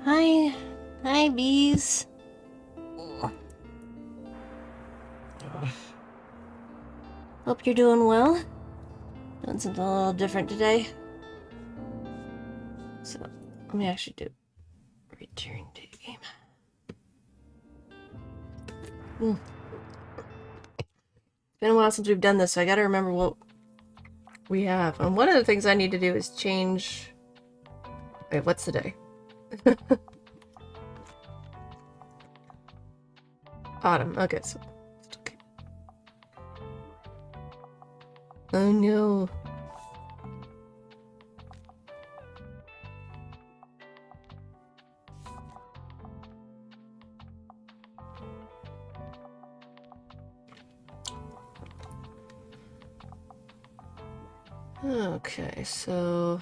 Hi. Hi, bees. Hope you're doing well. Doing something a little different today. So, let me actually do return to game. It's been a while since we've done this, so I gotta remember what we have. And one of the things I need to do is change... Wait, what's the day? Autumn. Okay, so... Okay. Oh no. Okay, so...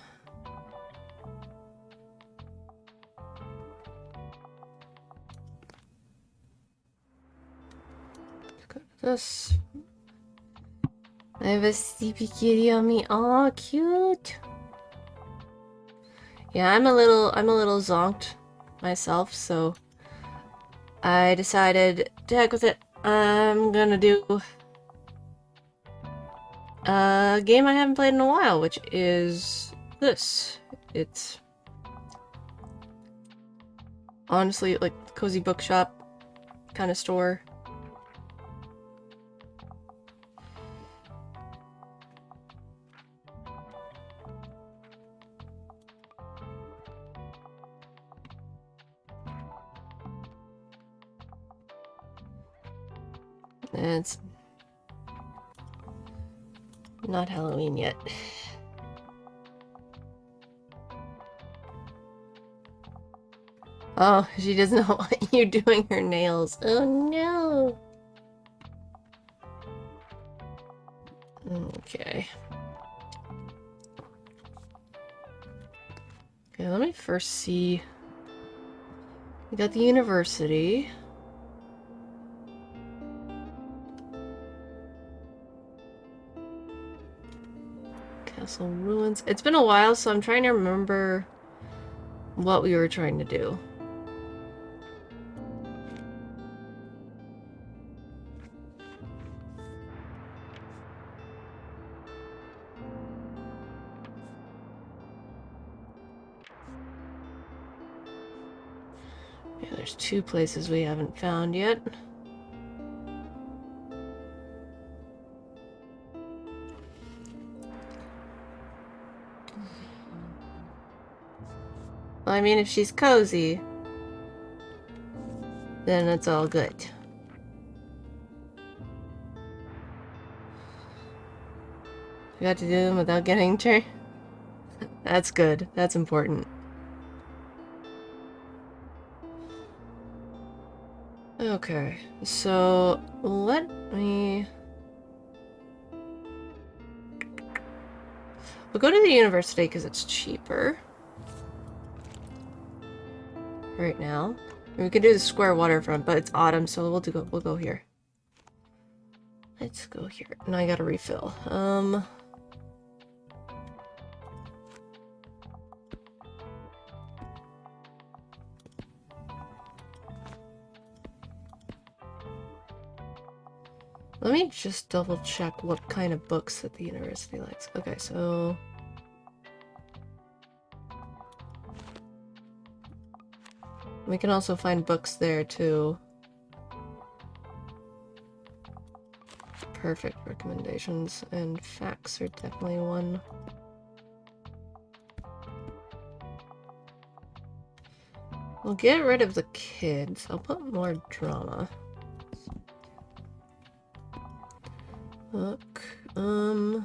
Let's go to this. I have a sleepy kitty on me. Aw, cute. Yeah, I'm a little zonked myself, so I decided to heck with it. I'm gonna do a game I haven't played in a while, which is this. It's honestly like cozy bookshop kind of store. And it's not Halloween yet. Oh, she doesn't want you doing her nails. Oh no. Okay. Okay, let me first see. We got the university. Castle ruins. It's been a while, so I'm trying to remember what we were trying to do. Yeah, there's two places we haven't found yet. Well, I mean, if she's cozy, then it's all good. We got to do them without getting turned. That's good. That's important. Okay, so let me... We'll go to the university because it's cheaper. Right now. We could do the square waterfront, but it's autumn, so we'll go here. Let's go here. Now I gotta refill. Let me just double check what kind of books that the university likes. Okay, so... We can also find books there, too. Perfect recommendations, and facts are definitely one. We'll get rid of the kids. I'll put more drama. Look, whole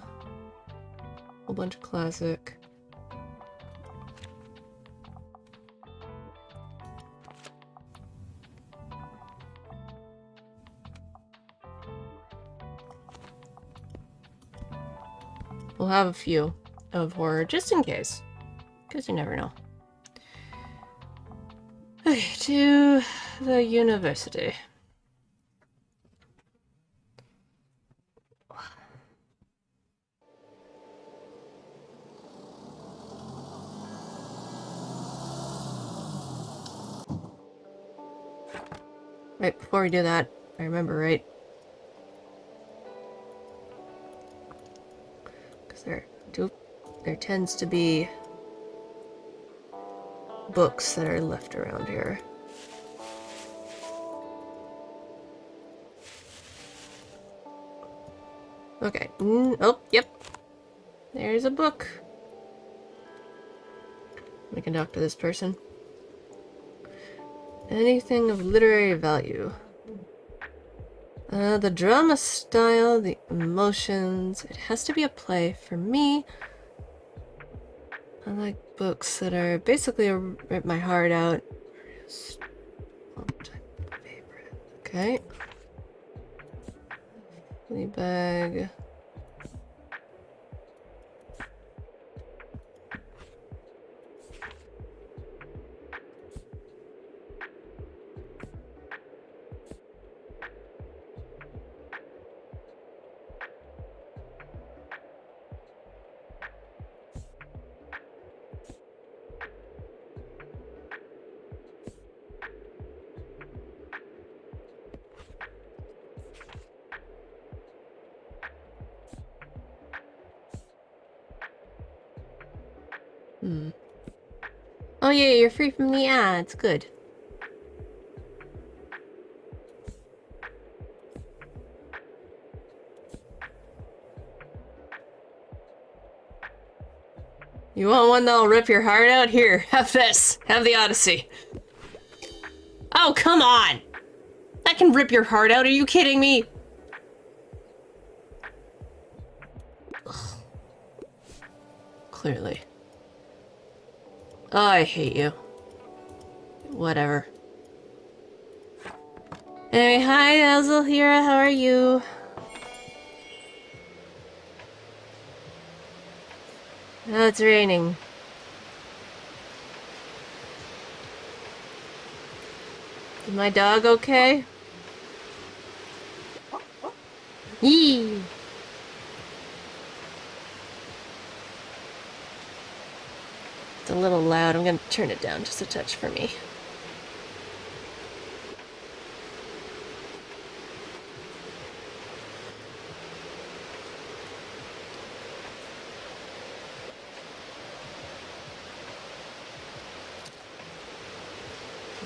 bunch of classic. We'll have a few of horror, just in case. Because you never know. Okay, to the university. Right, before we do that, if I remember right. Because there tends to be books that are left around here. Okay. Oh, yep. There's a book. We can talk to this person. Anything of literary value. The drama style, the emotions. It has to be a play for me. I like books that are basically rip my heart out. Favorite. Okay. Fleabag. Oh yeah, you're free from the ads. Good. You want one that'll rip your heart out? Here, have this. Have the Odyssey. Oh, come on! That can rip your heart out, are you kidding me? Ugh. Clearly. Oh, I hate you. Whatever. Anyway, hi Azalhira, how are you? Oh, it's raining. Is my dog okay? Yee! It's a little loud. I'm gonna turn it down just a touch for me.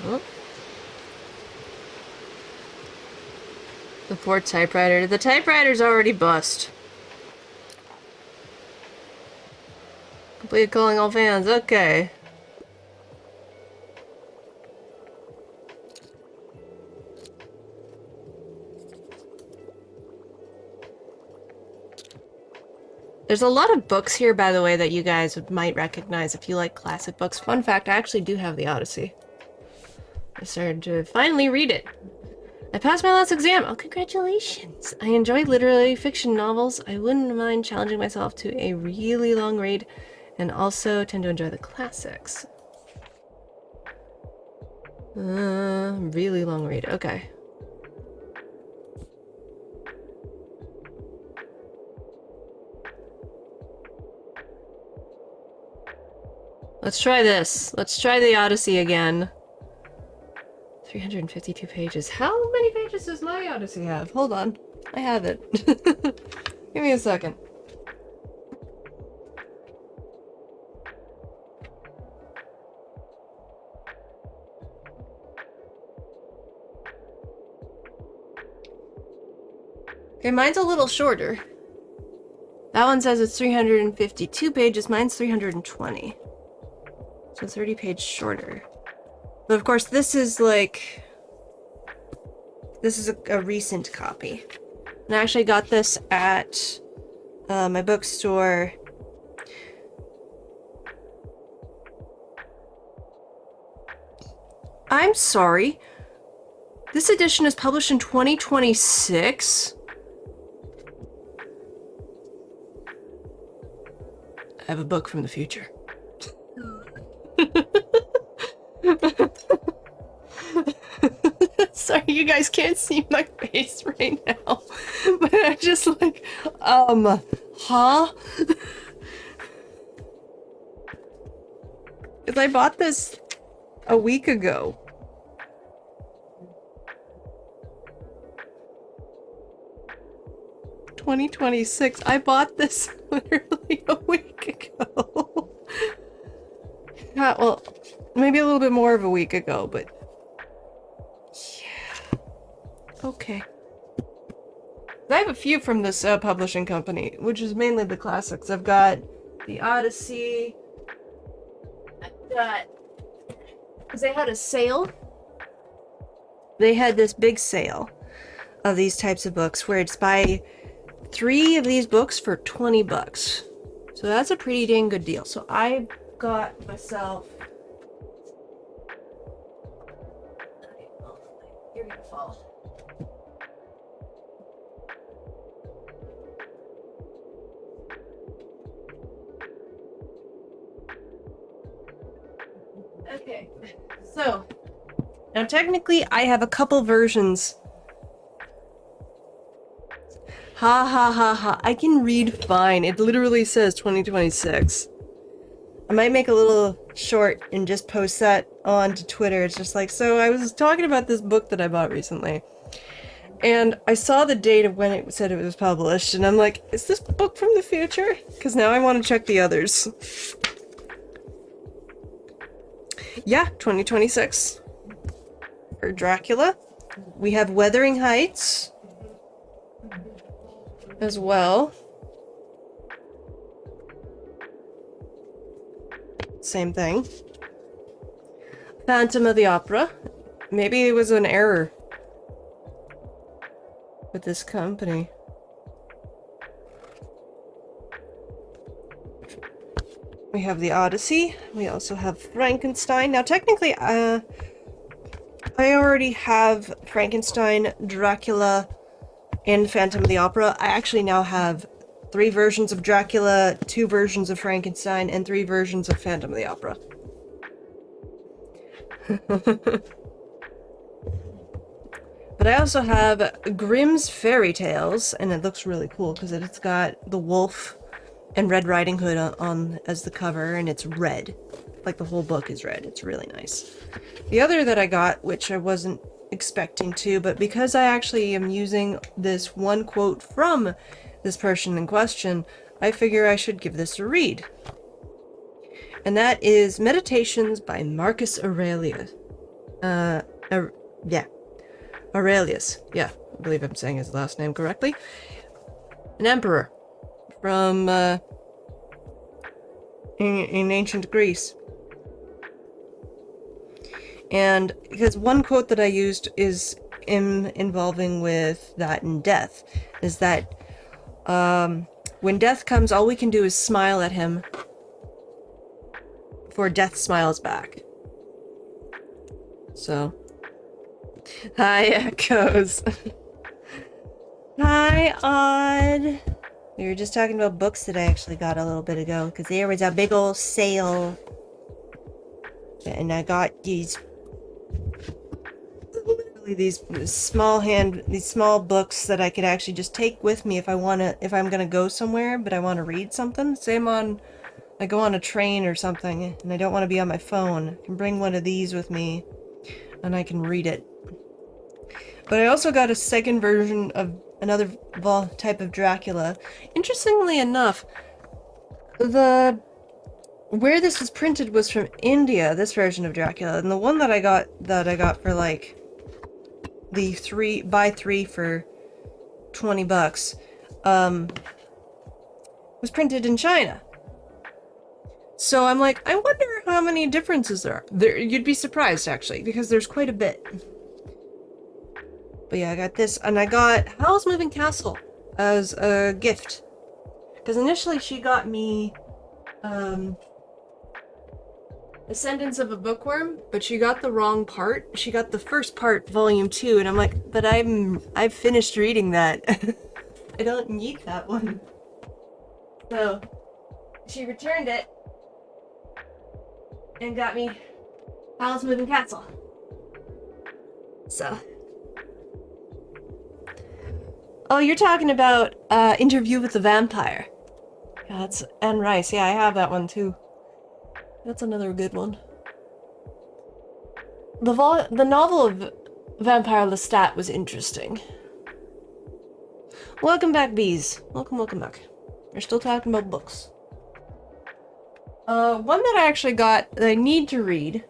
Oh. The poor typewriter. The typewriter's already bust. Completed calling all fans. Okay. There's a lot of books here, by the way, that you guys might recognize if you like classic books. Fun fact, I actually do have the Odyssey. I started to finally read it. I passed my last exam. Oh, congratulations. I enjoy literary fiction novels. I wouldn't mind challenging myself to a really long read, and also tend to enjoy the classics. Really long read. Okay. Let's try this. Let's try the Odyssey again. 352 pages. How many pages does my Odyssey have? Hold on. I have it. Give me a second. Okay, mine's a little shorter. That one says it's 352 pages. Mine's 320. So 30 pages shorter. But of course, this is like... This is a recent copy. And I actually got this at my bookstore. I'm sorry. This edition is published in 2026? I have a book from the future. Sorry, you guys can't see my face right now. But I'm just like, huh? Because I bought this a week ago. 2026. I bought this literally a week ago. Well, maybe a little bit more of a week ago, but yeah. Okay. I have a few from this publishing company, which is mainly the classics. I've got the Odyssey. I've got... Because they had a sale. They had this big sale of these types of books where it's buy 3 of these books for 20 bucks. So that's a pretty dang good deal. So I got myself... Okay, well, you're gonna fall. Okay, so now technically I have a couple versions. Ha ha ha ha, I can read fine. It literally says 2026. I might make a little short and just post that onto Twitter. It's just like, so I was talking about this book that I bought recently. And I saw the date of when it said it was published, and I'm like, is this book from the future? Because now I want to check the others. Yeah, 2026. For Dracula. We have Wuthering Heights as well. Same thing. Phantom of the Opera. Maybe it was an error with this company. We have the Odyssey. We also have Frankenstein. Now, technically, I already have Frankenstein, Dracula, and Phantom of the Opera. I actually now have 3 versions of Dracula, 2 versions of Frankenstein, and 3 versions of Phantom of the Opera. But I also have Grimm's Fairy Tales, and it looks really cool because it's got the wolf and Red Riding Hood on as the cover, and it's red. Like the whole book is red. It's really nice. The other that I got, which I wasn't expecting to, but because I actually am using this one quote from this person in question, I figure I should give this a read. And that is Meditations by Marcus Aurelius. Yeah. Aurelius. Yeah, I believe I'm saying his last name correctly. An emperor from in ancient Greece. And because one quote that I used is involving with that and death, is that when death comes, all we can do is smile at him, for death smiles back. So, hi Echoes. Hi Odd. We were just talking about books that I actually got a little bit ago, because there was a big old sale, and I got these small books that I could actually just take with me if I'm gonna go somewhere, but I want to read something. Same on, I go on a train or something, and I don't want to be on my phone. I can bring one of these with me, and I can read it. But I also got a second version of another type of Dracula. Interestingly enough, where this was printed was from India, this version of Dracula, and the one that I got for like the buy 3 for 20 bucks was printed in China. So I'm like, I wonder how many differences there are. You'd be surprised actually, because there's quite a bit. But yeah, I got this, and I got Howl's Moving Castle as a gift. Because initially she got me Ascendance of a Bookworm, but she got the wrong part. She got the first part, volume 2, and I'm like, but I've finished reading that. I don't need that one. So she returned it and got me Howl's Moving Castle. So. Oh, you're talking about Interview with the Vampire. Yeah, that's Anne Rice. Yeah, I have that one too. That's another good one. The novel of Vampire Lestat was interesting. Welcome back, bees. Welcome back. We're still talking about books. One that I actually got that I need to read,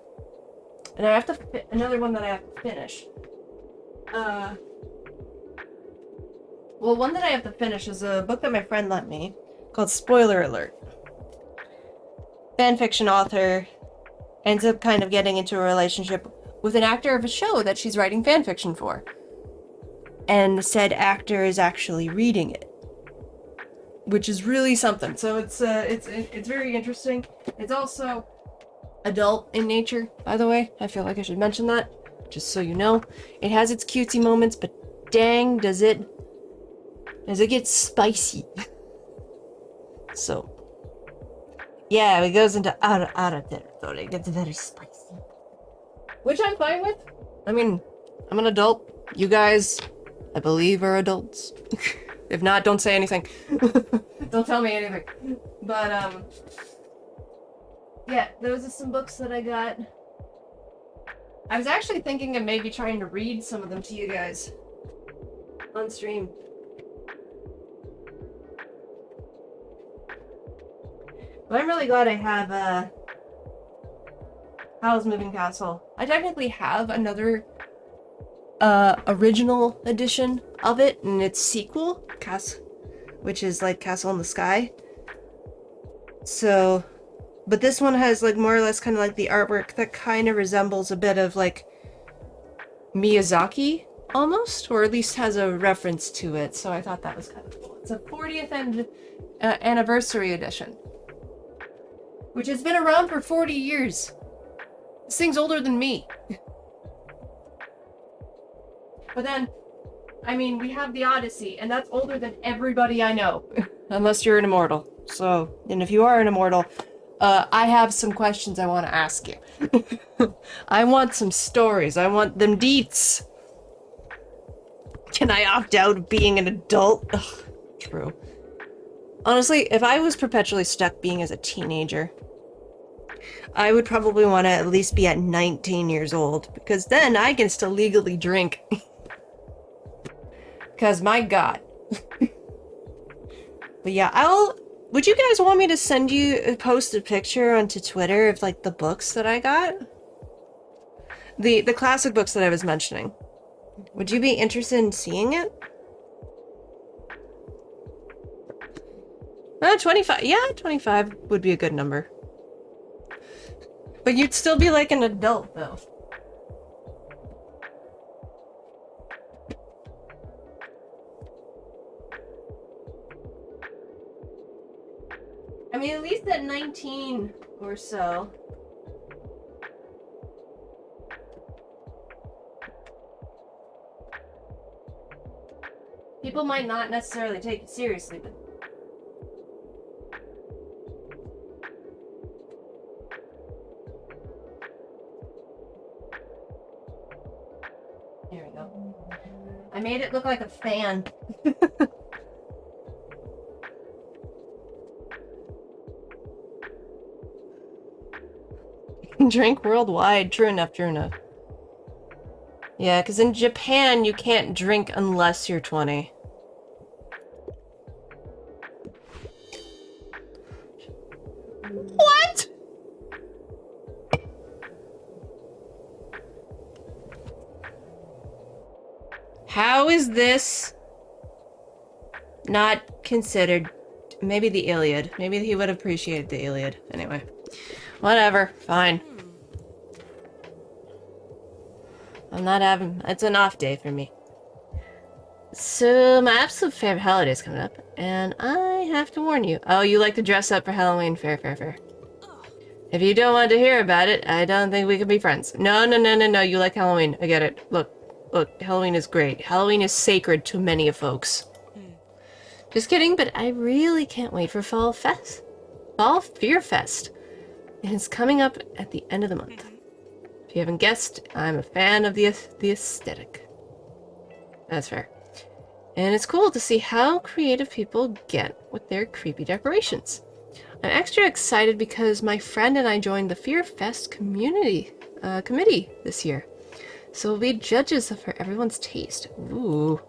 and I have to another one that I have to finish. Well, one that I have to finish is a book that my friend lent me called Spoiler Alert. Fanfiction author ends up kind of getting into a relationship with an actor of a show that she's writing fanfiction for. And said actor is actually reading it, which is really something. So it's very interesting. It's also adult in nature, by the way. I feel like I should mention that, just so you know. It has its cutesy moments, but dang, does it get spicy. So, yeah, it goes into out of territory. It gets very spicy, which I'm fine with. I mean, I'm an adult. You guys, I believe, are adults. If not, don't say anything. Don't tell me anything. But, yeah, those are some books that I got. I was actually thinking of maybe trying to read some of them to you guys on stream. But I'm really glad I have, Howl's Moving Castle. I technically have another original edition of it, and its sequel, which is like Castle in the Sky. So, but this one has like more or less kind of like the artwork that kind of resembles a bit of like Miyazaki almost, or at least has a reference to it. So I thought that was kind of cool. It's a 40th anniversary edition, which has been around for 40 years. This thing's older than me. But then, I mean, we have the Odyssey, and that's older than everybody I know. Unless you're an immortal. So, and if you are an immortal, I have some questions I want to ask you. I want some stories. I want them deets. Can I opt out of being an adult? Ugh, true. Honestly, if I was perpetually stuck being as a teenager, I would probably want to at least be at 19 years old, because then I can still legally drink. Because, my god. But yeah, would you guys want me to post a picture onto Twitter of, like, the books that I got? The classic books that I was mentioning. Would you be interested in seeing it? 25. Yeah, 25 would be a good number. But you'd still be like an adult, though. I mean, at least at 19 or so. People might not necessarily take it seriously, but... Here we go. I made it look like a fan. Drink worldwide. True enough, true enough. Yeah, because in Japan, you can't drink unless you're 20. What? How is this not considered? Maybe the Iliad. Maybe he would appreciate the Iliad. Anyway. Whatever. Fine. I'm not having... It's an off day for me. So, my absolute favorite holiday is coming up, and I have to warn you. Oh, you like to dress up for Halloween? Fair, fair, fair. If you don't want to hear about it, I don't think we can be friends. No, you like Halloween. I get it. Look, Halloween is great. Halloween is sacred to many of folks. Just kidding, but I really can't wait for Fall Fear Fest. And it's coming up at the end of the month. If you haven't guessed, I'm a fan of the aesthetic. That's fair. And it's cool to see how creative people get with their creepy decorations. I'm extra excited because my friend and I joined the Fear Fest committee this year. So we'll be judges for everyone's taste. Ooh.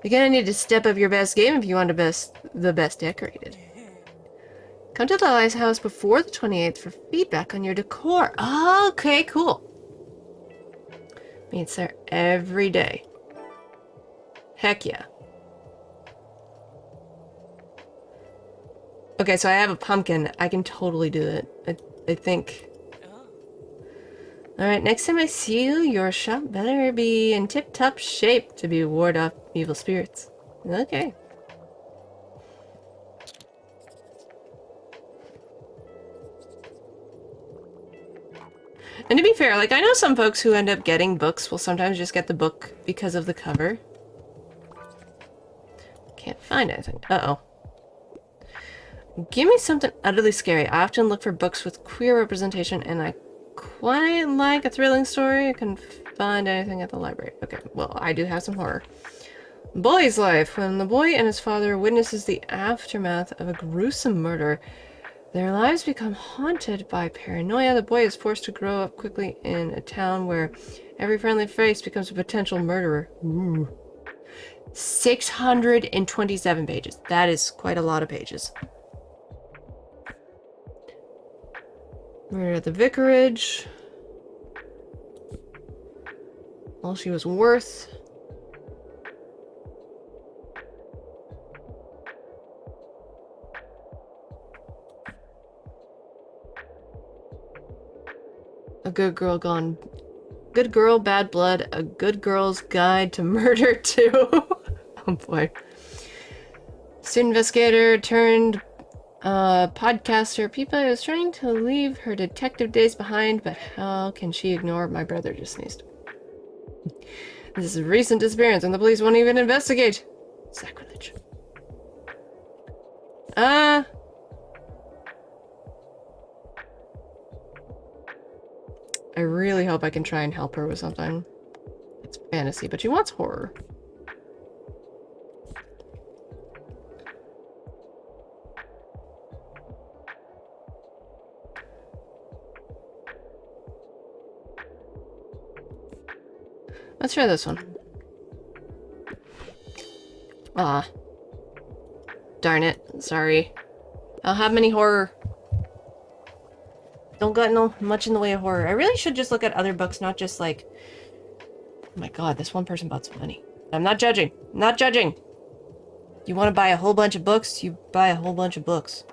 You're gonna need to step up your best game if you want the best decorated. Come to the lighthouse before the 28th for feedback on your decor. Okay, cool. Meets there every day. Heck yeah. Okay, so I have a pumpkin. I can totally do it. I think. Alright, next time I see you, your shop better be in tip-top shape to be ward off evil spirits. Okay. And to be fair, like, I know some folks who end up getting books will sometimes just get the book because of the cover. Can't find anything. Uh-oh. Give me something utterly scary. I often look for books with queer representation, and I quite like a thrilling story. I can find anything at the library. Okay, well, I do have some horror. Boy's life. When the boy and his father witnesses the aftermath of a gruesome murder, their lives become haunted by paranoia. The boy is forced to grow up quickly in a town where every friendly face becomes a potential murderer. Ooh. 627 pages. That is quite a lot of pages. Murder at the vicarage. All she was worth. A good girl gone. Good girl, bad blood. A good girl's guide to murder too. Oh boy. Student investigator turned podcaster. People is trying to leave her detective days behind, but how can she ignore my brother just sneezed? This is a recent disappearance and the police won't even investigate. Sacrilege. I really hope I can try and help her with something. It's fantasy, but she wants horror. Let's try this one. Ah. Darn it. Sorry. I don't have many horror. Don't got no much in the way of horror. I really should just look at other books, not just like... Oh my god, this one person bought some money. I'm not judging. I'm not judging! You want to buy a whole bunch of books? You buy a whole bunch of books.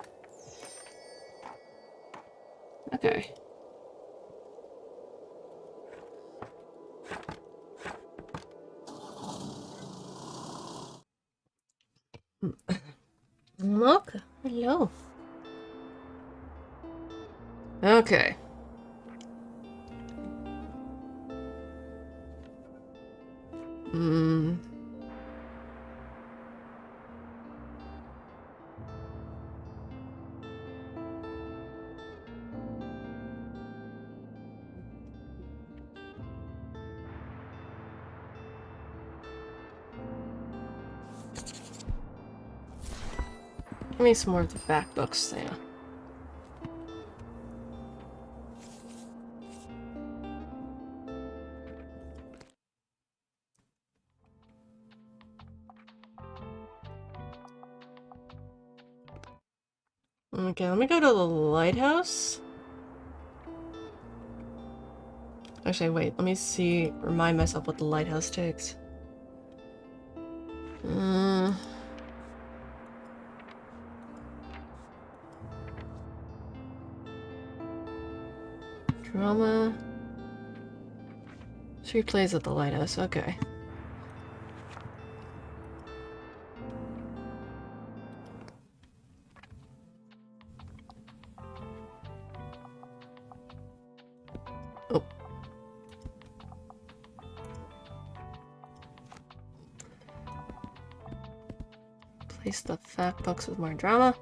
Okay. Look. Hello. Okay. Give me some more of the back books, yeah. Okay, let me go to the lighthouse. Actually, wait, let me see, remind myself what the lighthouse takes. Drama. 3 plays at the lighthouse, okay. Oh. Place the fact books with more drama.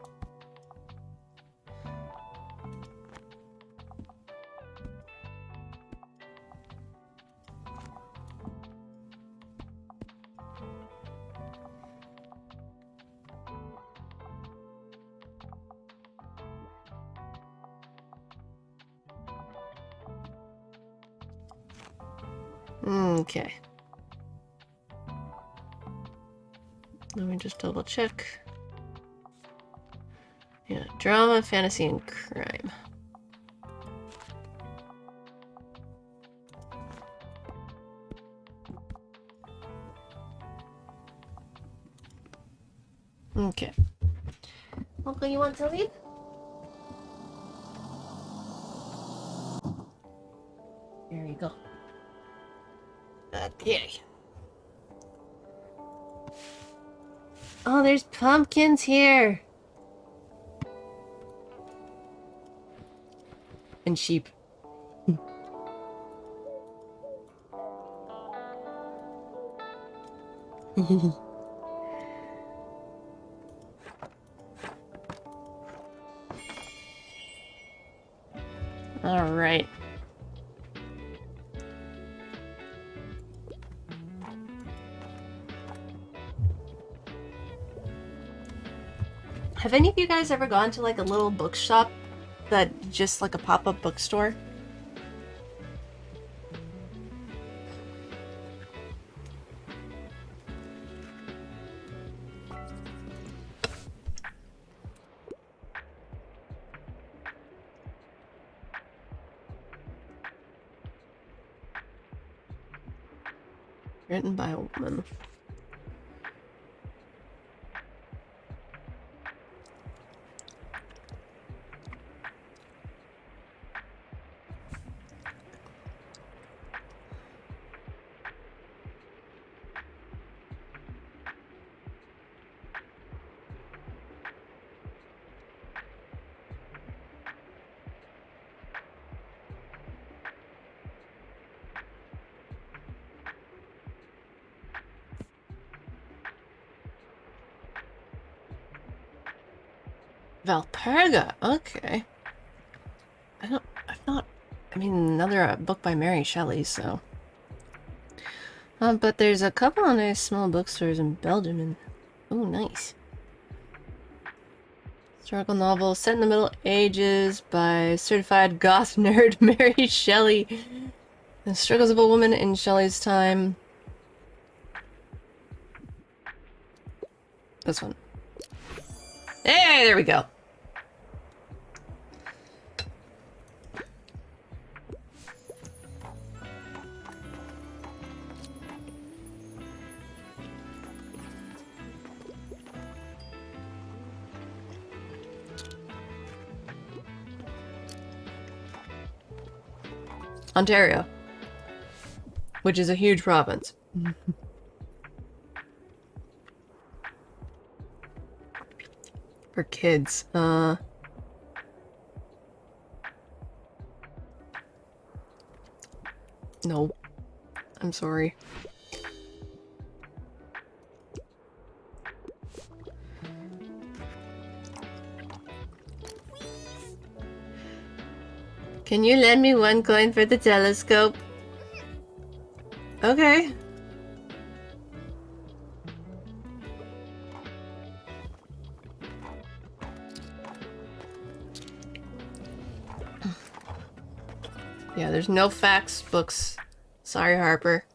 Okay. Let me just double check. Yeah, drama, fantasy, and crime. Okay. Uncle, you want to leave? There you go. Okay. Oh, there's pumpkins here. And sheep. All right. Have any of you guys ever gone to like a little bookshop that just like a pop-up bookstore? Written by a woman. Valperga, okay. I mean, another book by Mary Shelley, so. But there's a couple of nice small bookstores in Belgium, and oh, nice. Historical novel set in the Middle Ages by certified goth nerd Mary Shelley. The struggles of a woman in Shelley's time. This one. Hey, there we go. Ontario, which is a huge province. For kids, no. I'm sorry. Can you lend me 1 coin for the telescope? Okay. Yeah, there's no facts books. Sorry, Harper.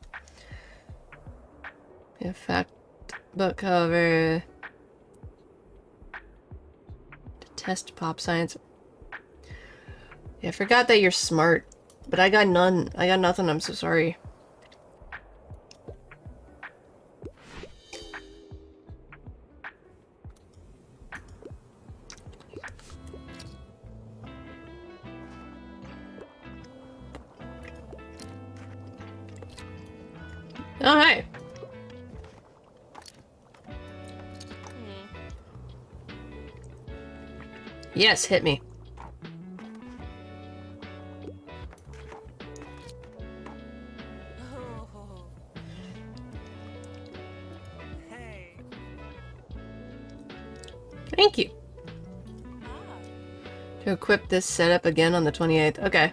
Yeah, fact book cover. Test pop science. Yeah, I forgot that you're smart. But I got none. I got nothing. I'm so sorry. Oh, hey. Yes, hit me. Thank you. To equip this setup again on the 28th. Okay.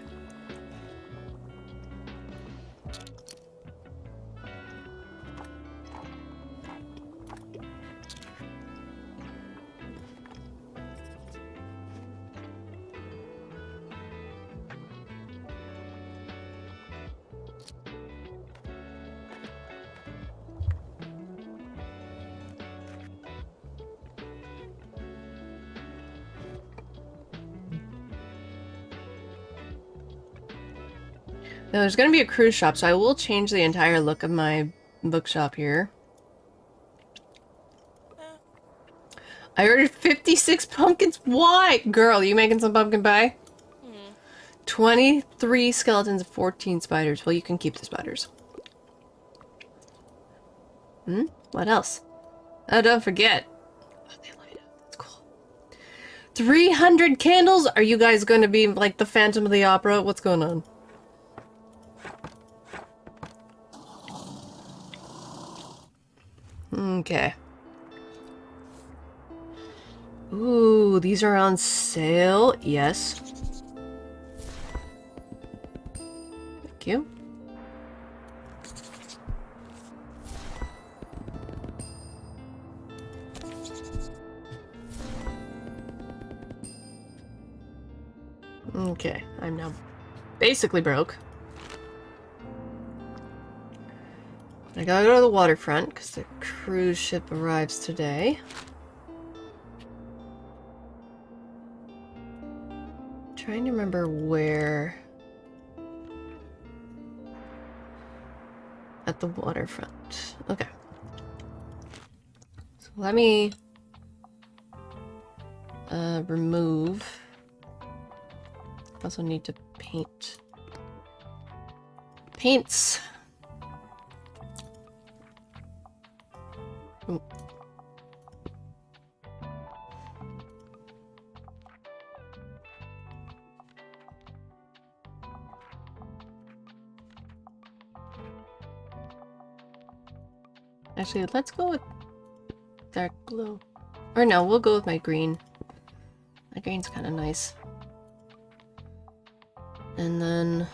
Now, there's going to be a cruise shop, so I will change the entire look of my bookshop here. I ordered 56 pumpkins. Why? Girl, you making some pumpkin pie? 23 skeletons and 14 spiders. Well, you can keep the spiders. What else? Oh, don't forget. Oh, they light up. That's cool. 300 candles? Are you guys going to be like the Phantom of the Opera? What's going on? Okay. Ooh, these are on sale. Yes. Thank you. Okay, I'm now basically broke. I gotta go to the waterfront because the cruise ship arrives today. Trying to remember where. At the waterfront. Okay. So let me remove. Also need to paint. Paints. Ooh. Actually, let's go with dark blue. Or no, we'll go with my green. My green's kind of nice. And then...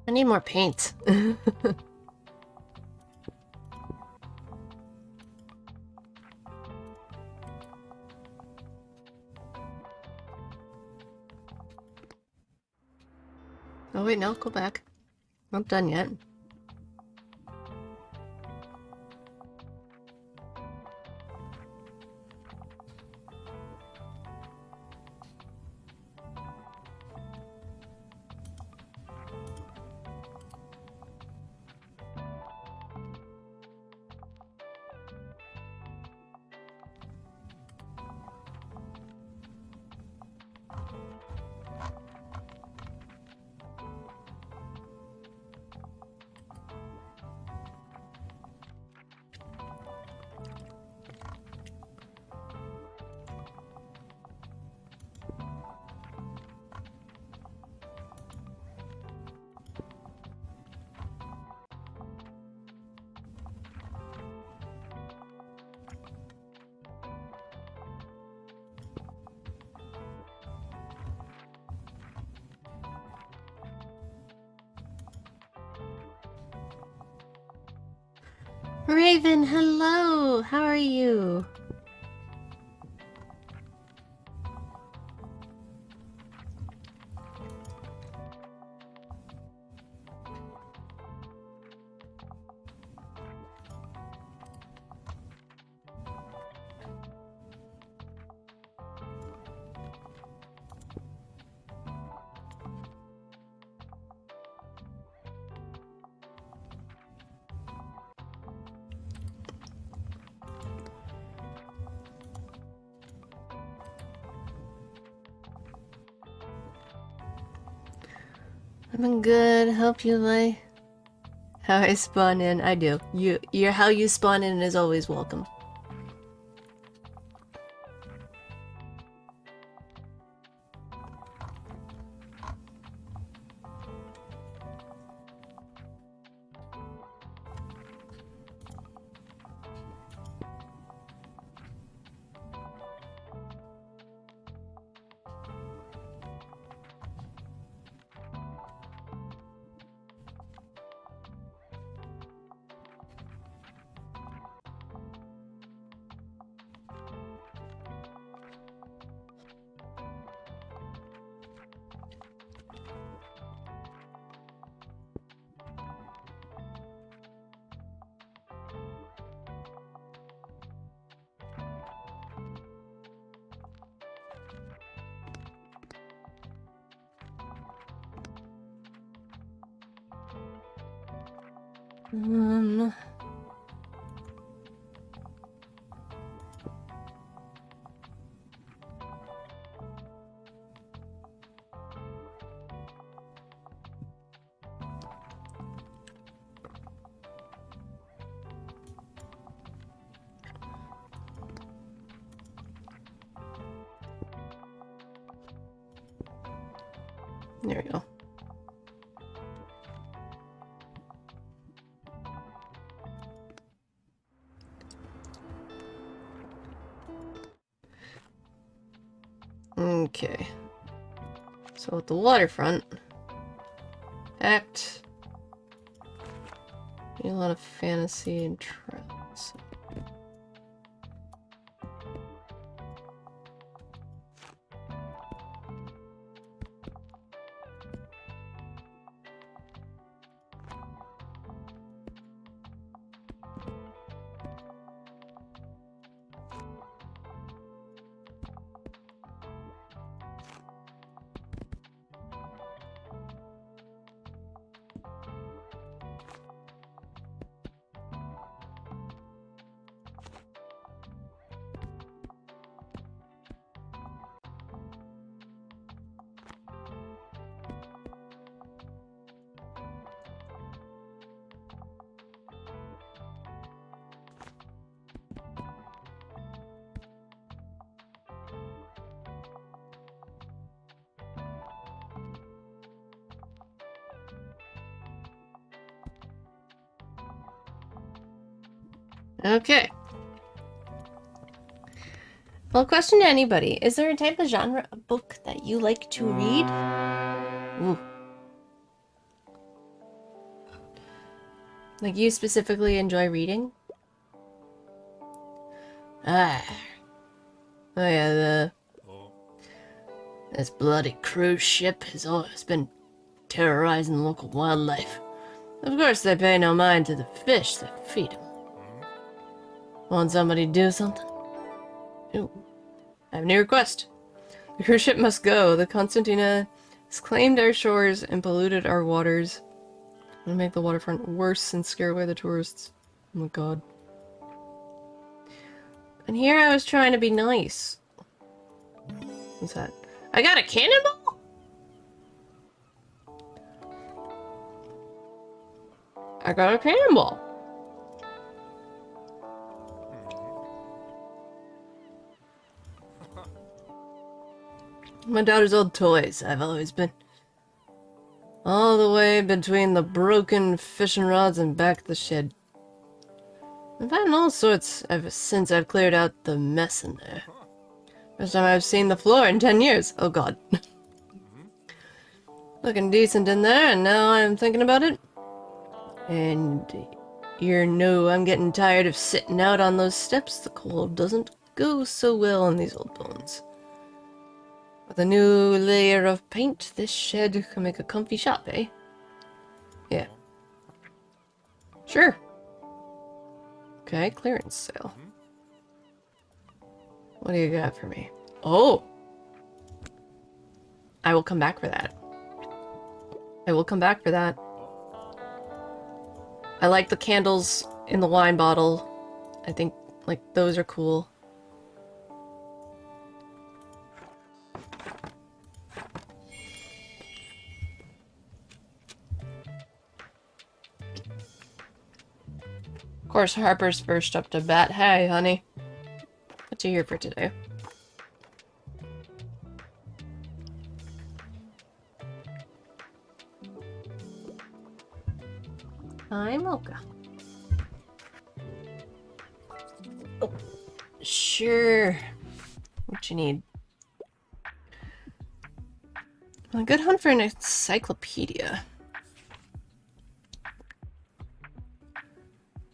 I need more paint. Oh wait, no, go back. Not done yet. Raven, hello! How are you? I'm good. Hope you like how I spawn in. I do. How you spawn in is always welcome. Um... There we go. Okay. So at the waterfront, act. Need a lot of fantasy and traps. Okay. Well, question to anybody. Is there a type of genre of book that you like to read? Ooh. Like you specifically enjoy reading? Ah. Oh yeah, this bloody cruise ship has always been terrorizing local wildlife. Of course they pay no mind to the fish that feed them. Want somebody to do something? Ooh. I have a new request. The cruise ship must go. The Constantina has claimed our shores and polluted our waters. It'll make the waterfront worse and scare away the tourists. Oh my god. And here I was trying to be nice. What's that? I got a cannonball? I got a cannonball. My daughter's old toys. I've always been all the way between the broken fishing rods and back of the shed. I've found all sorts ever since I've cleared out the mess in there. First time I've seen the floor in 10 years. Oh god. Looking decent in there, and now I'm thinking about it. And you know I'm getting tired of sitting out on those steps. The cold doesn't go so well on these old bones. With a new layer of paint, this shed can make a comfy shop, eh? Yeah. Sure. Okay, clearance sale. What do you got for me? Oh! I will come back for that. I will come back for that. I like the candles in the wine bottle. I think, like, those are cool. Of course, Harper's first up to bat. Hey, honey. What's you here for today? Hi, Mocha. Oh, sure. What you need? A good hunt for an encyclopedia.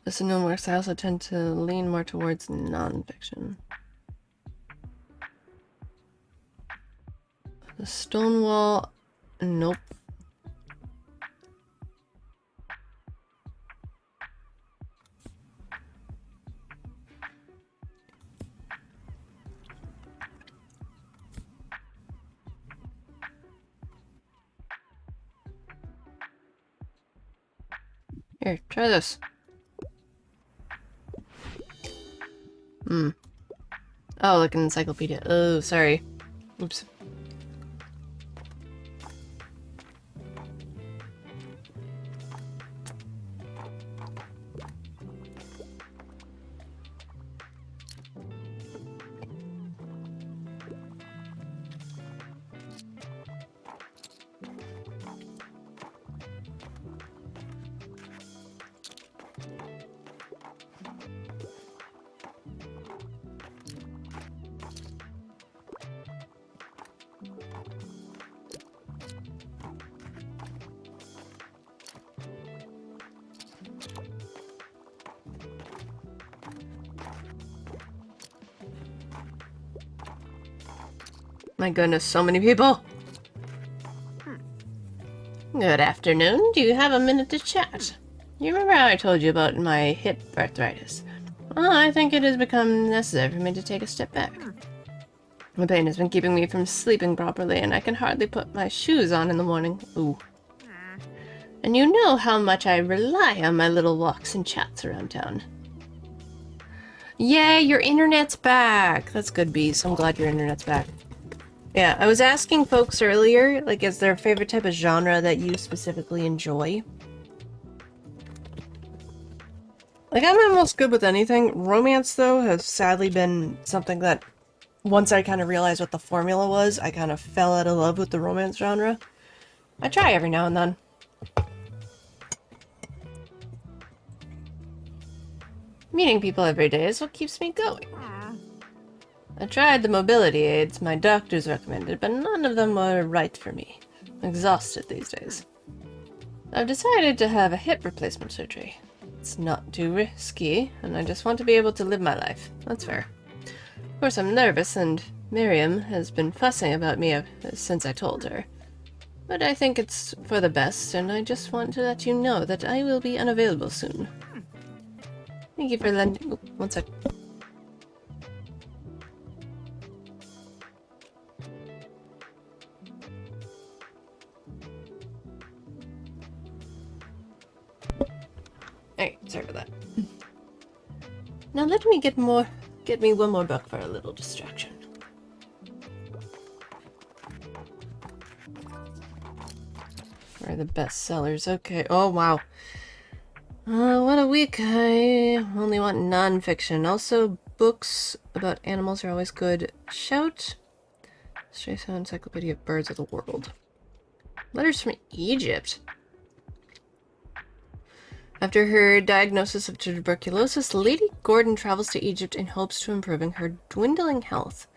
Listen to works. I also tend to lean more towards non-fiction. The Stonewall. Nope. Here, try this. Hmm. Oh, like an encyclopedia. Oh, sorry. Oops. My goodness, so many people. Good afternoon. Do you have a minute to chat? You remember how I told you about my hip arthritis? Well, I think it has become necessary for me to take a step back. The pain has been keeping me from sleeping properly, and I can hardly put my shoes on in the morning. Ooh. And you know how much I rely on my little walks and chats around town. Yay, your internet's back! That's good, Bees. I'm glad your internet's back. Yeah, I was asking folks earlier, like, is there a favorite type of genre that you specifically enjoy? Like, I'm almost good with anything. Romance, though, has sadly been something that, once I kind of realized what the formula was, I kind of fell out of love with the romance genre. I try every now and then. Meeting people every day is what keeps me going. I tried the mobility aids my doctors recommended, but none of them were right for me. I'm exhausted these days. I've decided to have a hip replacement surgery. It's not too risky, and I just want to be able to live my life. That's fair. Of course, I'm nervous, and Miriam has been fussing about me since I told her. But I think it's for the best, and I just want to let you know that I will be unavailable soon. Thank you for lending... Oh, one sec. Hey, sorry about that. Now let me get me one more book for a little distraction. Where are the best sellers? Okay. Oh, wow. What a week. I only want non-fiction. Also, books about animals are always good. Shout. Straight Encyclopedia of Birds of the World. Letters from Egypt. After her diagnosis of tuberculosis, Lady Gordon travels to Egypt in hopes to improving her dwindling health.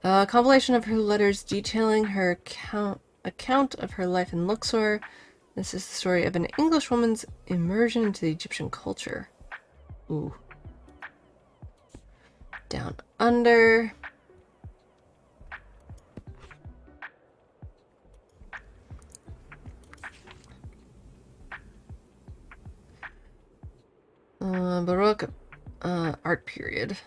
A compilation of her letters detailing her account of her life in Luxor. This is the story of an Englishwoman's immersion into the Egyptian culture. Ooh. Down Under. Baroque art period.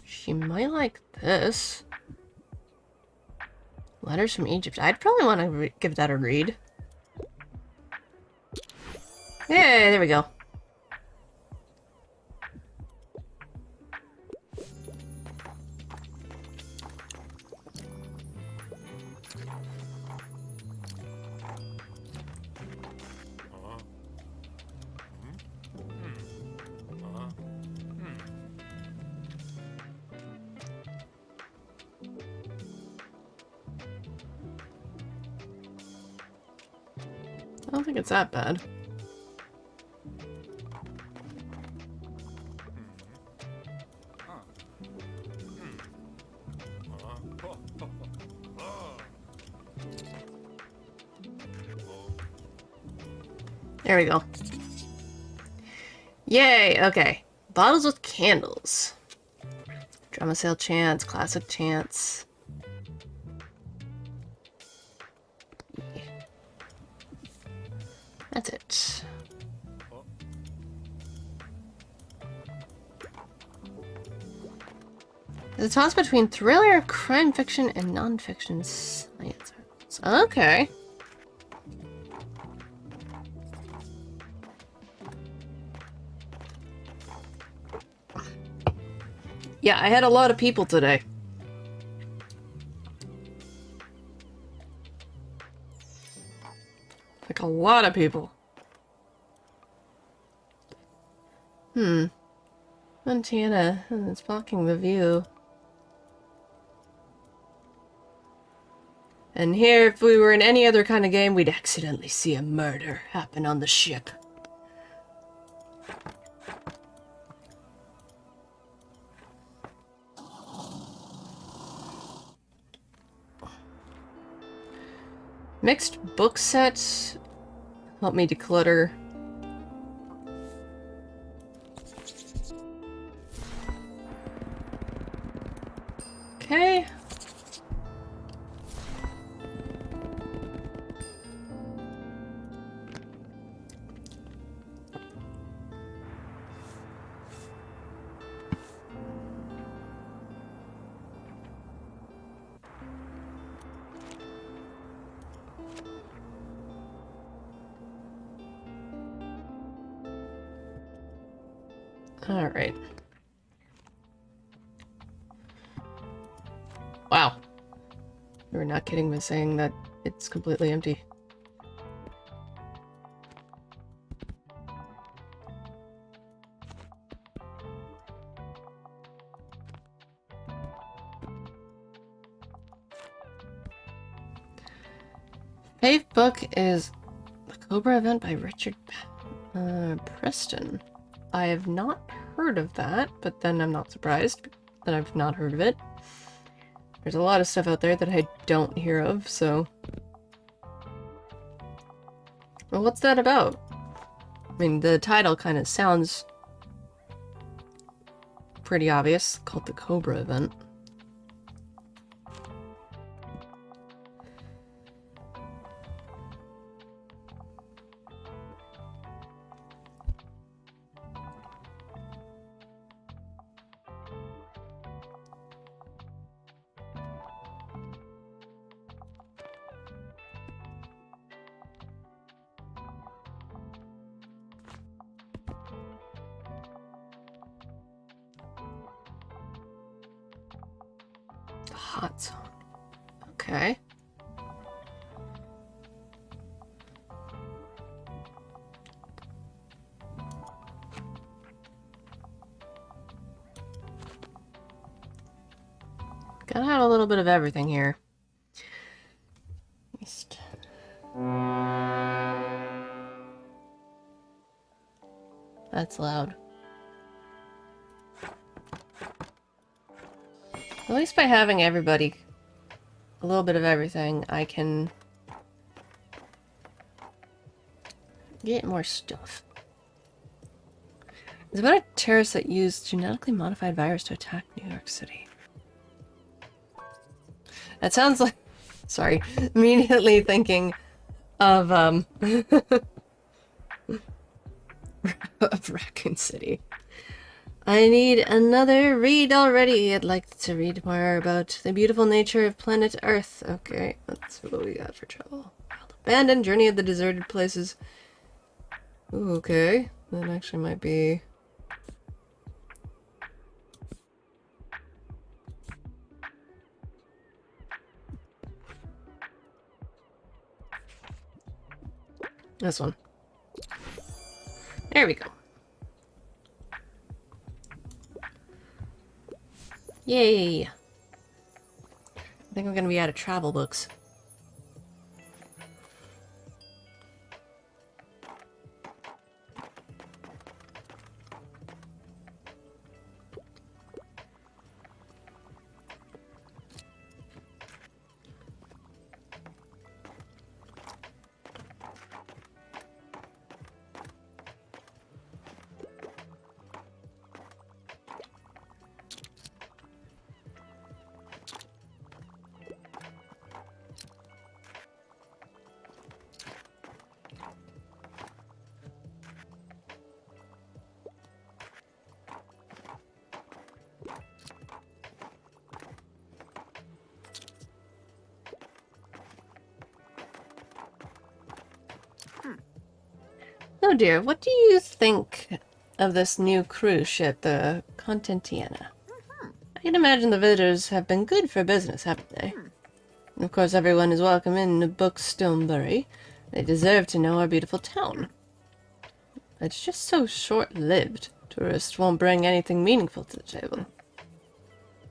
She might like this. Letters from Egypt. I'd probably want to give that a read. Yay, there we go. I don't think it's that bad. There we go. Yay, okay. Bottles with candles. Drama sale chance, classic chance. That's it. The toss between thriller, crime fiction, and non-fiction science. Okay. Yeah, I had a lot of people today. Like a lot of people. Montana, it's blocking the view. And here, if we were in any other kind of game, we'd accidentally see a murder happen on the ship. Mixed book sets help me declutter. Okay. All right. Wow. You're not kidding me saying that it's completely empty. Fave book is The Cobra Event by Richard Preston. I have not heard of that, but then I'm not surprised that I've not heard of it. There's a lot of stuff out there that I don't hear of, so... Well, what's that about? I mean, the title kind of sounds pretty obvious, called The Cobra Event. Hot zone. Okay. Gotta have a little bit of everything here. East. That's loud. At least by having everybody, a little bit of everything, I can get more stuff. It's about a terrorist that used genetically modified virus to attack New York City. That sounds like... Sorry. Immediately thinking of, of Raccoon City. I need another read already. I'd like to read more about the beautiful nature of planet Earth. Okay, that's what we got for travel. Abandoned Journey of the Deserted Places. Ooh, okay. That actually might be... This one. There we go. Yay! I think I'm gonna be out of travel books. So, dear, what do you think of this new cruise ship, the Contentiana? I can imagine the visitors have been good for business, haven't they? And of course, everyone is welcome in Buxtonbury. They deserve to know our beautiful town. It's just so short-lived. Tourists won't bring anything meaningful to the table.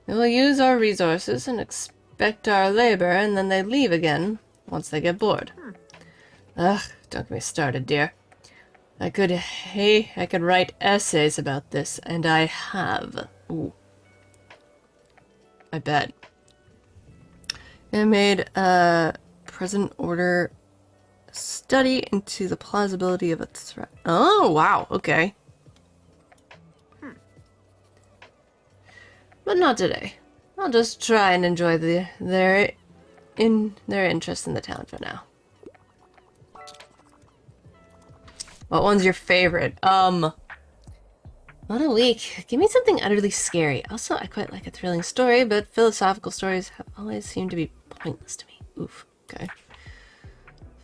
They will use our resources and expect our labor, and then they leave again once they get bored. Ugh, don't get me started, dear. I could write essays about this, and I have. Ooh. I bet. I made a present order study into the plausibility of a threat. Oh, wow, okay. But not today. I'll just try and enjoy their interest in the town for now. What one's your favorite? Not a week. Give me something utterly scary. Also, I quite like a thrilling story, but philosophical stories have always seemed to be pointless to me. Oof. Okay.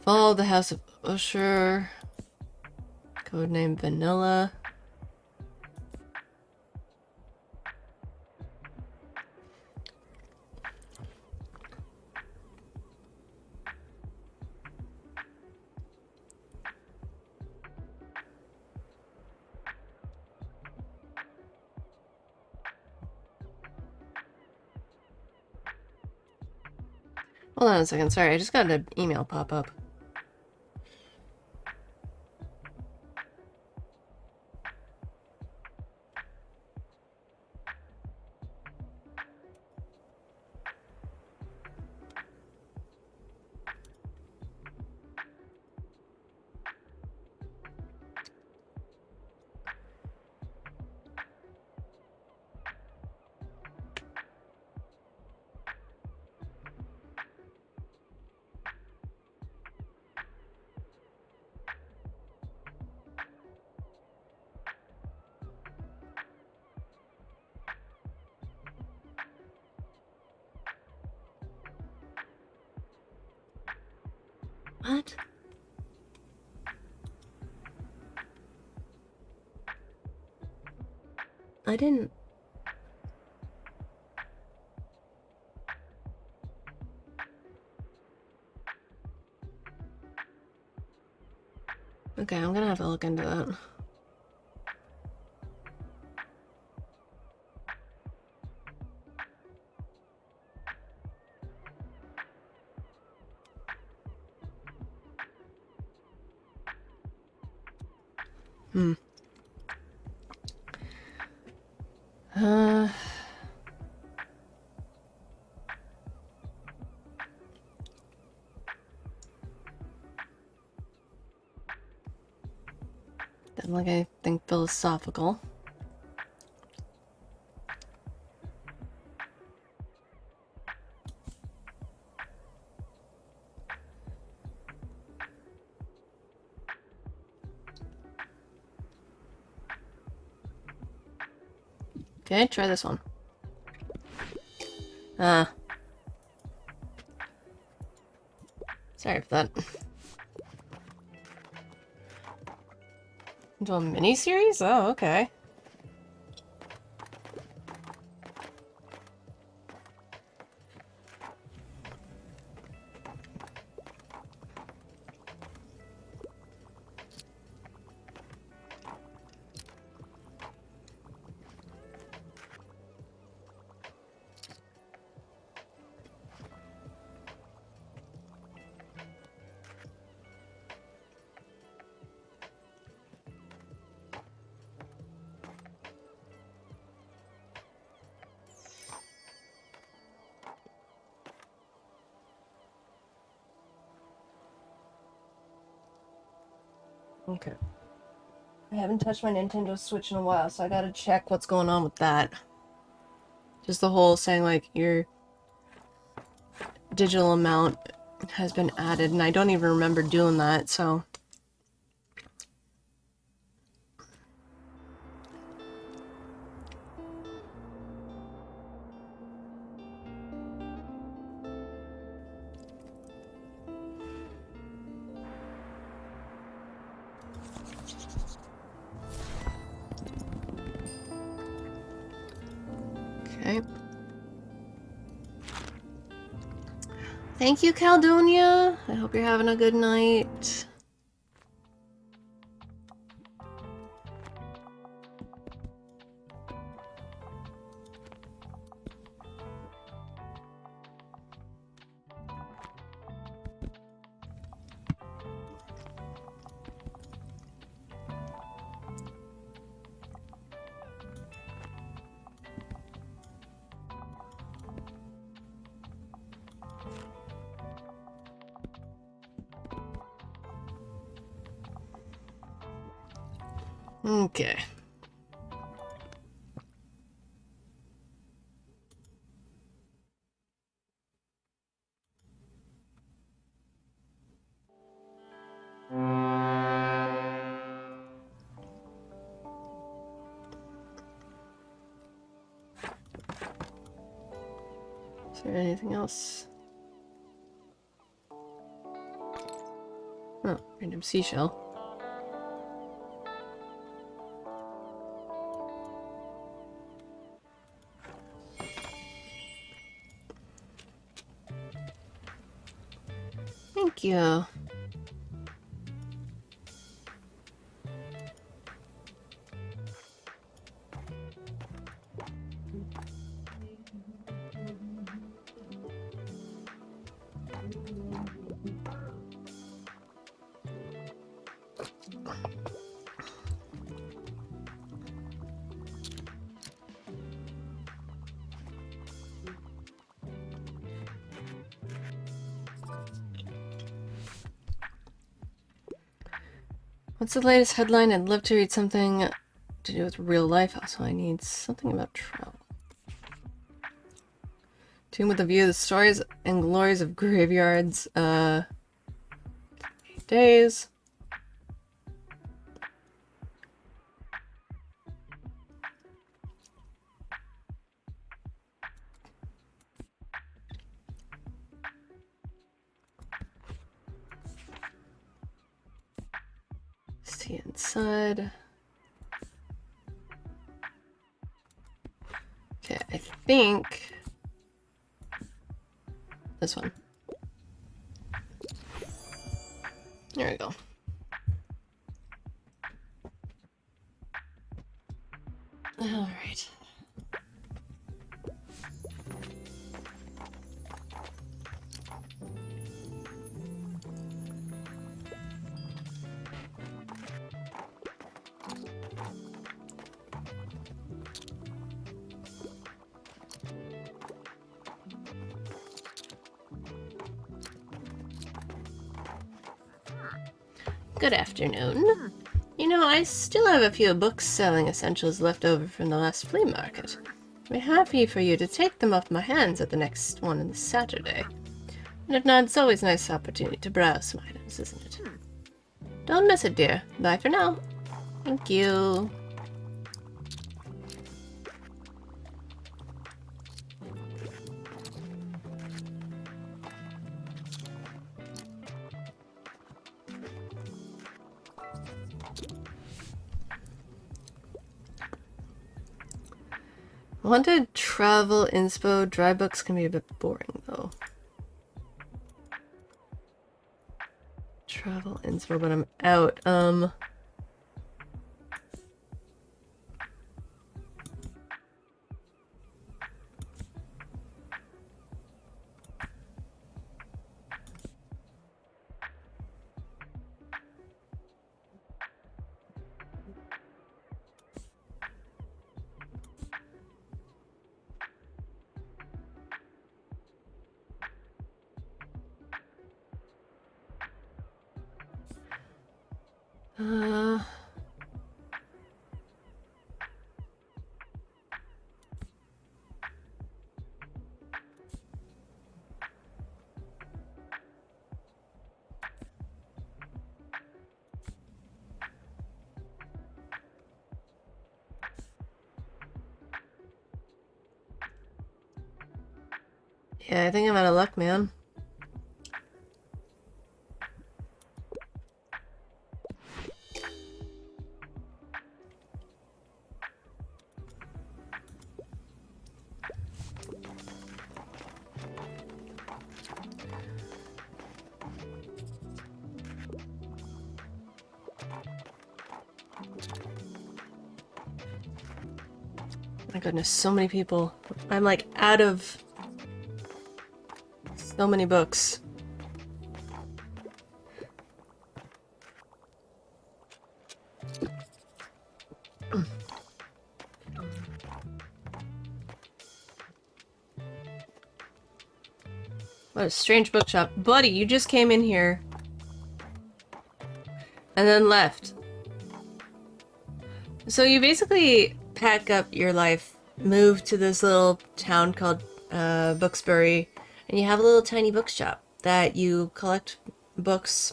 Follow the House of Usher. Codename Vanilla. Hold on a second, sorry, I just got an email pop up. What? I didn't... Okay, I'm gonna have to look into that. Hmm. Doesn't look anything philosophical. Okay, try this one. Sorry for that. Into a mini-series? Oh, okay. Okay. I haven't touched my Nintendo Switch in a while, so I gotta check what's going on with that. Just the whole saying, like, your digital amount has been added, and I don't even remember doing that, so... Thank you, Caldonia. I hope you're having a good night. Okay. Is there anything else? Oh, random seashell. Thank you. What's the latest headline? I'd love to read something to do with real life. Also, I need something about travel. Tomb with a view of the stories and glories of graveyards. 8 days. See inside. Okay, I think this one. There we go. All right. Good afternoon. You know, I still have a few books selling essentials left over from the last flea market. I'd be happy for you to take them off my hands at the next one on this Saturday. And if not, it's always a nice opportunity to browse some items, isn't it? Don't miss it, dear. Bye for now. Thank you. Wanted travel inspo. Dry books can be a bit boring, though. Travel inspo, but I'm out. Yeah, I think I'm out of luck, man. My goodness, so many people. I'm like out of so many books. What a strange bookshop. Buddy, you just came in here. And then left. So you basically pack up your life, move to this little town called Booksbury, and you have a little tiny bookshop that you collect books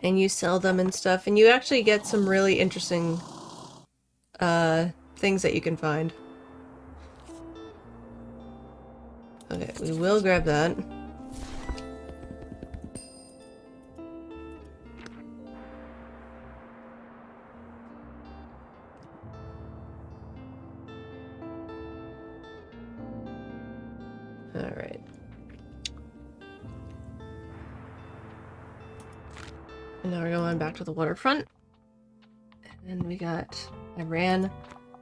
and you sell them and stuff, and you actually get some really interesting things that you can find. Okay, we will grab that. Alright. And now we're going back to the waterfront. And we got... I ran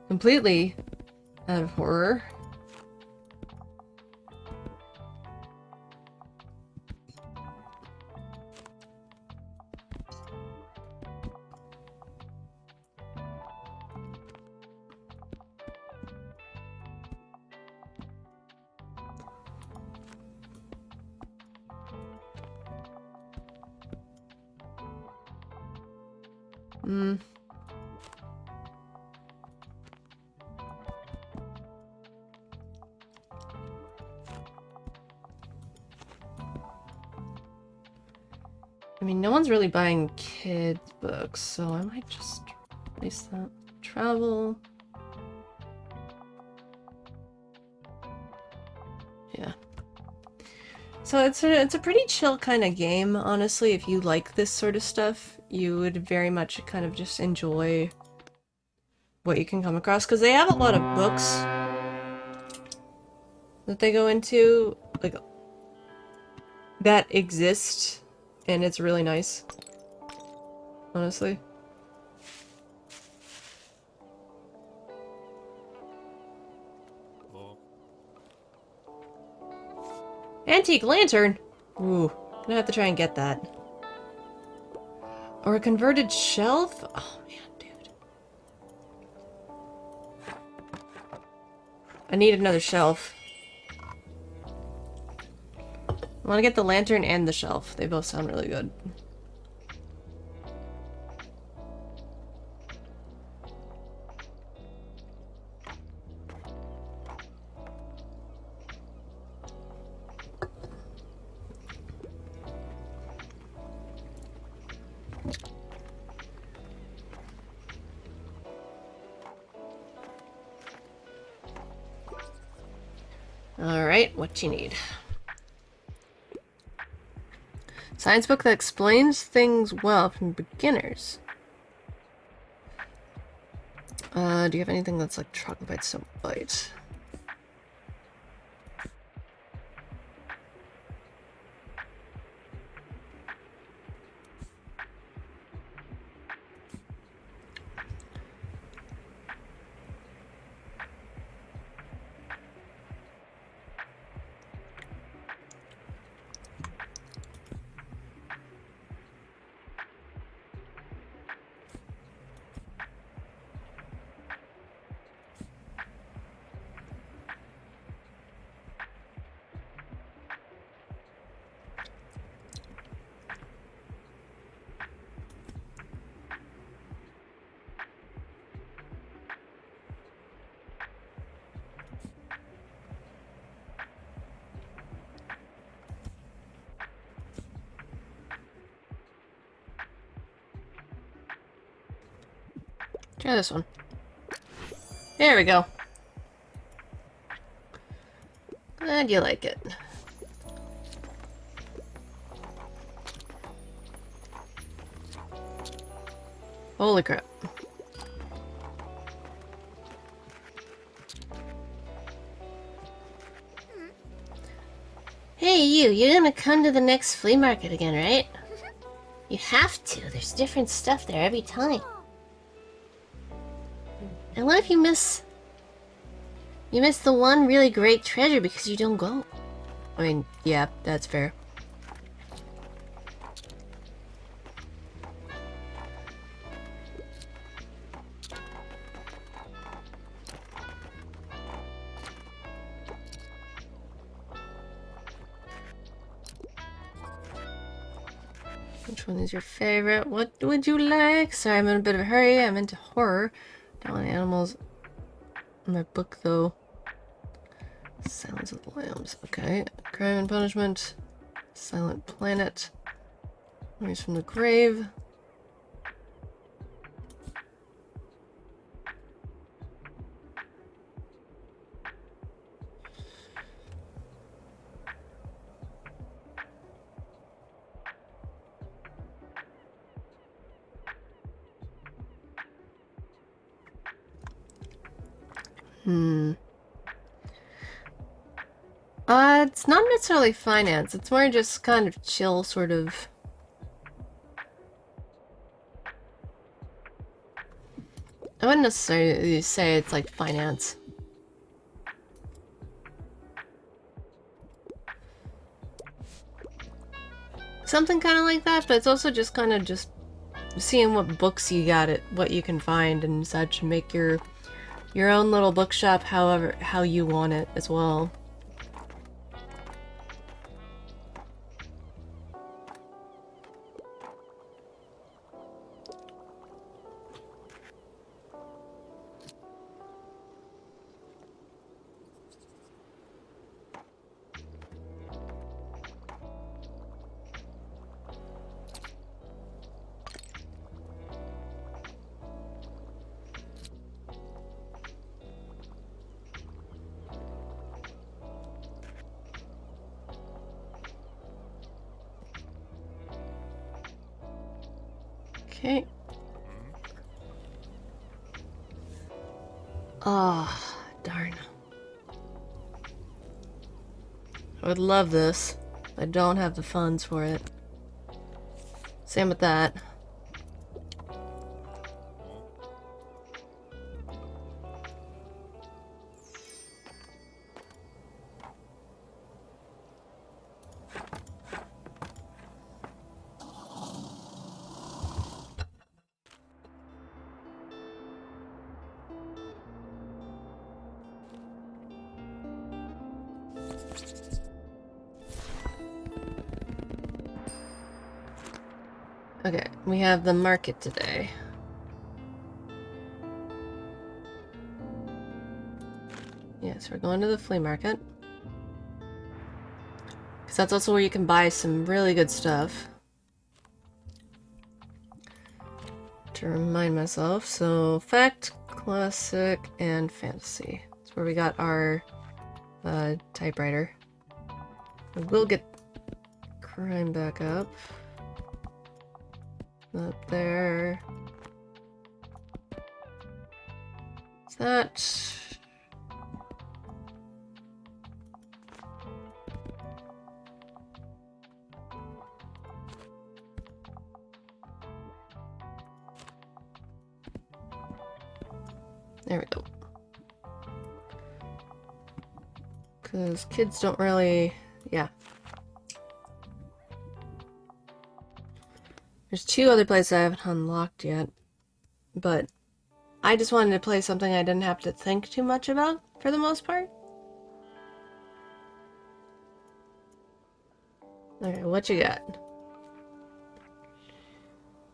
completely out of horror. I mean, no one's really buying kids' books, so I might just place that. Travel. Yeah. So it's a pretty chill kind of game, honestly. If you like this sort of stuff, you would very much kind of just enjoy what you can come across, because they have a lot of books that they go into, like, that exist. And it's really nice, honestly. Antique lantern! Ooh, gonna have to try and get that. Or a converted shelf? Oh man, dude. I need another shelf. I want to get the lantern and the shelf. They both sound really good. Alright, what you need? Science book that explains things well from beginners. Do you have anything that's like chocolate bite, so bite? Try this one. There we go. Glad you like it. Holy crap. Hey you're gonna come to the next flea market again, right? You have to. There's different stuff there every time. And what if you miss You missed the one really great treasure because you don't go. I mean, yeah, that's fair. Which one is your favorite? What would you like? Sorry, I'm in a bit of a hurry. I'm into horror. Don't want animals in my book, though. Silence of the Lambs. Okay. Crime and Punishment. Silent Planet. Memories from the Grave. It's not necessarily finance. It's more just kind of chill, sort of. I wouldn't necessarily say it's like finance. Something kind of like that, but it's also just kind of just seeing what books you got, what you can find and such, and make your own little bookshop how you want it as well. Okay. Oh, darn. I would love this. I don't have the funds for it. Same with that. Okay, we have the market today. Yes, we're going to the flea market. Because that's also where you can buy some really good stuff. To remind myself, so fact, classic, and fantasy. That's where we got our typewriter. We'll get crime back up. Up there. Is that... There we go. Because kids don't really... Yeah. There's two other places I haven't unlocked yet. But I just wanted to play something I didn't have to think too much about, for the most part. Okay, what you got?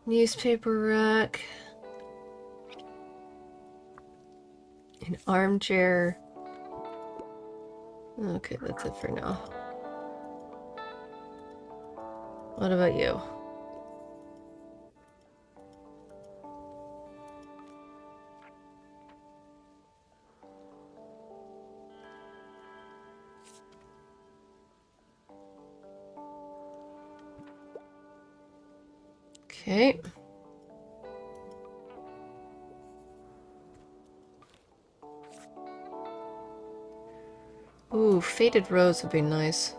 Newspaper rack. An armchair. Okay, that's it for now. What about you? Okay. Ooh, faded rose would be nice.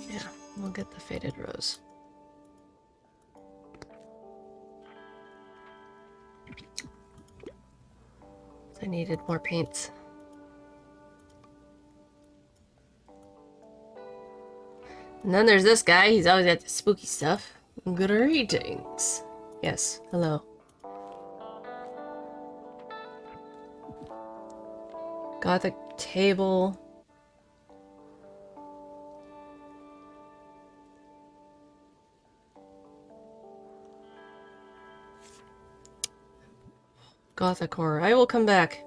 Yeah, we'll get the faded rose. I needed more paints. And then there's this guy. He's always got the spooky stuff. Greetings. Yes, hello. Gothic table. Gothic horror. I will come back.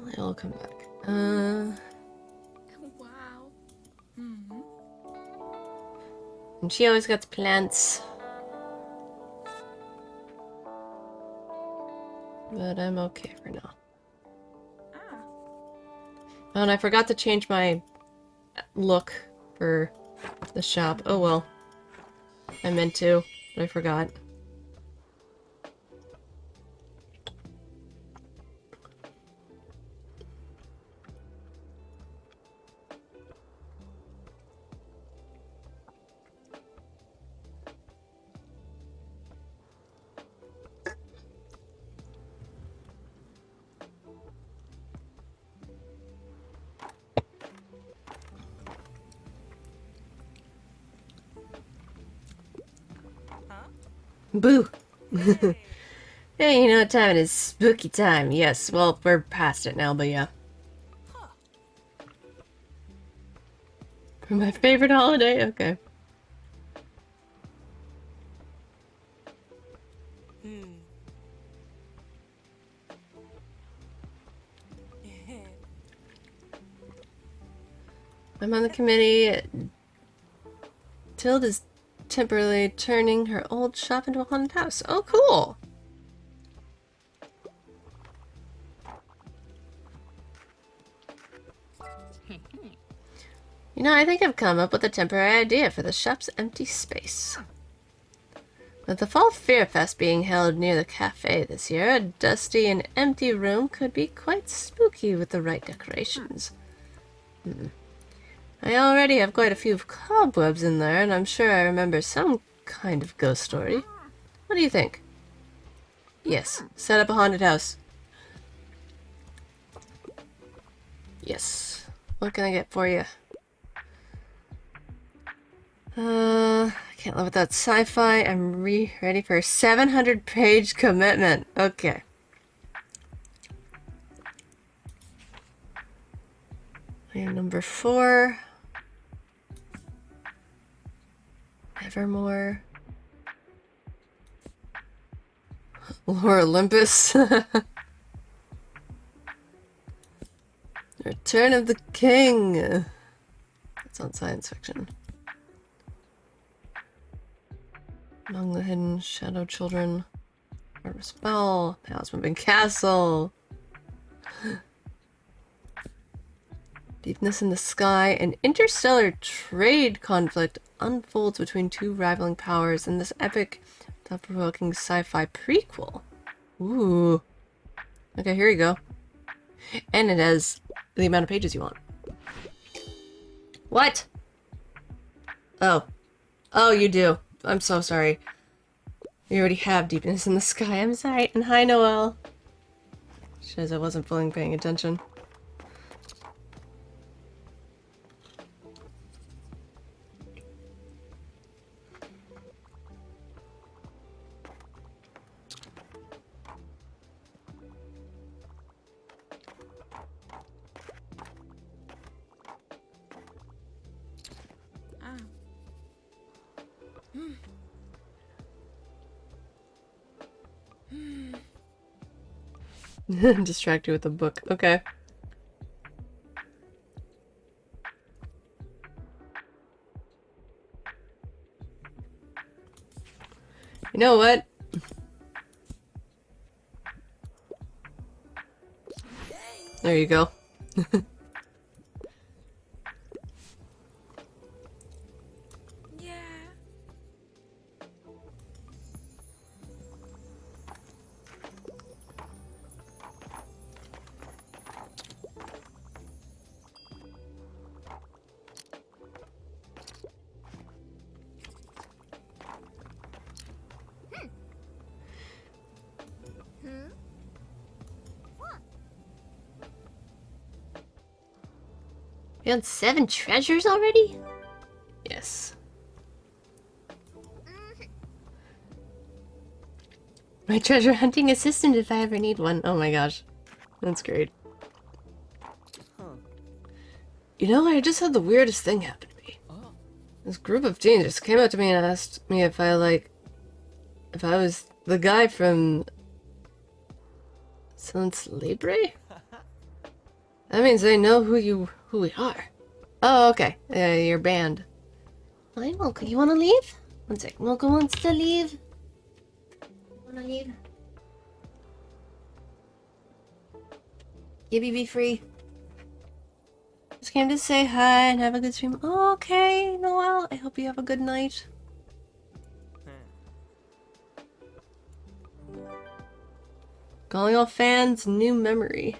I will come back. Wow. Mm-hmm. And she always got the plants. But I'm okay for now. Ah. Oh, and I forgot to change my look for the shop. Oh well. I meant to, but I forgot. Huh? Boo! Hey. Hey, you know what time it is? Spooky time. Yes, well, we're past it now, but yeah. Huh. My favorite holiday? Okay. Hmm. I'm on the committee. Tilde is temporarily turning her old shop into a haunted house. Oh, cool! You know, I think I've come up with a temporary idea for the shop's empty space. With the Fall Fear Fest being held near the cafe this year, a dusty and empty room could be quite spooky with the right decorations. I already have quite a few cobwebs in there, and I'm sure I remember some kind of ghost story. What do you think? Yes, set up a haunted house. Yes. What can I get for you? I can't live without sci-fi. I'm ready for a 700-page commitment. Okay. And number 4. Evermore. Lore Olympus. Return of the King. That's on science fiction. Among the Hidden Shadow Children. Art of Spell. Palace Moving Castle. Deepness in the Sky. An interstellar trade conflict unfolds between two rivaling powers in this epic, thought-provoking sci-fi prequel. Ooh. Okay, here you go. And it has the amount of pages you want. What? Oh. Oh, you do. I'm so sorry. We already have Deepness in the Sky. I'm sorry. And hi, Noelle. Shiz, I wasn't fully paying attention. Ah. Distract you with a book. Okay. You know what? There you go. Yeah. Found 7 treasures already? Yes. My treasure hunting assistant if I ever need one. Oh my gosh. That's great. You know, I just had the weirdest thing happen to me. This group of teens just came up to me and asked me if I was the guy from Silence Libre? That means they know who we are. Oh, okay. Your band. Hi, Mocha. You wanna leave? One sec. Mocha wants to leave. Wanna leave? Gibby, be free. Just came to say hi and have a good stream. Oh, okay, Noelle. I hope you have a good night. Calling all fans new memory.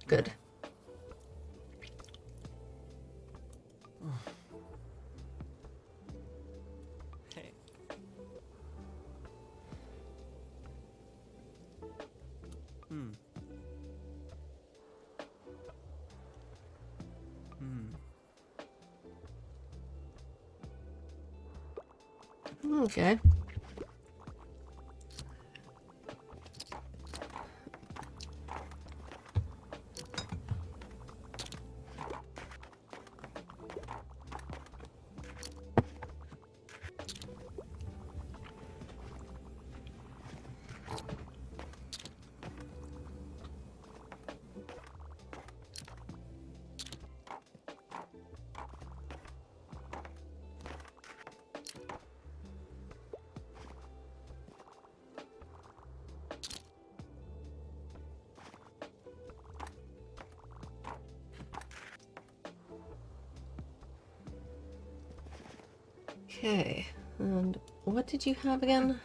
Good. Hey. Okay. Okay, and what did you have again?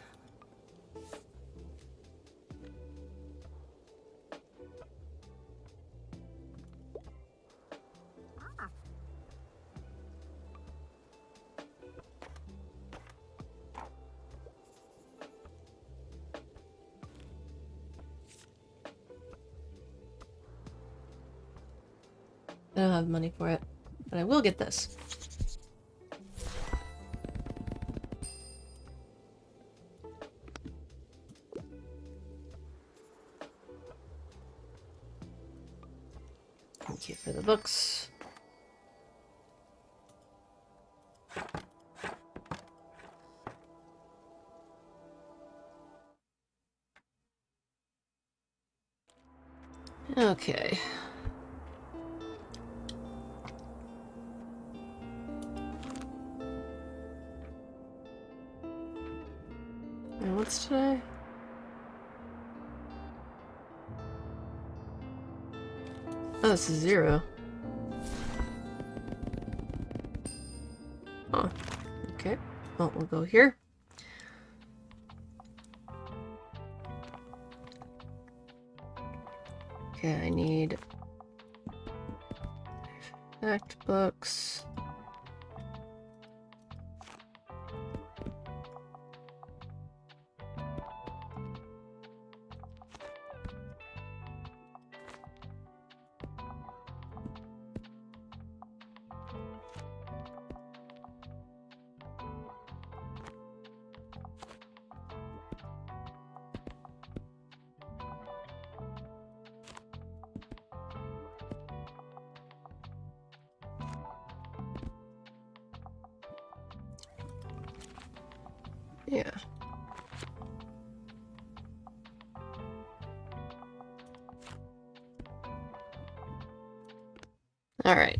I don't have money for it, but I will get this. Thank you for the books. Okay. And what's today? Oh, this is 0. Oh, okay. Well, we'll go here. Okay, I need fact books. Yeah. All right.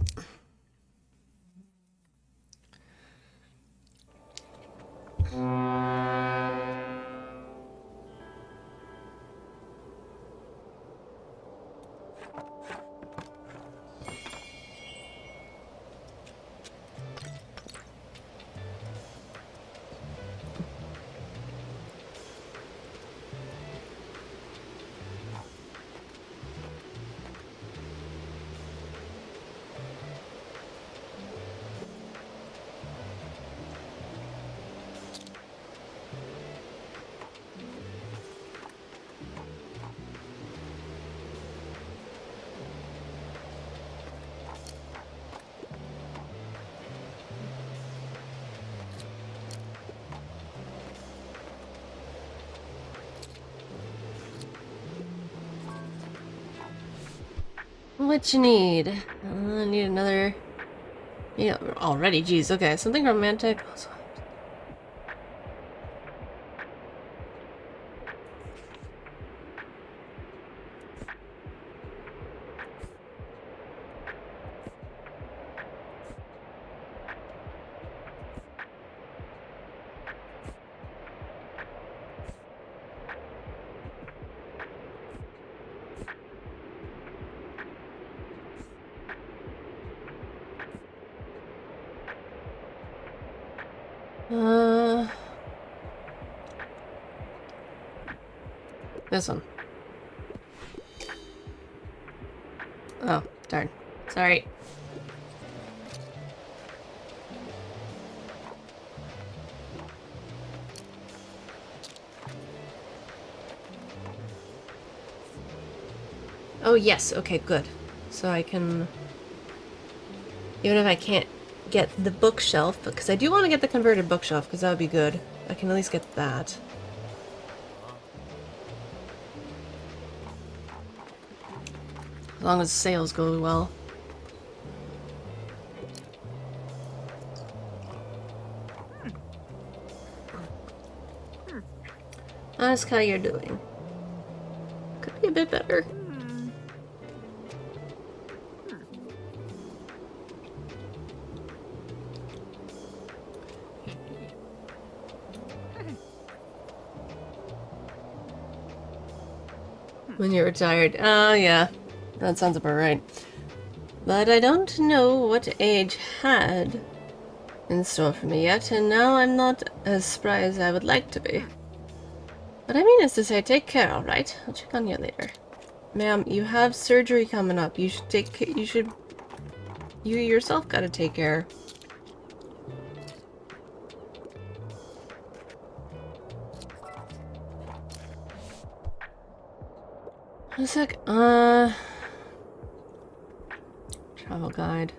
What you need? I need another... Yeah, already, geez, okay. Something romantic. This one. Oh, darn. Sorry. Oh, yes. Okay, good. So I can... Even if I can't get the bookshelf, because I do want to get the converted bookshelf, because that would be good. I can at least get that. As long as sales go well. Ask how you're doing. Could be a bit better. When you're retired. Oh, yeah. That sounds about right. But I don't know what age had in store for me yet, and now I'm not as spry as I would like to be. What I mean is to say, take care, alright? I'll check on you later. Ma'am, you have surgery coming up. You should you yourself gotta take care. One sec, travel guide.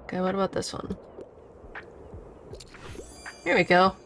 Okay, what about this one? Here we go.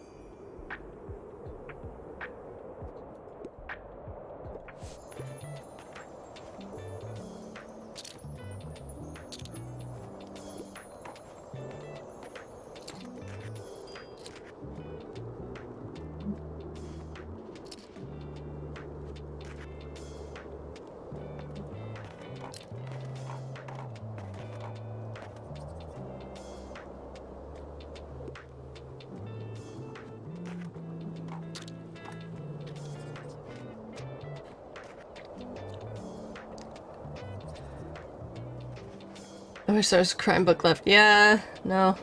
I wish there was a crime book left. Yeah, no.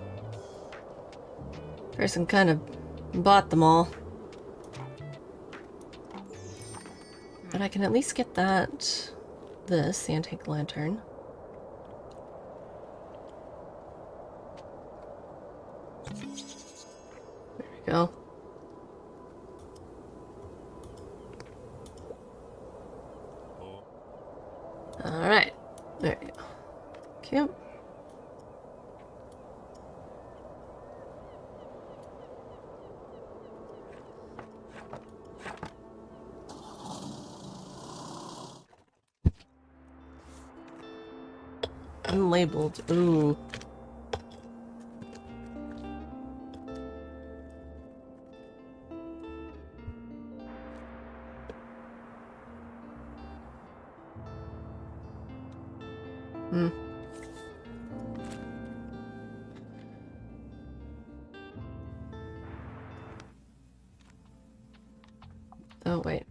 Person kind of bought them all. But I can at least get that... This, the antique lantern. There we go. Alright. There we go. Cute. Unlabeled. Ooh. Hmm. Oh, wait.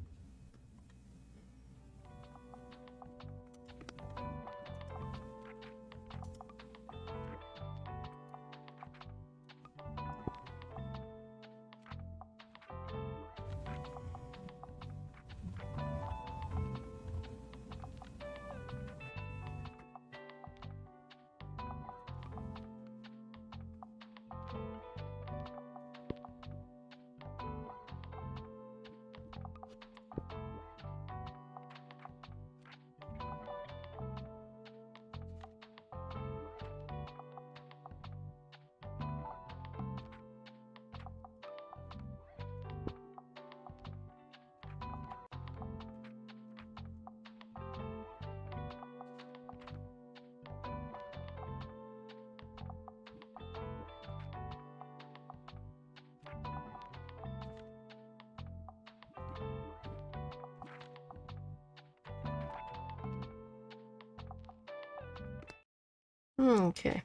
Okay.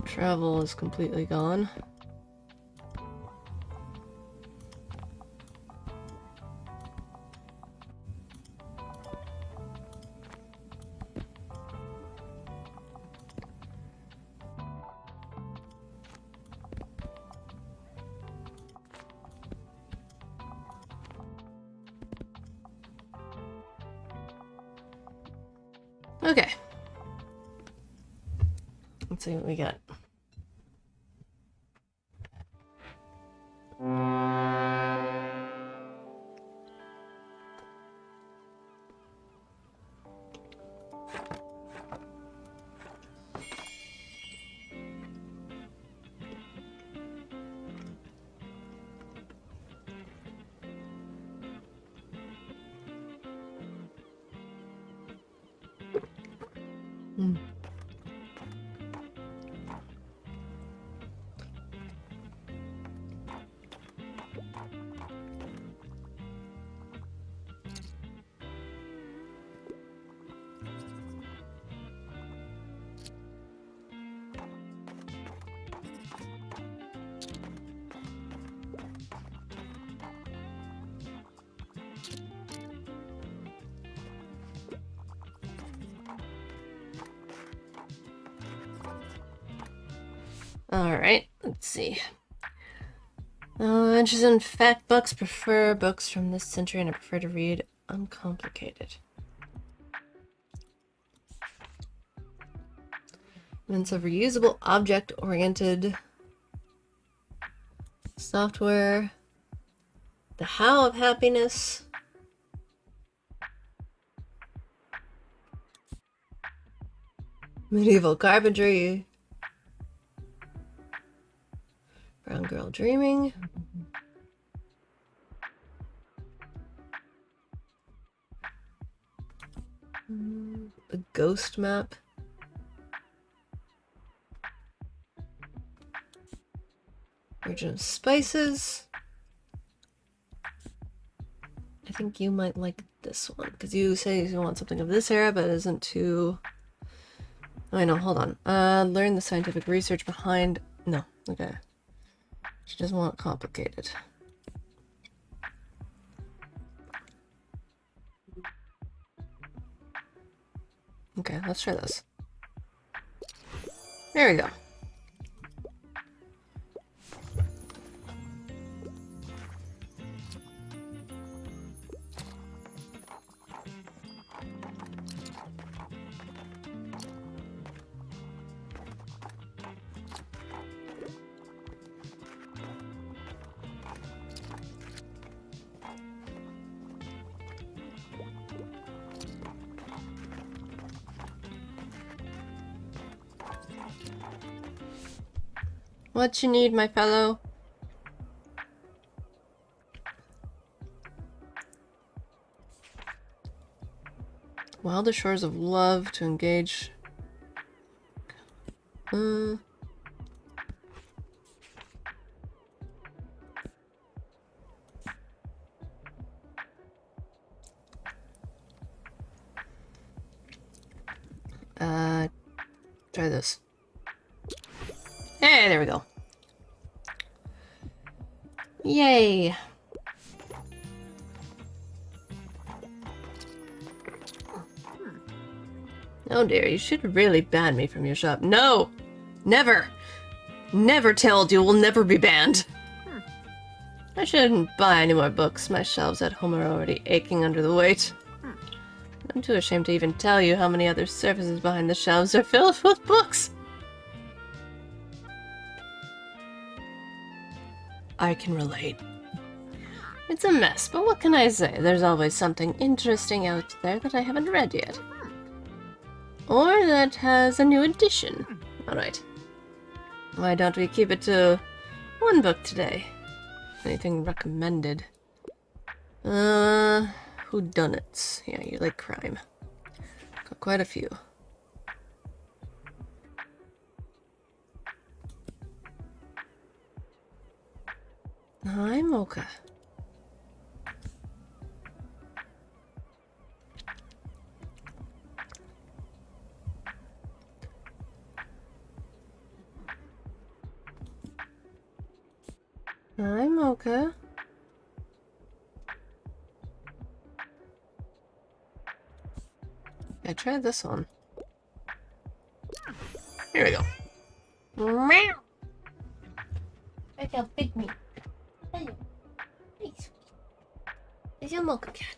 Travel is completely gone. Okay. Let's see what we got. Hmm. Alright, let's see. Interested in fact books, prefer books from this century, and I prefer to read uncomplicated. It's a reusable object-oriented software. The How of Happiness. Medieval Carpentry. Brown Girl Dreaming. A Ghost Map. Origin of Spices. I think you might like this one, because you say you want something of this era, but it isn't too... Oh, I know, hold on. Learn the scientific research behind... No, okay. She doesn't want it complicated. Okay, let's try this. There we go. What you need, my fellow? Wilder shores of love to engage. Try this. Hey, there we go. Yay. Oh dear, you should really ban me from your shop. No! Never! Never told you will never be banned. I shouldn't buy any more books. My shelves at home are already aching under the weight. I'm too ashamed to even tell you how many other surfaces behind the shelves are filled with books. I can relate. It's a mess, but what can I say? There's always something interesting out there that I haven't read yet. Or that has a new edition. Alright. Why don't we keep it to one book today? Anything recommended? Whodunits. Yeah, you like crime. Got quite a few. Hi, Mocha. Hi, Mocha. I tried this one. Here we go. Meow. Look how big me. Hello. Nice. Is your Mocha cat?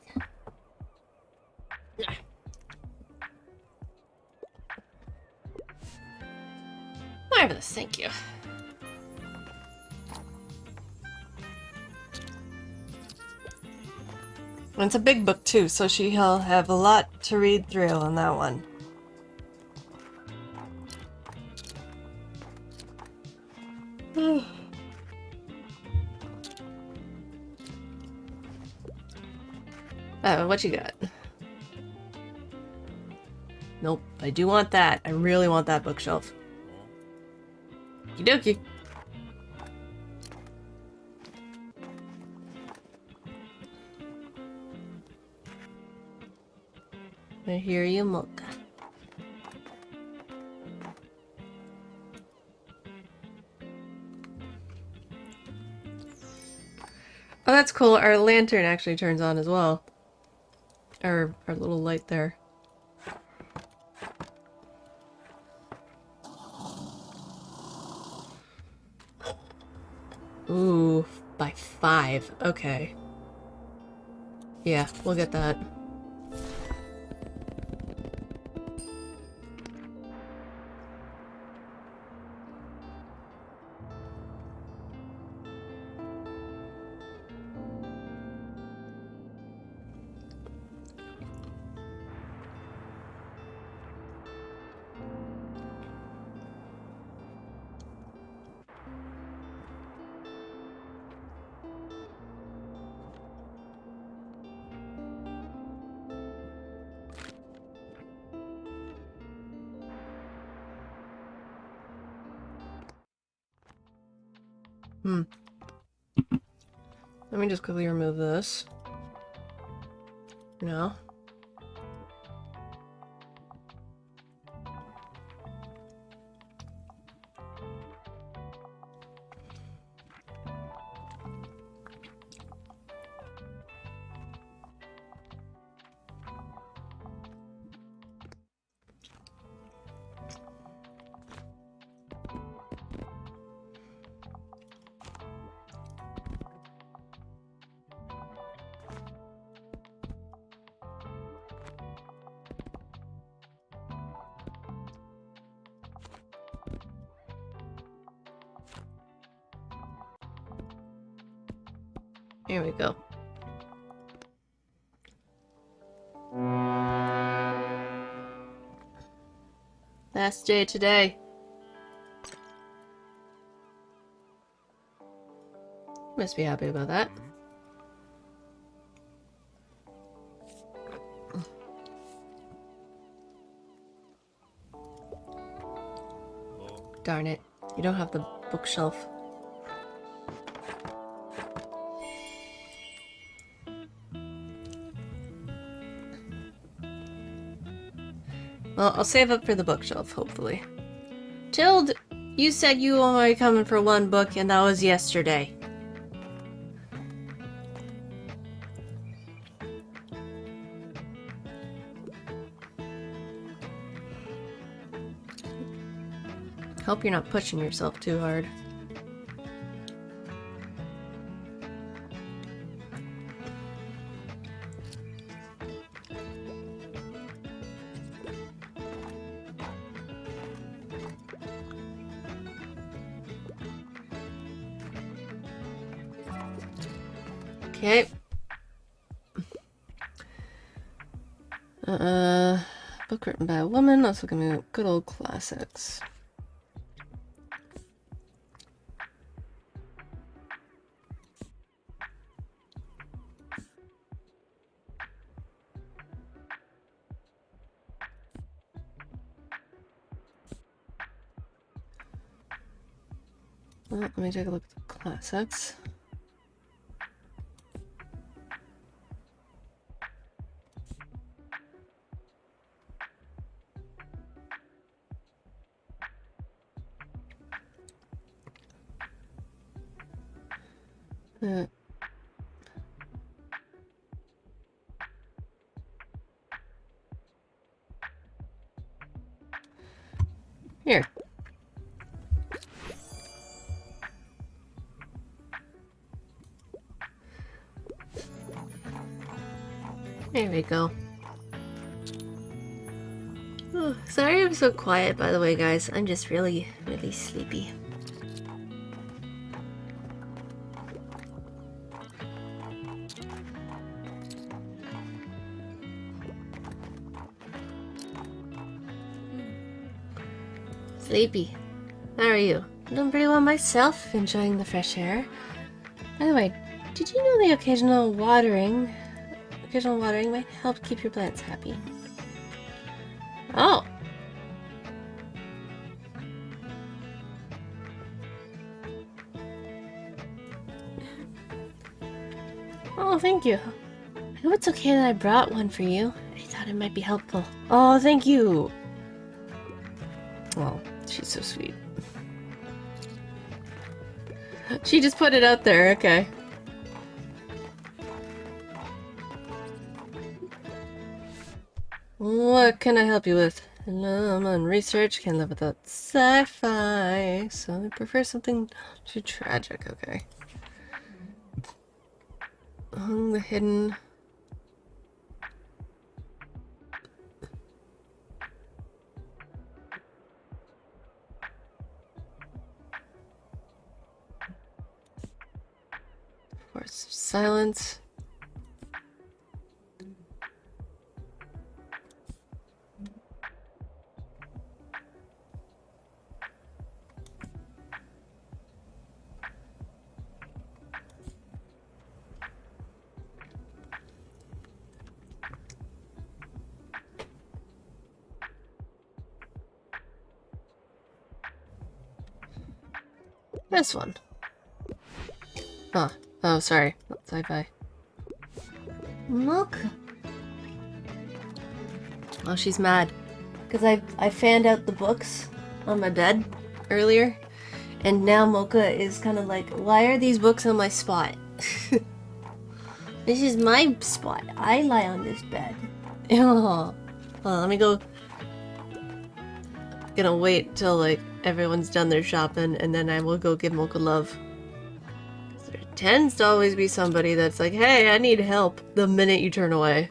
Marvelous, thank you. And it's a big book too, so she'll have a lot to read through on that one. What you got? Nope, I do want that. I really want that bookshelf. Okie dokie. I hear you, Mocha. Oh, that's cool. Our lantern actually turns on as well. Our little light there. Ooh, by 5. Okay. Yeah, we'll get that. Let me just quickly remove this. No. Here we go. Last day today. Must be happy about that. Darn it. You don't have the bookshelf. Well, I'll save up for the bookshelf, hopefully. Tilde, you said you were only coming for one book, and that was yesterday. Hope you're not pushing yourself too hard. Okay. Book written by a woman. Let's look at good old classics. Well, let me take a look at the classics. Uh, Here. There we go. Oh, sorry I'm so quiet, by the way, guys. I'm just really, really sleepy. Sleepy. How are you? I'm doing pretty well myself, enjoying the fresh air. By the way, did you know the occasional watering might help keep your plants happy? Oh! Oh, thank you. I hope it's okay that I brought one for you. I thought it might be helpful. Oh, thank you! Oh, she's so sweet. She just put it out there, okay. What can I help you with? Hello, I'm on research, can't live without sci-fi, so I prefer something too tragic, okay. Among the hidden... Force of silence. This one. Oh, oh, sorry. Not sci-fi. Look. Oh, she's mad. Because I fanned out the books on my bed earlier. And now Mocha is kind of like, why are these books on my spot? This is my spot. I lie on this bed. Oh. Well, let me go. Gonna wait till like everyone's done their shopping and then I will go give Mocha love. There tends to always be somebody that's like, hey, I need help the minute you turn away.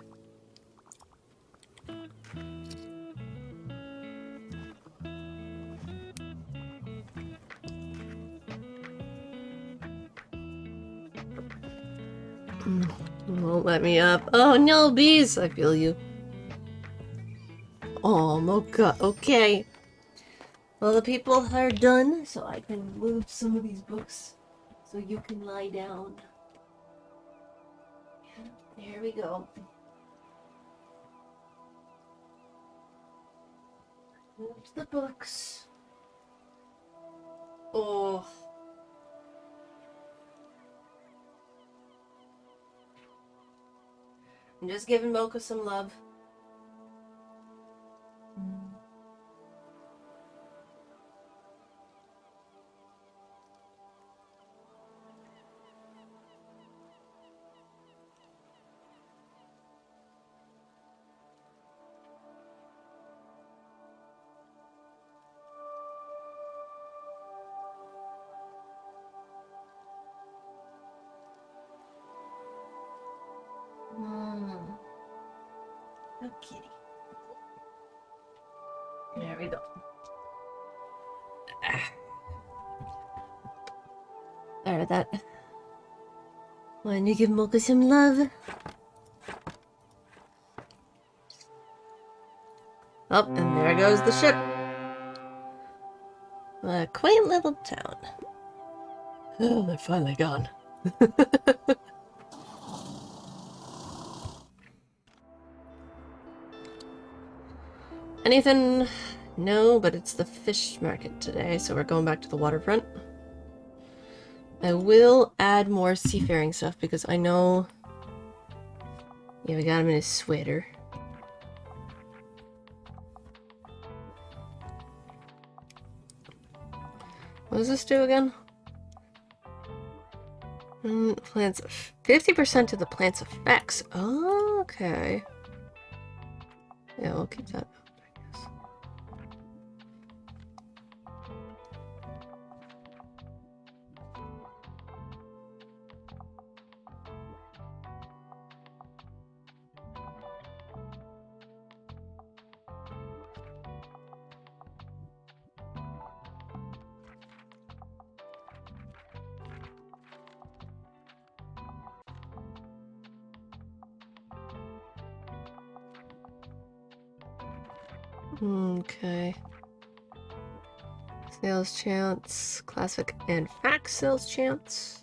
Won't let me up. Oh no, bees! I feel you. Oh, Mocha, okay. Well, the people are done, so I can move some of these books so you can lie down. There we go. Move the books. Oh. I'm just giving Mocha some love. Oh, kitty. There we go. There, that. When you give Mocha some love. Oh, and there goes the ship. A quaint little town. Oh, they're finally gone. Anything? No, but it's the fish market today, so we're going back to the waterfront. I will add more seafaring stuff because I know... Yeah, we got him in his sweater. What does this do again? Plants 50% of the plant's effects. Oh, okay. Yeah, we'll keep that up, I guess. Okay. Sales chance, classic and fact sales chance.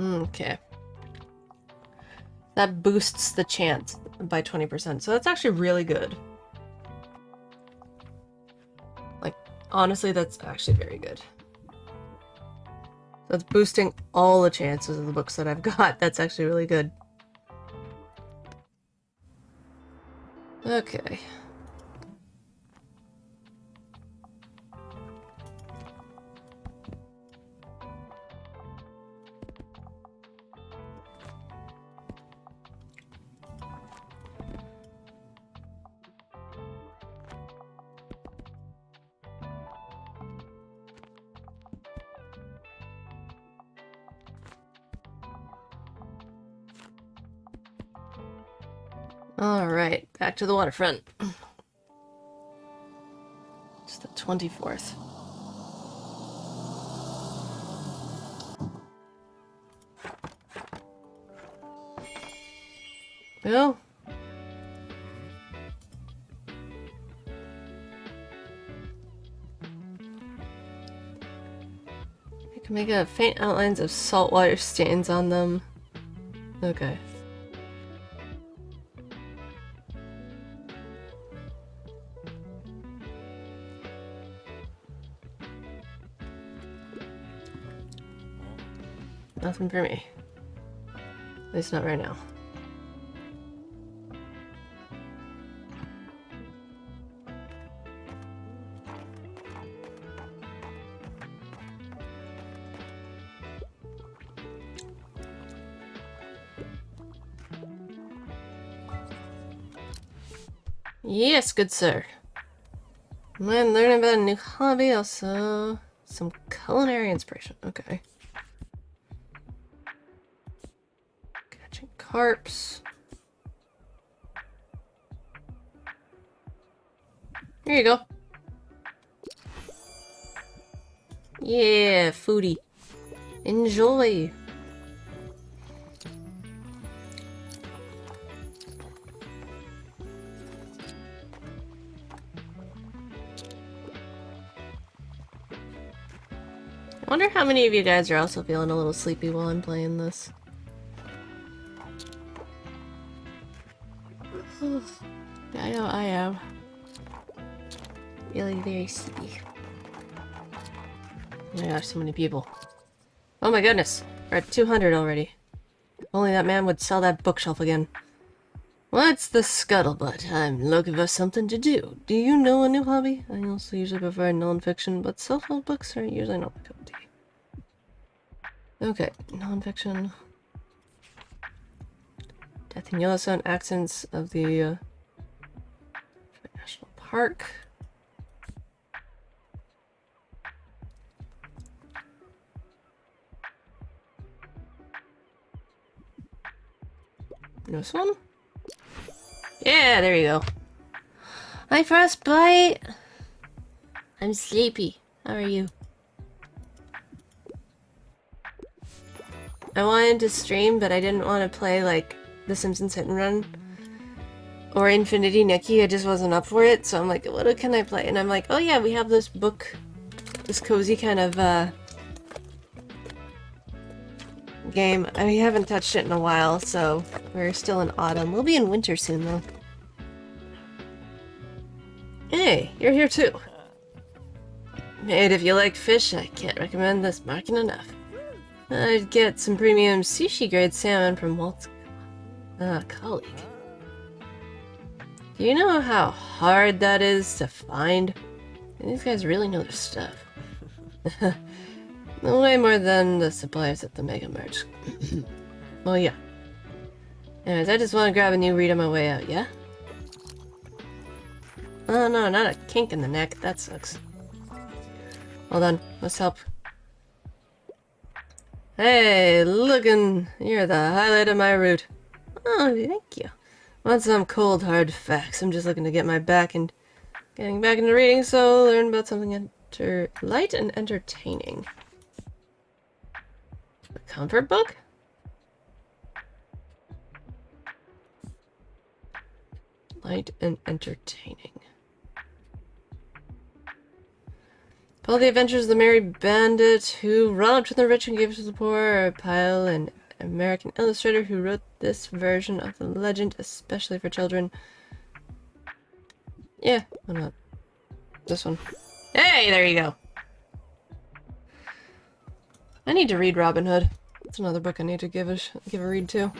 Okay. That boosts the chance by 20%, so that's actually really good. Like, honestly, that's actually very good. That's boosting all the chances of the books that I've got. That's actually really good. Okay. Alright, back to the waterfront. It's the 24th. Well, you can make faint outlines of saltwater stains on them. Okay. Nothing for me. At least not right now. Yes, good sir. I'm learning about a new hobby, also some culinary inspiration. Okay. Catching carps. Here you go. Yeah, foodie. Enjoy. I wonder how many of you guys are also feeling a little sleepy while I'm playing this. I know I am. Feeling very sleepy. Oh my gosh, so many people. Oh my goodness, we're at 200 already. If only that man would sell that bookshelf again. What's the scuttlebutt? I'm looking for something to do. Do you know a new hobby? I also usually prefer non-fiction, but self-help books are usually not my cup of tea. Okay, non-fiction. Death in Yellowstone, accents of the National Park. This one? Yeah, there you go. Hi, Frostbite! I'm sleepy. How are you? I wanted to stream, but I didn't want to play, like, The Simpsons Hit and Run. Or Infinity Nikki, I just wasn't up for it, so I'm like, what can I play? And I'm like, oh yeah, we have this book, this cozy kind of, game. I haven't touched it in a while, so we're still in autumn. We'll be in winter soon, though. Hey, you're here too. Mate, if you like fish, I can't recommend this market enough. I'd get some premium sushi-grade salmon from Walt's colleague. Do you know how hard that is to find? These guys really know their stuff. Way more than the suppliers at the Mega Merch. Well, yeah. Anyways, I just want to grab a new read on my way out, yeah? Oh no, not a kink in the neck. That sucks. Hold on, let's help. Hey, you're the highlight of my route. Oh, thank you. Want some cold hard facts. I'm just looking to get my getting back into reading, so learn about something light and entertaining. A comfort book? Light and entertaining. Follow the adventures of the merry bandit who robbed from the rich and gave to the poor. Pyle, an American illustrator who wrote this version of the legend especially for children. Yeah, why not? This one. Hey, there you go. I need to read Robin Hood. That's another book I need to give a read to.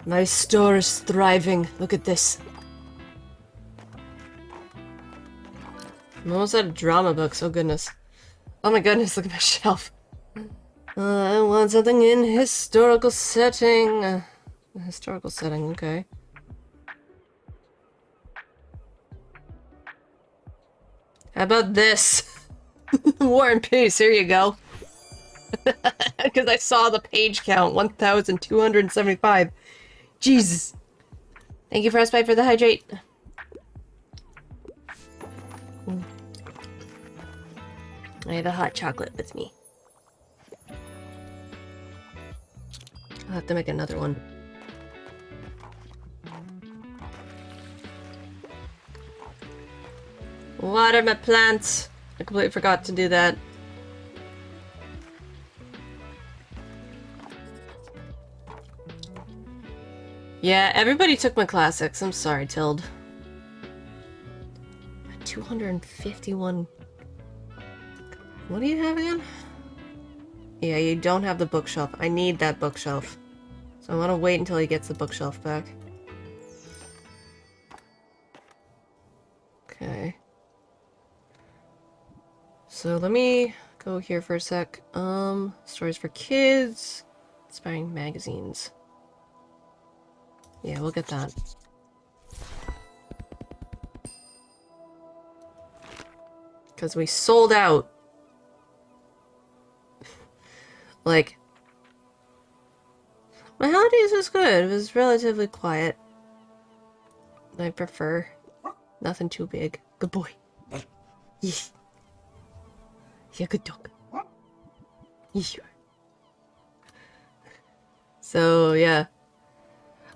My store is thriving. Look at this. I'm almost out of drama books. Oh goodness. Oh my goodness, look at my shelf. I want something in historical setting. A historical setting, okay. How about this? War and Peace, here you go. Because I saw the page count, 1,275. Jesus. Thank you, Frostbite, for the hydrate. I have a hot chocolate with me. I'll have to make another one. Water my plants. I completely forgot to do that. Yeah, everybody took my classics. I'm sorry, Tilde. 251. What do you have again? Yeah, you don't have the bookshelf. I need that bookshelf. So I want to wait until he gets the bookshelf back. Okay. So let me go here for a sec. Stories for kids. Inspiring magazines. Yeah, we'll get that. Because we sold out. Like, my holidays was good. It was relatively quiet. I prefer nothing too big. Good boy. Yeah, yeah, good dog. Yeah. So yeah.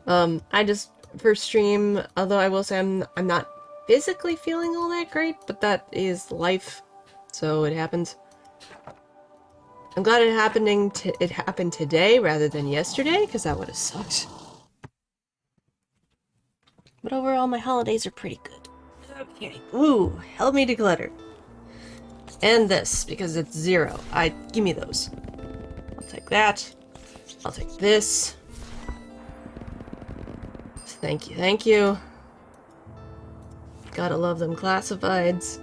I just for stream, although I will say I'm not physically feeling all that great, but that is life. So it happens. I'm glad it happened today rather than yesterday, because that would have sucked. But overall, my holidays are pretty good. Okay. Ooh, help me declutter. And this, because it's 0. Give me those. I'll take that. I'll take this. Thank you, thank you. Gotta love them classifieds.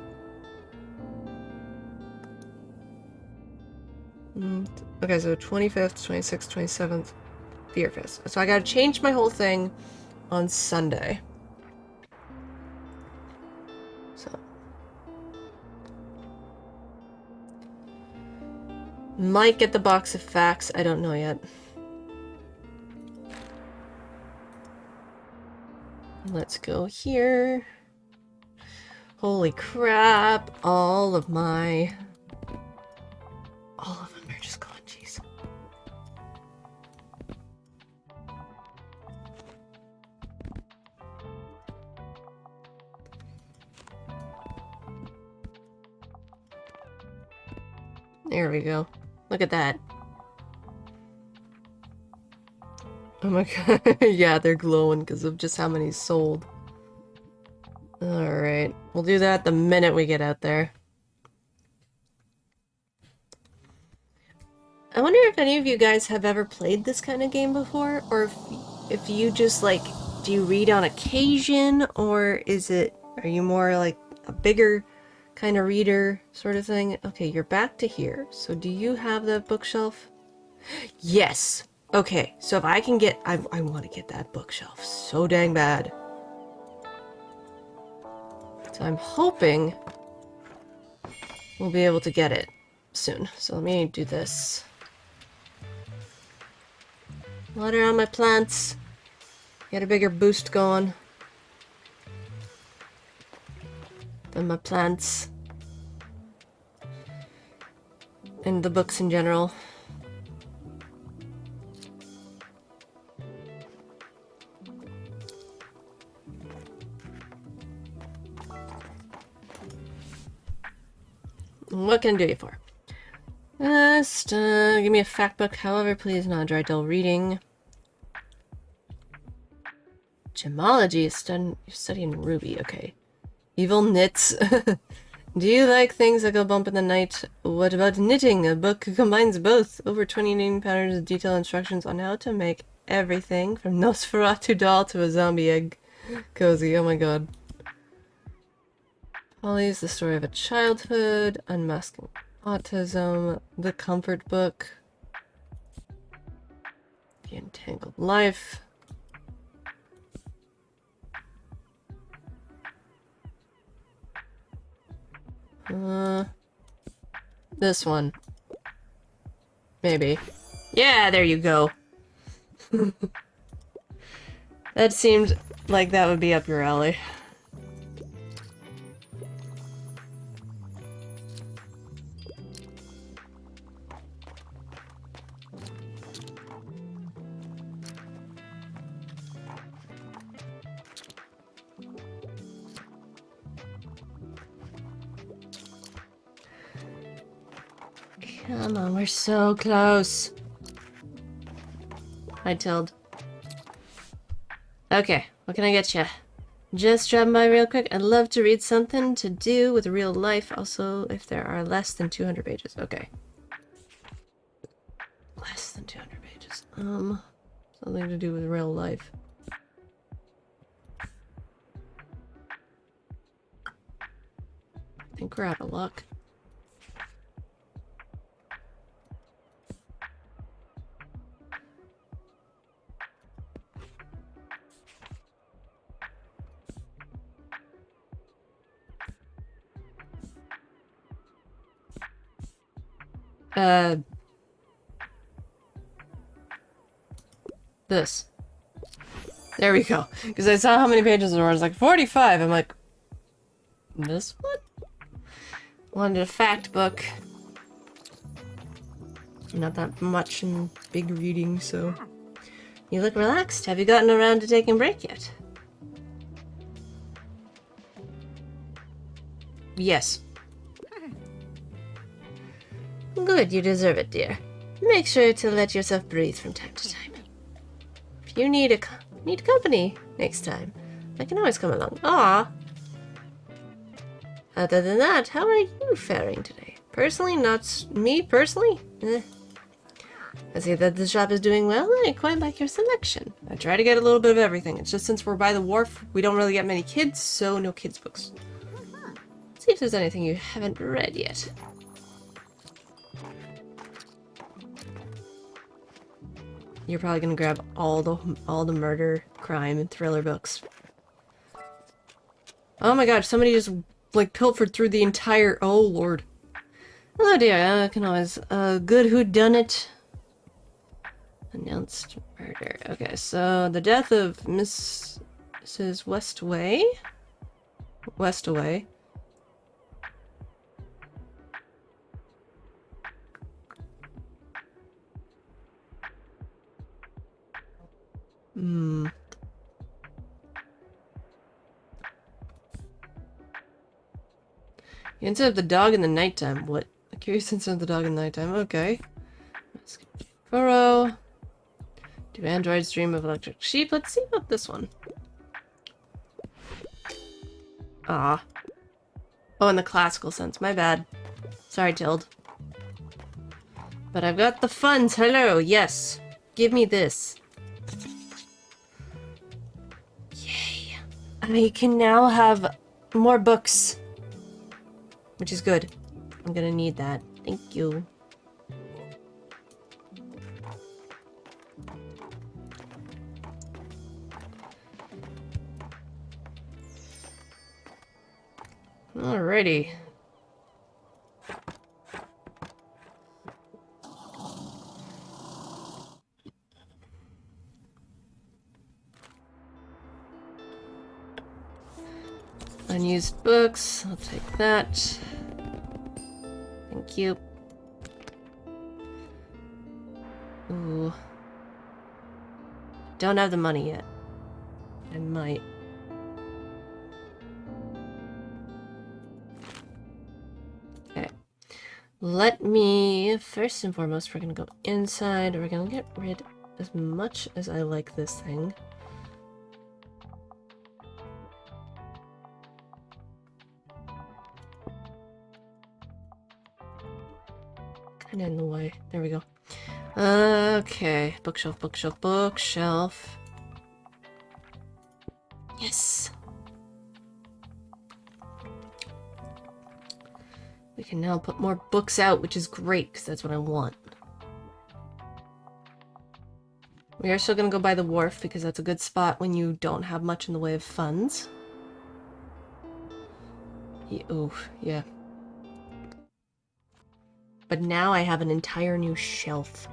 Okay, so 25th, 26th, 27th, Fear Fest. So I gotta change my whole thing on Sunday. So. Might get the box of facts, I don't know yet. Let's go here. Holy crap, all of them are just gone, jeez. There we go. Look at that. Oh my god. Yeah, they're glowing because of just how many sold. Alright. We'll do that the minute we get out there. I wonder if any of you guys have ever played this kind of game before, or if you just like, do you read on occasion, or are you more like a bigger kind of reader sort of thing? Okay, you're back to here. So do you have that bookshelf? Yes. Okay, so if I can get, I want to get that bookshelf so dang bad. So I'm hoping we'll be able to get it soon. So let me do this. Water on my plants. Get a bigger boost going. Than my plants. And the books in general. What can I do you for? Just, give me a fact book, however, please, not dry dull reading. Gemology, you're studying Ruby, okay. Evil knits. Do you like things that go bump in the night? What about knitting? A book combines both. Over 29 patterns of detailed instructions on how to make everything from Nosferatu doll to a zombie egg cozy. Oh my god. Polly's The Story of a Childhood, Unmasking Autism, The Comfort Book, The Entangled Life. This one. Maybe. Yeah, there you go. That seemed like that would be up your alley. Come on, we're so close. Hi, Tild. Okay, what can I get you? Just dropping by real quick. I'd love to read something to do with real life. Also, if there are less than 200 pages. Okay. Less than 200 pages. Something to do with real life. I think we're out of luck. This. There we go. Because I saw how many pages there were. I was like, 45. I'm like, this one? Wanted a fact book. Not that much in big reading, so. You look relaxed. Have you gotten around to taking a break yet? Yes. Good, you deserve it, dear. Make sure to let yourself breathe from time to time. If you need company next time, I can always come along. Ah. Other than that, how are you faring today? Personally, not me personally. I see that the shop is doing well. I quite like your selection. I try to get a little bit of everything. It's just since we're by the wharf, we don't really get many kids, so no kids books. See if there's anything you haven't read yet. You're probably gonna grab all the murder, crime, and thriller books. Oh my god, somebody just like pilfered through the entire. Oh lord. Hello dear, I can always good whodunit. Announced murder. Okay, so the death of Mrs. Westaway. Westaway. Hmm. Instead of the dog in the nighttime, what? Curious instant of the dog in nighttime. Okay. Burrow. Do androids dream of electric sheep? Let's see about this one. Ah. Oh, in the classical sense. My bad. Sorry, Tild. But I've got the funds. Hello. Yes. Give me this. Yay. I can now have more books. Which is good. I'm gonna need that. Thank you. Alrighty. Unused books. I'll take that. Thank you. Ooh. Don't have the money yet. I might. Okay. Let me, first and foremost, we're gonna go inside. We're gonna get rid as much as I like this thing. Kinda in the way. There we go. Okay. Bookshelf, bookshelf, bookshelf. Yes! We can now put more books out, which is great, because that's what I want. We are still going to go by the wharf, because that's a good spot when you don't have much in the way of funds. Oh, yeah. But now I have an entire new shelf.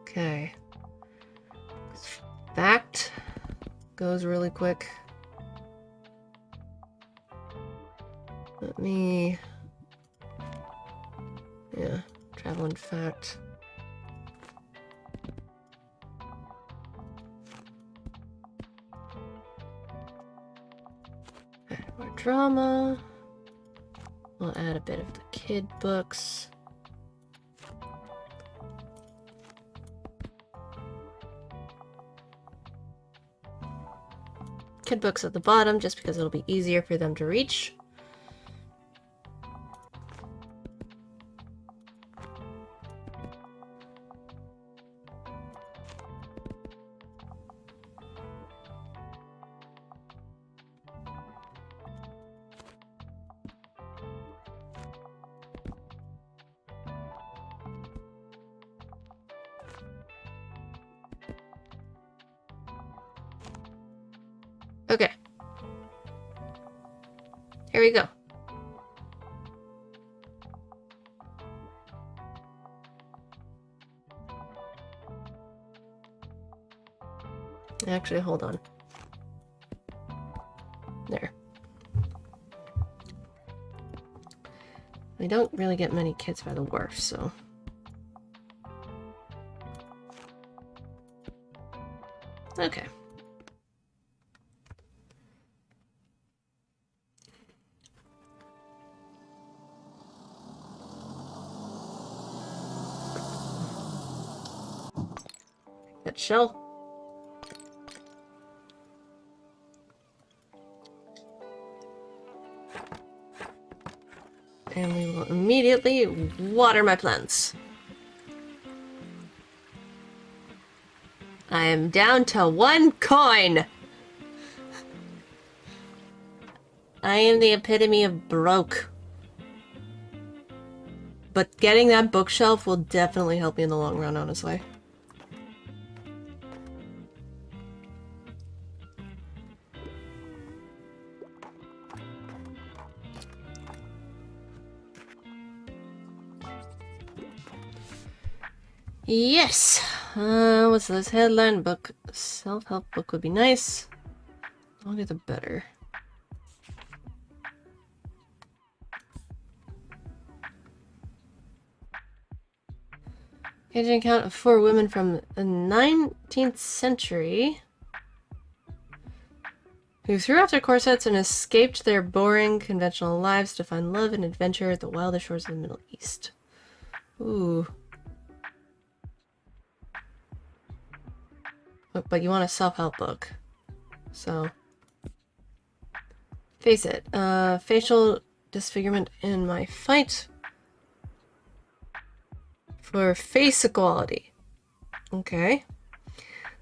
Okay. Fact goes really quick. Let me... Yeah, travel in fact. More drama. We'll add a bit of the kid books. Kid books at the bottom, just because it'll be easier for them to reach. Okay. Here we go. Actually, hold on. There. We don't really get many kids by the wharf, so... Okay. That shell. And we will immediately water my plants. I am down to 1 coin! I am the epitome of broke. But getting that bookshelf will definitely help me in the long run, honestly. Yes! What's this? Headline book. Self-help book would be nice. The longer the better. Getting an account of 4 women from the 19th century who threw off their corsets and escaped their boring, conventional lives to find love and adventure at the wildest shores of the Middle East. Ooh. But you want a self-help book. So. Face it. Facial disfigurement in my fight for face equality. Okay.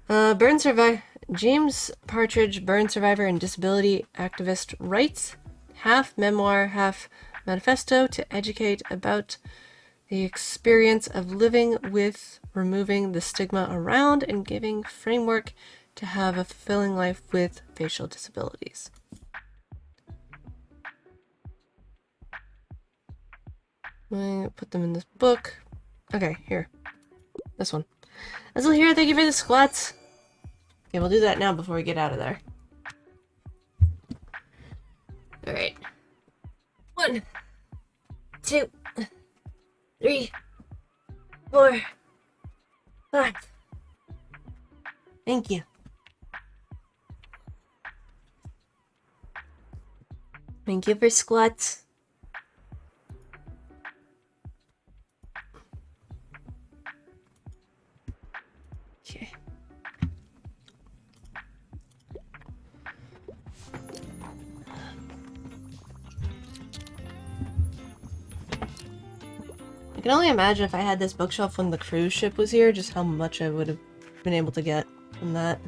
Burn survivor. James Partridge, burn survivor and disability activist, writes half memoir, half manifesto to educate about the experience of living with removing the stigma around and giving framework to have a fulfilling life with facial disabilities. I'm gonna put them in this book. Okay, here. This one. Azul here, thank you for the squats. Okay, we'll do that now before we get out of there. Alright. 1, 2, 3, 4, 5. Thank you. Thank you for squats. Okay. I can only imagine if I had this bookshelf when the cruise ship was here, just how much I would have been able to get from that.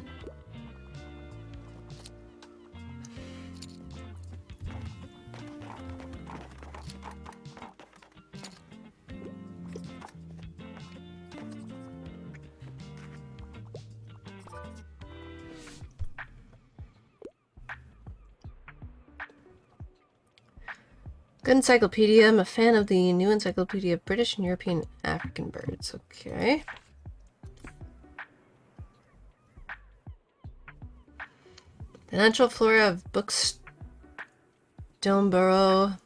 Good encyclopedia. I'm a fan of the new encyclopedia of British and European African birds. Okay. The natural flora of Stoneborough.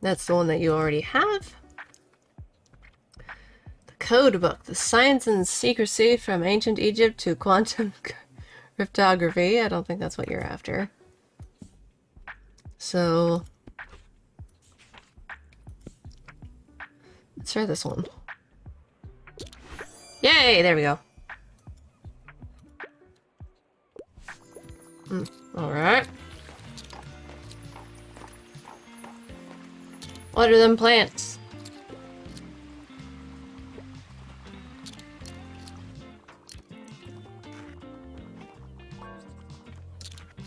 That's the one that you already have. The code book, the science and secrecy from ancient Egypt to quantum cryptography. I don't think that's what you're after. So let's try this one. Yay, there we go. Alright. What are them plants?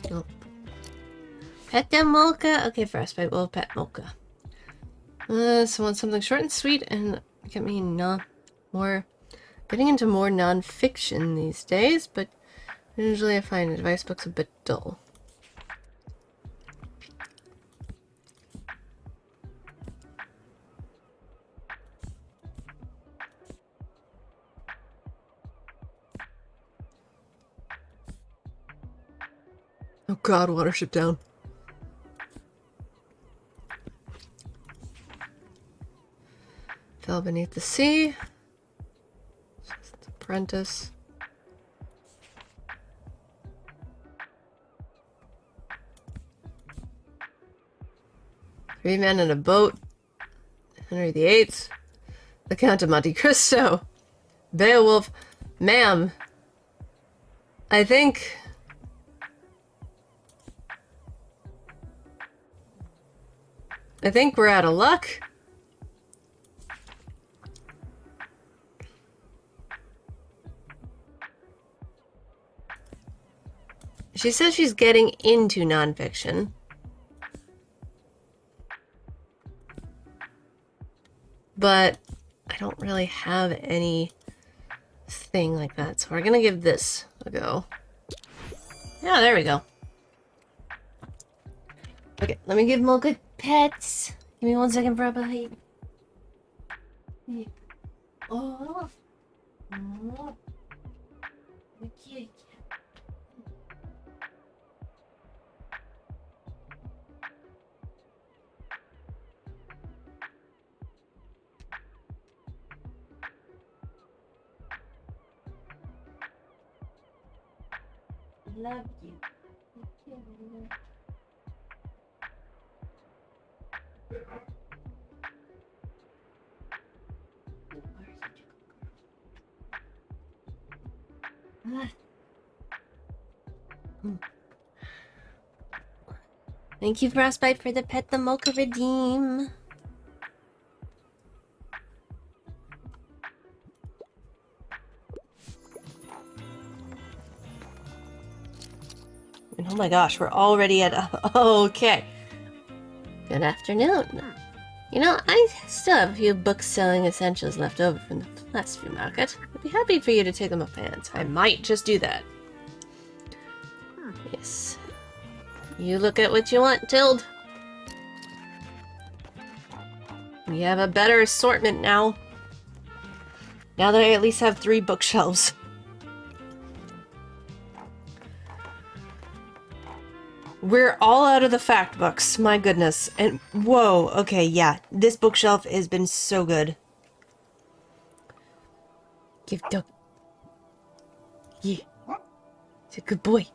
Oh. Pet them Mocha? Okay, frostbite. We'll pet Mocha. So want something short and sweet and get me getting into more non-fiction these days, but usually I find advice books a bit dull. Oh god, watership down. Fell beneath the sea. Apprentice. Three men in a boat. Henry VIII. The Count of Monte Cristo. Beowulf. Ma'am. I think we're out of luck. She says she's getting into nonfiction. But I don't really have anything like that, so we're gonna give this a go. Yeah, there we go. Okay, let me give Mocha pets. Give me 1 second for a bite. Oh. Oh. Okay. love you. Thank you, Frostbite, for the pet the mocha redeem. And oh my gosh, we're already at... okay. Good afternoon. You know, I still have a few books selling essentials left over from the philosophy market. I'd be happy for you to take them off hands. I might just do that. Yes. You look at what you want, Tilde. We have a better assortment now. Now that I at least have 3 bookshelves. We're all out of the fact books, my goodness. And whoa, okay, yeah. This bookshelf has been so good. Give dog. Yeah. He's a good boy.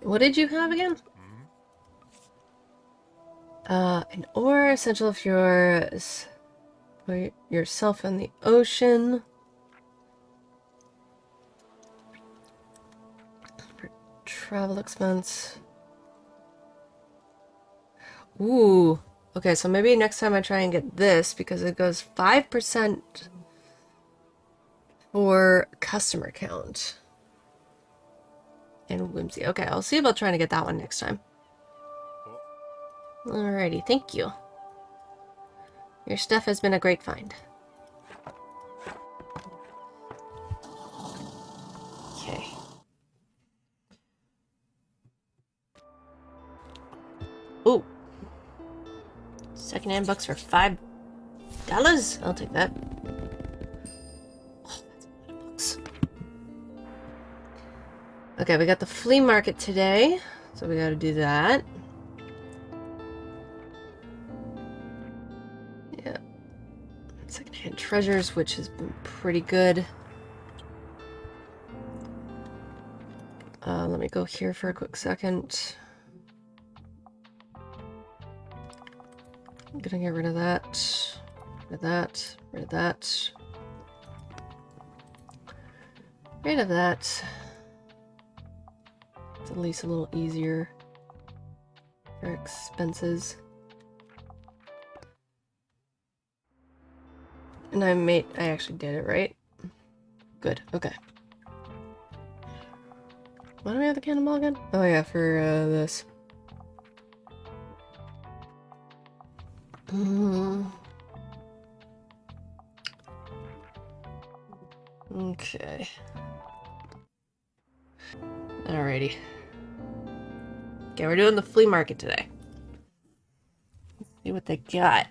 What did you have again? An ore essential for yourself in the ocean. For travel expense. Ooh. Okay, so maybe next time I try and get this because it goes 5% for customer count. And whimsy. Okay, I'll see about trying to get that one next time. Alrighty, thank you. Your stuff has been a great find. Okay. Ooh. Secondhand books for $5. I'll take that. Oh, that's a lot of books. Okay, we got the flea market today, so we gotta do that. Yeah. Secondhand treasures, which has been pretty good. Let me go here for a quick second. I'm gonna get rid of that. Rid of that. Rid of that. Rid of that. It's at least a little easier for expenses. And I actually did it, right? Good, okay. Why do we have the cannonball again? Oh yeah, for this. Okay. Alrighty. Okay, we're doing the flea market today. See what they got.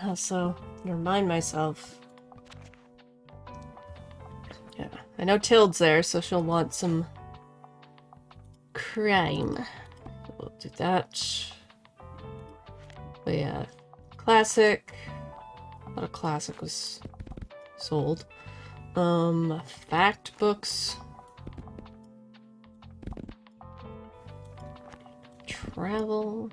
Also, remind myself. Yeah, I know Tilde's there, so she'll want some crime. We'll do that. But yeah, classic. A lot of classic was sold. Fact books. Travel.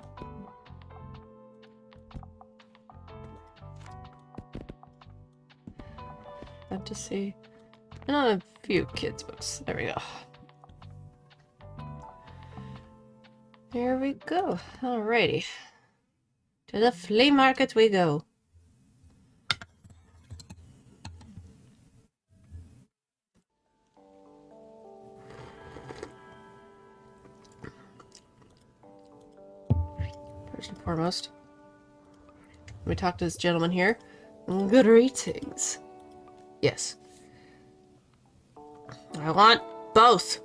Fantasy. And a few kids books. There we go. There we go. Alrighty. To the flea market we go. First and foremost, let me talk to this gentleman here. Greetings. Yes. I want both.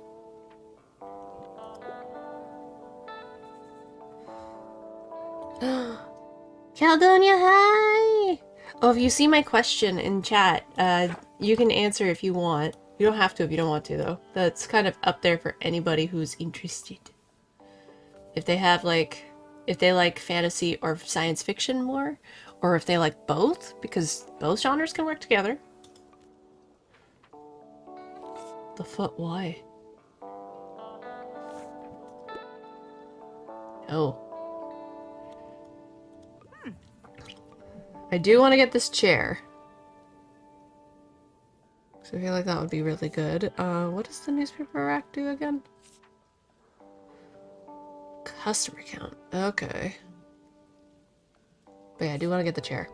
Caldonia, hi! Oh, if you see my question in chat, you can answer if you want. You don't have to if you don't want to, though. That's kind of up there for anybody who's interested. If they have, like, if they like fantasy or science fiction more, or if they like both, because both genres can work together. The fuck? Why? Oh. I do want to get this chair. So I feel like that would be really good. What does the newspaper rack do again? Customer count. Okay. But yeah, I do want to get the chair.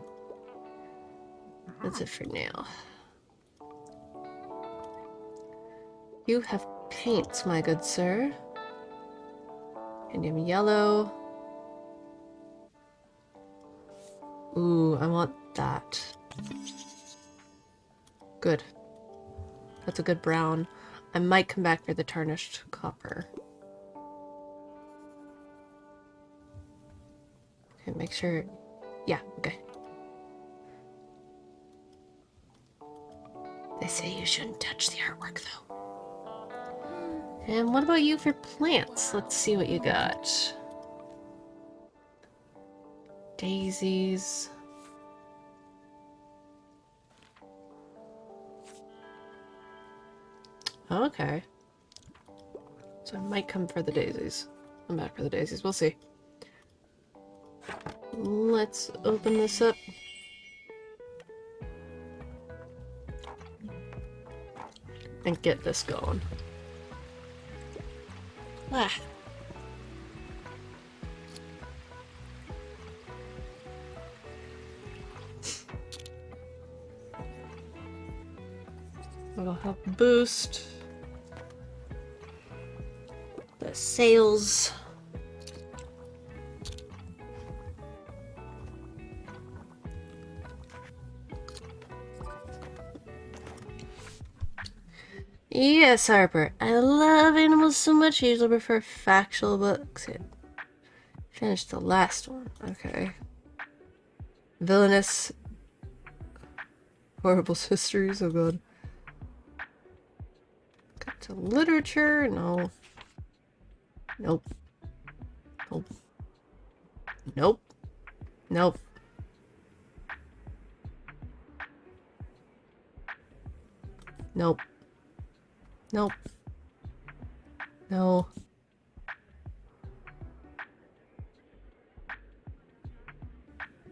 That's it for now. You have paints, my good sir. Indium yellow. Ooh, I want that. Good. That's a good brown. I might come back for the tarnished copper. Okay, make sure... Yeah, okay. They say you shouldn't touch the artwork, though. And what about you for plants? Let's see what you got. Daisies. Okay. So I might come for the daisies. I'm back for the daisies. We'll see. Let's open this up. And get this going. Ah. That'll help boost the sales. Yes, Harper. I love animals so much. I usually prefer factual books. Finished the last one. Okay. Villainous. Horrible histories. Oh god. Got to literature. No. Nope. Nope. Nope. Nope. Nope. Nope. No.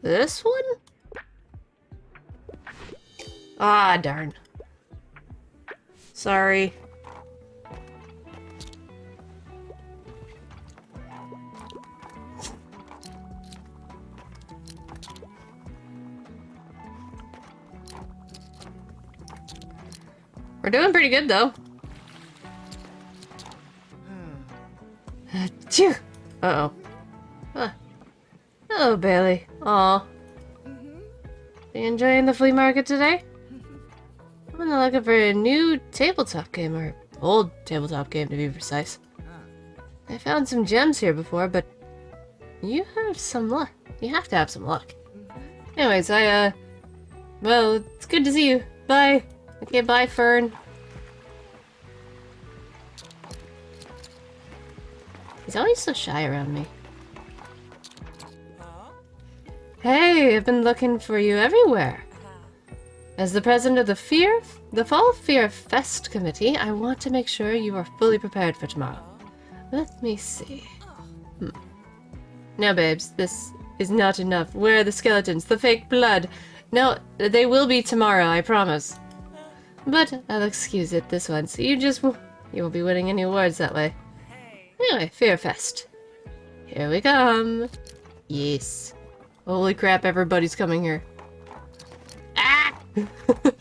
This one? Ah, darn. Sorry. We're doing pretty good, though. Achoo! Uh-oh. Huh. Hello, Bailey. Aw. You enjoying the flea market today? I'm looking for a new tabletop game, or old tabletop game to be precise. I found some gems here before, but you have some luck. You have to have some luck. Anyways, well, it's good to see you. Bye. Okay, bye, Fern. He's always so shy around me. Hey, I've been looking for you everywhere. As the president of the Fall Fear Fest Committee, I want to make sure you are fully prepared for tomorrow. Let me see. Now, babes, this is not enough. Where are the skeletons? The fake blood? No, they will be tomorrow, I promise. But I'll excuse it this once. You won't be winning any awards that way. Anyway, Fear Fest. Here we come. Yes. Holy crap, everybody's coming here. Ah!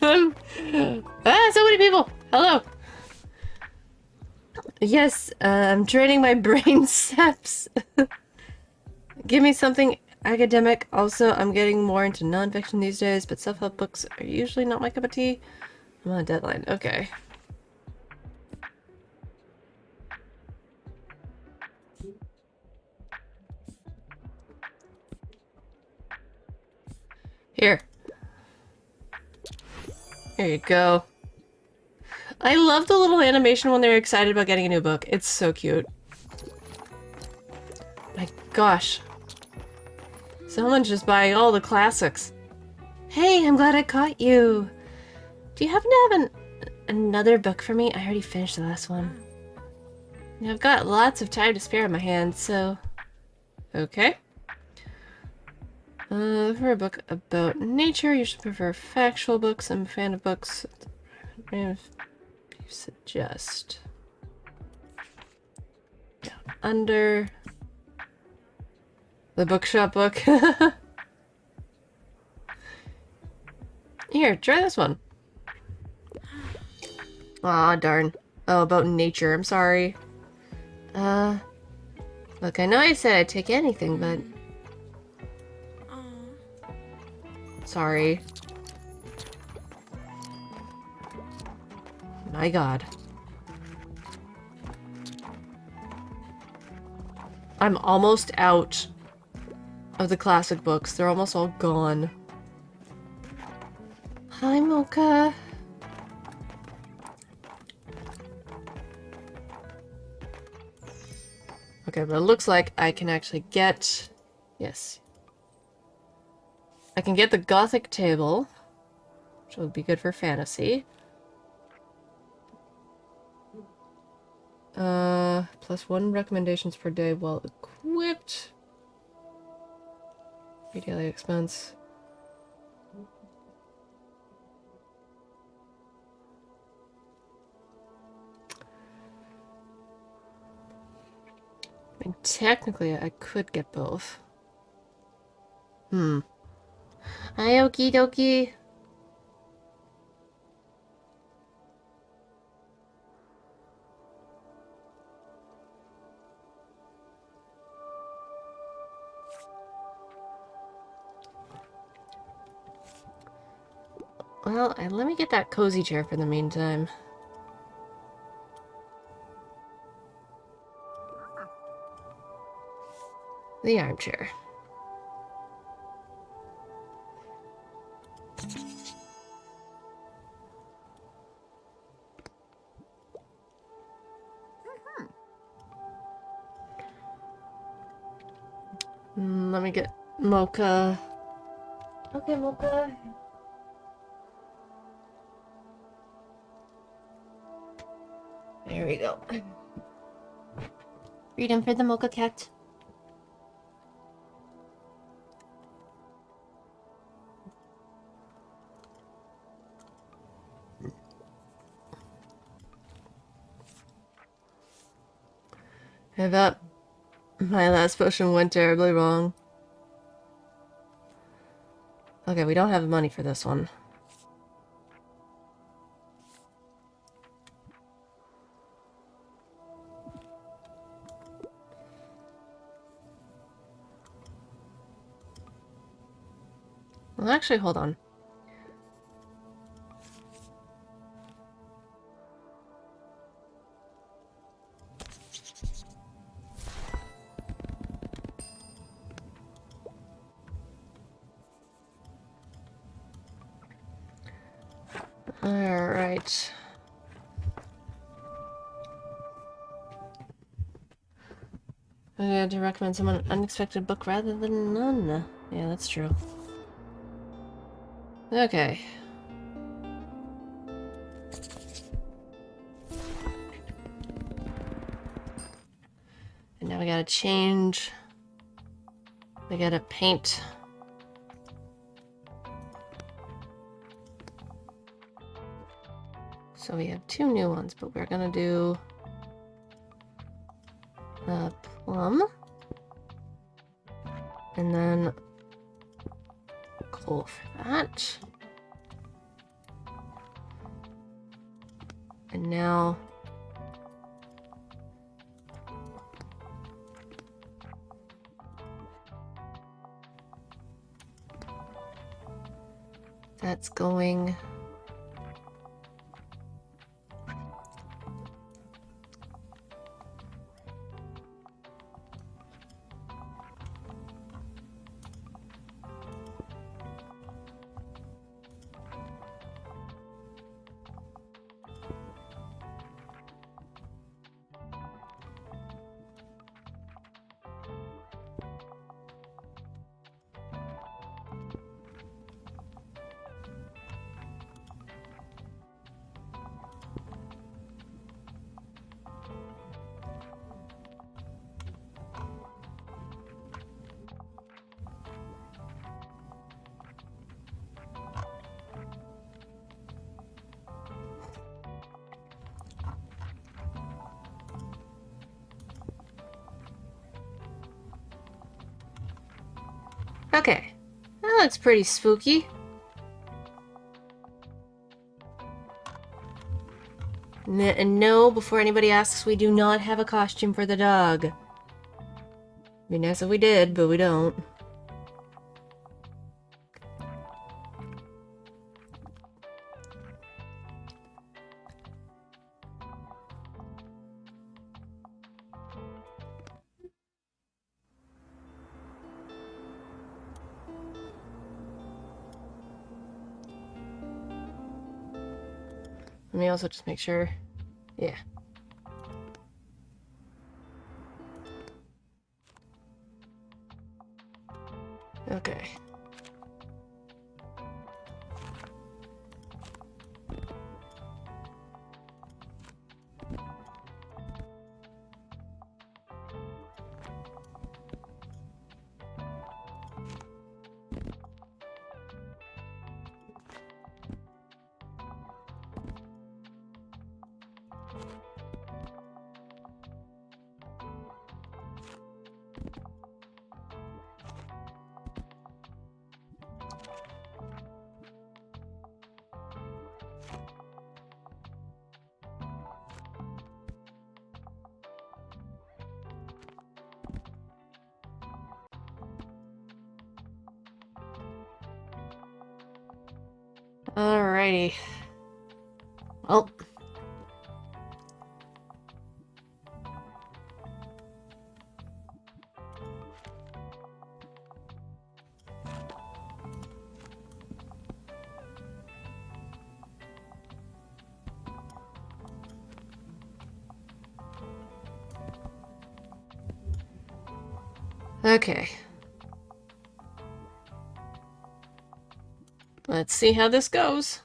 Ah, so many people! Hello! Yes, I'm training my brain steps. Give me something academic. Also, I'm getting more into nonfiction these days, but self-help books are usually not my cup of tea. I'm on a deadline. Okay. Here. There you go. I love the little animation when they're excited about getting a new book. It's so cute. My gosh. Someone's just buying all the classics. Hey, I'm glad I caught you. Do you happen to have another book for me? I already finished the last one. And I've got lots of time to spare on my hands, so... Okay. For a book about nature, you should prefer factual books. I'm a fan of books. If you suggest. Down under. The Bookshop book. Here, try this one. Aw, darn. Oh, about nature. I'm sorry. Look, I know I said I'd take anything, but... Sorry. My god. I'm almost out of the classic books. They're almost all gone. Hi, Mocha. Okay, but it looks like I can actually get... Yes. I can get the Gothic table, which would be good for fantasy. +1 recommendations per day while equipped. Free daily expense. I mean, technically, I could get both. Hi, okie dokie. Well, let me get that cozy chair for the meantime. The armchair. Let me get Mocha. Okay, Mocha. There we go. Freedom for the Mocha cat. I thought my last potion went terribly wrong. Okay, we don't have the money for this one. Well, actually, hold on. Alright. I had to recommend someone an unexpected book rather than none. Yeah, that's true. Okay. And now we gotta change. We gotta paint. So we have 2 new ones, but we're gonna do plum. And then coal for that. And now that's going Okay. That looks pretty spooky. And no, before anybody asks, we do not have a costume for the dog. Be nice if we did, but we don't. Let me also just make sure. Yeah. Okay. Alrighty. Well. Okay. Let's see how this goes.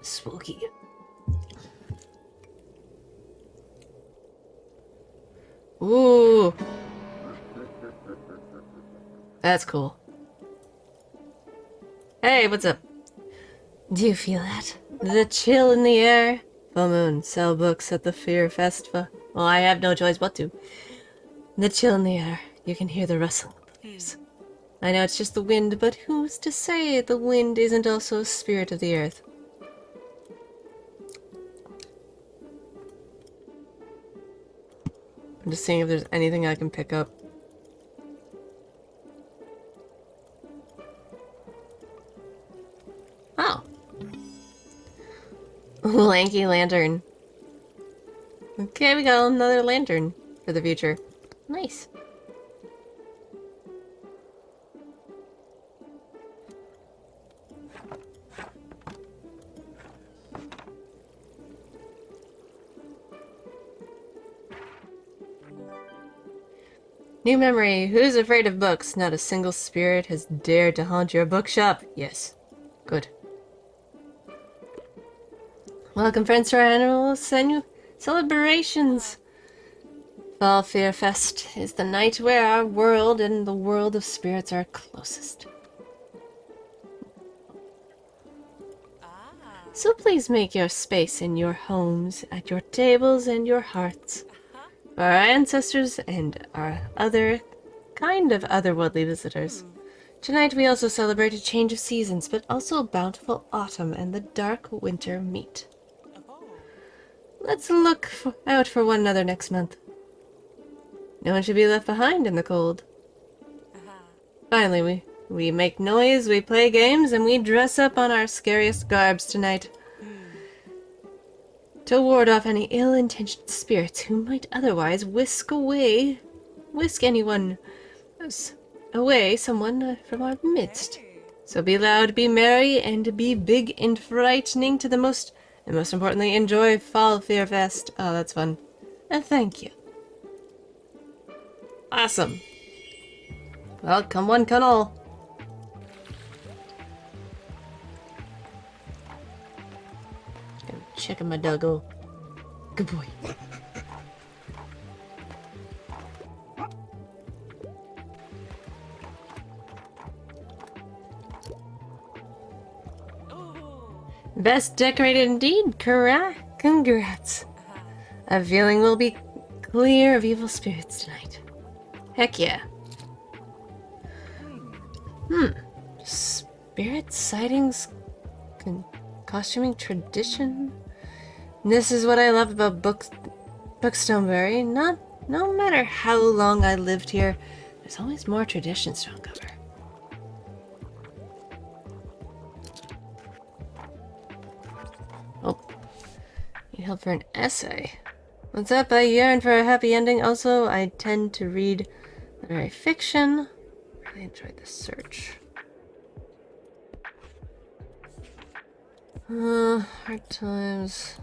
Spooky. Ooh. That's cool. Hey, what's up? Do you feel that? The chill in the air? Full moon, sell books at the Fear Festival. Well, I have no choice but to. The chill in the air. You can hear the rustling of the leaves. I know it's just the wind, but who's to say the wind isn't also a spirit of the earth? I'm just seeing if there's anything I can pick up. Oh. Lanky lantern. Okay, we got another lantern for the future. Nice. New memory. Who's afraid of books? Not a single spirit has dared to haunt your bookshop. Yes. Good. Welcome, friends, to our annual celebrations. Fall Fear Fest is the night where our world and the world of spirits are closest. So please make your space in your homes, at your tables and your hearts. For our ancestors and our otherworldly visitors. Tonight we also celebrate a change of seasons, but also a bountiful autumn and the dark winter meet. Let's look out for one another next month. No one should be left behind in the cold. Finally, we make noise, we play games, and we dress up on our scariest garbs tonight. To ward off any ill-intentioned spirits who might otherwise whisk anyone away, someone from our midst. So be loud, be merry, and be big and frightening to the most, and most importantly, enjoy Fall Fear Fest. Oh, that's fun. And thank you. Awesome. Well, come one, come all. Checking my doggo. Good boy. Best decorated indeed, congrats. A feeling we'll be clear of evil spirits tonight. Heck yeah. Spirit sightings, costuming tradition. This is what I love about Bookstoneberry. No matter how long I lived here, there's always more traditions to uncover. Oh, need help for an essay. What's up? I yearn for a happy ending. Also, I tend to read literary fiction. Really enjoyed this search. Hard times.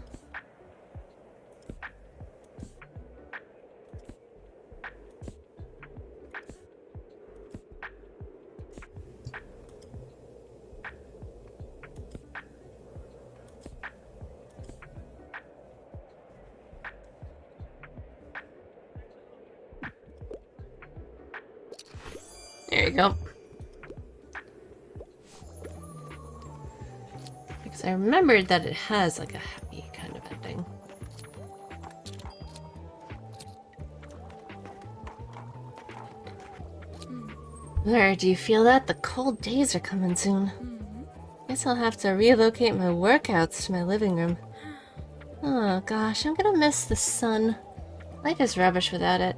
There you go. Because I remembered that it has like a happy kind of ending. There, do you feel that? The cold days are coming soon. Guess I'll have to relocate my workouts to my living room. Oh gosh, I'm gonna miss the sun. Life is rubbish without it.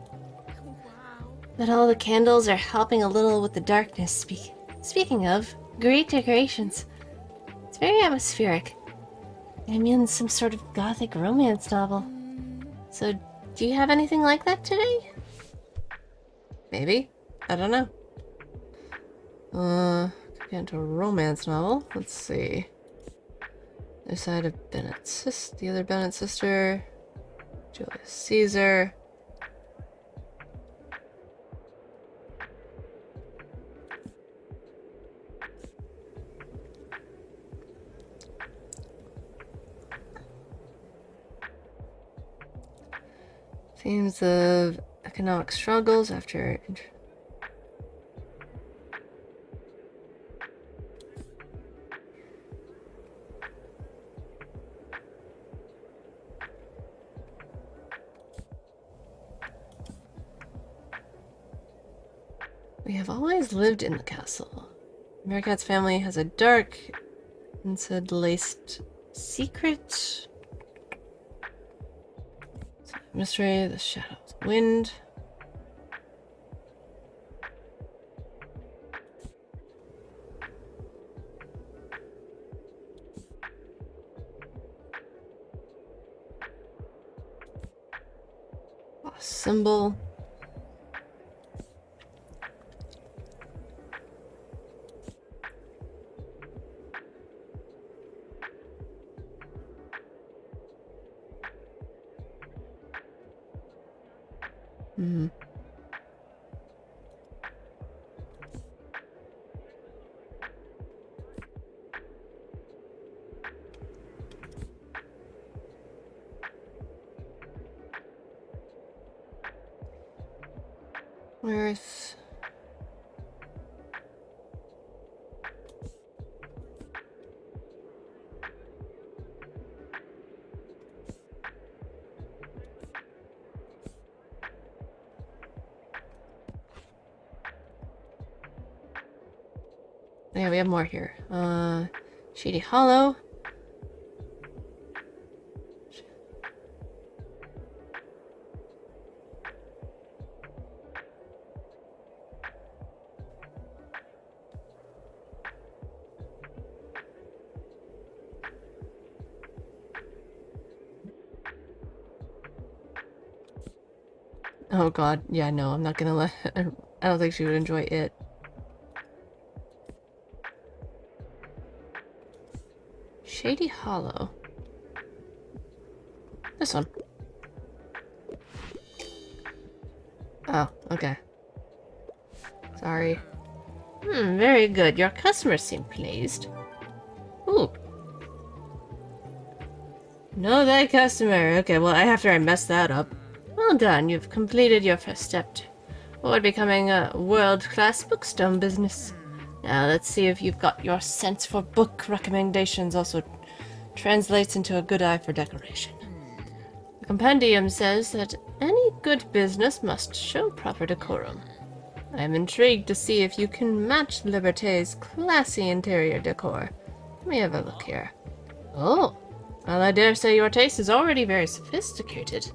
But all the candles are helping a little with the darkness. Speaking of, great decorations. It's very atmospheric. I'm in some sort of gothic romance novel. So, do you have anything like that today? Maybe. I don't know. Could get into a romance novel. Let's see. The side of Bennett's the other Bennett sister. Julius Caesar. Themes of economic struggles after... We have always lived in the castle. Mercat's family has a dark, inside-laced secret. Mystery, the shadows, wind. A symbol. Earth. Yeah, we have more here. Shady Hollow. Oh god, yeah, no, I'm not gonna let... I don't think she would enjoy it. Shady Hollow. This one. Oh, okay. Sorry. Very good. Your customers seem pleased. Ooh. Know thy customer. Okay, well, after I messed that up. Well done. You've completed your first step toward becoming a world-class bookstone business. Now, let's see if you've got your sense for book recommendations also translates into a good eye for decoration. compendium says that any good business must show proper decorum. I am intrigued to see if you can match Liberté's classy interior decor. Let me have a look here. Oh, well, I dare say your taste is already very sophisticated.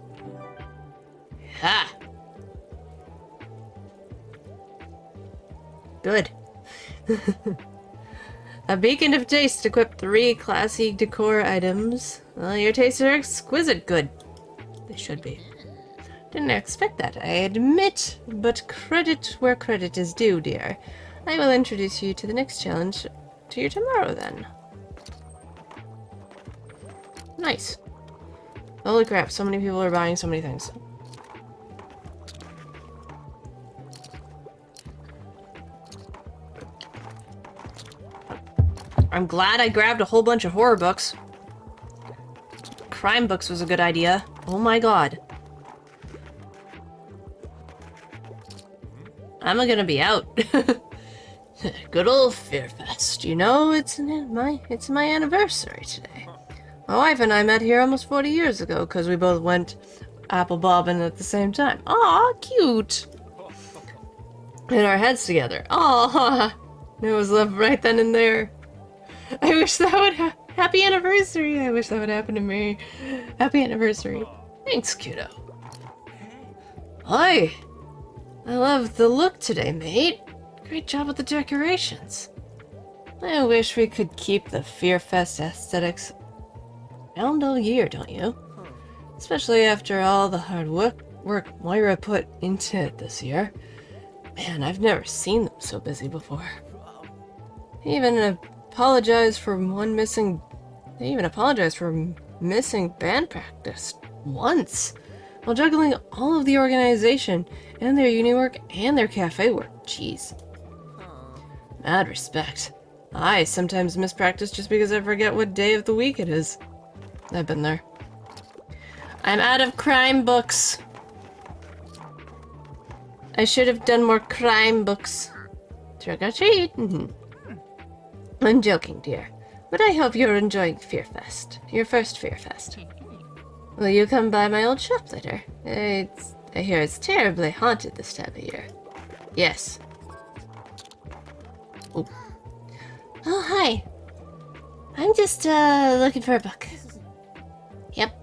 Ha! Good. A beacon of taste equipped 3 classy decor items. Well, your tastes are exquisite good. They should be. Didn't expect that, I admit, but credit where credit is due, dear. I will introduce you to the next challenge to you tomorrow, then. Nice. Holy crap, so many people are buying so many things. I'm glad I grabbed a whole bunch of horror books. Crime books was a good idea. Oh my god. I'm gonna be out. Good old Fearfest. You know, it's my anniversary today. My wife and I met here almost 40 years ago because we both went apple bobbing at the same time. Aw, cute. Hit our heads together. Aw, it was love right then and there. I wish that would happy anniversary. I wish that would happen to me. Happy anniversary. Thanks, kiddo. Hi. I love the look today, mate. Great job with the decorations. I wish we could keep the Fearfest aesthetics around all year, don't you? Especially after all the hard work Moira put into it this year. Man, I've never seen them so busy before. They even apologized for missing band practice once, while juggling all of the organization and their uni work and their cafe work. Jeez. Mad respect. I sometimes miss practice just because I forget what day of the week it is. I've been there. I'm out of crime books. I should have done more crime books. Trick or treat. I'm joking, dear. But I hope you're enjoying Fearfest. Your first Fearfest. Will you come by my old shop later? I hear it's terribly haunted this time of year. Yes. Oh. Oh, hi. I'm just, looking for a book. Yep.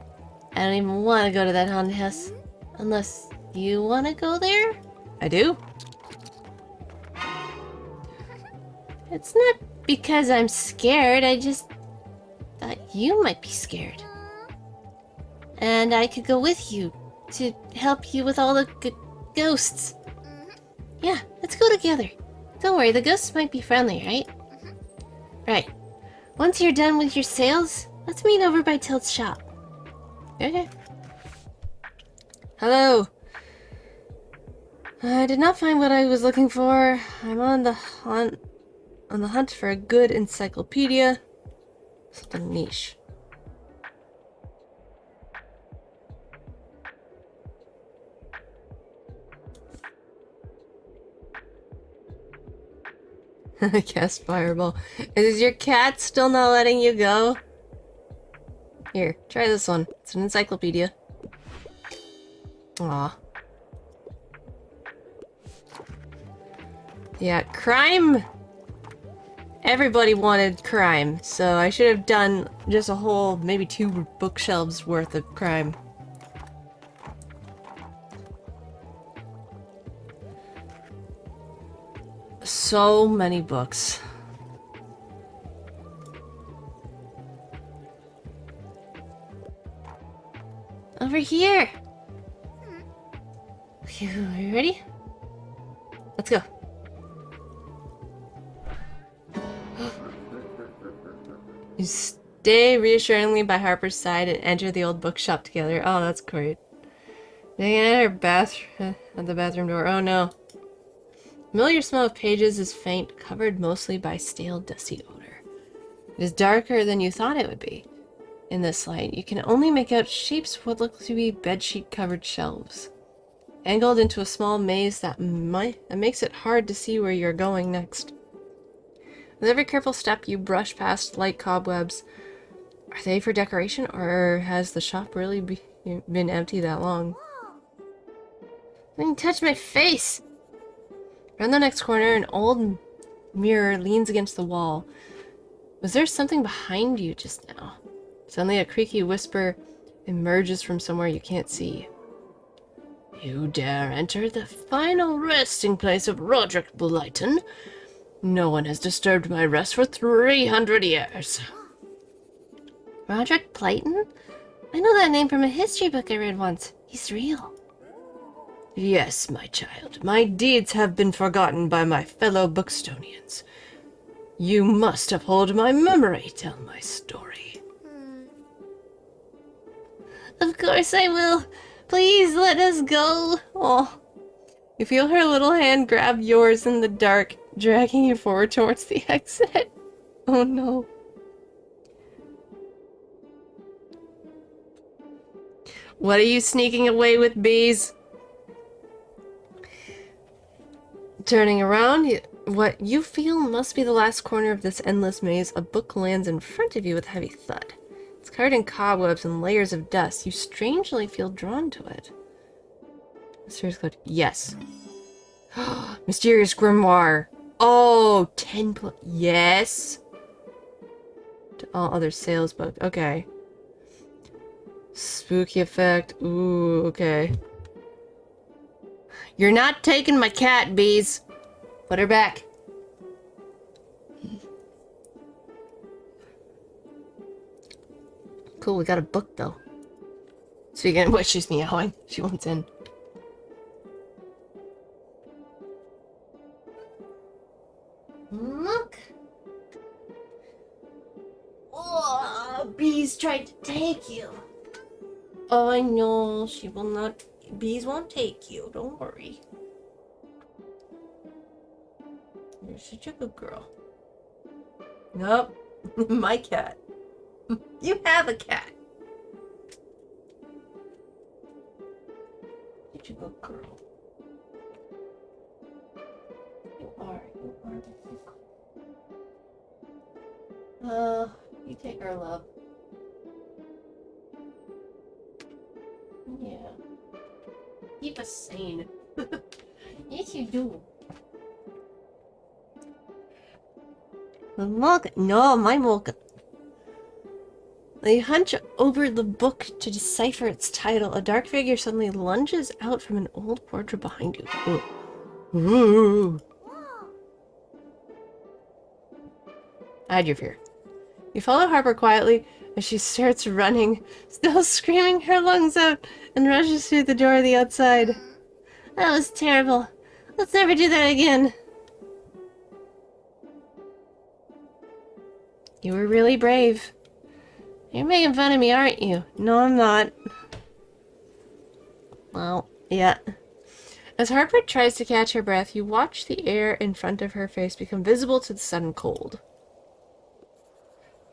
I don't even want to go to that haunted house. Unless you want to go there? I do. It's not because I'm scared, I just thought you might be scared. And I could go with you to help you with all the ghosts. Yeah, let's go together. Don't worry, the ghosts might be friendly, right? Right. Once you're done with your sales, let's meet over by Tilt's shop. Okay. Hello. I did not find what I was looking for. I'm on the hunt for a good encyclopedia. Something niche. I cast Fireball. Is your cat still not letting you go? Here, try this one. It's an encyclopedia. Aw. Yeah, crime! Everybody wanted crime, so I should have done just a whole, maybe 2 bookshelves worth of crime. So many books. Over here! Are you ready? Let's go. You stay reassuringly by Harper's side and enter the old bookshop together. Oh, that's great. They enter at the bathroom door. Oh no. Familiar smell of pages is faint, covered mostly by stale, dusty odor. It is darker than you thought it would be. In this light, you can only make out shapes of what look to be bedsheet-covered shelves, angled into a small maze that makes it hard to see where you're going next. With every careful step, you brush past light cobwebs. Are they for decoration, or has the shop really You've been empty that long. Don't even touch my face! Around the next corner, an old mirror leans against the wall. Was there something behind you just now? Suddenly a creaky whisper emerges from somewhere you can't see. You dare enter the final resting place of Roderick Blyton? No one has disturbed my rest for 300 years. Roderick Blyton? I know that name from a history book I read once. He's real. Yes, my child. My deeds have been forgotten by my fellow Bookstonians. You must uphold my memory, tell my story. Of course I will. Please let us go. Oh. You feel her little hand grab yours in the dark, dragging you forward towards the exit. Oh no. What are you sneaking away with, bees? Turning around, what you feel must be the last corner of this endless maze. A book lands in front of you with a heavy thud. It's covered in cobwebs and layers of dust. You strangely feel drawn to it. Mysterious code. Yes. Mysterious grimoire. Oh, 10 plus. Yes. To all other sales book. Okay. Spooky effect. Ooh, okay. You're not taking my cat, bees. Put her back. Cool, we got a book though. Speaking of which, she's meowing. She wants in. Look! Oh, bees tried to take you. Oh, I know. She will not. Bees won't take you. Don't worry. You're such a good girl. Nope. My cat. You have a cat. Such a good girl. You are. You are. You take our love. Yeah. Keep us sane. Yes, you do. The mug? No, my mug. They hunch over the book to decipher its title. A dark figure suddenly lunges out from an old portrait behind you. Ooh. Hide your fear. You follow Harper quietly as she starts running, still screaming her lungs out, and rushes through the door of the outside. That was terrible. Let's never do that again. You were really brave. You're making fun of me, aren't you? No, I'm not. Well, yeah. As Harper tries to catch her breath, you watch the air in front of her face become visible to the sudden cold.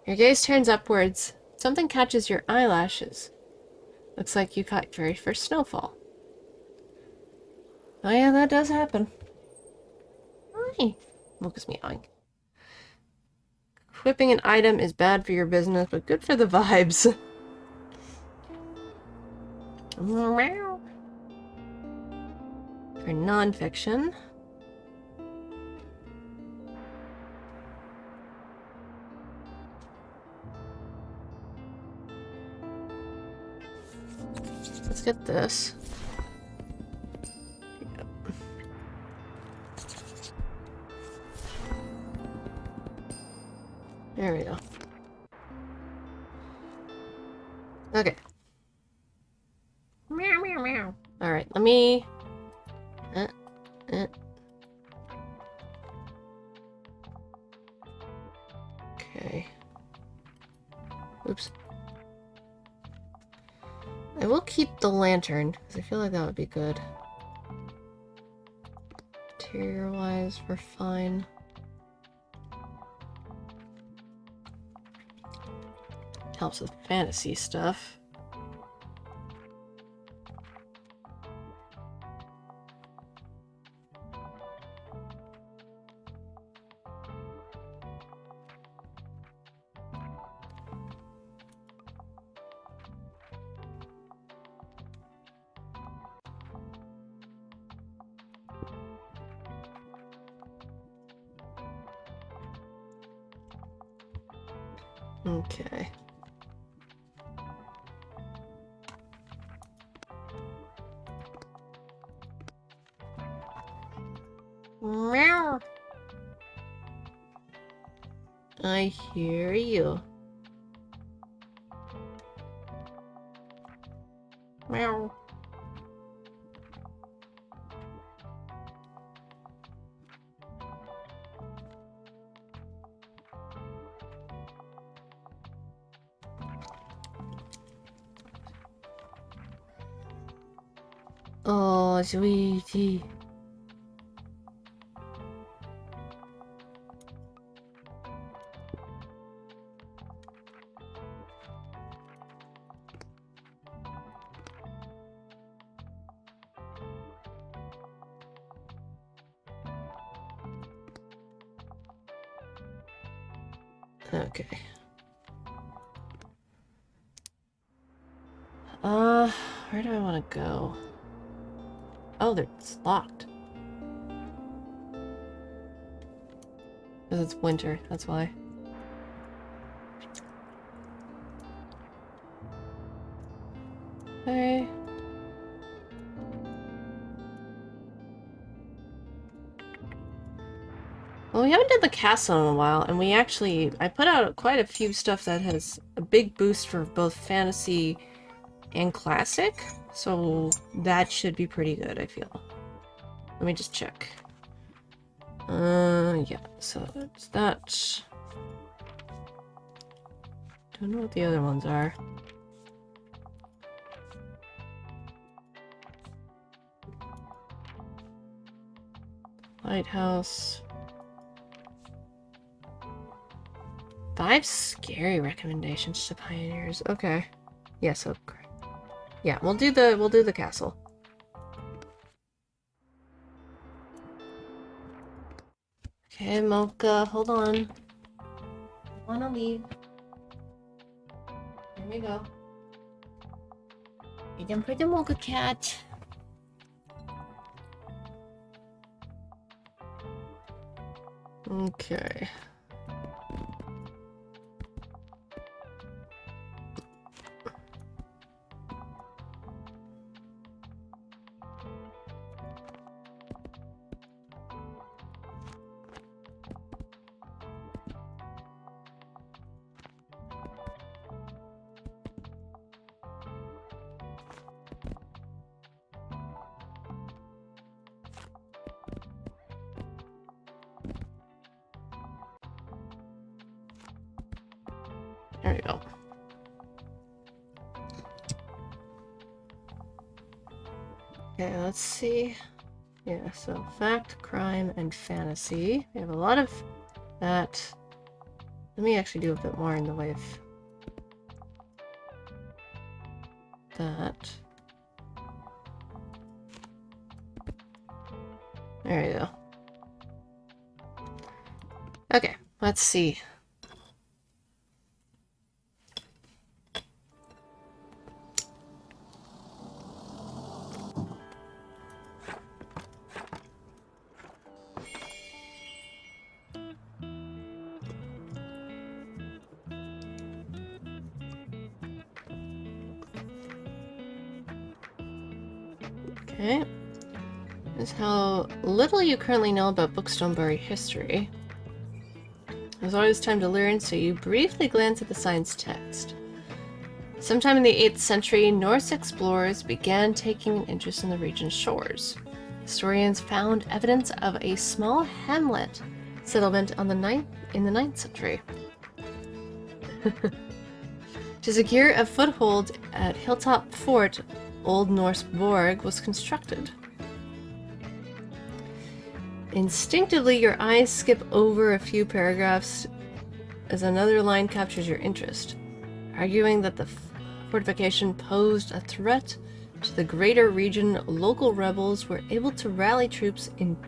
Your gaze turns upwards. Something catches your eyelashes. Looks like you caught your very first snowfall. Oh yeah, that does happen. Hi. Mocha's meowing. Equipping an item is bad for your business, but good for the vibes. For non-fiction. Let's get this. There we go. Okay. Meow, meow, meow. Alright, let me... Okay. Oops. I will keep the lantern, because I feel like that would be good. Interior-wise, we're fine. Helps with fantasy stuff. Okay. Meow. I hear you. Meow. Oh, sweetie. Okay. Where do I want to go? Oh, it's locked. Because it's winter, that's why. Okay. Well, we haven't done the castle in a while, and I put out quite a few stuff that has a big boost for both fantasy and classic, so that should be pretty good, I feel. Let me just check. Yeah, so it's that. Don't know what the other ones are. Lighthouse. 5 scary recommendations to pioneers. Okay. Yeah, so yeah, we'll do the castle. Okay, Mocha, hold on. I wanna leave. Here we go. Waiting for the Mocha cat. Okay. There we go. Okay, let's see. Yeah, so fact, crime, and fantasy. We have a lot of that. Let me actually do a bit more in the way of that. There we go. Okay, let's see. Okay. This is how little you currently know about Bookstonebury history. There's always time to learn, so you briefly glance at the science text. Sometime in the 8th century, Norse explorers began taking an interest in the region's shores. Historians found evidence of a small hamlet settlement in the 9th century. To secure a foothold at Hilltop Fort, Old Norse Borg was constructed. Instinctively, your eyes skip over a few paragraphs as another line captures your interest, arguing that the fortification posed a threat to the greater region. Local rebels were able to rally troops in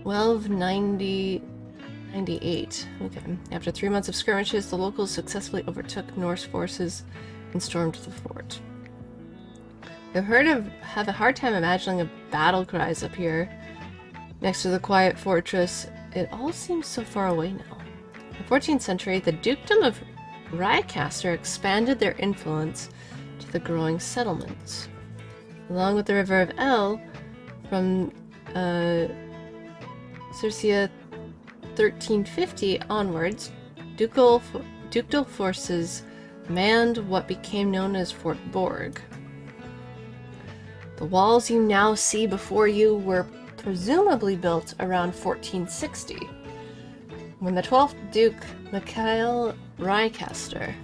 1298. Okay. After 3 months of skirmishes, the locals successfully overtook Norse forces and stormed the fort. I've have a hard time imagining a battle cries up here. Next to the quiet fortress, it all seems so far away now. the 14th century, the Dukedom of Rheicaster expanded their influence to the growing settlements. Along with the River of El, from Circia 1350 onwards, ducal forces manned what became known as Fort Borg. The walls you now see before you were presumably built around 1460, when the 12th Duke, Mikhail Rheicaster,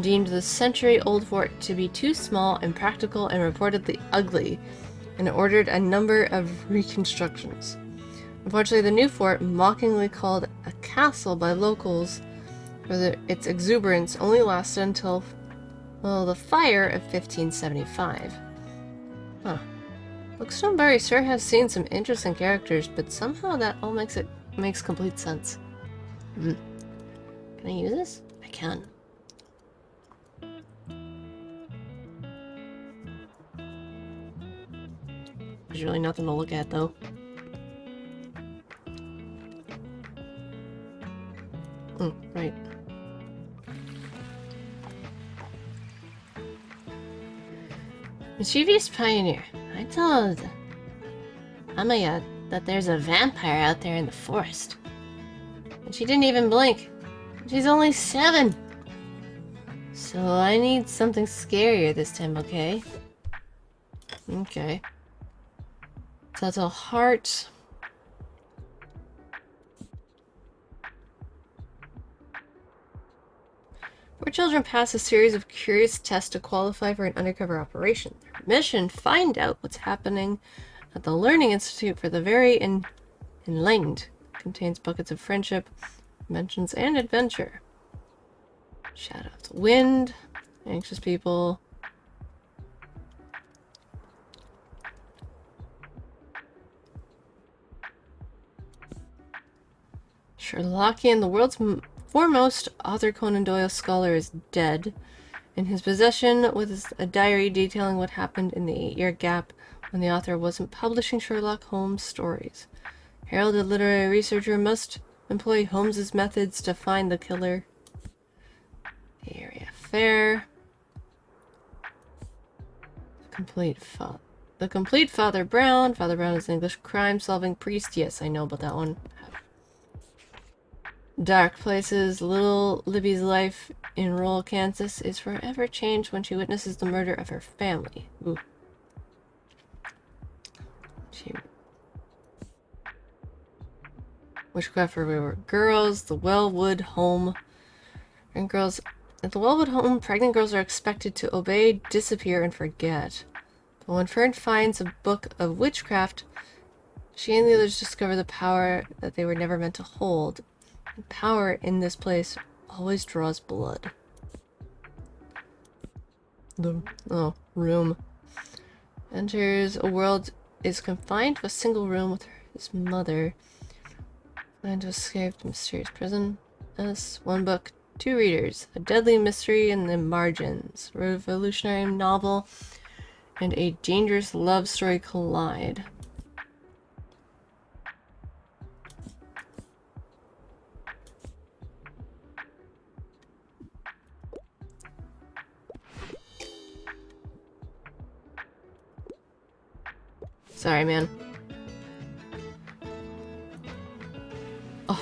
deemed the century-old fort to be too small, impractical, and reportedly ugly, and ordered a number of reconstructions. Unfortunately, the new fort, mockingly called a castle by locals for its exuberance, only lasted until, well, the fire of 1575. Huh. Bookstone sure has seen some interesting characters, but somehow that all makes complete sense. Can I use this? I can. There's really nothing to look at, though. Right. Mischievous pioneer. I told Amaya that there's a vampire out there in the forest. And she didn't even blink. She's only 7. So I need something scarier this time, okay? Okay. So that's a heart. Four children pass a series of curious tests to qualify for an undercover operation. Their mission: find out what's happening at the Learning Institute for the Very Enlightened. Contains buckets of friendship, mentions, and adventure. Shadow of the Wind. Anxious people. Sherlockian, the world's foremost Arthur Conan Doyle scholar, is dead. In his possession was a diary detailing what happened in the 8-year gap when the author wasn't publishing Sherlock Holmes stories. Harold, a literary researcher, must employ Holmes's methods to find the killer. The area fair. The complete Father Brown. Father Brown is an English crime-solving priest. Yes, I know about that one. Dark Places. Little Libby's life in rural Kansas is forever changed when she witnesses the murder of her family. Ooh. Witchcraft for Wayward Girls. The Wellwood Home. And girls at the Wellwood Home, pregnant girls are expected to obey, disappear, and forget. But when Fern finds a book of witchcraft, she and the others discover the power that they were never meant to hold. And power in this place always draws blood. Room. Enters a world, is confined to a single room with his mother. Plan to escape the mysterious prison. One book, 2 readers. A deadly mystery in the margins. A revolutionary novel and a dangerous love story collide. Sorry, man. Oh.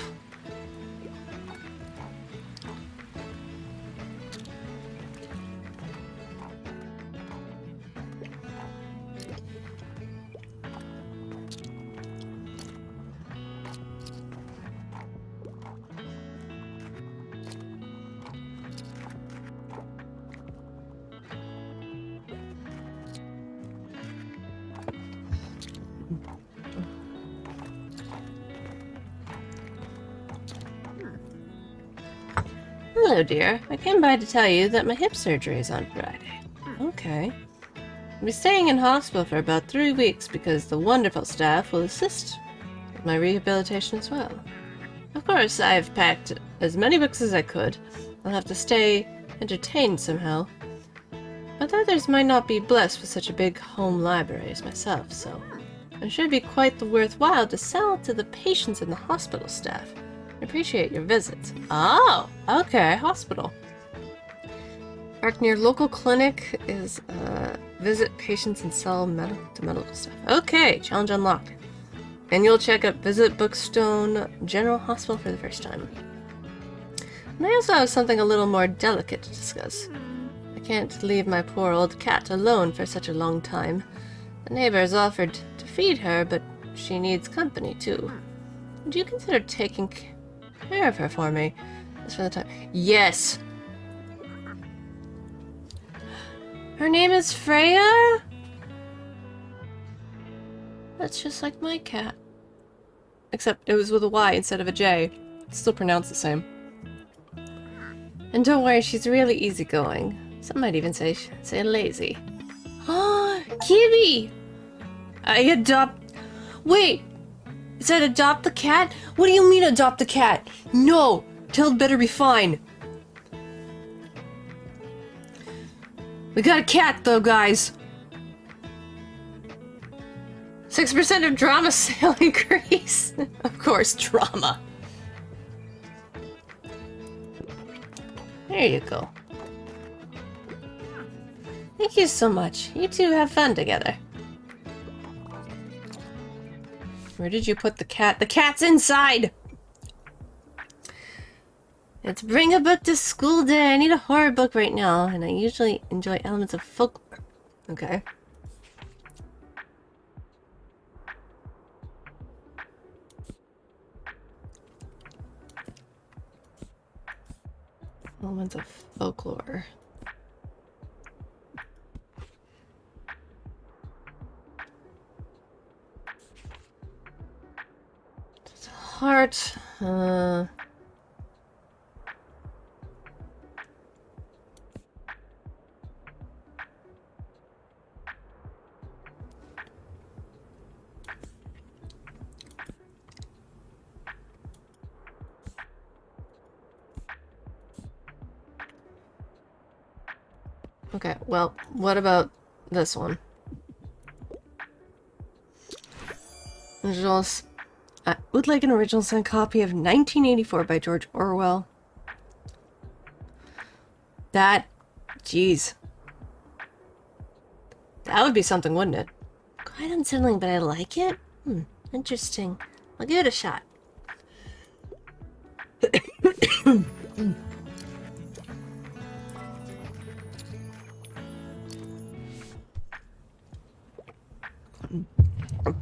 Hello, dear. I came by to tell you that my hip surgery is on Friday. Okay. I'll be staying in hospital for about 3 weeks because the wonderful staff will assist with my rehabilitation as well. Of course, I've packed as many books as I could. I'll have to stay entertained somehow. But others might not be blessed with such a big home library as myself, so it should be quite worthwhile to sell to the patients and the hospital staff. Appreciate your visits. Oh, okay, hospital. Park near local clinic is visit patients and sell medical stuff. Okay, challenge unlocked. Annual checkup. Visit Bookstone General Hospital for the first time. And I also have something a little more delicate to discuss. I can't leave my poor old cat alone for such a long time. The neighbors offered to feed her, but she needs company too. Would you consider taking care of her for me? Just for the time. Yes! Her name is Freya? That's just like my cat. Except it was with a Y instead of a J. It's still pronounced the same. And don't worry, she's really easygoing. Some might even say lazy. Oh, Kibby! I adopt... Wait! Is that adopt the cat? What do you mean adopt the cat? No! Tail'd better be fine. We got a cat though, guys. 6% of drama sale increase. Of course, drama. There you go. Thank you so much. You two have fun together. Where did you put the cat? The cat's inside! It's bring a book to school day. I need a horror book right now, and I usually enjoy elements of folklore. Okay. Elements of folklore. Heart. Okay, well, what about this one? Originals. I would like an original signed copy of 1984 by George Orwell. That... Jeez. That would be something, wouldn't it? Quite unsettling, but I like it? Interesting. I'll give it a shot.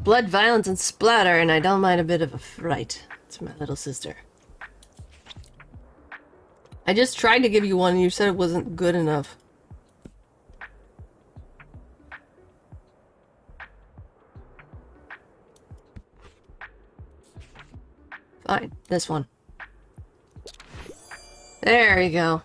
Blood, violence, and splatter, and I don't mind a bit of a fright. It's my little sister. I just tried to give you one and you said it wasn't good enough. Fine, this one. There you go.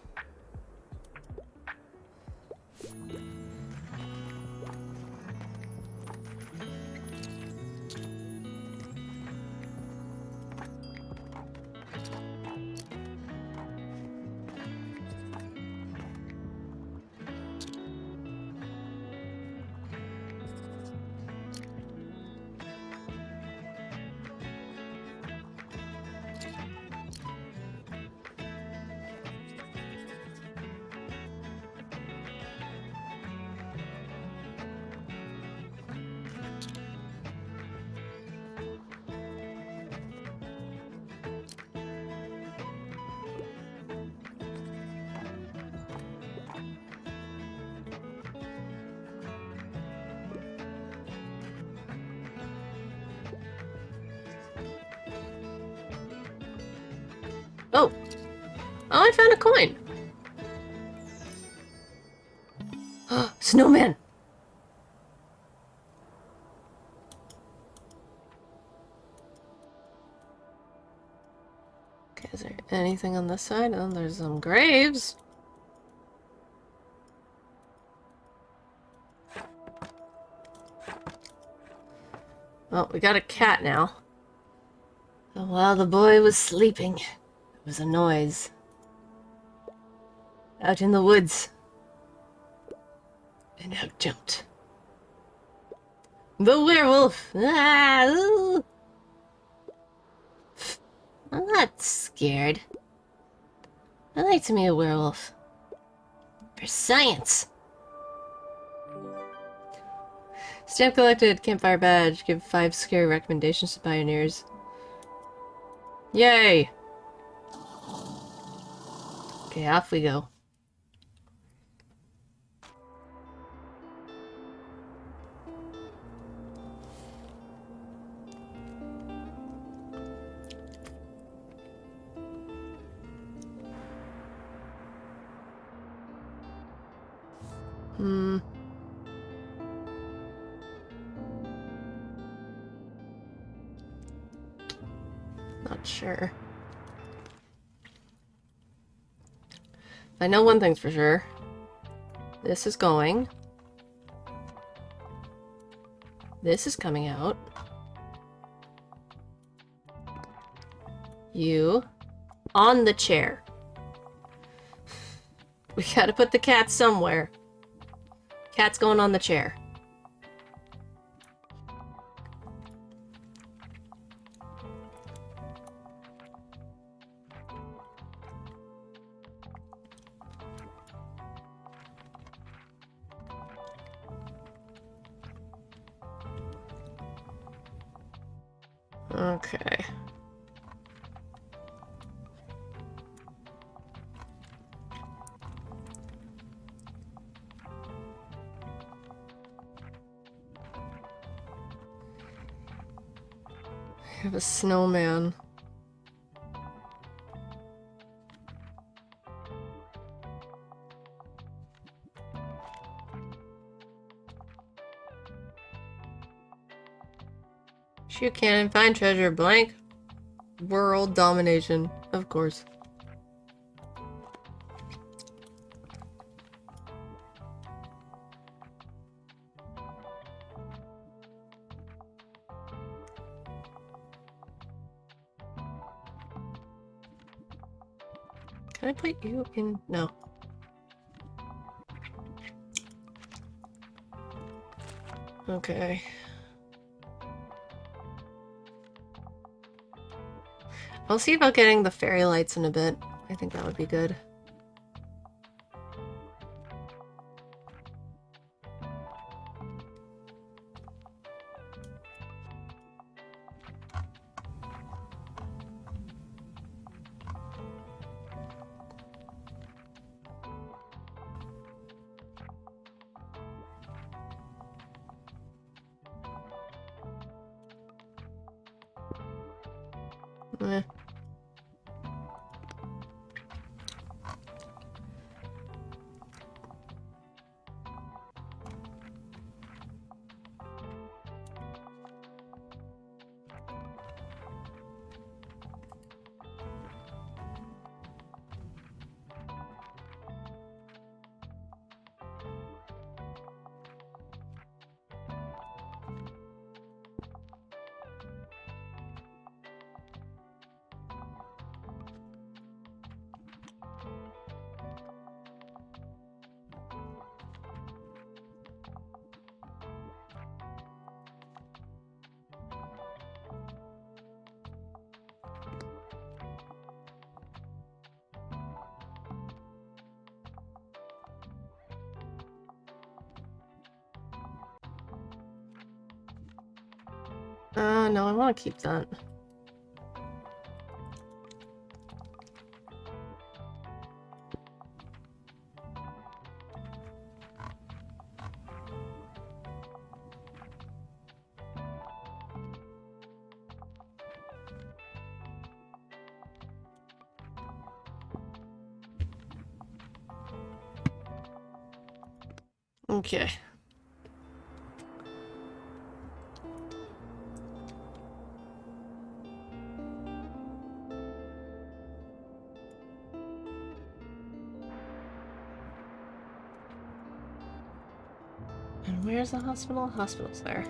Oh! Oh, I found a coin! Snowman! Okay, is there anything on this side? Oh, there's some graves! Well, we got a cat now. So while the boy was sleeping, there was a noise. Out in the woods. And out jumped the werewolf! Ah, ooh. I'm not scared. I like to meet a werewolf. For science! Stamp collected, campfire badge. Give 5 scary recommendations to pioneers. Yay! Okay, off we go. Not sure. I know one thing's for sure. This is going. This is coming out. You on the chair. We gotta put the cat somewhere. Cat's going on the chair. Okay. I have a snowman. Shoot cannon, find treasure, blank. World domination, of course. Can I put you in? No. Okay. I'll see about getting the fairy lights in a bit. I think that would be good. Eh. No, I want to keep that. Okay. And where's the hospital? Hospital's there.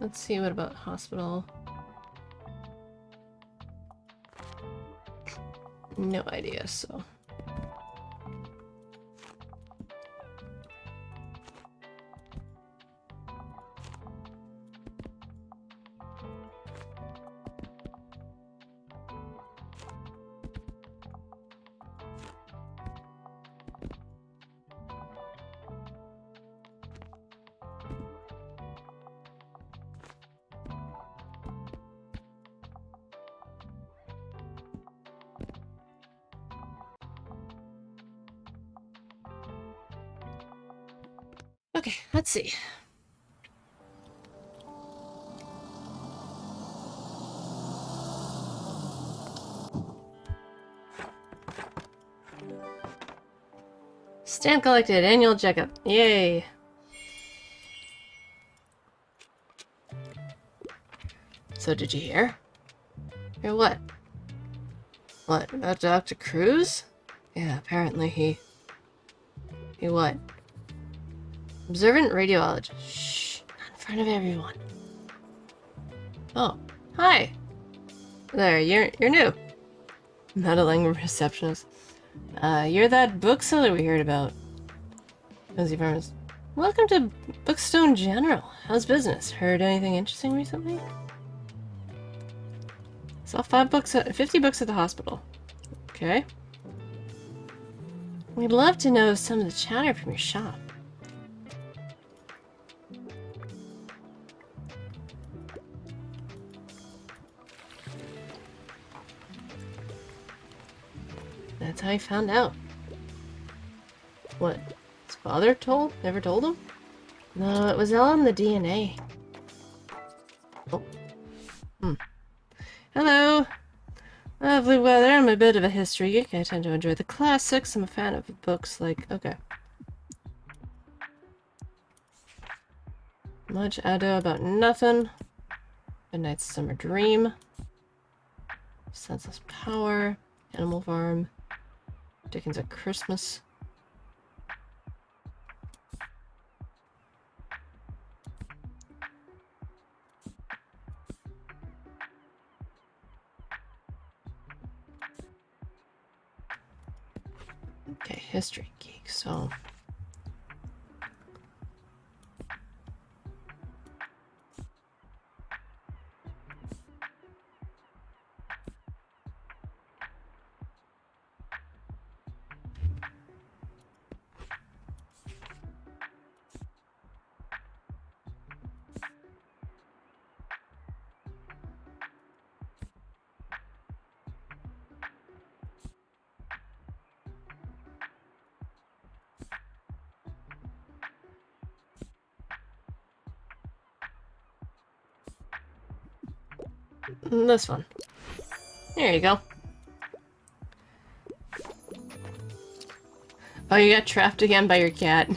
Let's see, what about hospital? No idea, so. Okay, let's see. Stamp collected. Annual checkup. Yay. So did you hear? Hear what? What, about Dr. Cruz? Yeah, apparently he what? Observant radiologist. Shh, not in front of everyone. Oh, hi. There, you're new. Meddling receptionist. You're that bookseller we heard about. Cozy Farmers. Welcome to Bookstone General. How's business? Heard anything interesting recently? Saw 50 books at the hospital. Okay. We'd love to know some of the chatter from your shop. That's how he found out. What? His father never told him? No, it was all in the DNA. Oh. Hello. Lovely weather. I'm a bit of a history geek. I tend to enjoy the classics. I'm a fan of books like... Okay. Much ado about nothing. Midnight's Summer Dream. Senseless Power. Animal Farm. Dickens at Christmas. Okay, history geek, so... This one. There you go. Oh, you got trapped again by your cat.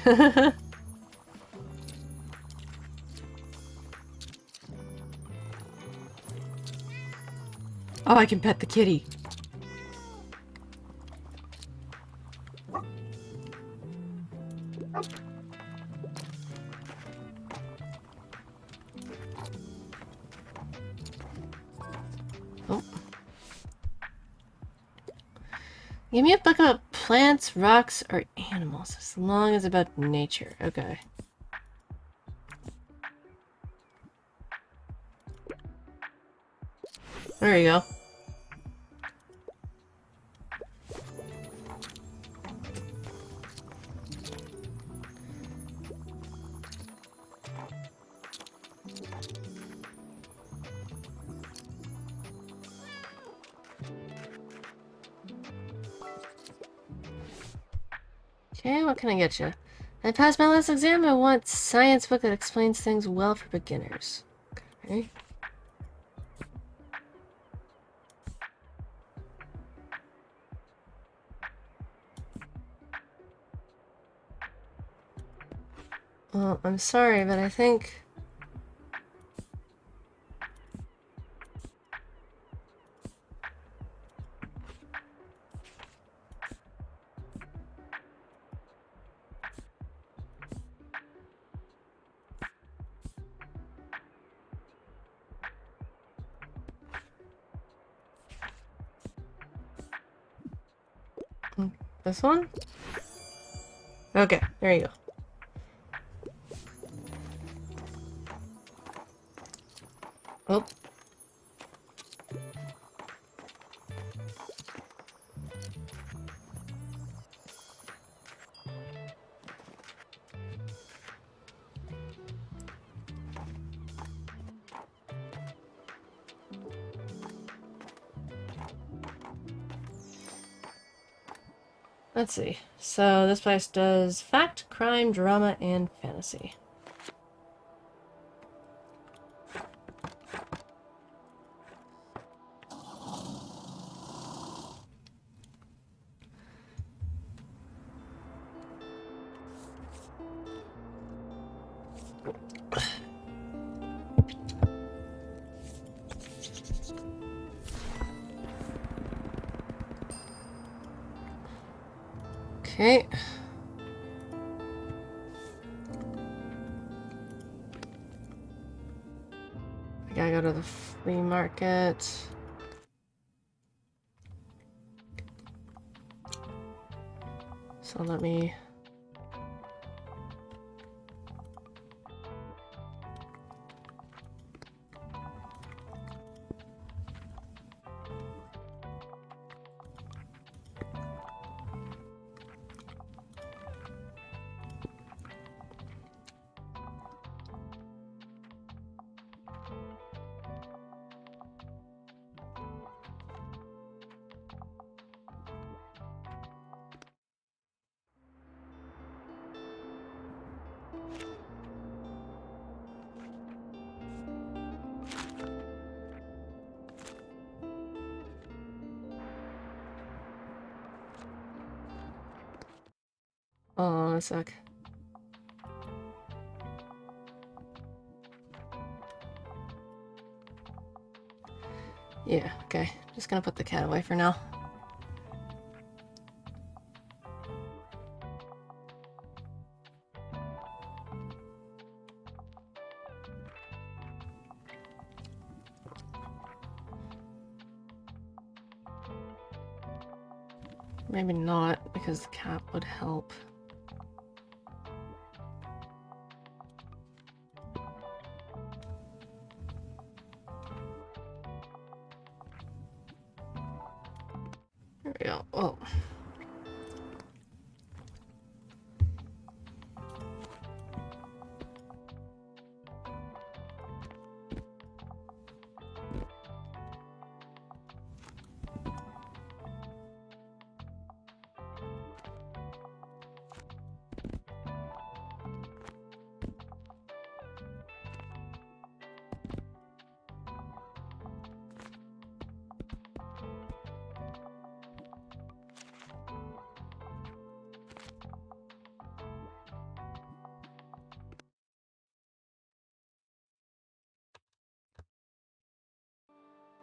Oh, I can pet the kitty. Oh. Give me a book about plants, rocks, or animals, as long as about nature. Okay. There you go. Okay, what can I get you? I passed my last exam. I want a science book that explains things well for beginners. Okay. Well, I'm sorry, but I think... This one? Okay, there you go. Oh. Let's see. So this place does fact, crime, drama, and fantasy. Okay. I gotta go to the flea market. So let me... Hold on a sec. Yeah, okay. Just gonna put the cat away for now. Maybe not, because the cat would help. There we go. Oh.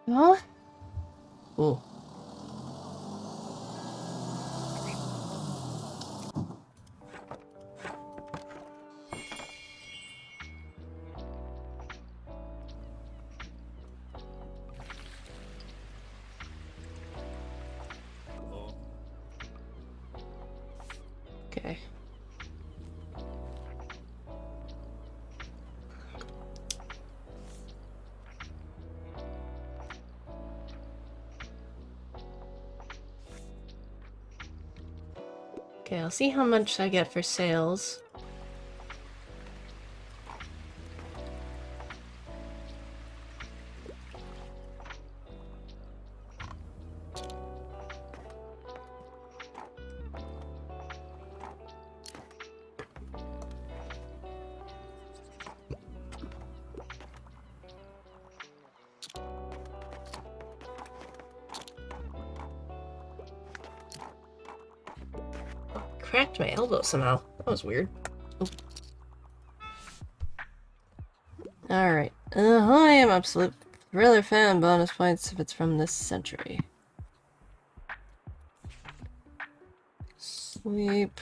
Huh? Oh. Okay. Okay, I'll see how much I get for sales. Cracked my elbow somehow. That was weird. Oh. Alright. I am absolute thriller fan. Bonus points if it's from this century. Sleep.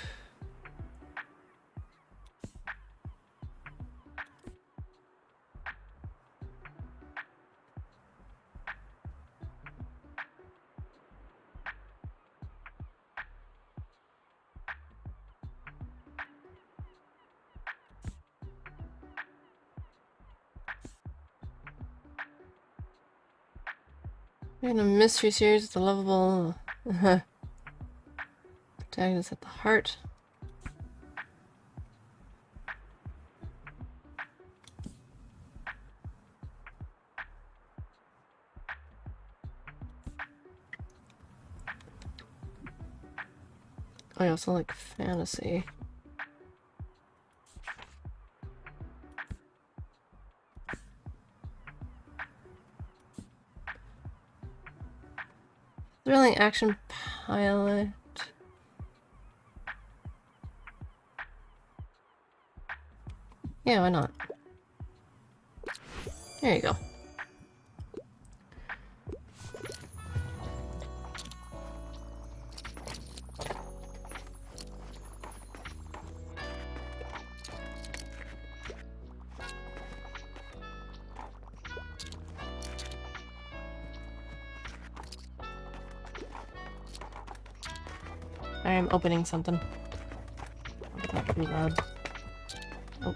In a mystery series with a lovable protagonist at the heart. I also like fantasy. Thrilling action pilot. Yeah, why not? There you go. I'm opening something. Not too loud. Oh.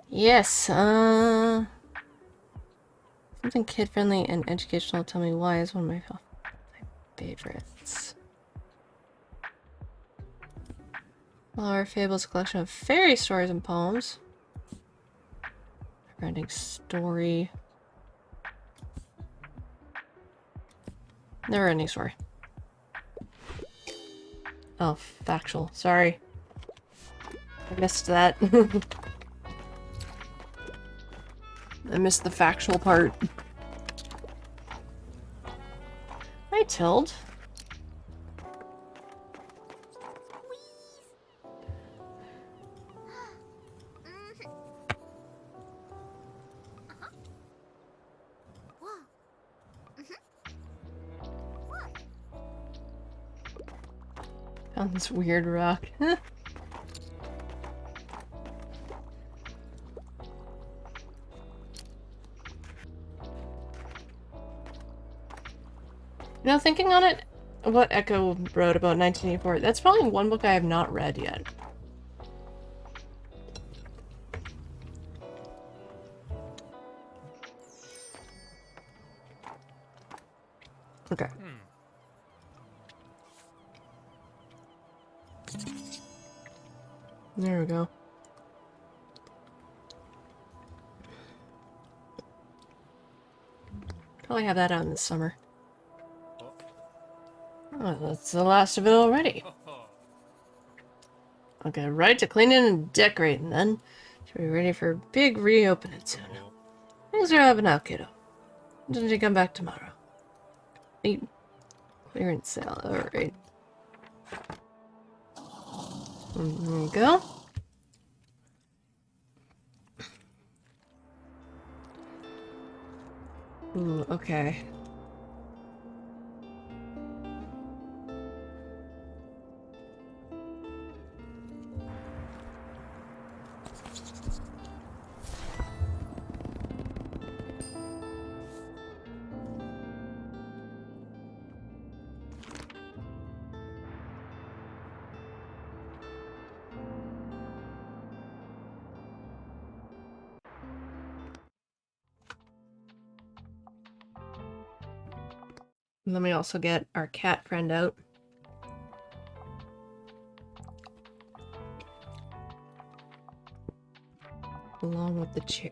Yes, something kid-friendly and educational. Tell me why is one of my favorites. Flower Fables, a collection of fairy stories and poems. Never-ending story. Never-ending story. Oh, factual. Sorry. I missed that. I missed the factual part. Hi, Tild. Found this weird rock. You know, thinking on it, what Echo wrote about 1984, that's probably one book I have not read yet. Okay. There we go. Probably have that out in the summer. Oh, that's the last of it already. I'll get right to cleaning and decorating then. Should be ready for a big reopening soon. Things are up now, kiddo. Didn't you come back tomorrow? Eat. Clearance sale, alright. There you go. Ooh, okay. And then we also get our cat friend out. Along with the chair.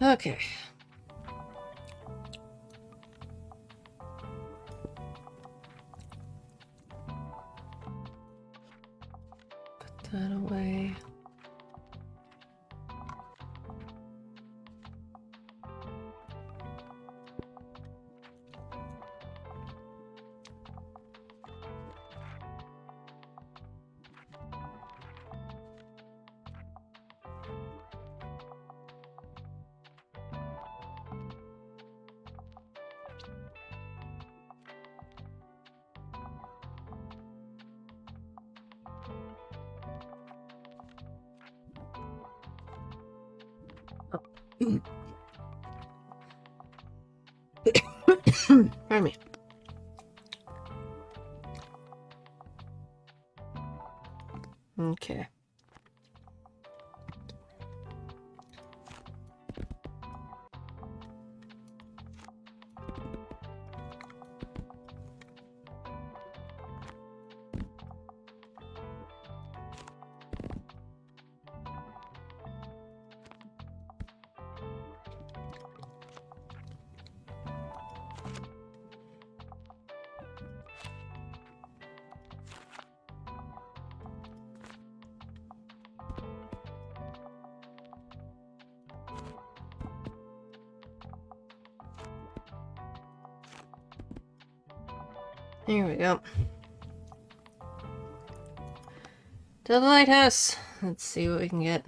Okay. Put that away. Pardon me. Okay. Here we go. To the lighthouse. Let's see what we can get.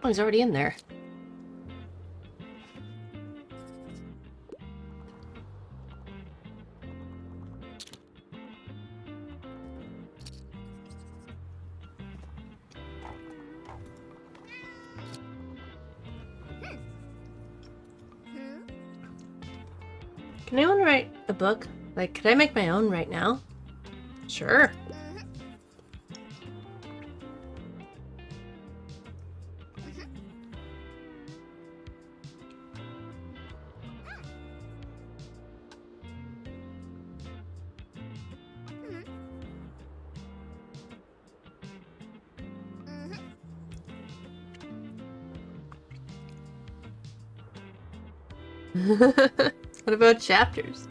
Oh, he's already in there. Can anyone write a book? Like, could I make my own right now? Sure. What about chapters?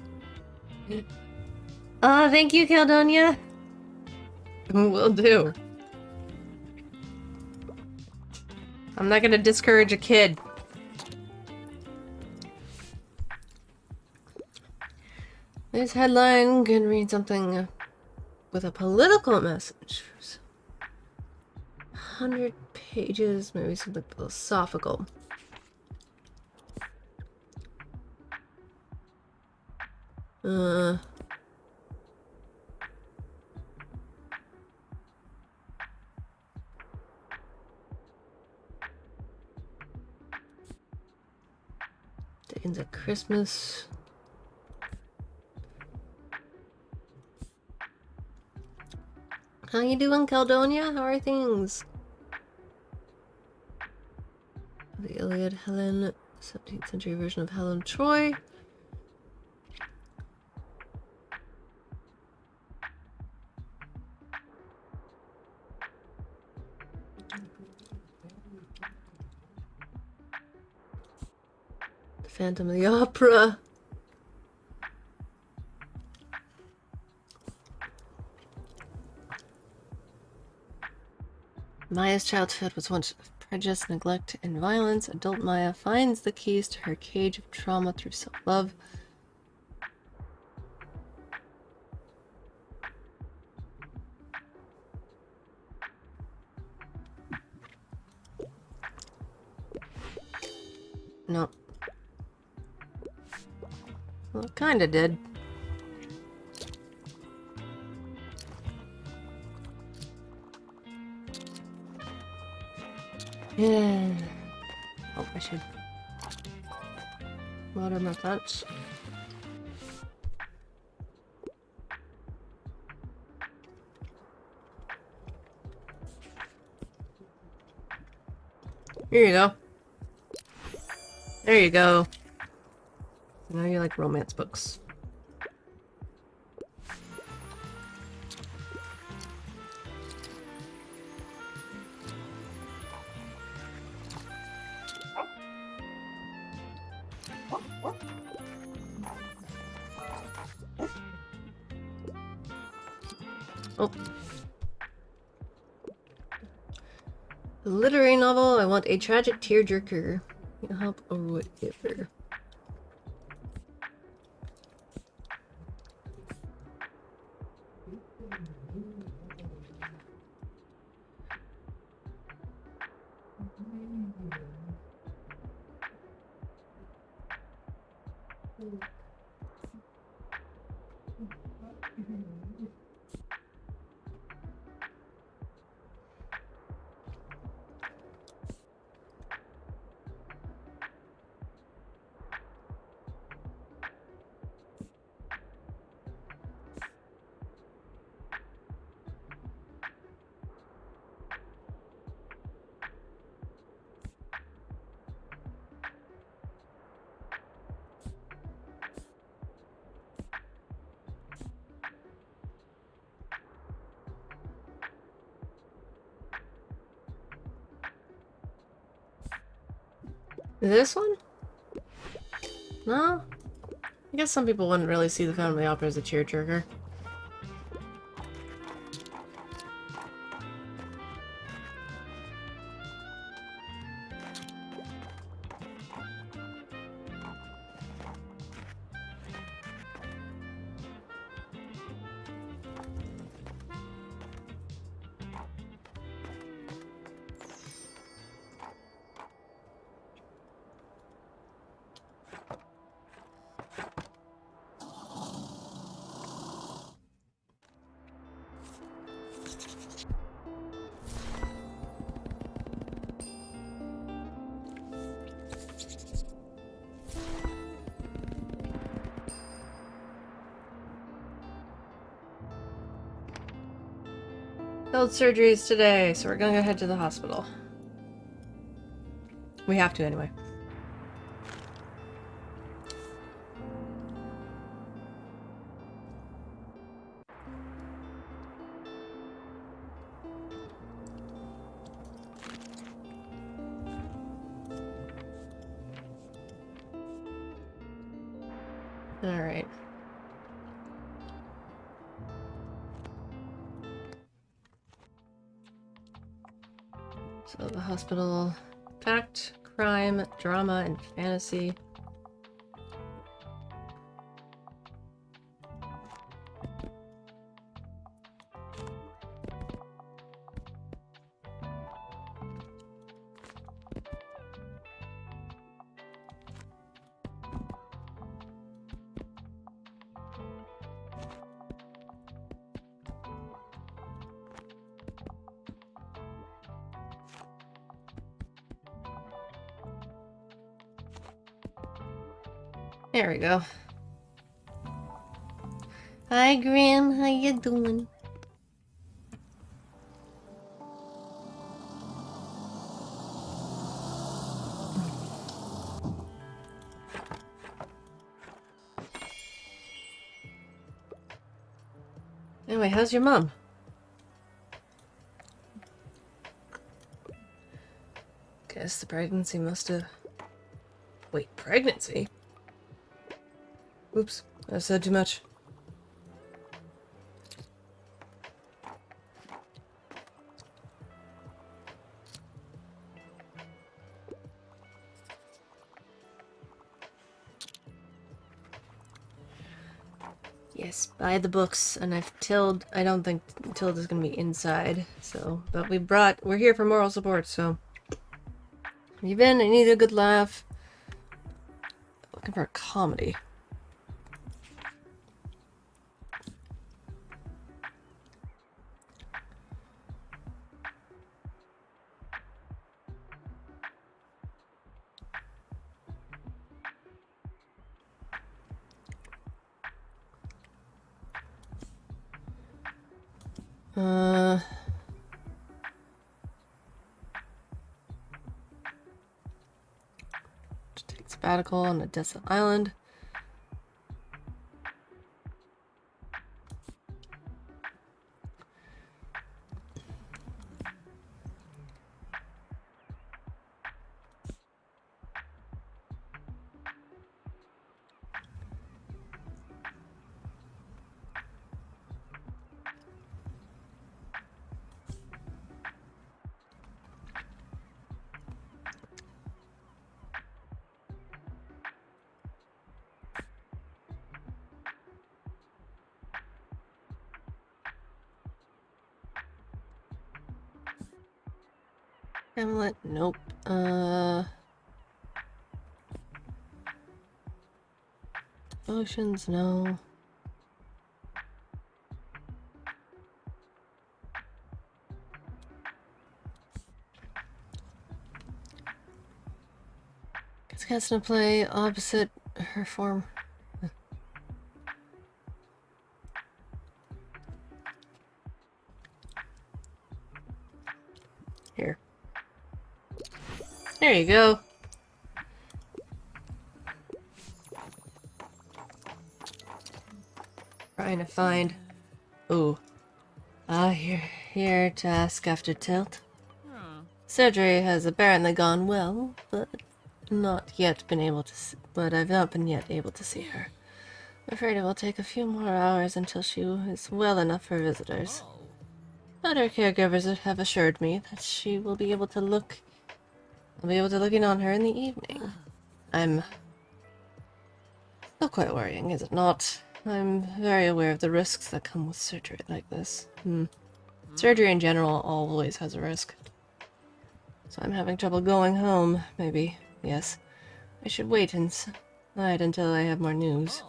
Oh, thank you, Caldonia. Will do. I'm not gonna discourage a kid. This headline can read something with a political message. 100 pages, maybe something philosophical. Dickens at Christmas. How you doing, Caldonia? How are things? The Iliad, Helen, 17th century version of Helen of Troy. The Phantom of the Opera. Maya's childhood was one of prejudice, neglect, and violence. Adult Maya finds the keys to her cage of trauma through self-love. No. Well, it kinda did. Yeah. Oh, I should water my plants. Here you go. There you go. Now you like romance books. Oh. A literary novel. I want a tragic tearjerker. Help or whatever. This one? No? I guess some people wouldn't really see the Phantom of the Opera as a tearjerker. Held surgeries today, so we're gonna head to the hospital. We have to anyway. Alright. So the hospital, fact, crime, drama, and fantasy. There we go. Hi, Grim. How you doing? Anyway, how's your mom? Guess the pregnancy must have... Wait, pregnancy? Oops, I said too much. Yes, buy the books, and I've Tilled. I don't think Tilda's gonna be inside, so. But we're here for moral support, so. Have you been? I need a good laugh. Looking for a comedy. To take sabbatical on a desolate island. Hamlet, nope. Oceans, no. It's gonna play opposite her form. Here. There you go. Trying to find... Ooh. Here to ask after Tilt. Surgery has apparently gone well, but not yet been able to but I've not been yet able to see her. I'm afraid it will take a few more hours until she is well enough for visitors. But her caregivers have assured me that she will be able to look... I'll be able to look in on her in the evening. I'm... Not quite worrying, is it not? I'm very aware of the risks that come with surgery like this. Surgery in general always has a risk. So I'm having trouble going home, maybe. Yes. I should wait inside until I have more news.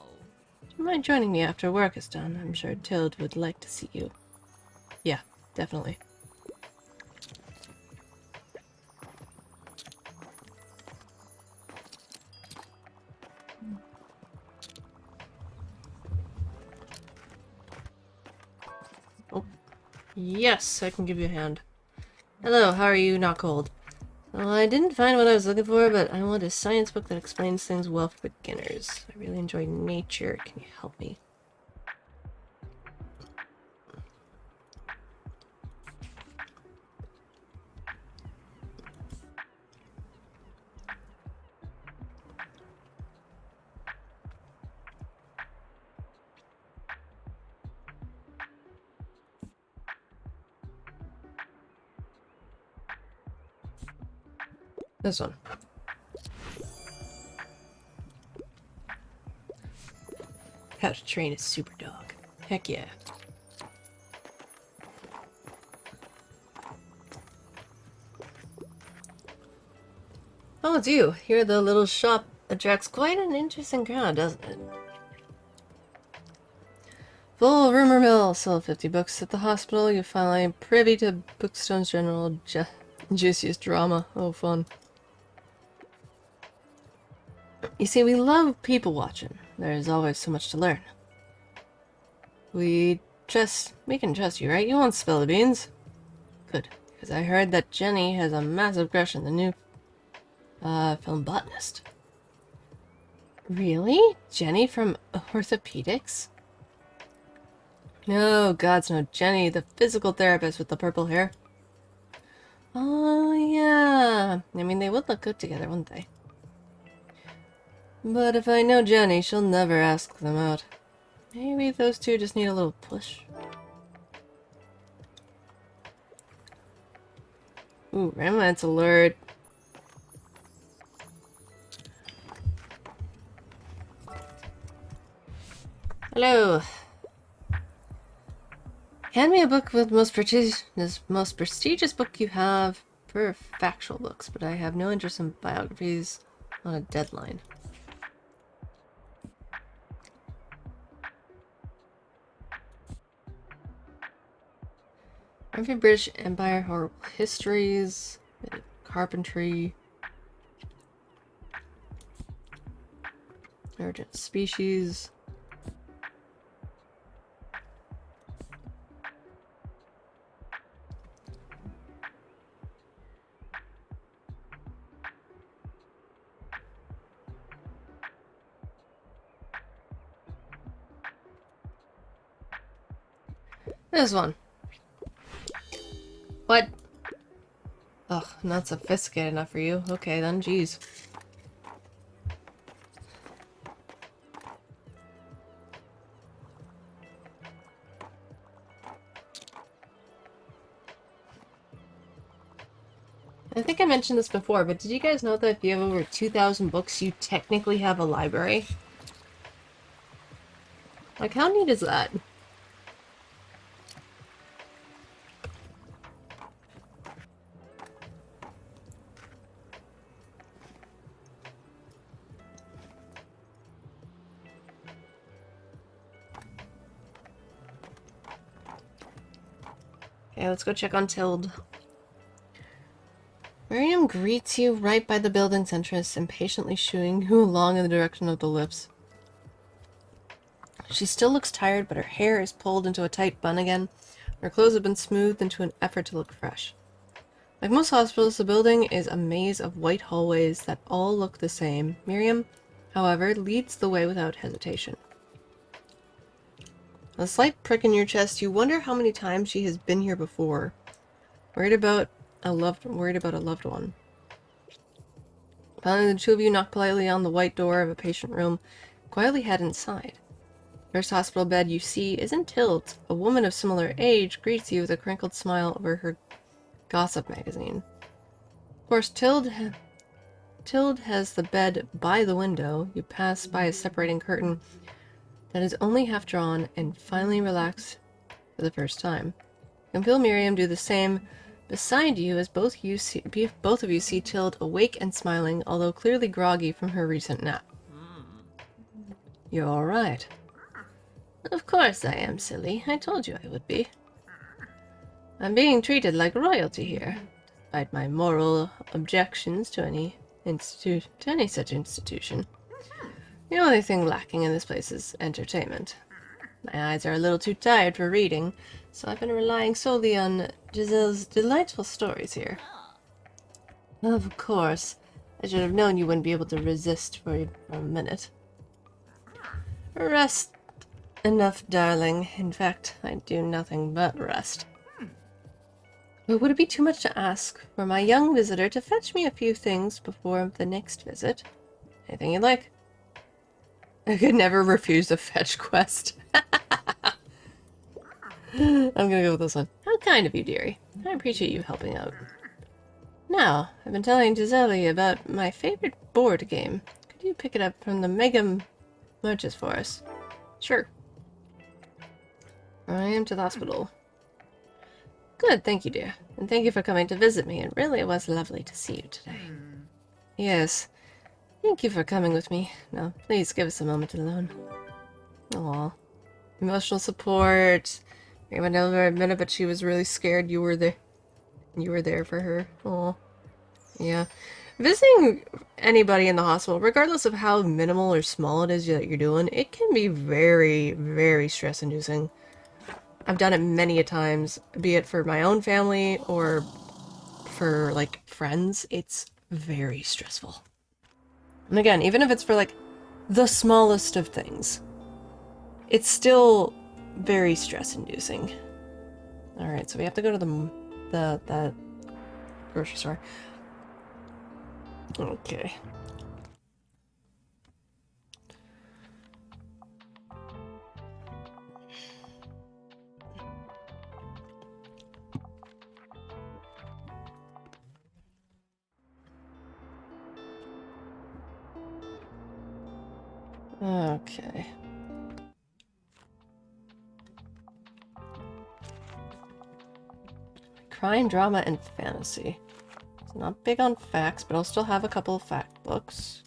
Do you mind joining me after work is done? I'm sure Tilde would like to see you. Yeah, definitely. Oh. Yes, I can give you a hand. Hello, how are you? Not cold. Well, I didn't find what I was looking for, but I want a science book that explains things well for beginners. I really enjoy nature. Can you help me? This one. How to train a super dog. Heck yeah. Oh, it's you. Here the little shop attracts quite an interesting crowd, doesn't it? Full rumor mill. Sell 50 books at the hospital. You're finally privy to Bookstone's general juiciest drama. Oh, fun. You see, we love people watching. There's always so much to learn. We can trust you, right? You won't spill the beans. Good, because I heard that Jenny has a massive crush on the new film botanist. Really? Jenny from orthopedics? No, gods no. Jenny, the physical therapist with the purple hair. Oh, yeah. I mean, they would look good together, wouldn't they? But if I know Jenny, she'll never ask them out. Maybe those two just need a little push. Ooh, romance alert. Hello. Hand me a book with the most prestigious book you have. For factual books, but I have no interest in biographies on a deadline. Every British Empire, horrible histories, carpentry, urgent species. This one. What? Ugh, not sophisticated enough for you. Okay then, jeez. I think I mentioned this before, but did you guys know that if you have over 2,000 books, you technically have a library? Like, how neat is that? Okay, let's go check on Tilde. Miriam greets you right by the building's entrance, impatiently shooing you along in the direction of the lifts. She still looks tired, but her hair is pulled into a tight bun again. Her clothes have been smoothed into an effort to look fresh. Like most hospitals, the building is a maze of white hallways that all look the same. Miriam, however, leads the way without hesitation. A slight prick in your chest, you wonder how many times she has been here before. Worried about a loved one. Finally, the two of you knock politely on the white door of a patient room, quietly head inside. First hospital bed you see isn't Tilde. A woman of similar age greets you with a crinkled smile over her gossip magazine. Of course, Tilde has the bed by the window. You pass by a separating curtain that is only half drawn and finally relax for the first time. You can feel Miriam do the same beside you as both of you see Tilde awake and smiling, although clearly groggy from her recent nap. You're all right. Of course I am, silly. I told you I would be. I'm being treated like royalty here, despite my moral objections to any such institution. The only thing lacking in this place is entertainment. My eyes are a little too tired for reading, so I've been relying solely on Giselle's delightful stories here. Of course. I should have known you wouldn't be able to resist for a minute. Rest enough, darling. In fact, I do nothing but rest. But would it be too much to ask for my young visitor to fetch me a few things before the next visit? Anything you'd like? I could never refuse a fetch quest. I'm gonna go with this one. How kind of you, dearie. I appreciate you helping out. Now, I've been telling Giselle about my favorite board game. Could you pick it up from the Mega Merchants for us? Sure. I am to the hospital. Good, thank you, dear. And thank you for coming to visit me. It really was lovely to see you today. Yes. Thank you for coming with me. Now, please give us a moment alone. Aw. Emotional support. I would never admit it, but she was really scared you were there. You were there for her. Aw. Yeah. Visiting anybody in the hospital, regardless of how minimal or small it is that you're doing, it can be very, very stress-inducing. I've done it many a times, be it for my own family or for, like, friends. It's very stressful. And again, even if it's for, like, the smallest of things, it's still very stress-inducing. Alright, so we have to go to the grocery store. Okay. Okay. Crime, drama, and fantasy. It's not big on facts, but I'll still have a couple of fact books.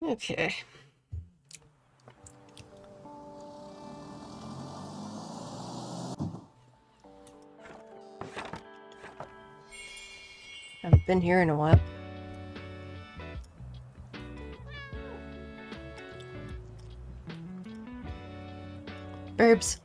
Okay. Haven't been here in a while. Herbs.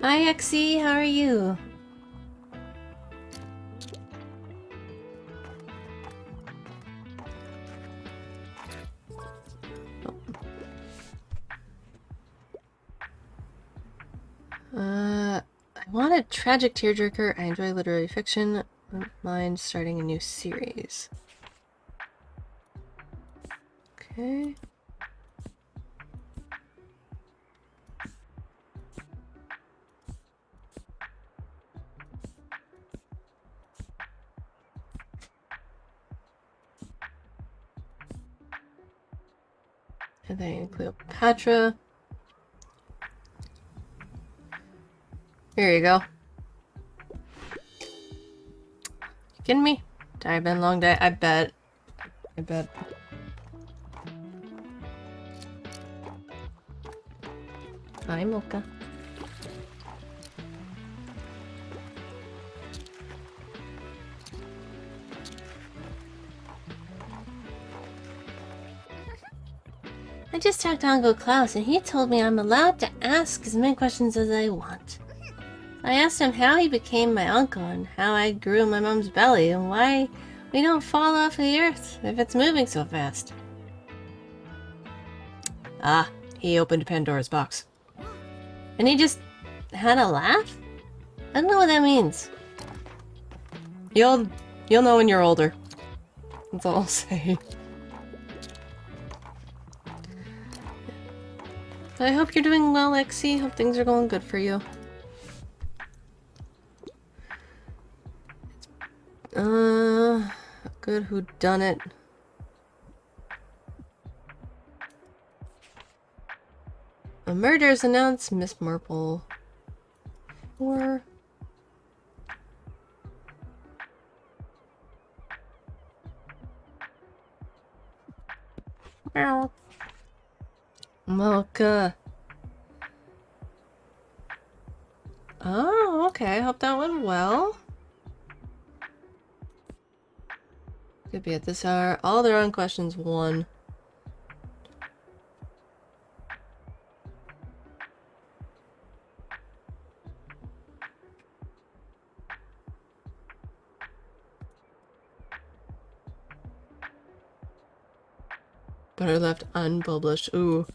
Hi, Exie. How are you? I want a tragic tearjerker. I enjoy literary fiction. Don't mind starting a new series. Okay. And then Cleopatra. Here you go. You kidding me? Tired, been a long day. I bet. I bet. Hi, Mocha. I just talked to Uncle Klaus and he told me I'm allowed to ask as many questions as I want. I asked him how he became my uncle and how I grew in my mom's belly and why we don't fall off the earth if it's moving so fast. Ah, he opened Pandora's box. And he just had a laugh? I don't know what that means. You'll know when you're older. That's all I'll say. I hope you're doing well, Lexi. Hope things are going good for you. Good whodunit. A murder is announced, Miss Marple. Or... Meow. Mocha. Oh, okay. Hope that went well. Could be at this hour. All their own questions won. But are left unpublished. Ooh.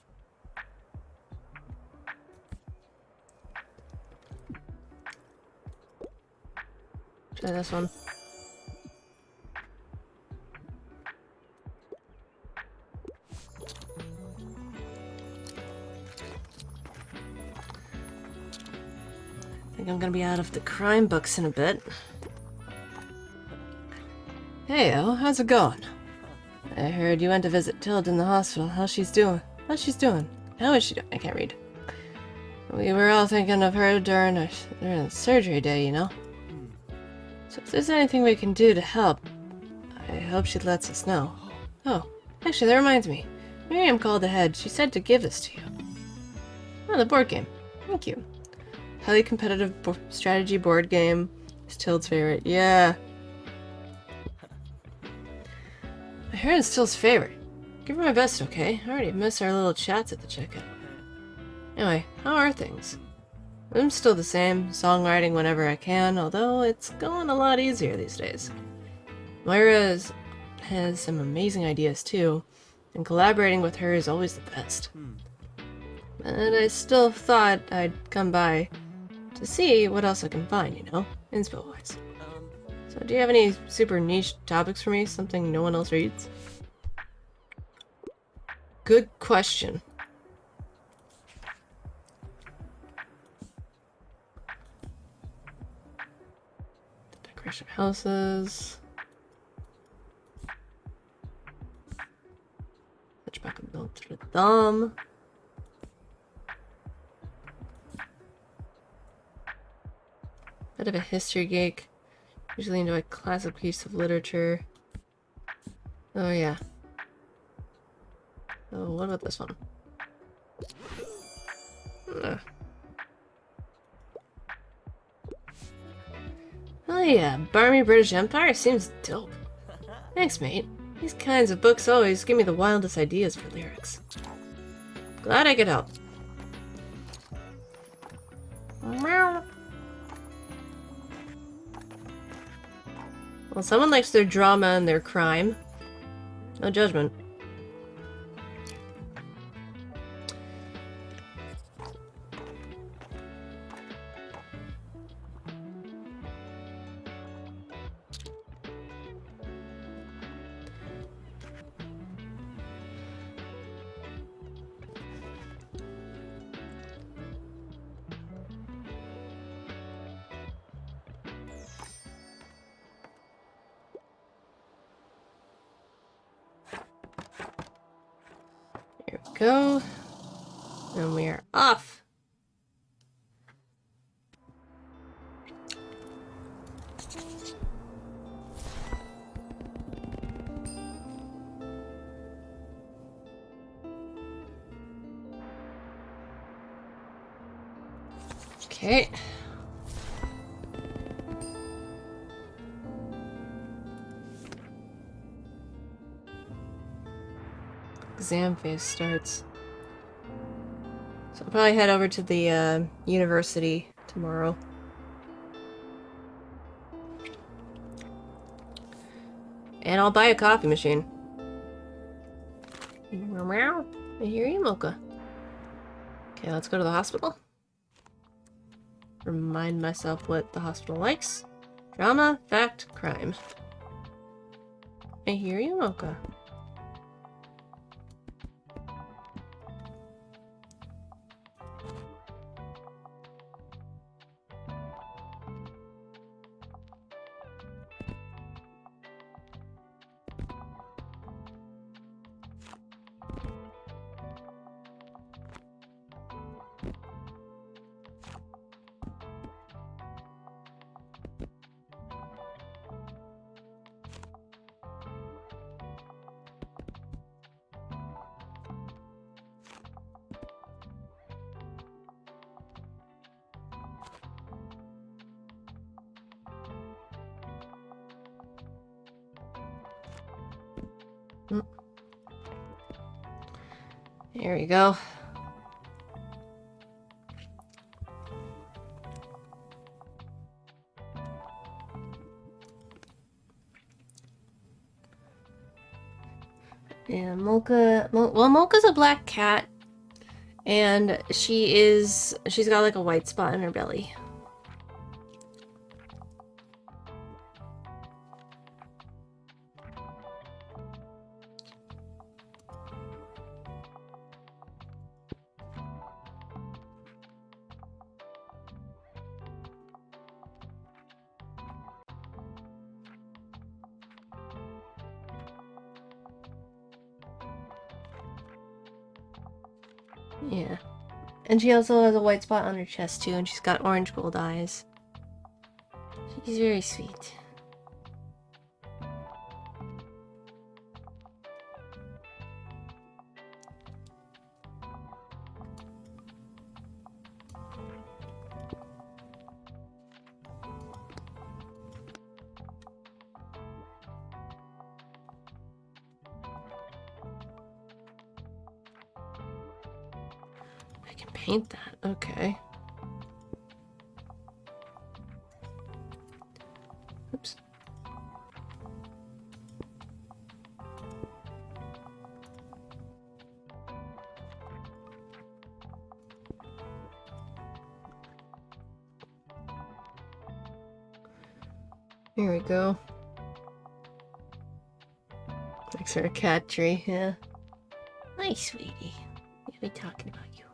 Try this one. I think I'm gonna be out of the crime books in a bit. Hey, El, how's it going? I heard you went to visit Tilda in the hospital. How's she doing? How is she doing? I can't read. We were all thinking of her during the surgery day, you know? So if there's anything we can do to help, I hope she lets us know. Oh, actually, that reminds me. Miriam called ahead. She said to give this to you. Oh, the board game. Thank you. Highly competitive strategy board game. It's Tilt's favorite. Yeah. I heard it's Tilt's favorite. Give her my best, okay? I already miss our little chats at the checkout. Anyway, how are things? I'm still the same, songwriting whenever I can, although it's going a lot easier these days. Moira has some amazing ideas too, and collaborating with her is always the best. But I still thought I'd come by to see what else I can find, you know, inspo-wise. So do you have any super niche topics for me? Something no one else reads? Good question. Decoration of houses. Hunchback of Notre Dame. Bit of a history geek. Usually into a classic piece of literature. Oh yeah. Oh, what about this one? Oh yeah, Barmy British Empire seems dope. Thanks, mate. These kinds of books always give me the wildest ideas for lyrics. Glad I could help. Meow. Well, someone likes their drama and their crime. No judgment. go. And we are off. Okay. Exam phase starts. So I'll probably head over to the university tomorrow. And I'll buy a coffee machine. Meow. I hear you, Mocha. Okay, let's go to the hospital. Remind myself what the hospital likes. Drama, fact, crime. I hear you, Mocha. There we go. Yeah, Mocha. Well, Mocha's a black cat, and she's got like a white spot in her belly. Yeah. And she also has a white spot on her chest too, and she's got orange gold eyes. She's very sweet. I can paint that. Okay. Oops. Here we go. Makes her a cat tree, yeah. Hi, sweetie. What are we talking about you?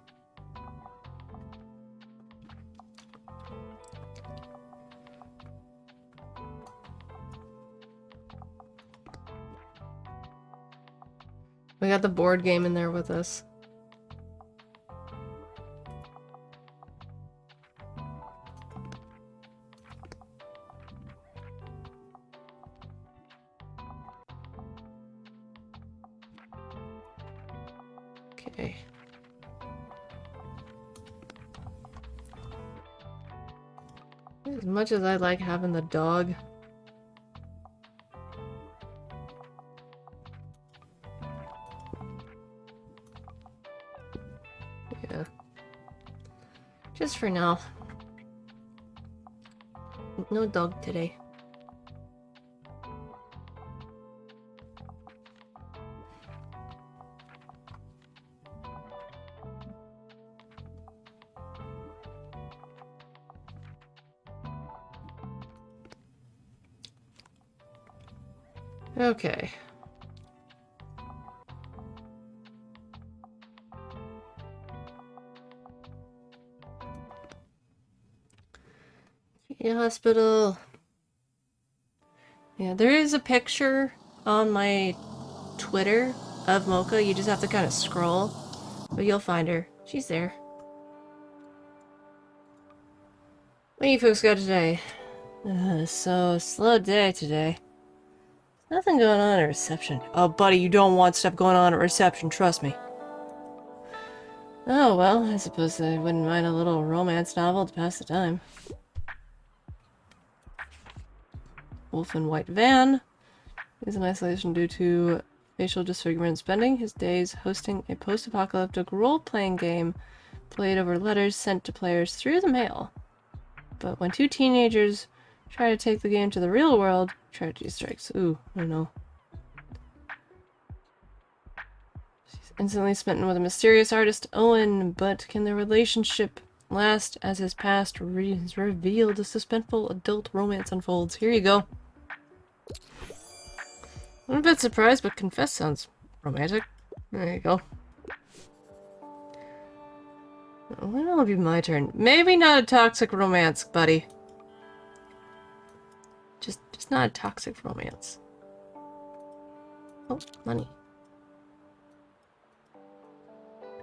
We got the board game in there with us. Okay. As much as I like having the dog, yeah. Just for now. No dog today. Okay. Yeah, hospital. Yeah, there is a picture on my Twitter of Mocha. You just have to kind of scroll. But you'll find her. She's there. What do you folks got today? So, slow day today. Nothing going on at reception. Oh, buddy, you don't want stuff going on at reception, trust me. Oh, well, I suppose I wouldn't mind a little romance novel to pass the time. Wolf in white van. He's in isolation due to facial disfigurement, spending his days hosting a post-apocalyptic role-playing game played over letters sent to players through the mail. But when two teenagers try to take the game to the real world, tragedy strikes. Ooh, I don't know. She's instantly smitten with a mysterious artist, Owen, but can their relationship last as his past is revealed? A suspenseful adult romance unfolds. Here you go. I'm a bit surprised, but confess sounds romantic. There you go. When will it be my turn? Maybe not a toxic romance, buddy. Just not a toxic romance. Oh, money.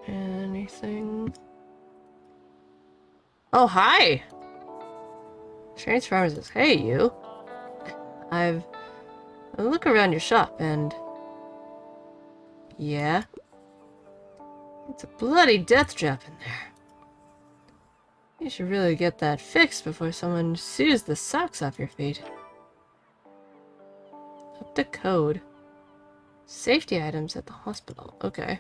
Anything? Oh, hi! Strange Pharmacist. Hey, you. I look around your shop and... Yeah? It's a bloody death trap in there. You should really get that fixed before someone sews the socks off your feet. Up to code. Safety items at the hospital. Okay.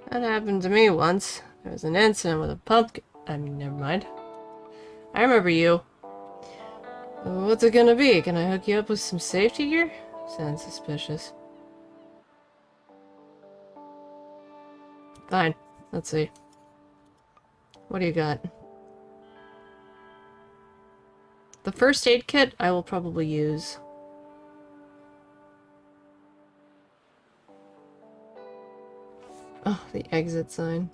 That happened to me once. There was an incident with a pumpkin. I mean, never mind. I remember you. What's it gonna be? Can I hook you up with some safety gear? Sounds suspicious. Fine. Let's see. What do you got? The first aid kit I will probably use. Oh, the exit sign.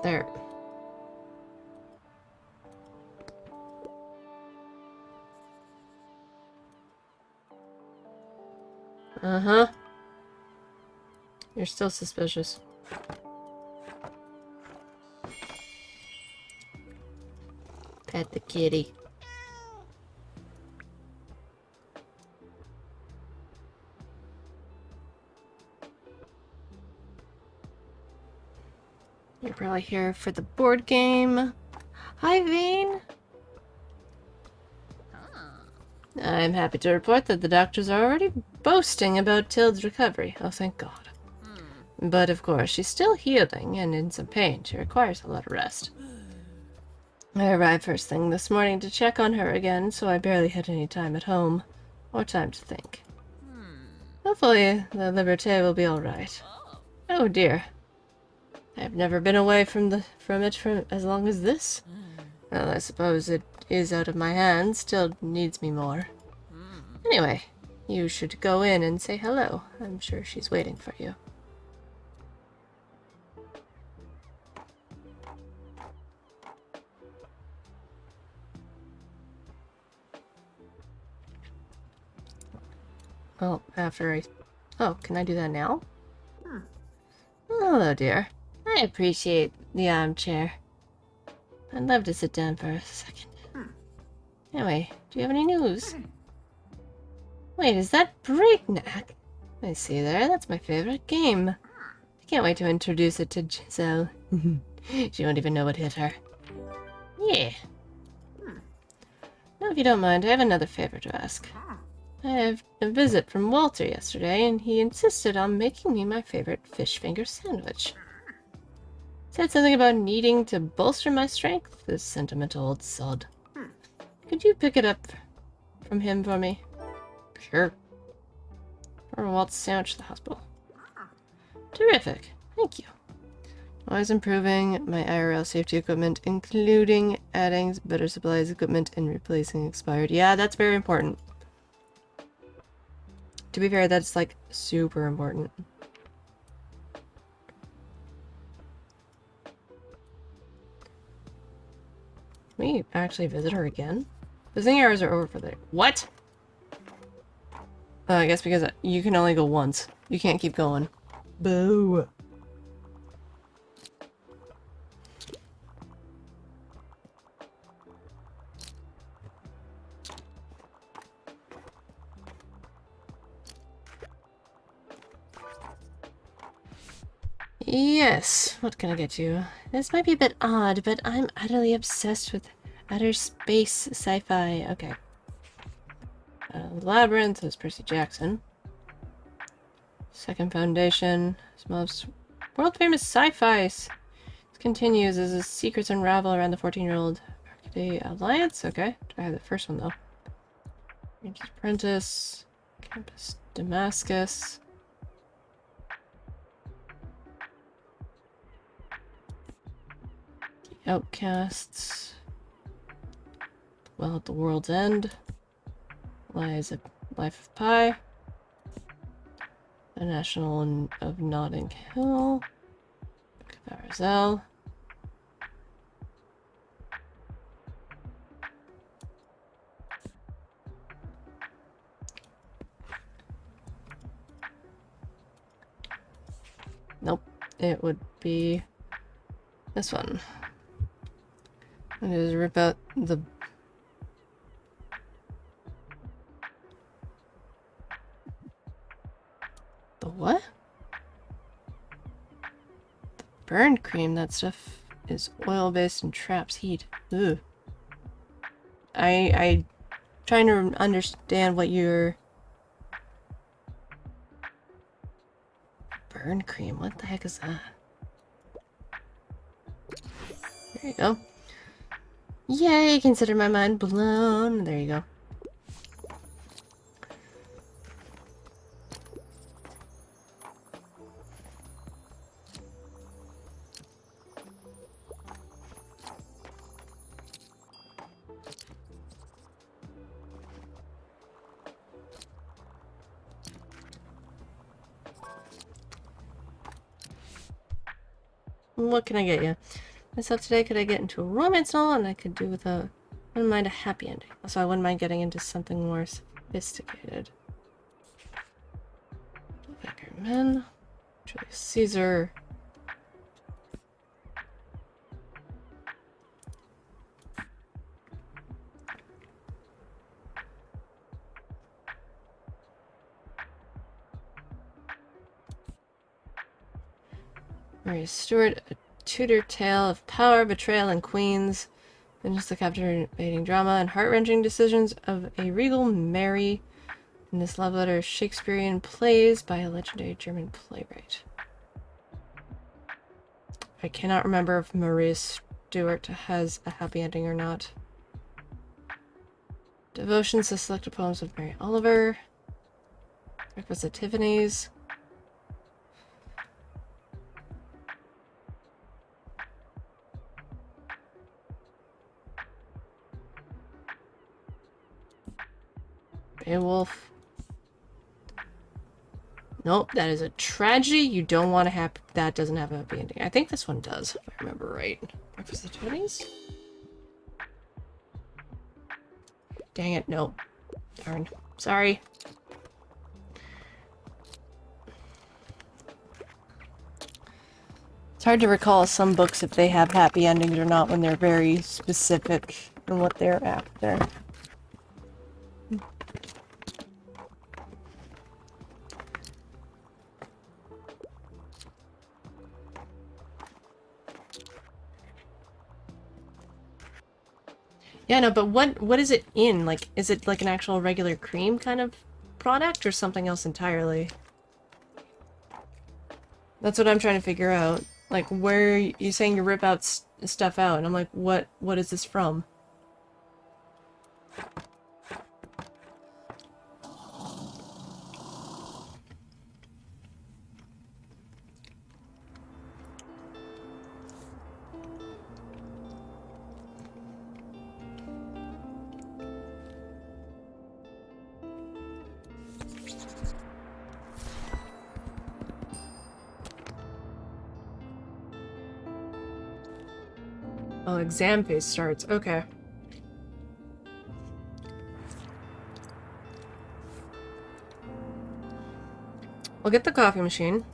There. Uh-huh. You're still suspicious. Pet the kitty. You're probably here for the board game. Hi, Vane. I'm happy to report that the doctors are already boasting about Tild's recovery. Oh, thank God. But of course, she's still healing and in some pain. She requires a lot of rest. I arrived first thing this morning to check on her again, so I barely had any time at home. Or time to think. Hopefully, the Liberté will be alright. Oh dear. I've never been away from it for as long as this. Well, I suppose it is out of my hands, still needs me more. Anyway, you should go in and say hello. I'm sure she's waiting for you. Well, after I... Oh, can I do that now? Hello, dear. I appreciate the armchair. I'd love to sit down for a second. Anyway, do you have any news? Wait, is that Breakneck? I see there, that's my favorite game. I can't wait to introduce it to Giselle. She won't even know what hit her. Yeah. Now, if you don't mind, I have another favor to ask. I have a visit from Walter yesterday, and he insisted on making me my favorite fish finger sandwich. Said something about needing to bolster my strength, this sentimental old sod. Could you pick it up from him for me? Sure. Or Walt's sandwich to the hospital. Terrific. Thank you. Always improving my IRL safety equipment, including adding better supplies, equipment, and replacing expired. Yeah, that's very important. To be fair, that's like super important. Can we actually visit her again? The thing arrows are over for the— What? I guess because you can only go once. You can't keep going. Boo. Yes, what can I get you? This might be a bit odd, but I'm utterly obsessed with outer space sci-fi. Okay. Labyrinth is Percy Jackson. Second Foundation is most world-famous sci-fi. This continues as the secrets unravel around the 14-year-old Arcade Alliance. Okay, I have the first one though. Ranger's Apprentice, Campus Damascus. The Outcasts. Well, at the World's End lies a Life of Pi. The National of Notting Hill. Carousel. Nope, it would be this one. And just rip out the... The what? The burn cream, that stuff is oil-based and traps heat. Ugh. I trying to understand what your... Burn cream, what the heck is that? There you go. Yay, consider my mind blown. There you go. What can I get you? Myself today, could I get into a romance novel and I could do with a... I wouldn't mind a happy ending. Also, I wouldn't mind getting into something more sophisticated. Men. Julius Caesar. Mary Stuart, a Tudor tale of power, betrayal, and queens. Then just the captivating drama and heart-wrenching decisions of a regal Mary in this love letter Shakespearean plays by a legendary German playwright. I cannot remember if Maria Stuart has a happy ending or not. Devotions to selected poems of Mary Oliver. Breakfast at Tiffany's. Beowulf. Nope, that is a tragedy. You don't want to have... That doesn't have a happy ending. I think this one does, if I remember right. Breakfast at Tiffany's? Dang it, nope. Darn. Sorry. It's hard to recall some books if they have happy endings or not when they're very specific in what they're after. Yeah, no, but what is it in? Like, is it like an actual regular cream kind of product or something else entirely? That's what I'm trying to figure out. Like, where you saying you rip out stuff out, and I'm like, what is this from? Oh, exam phase starts. Okay. We'll get the coffee machine.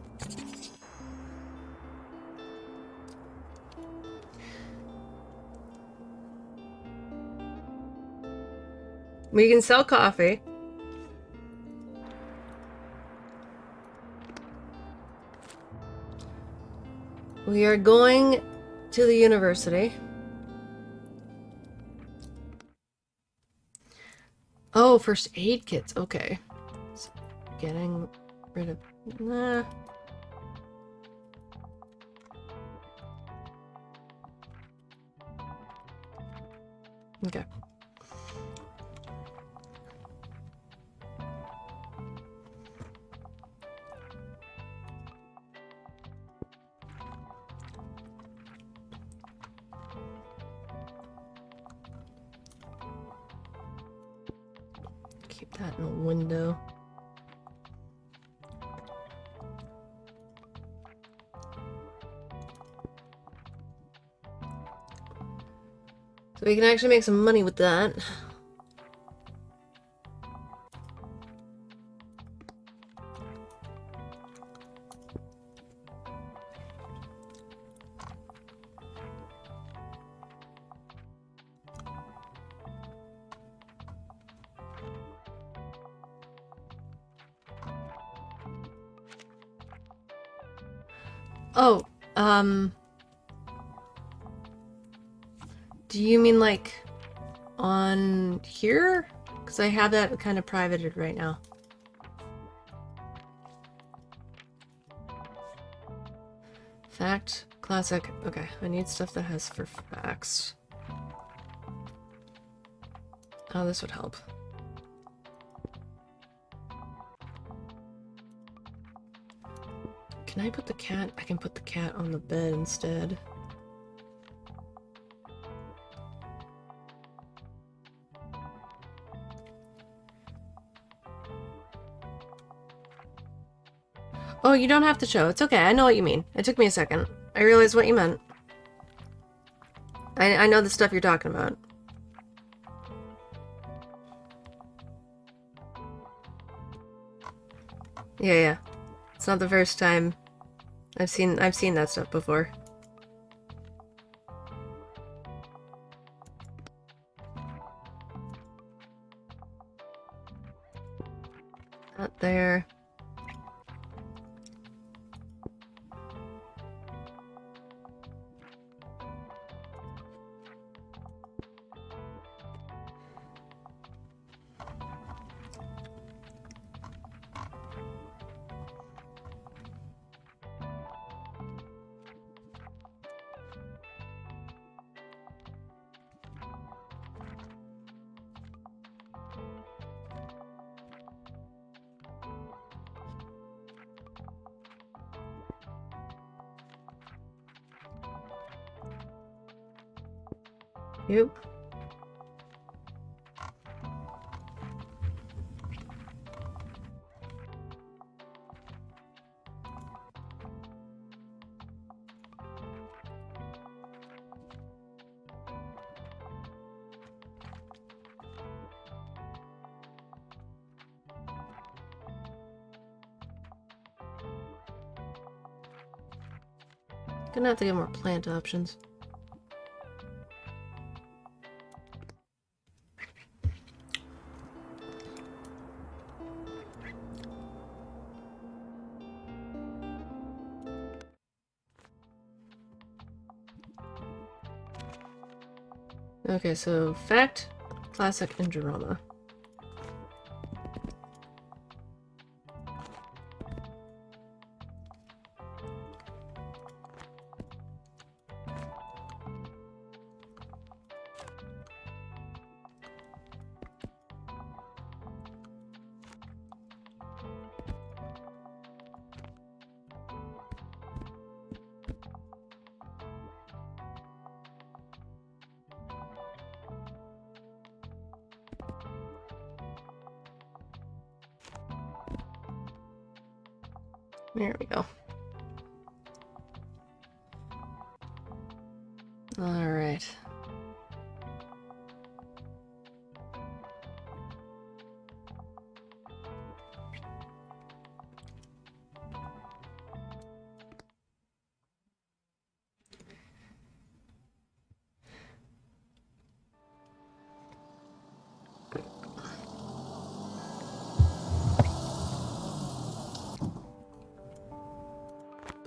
We can sell coffee. We are going to the university. Oh, first aid kits. Okay. So getting rid of... Nah. Okay. Keep that in a window. So we can actually make some money with that. Oh, do you mean like on here? Because I have that kind of privated right now. Fact, classic. Okay, I need stuff that has for facts. Oh, this would help. Can I put the cat? I can put the cat on the bed instead. Oh, you don't have to show. It's okay. I know what you mean. It took me a second. I realized what you meant. I know the stuff you're talking about. Yeah, yeah. It's not the first time. I've seen that stuff before. Not there. Yep. Gonna have to get more plant options. Okay, so fact, classic, and drama. There we go. All right.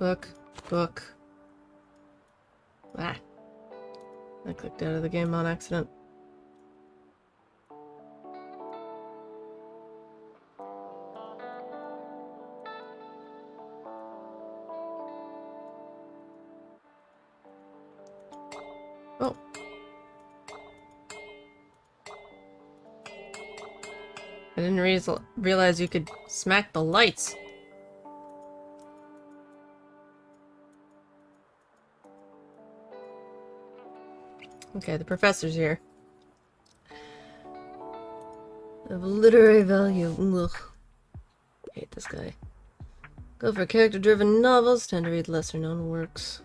Book. Book. Ah. I clicked out of the game on accident. Oh. I didn't realize you could smack the lights. Okay, the professor's here. Of literary value. Ugh. Hate this guy. Go for character-driven novels. Tend to read lesser-known works.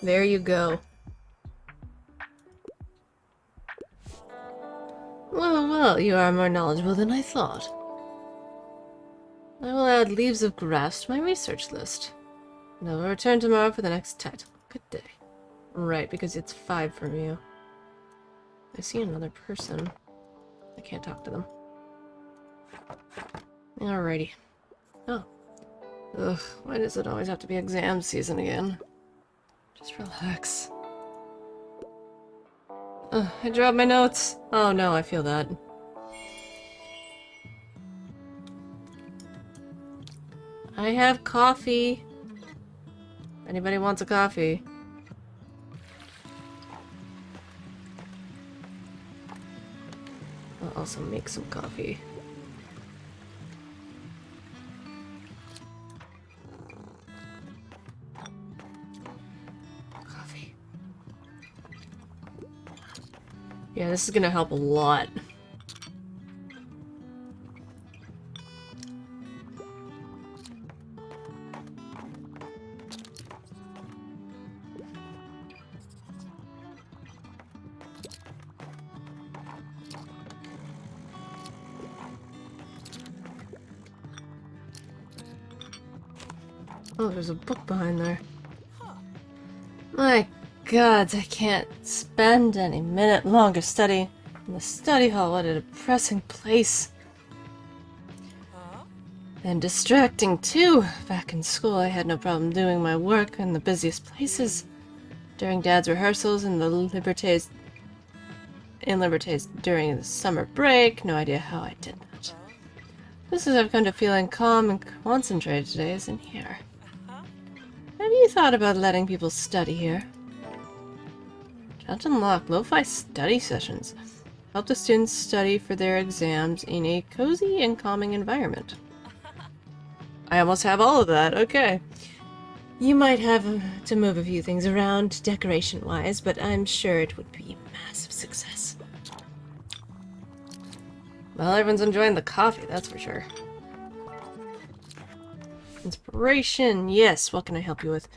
There you go. Well, well, you are more knowledgeable than I thought. I will add Leaves of Grass to my research list. And I will return tomorrow for the next title. Good day. Right, because it's 5 from you. I see another person. I can't talk to them. Alrighty. Oh. Ugh, why does it always have to be exam season again? Just relax. Ugh, I dropped my notes. Oh no, I feel that. I have coffee. Anybody wants a coffee? I'll also make some coffee. Coffee. Yeah, this is gonna help a lot. Oh, there's a book behind there. My gods, I can't spend any minute longer studying in the study hall. What a depressing place. And distracting, too. Back in school, I had no problem doing my work in the busiest places. During Dad's rehearsals and the Libertés during the summer break. No idea how I did that. Just as I've come to feeling calm and concentrated today is in here. Have you thought about letting people study here? Can't unlock lo-fi study sessions. Help the students study for their exams in a cozy and calming environment. I almost have all of that, okay. You might have to move a few things around decoration-wise, but I'm sure it would be a massive success. Well, everyone's enjoying the coffee, that's for sure. Inspiration, yes, what can I help you with?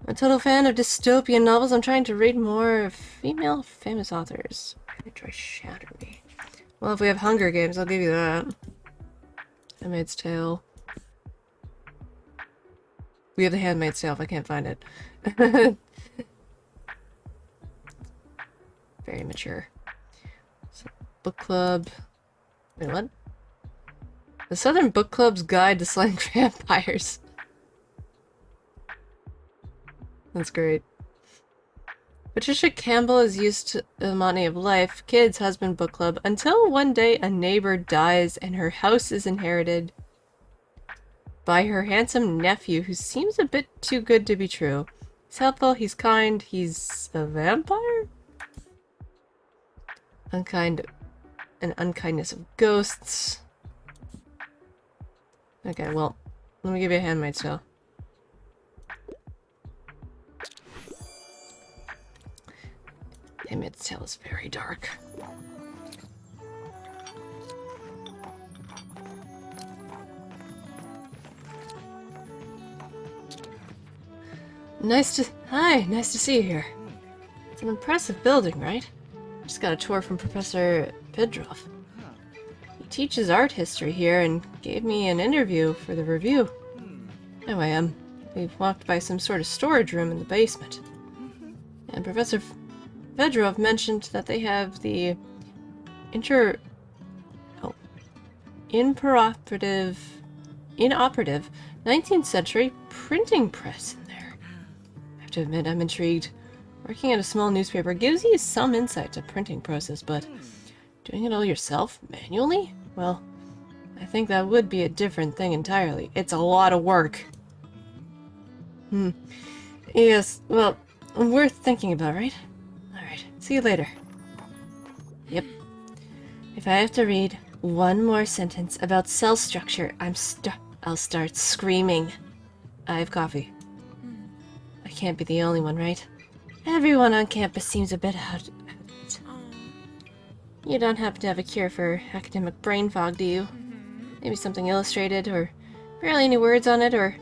I'm a total fan of dystopian novels. I'm trying to read more female famous authors. I try Shatter Me. Well, if we have Hunger Games, I'll give you that. Handmaid's Tale. We have The Handmaid's Tale if I can't find it. Very mature. So, book club. Wait, what? The Southern Book Club's Guide to Slaying Vampires. That's great. Patricia Campbell is used to the monotony of life, kids, husband, book club, until one day a neighbor dies and her house is inherited by her handsome nephew, who seems a bit too good to be true. He's helpful, he's kind, he's a vampire? Unkind and unkindness of ghosts. Okay, well, let me give you a Handmaid's Tale. Handmaid's Tale is very dark. Hi, nice to see you here. It's an impressive building, right? Just got a tour from Professor Pedroff. He teaches art history here and gave me an interview for the review. There I am. We've walked by some sort of storage room in the basement. And Professor Vedrov mentioned that they have the inoperative 19th century printing press in there. I have to admit, I'm intrigued. Working at a small newspaper gives you some insight to printing process, but doing it all yourself, manually? Well, I think that would be a different thing entirely. It's a lot of work. Yes, well, worth thinking about, right? Alright, see you later. Yep. If I have to read one more sentence about cell structure, I'll start screaming. I have coffee. I can't be the only one, right? Everyone on campus seems a bit out. You don't happen to have a cure for academic brain fog, do you? Maybe something illustrated, or barely any words on it, or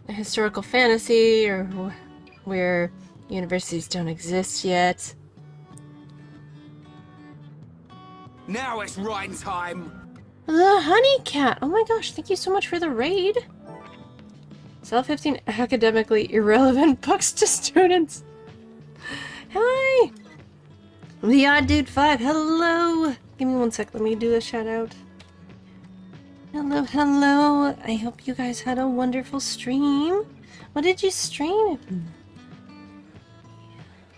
a historical fantasy, or where universities don't exist yet. Now it's writing time! The honey cat! Oh my gosh, thank you so much for the raid! Sell 15 academically irrelevant books to students. Hi! The Odd Dude 5, hello! Give me one sec, let me do a shout out. Hello, hello! I hope you guys had a wonderful stream. What did you stream?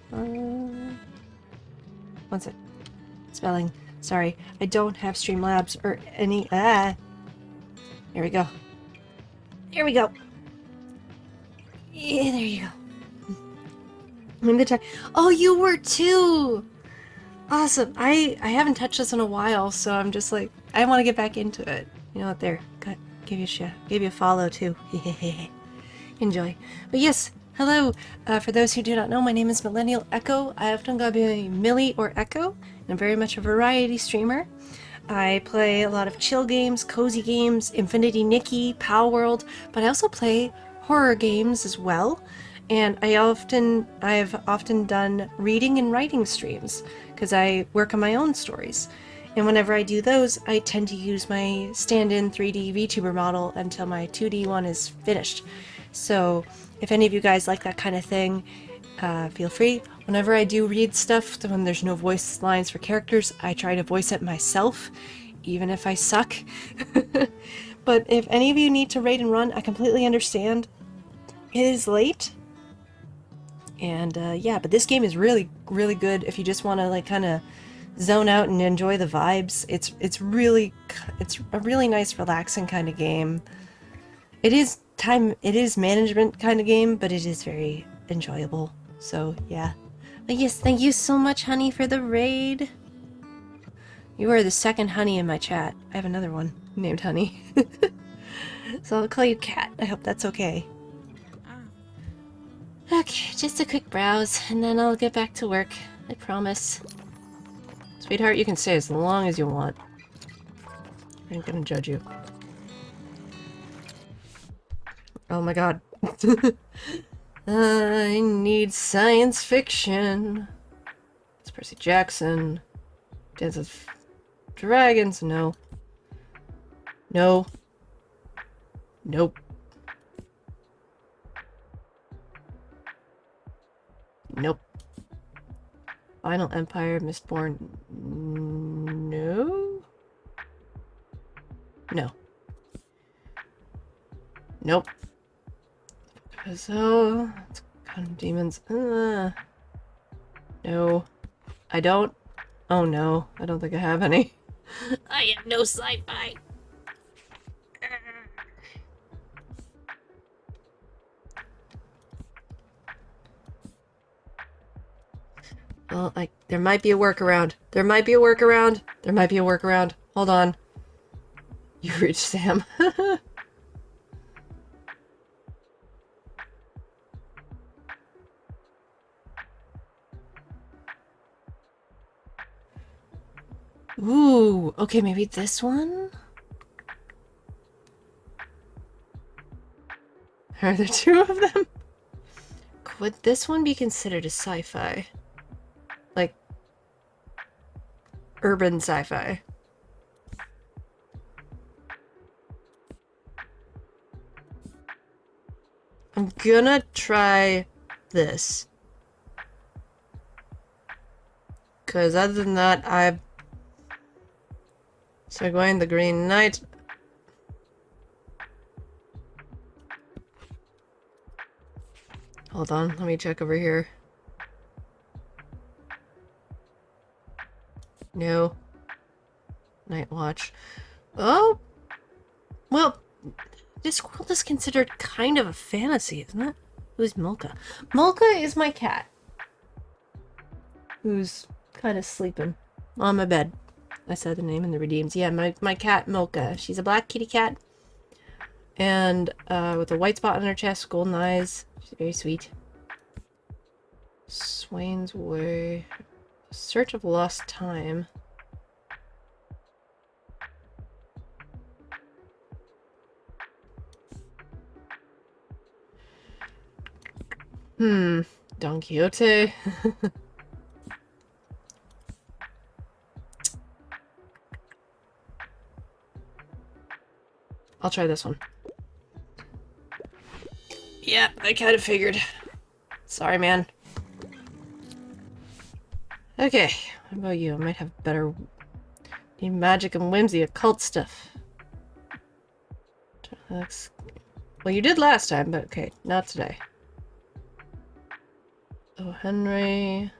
One sec. Spelling. Sorry, I don't have Streamlabs or any. Here we go. Here we go. Yeah, there you go. I'm gonna oh, you were too! Awesome. I haven't touched this in a while, so I'm just like, I want to get back into it. You know what? There. Give you a follow too. Enjoy. But yes, hello. For those who do not know, my name is Millennial Echo. I often go by Millie or Echo, and I'm very much a variety streamer. I play a lot of chill games, cozy games, Infinity Nikki, Pow World, but I also play horror games as well. And I've often done reading and writing streams because I work on my own stories. And whenever I do those, I tend to use my stand-in 3D VTuber model until my 2D one is finished. So if any of you guys like that kind of thing, feel free. Whenever I do read stuff, when there's no voice lines for characters, I try to voice it myself, even if I suck. But if any of you need to raid and run, I completely understand. It is late. And yeah, but this game is really, really good if you just want to like kind of zone out and enjoy the vibes. It's a really nice, relaxing kind of game. It is management kind of game, but it is very enjoyable. So yeah. But yes, thank you so much, honey, for the raid. You are the second honey in my chat. I have another one named Honey. So I'll call you Cat. I hope that's okay. Okay, just a quick browse, and then I'll get back to work. I promise. Sweetheart, you can stay as long as you want. I ain't gonna judge you. Oh my god. I need science fiction. It's Percy Jackson. Dance with Dragons. No. No. Nope. Nope. Final Empire, Mistborn. No? No. Nope. So, it's kind of demons. No. I don't. Oh no, I don't think I have any. I have no sci-fi. Well, there might be a workaround. There might be a workaround. There might be a workaround. Hold on. You reached Sam. Ooh, okay, maybe this one? Are there two of them? Could this one be considered a sci-fi? Like, urban sci-fi. I'm gonna try this. Because other than that, So going the Green Knight. Hold on, let me check over here. No. Night Watch. Oh! Well, this world is considered kind of a fantasy, isn't it? Who's Milka? Milka is my cat. Who's kind of sleeping on my bed. I said the name in the redeems. Yeah, my cat Milka. She's a black kitty cat. And with a white spot on her chest, golden eyes. She's very sweet. Swain's Way. Search of Lost Time. Don Quixote. I'll try this one. Yeah, I kind of figured. Sorry, man. Okay, what about you? I might have better... Need magic and whimsy, occult stuff. That's... Well, you did last time, but okay, not today. Oh, Henry...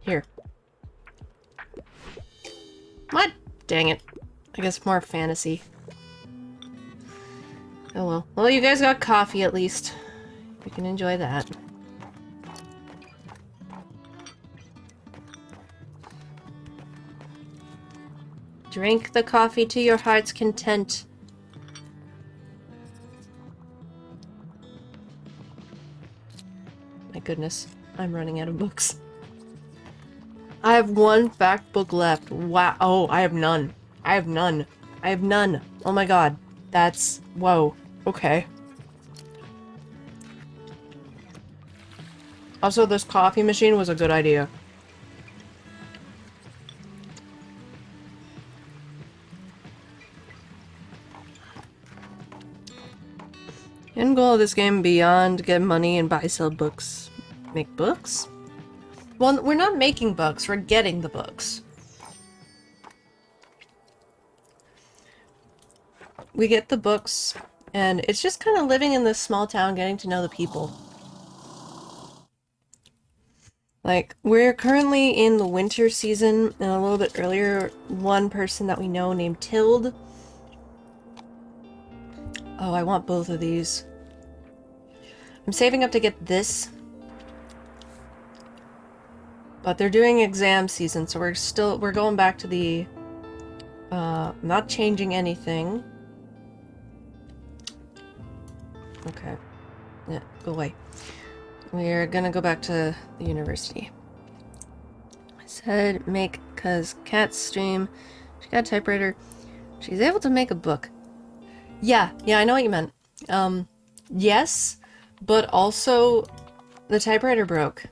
Here. What? Dang it. I guess more fantasy. Oh well. Well, you guys got coffee at least. You can enjoy that. Drink the coffee to your heart's content. My goodness. I'm running out of books. I have one fact book left. Wow. Oh, I have none. I have none. I have none. Oh my god. That's... Whoa. Okay. Also, this coffee machine was a good idea. End goal of this game beyond get money and buy, sell books. Make books? Well, we're not making books, we're getting the books. We get the books, and it's just kind of living in this small town, getting to know the people. Like, we're currently in the winter season, and a little bit earlier, one person that we know named Tilde. Oh, I want both of these. I'm saving up to get this. But they're doing exam season, so we're going back to the, not changing anything. Okay. Yeah, go away. We're gonna go back to the university. I said make, cause Cat's stream. She got a typewriter. She's able to make a book. Yeah, I know what you meant. Yes, but also the typewriter broke.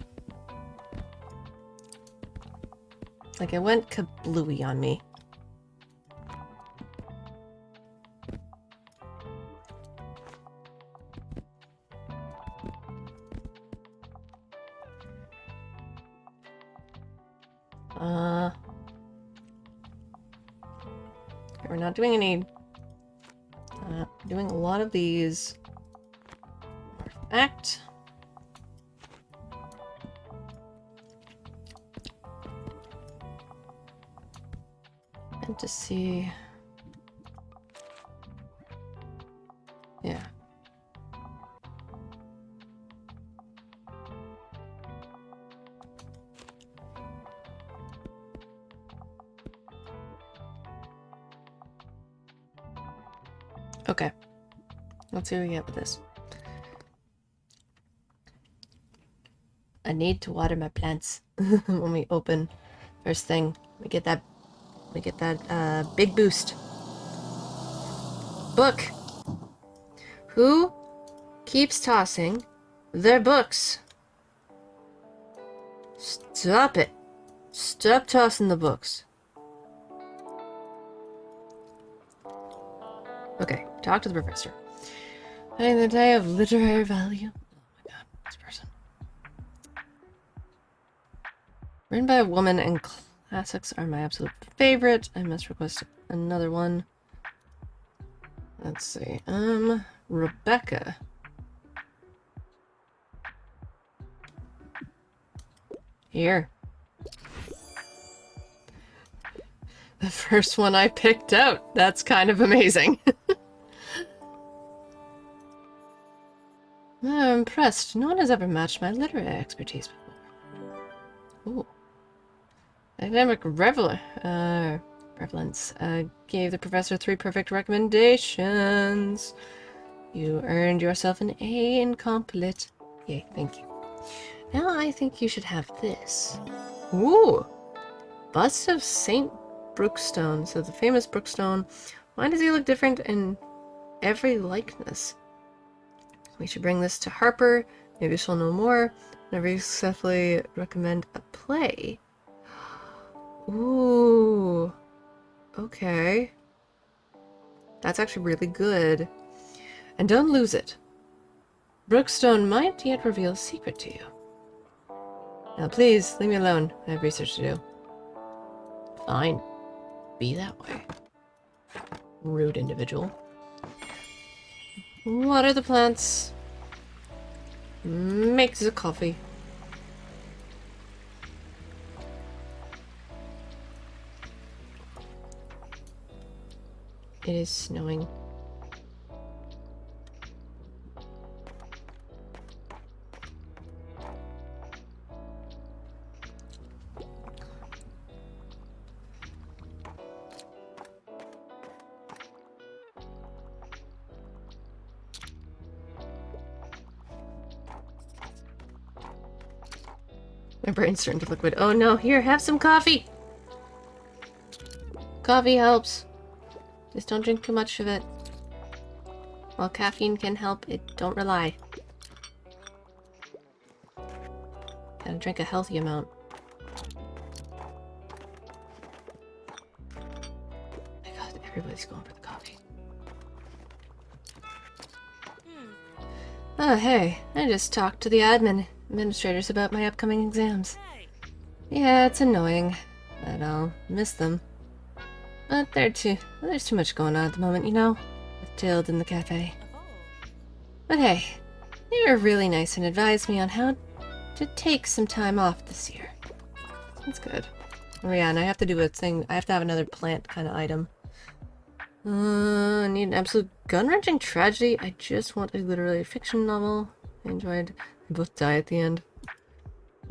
Like, it went kablooey on me. We're not doing any... doing a lot of these. Perfect. And to see... Yeah. Okay. Let's see what we get with this. I need to water my plants when we open. First thing, we get that big boost. Book. Who keeps tossing their books? Stop it. Stop tossing the books. Talk to the professor. Finding the day of literary value. Oh my god, this person. Written by a woman and classics are my absolute favorite. I must request another one. Let's see. Rebecca. Here. The first one I picked out. That's kind of amazing. I'm impressed. No one has ever matched my literary expertise before. Ooh. Academic prevalence. Gave the professor 3 perfect recommendations. You earned yourself an A in Comp Lit. Yay, thank you. Now I think you should have this. Ooh! Bust of Saint Brookstone. So the famous Brookstone. Why does he look different in every likeness? We should bring this to Harper. Maybe she'll know more. Never successfully recommend a play. Ooh. Okay. That's actually really good. And don't lose it. Brookstone might yet reveal a secret to you. Now please, leave me alone. I have research to do. Fine. Be that way. Rude individual. Water the plants. Make the coffee. It is snowing. My brain's starting to liquid. Oh no, here, have some coffee! Coffee helps. Just don't drink too much of it. While caffeine can help, it don't rely. Gotta drink a healthy amount. My god, everybody's going for the coffee. Oh, hey. I just talked to the administrators about my upcoming exams. Hey. Yeah, it's annoying, but I'll miss them. But there's too much going on at the moment, you know? With Tild in the cafe. Oh. But hey, they were really nice and advised me on how to take some time off this year. That's good. Oh yeah, and I have to do a thing. I have to have another plant kind of item. I need an absolute gun-wrenching tragedy. I just want a literary fiction novel. I enjoyed. They both die at the end.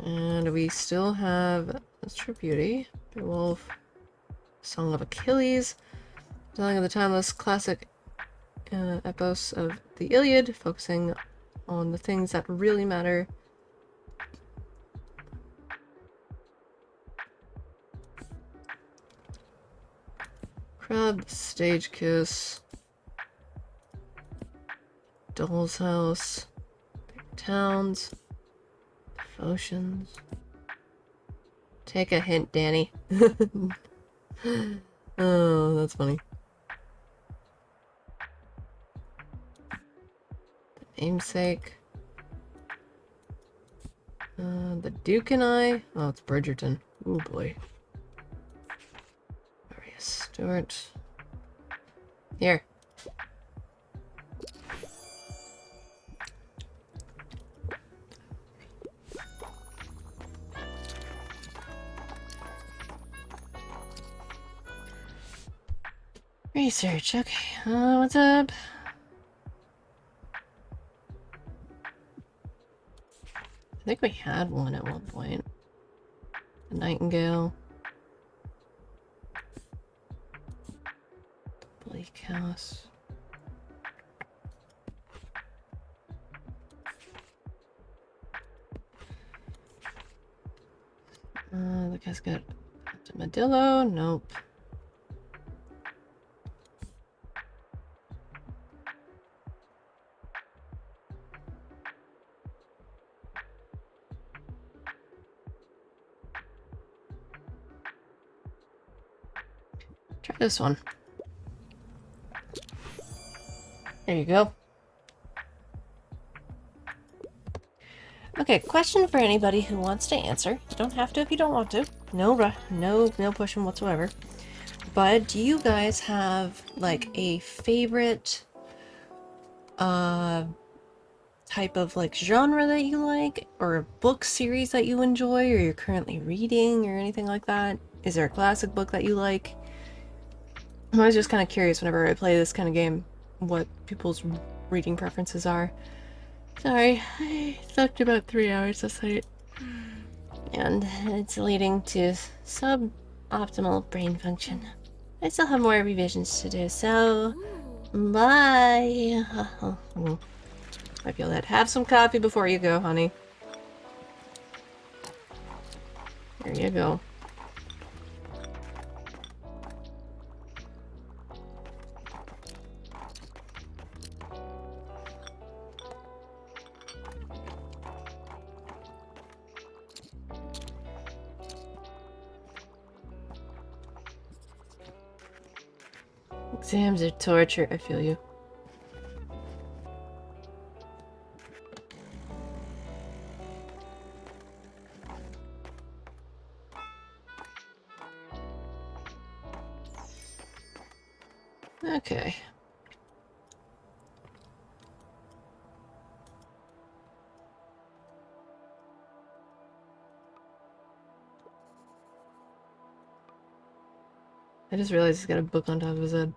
And we still have Astral Beauty, Beowulf, Song of Achilles, telling of the timeless classic epos of the Iliad, focusing on the things that really matter. Crab, Stage Kiss, Doll's House, Big Towns, Devotions. Take a hint, Danny. Oh, that's funny. The Namesake. The Duke and I. Oh, it's Bridgerton. Oh boy. Maria Stewart. Here. Research, okay. What's up? I think we had one at one point. The Nightingale. The Bleak House. The guy's got Armadillo. Nope. Try this one. There you go. Okay, question for anybody who wants to answer. You don't have to if you don't want to. No pushing whatsoever. But do you guys have like a favorite type of like genre that you like, or a book series that you enjoy, or you're currently reading, or anything like that? Is there a classic book that you like? I'm always just kind of curious whenever I play this kind of game what people's reading preferences are. Sorry, I slept about 3 hours last night. And it's leading to suboptimal brain function. I still have more revisions to do, so bye. I feel that. Have some coffee before you go, honey. There you go. Exams are torture, I feel you. Okay. I just realized he's got a book on top of his head.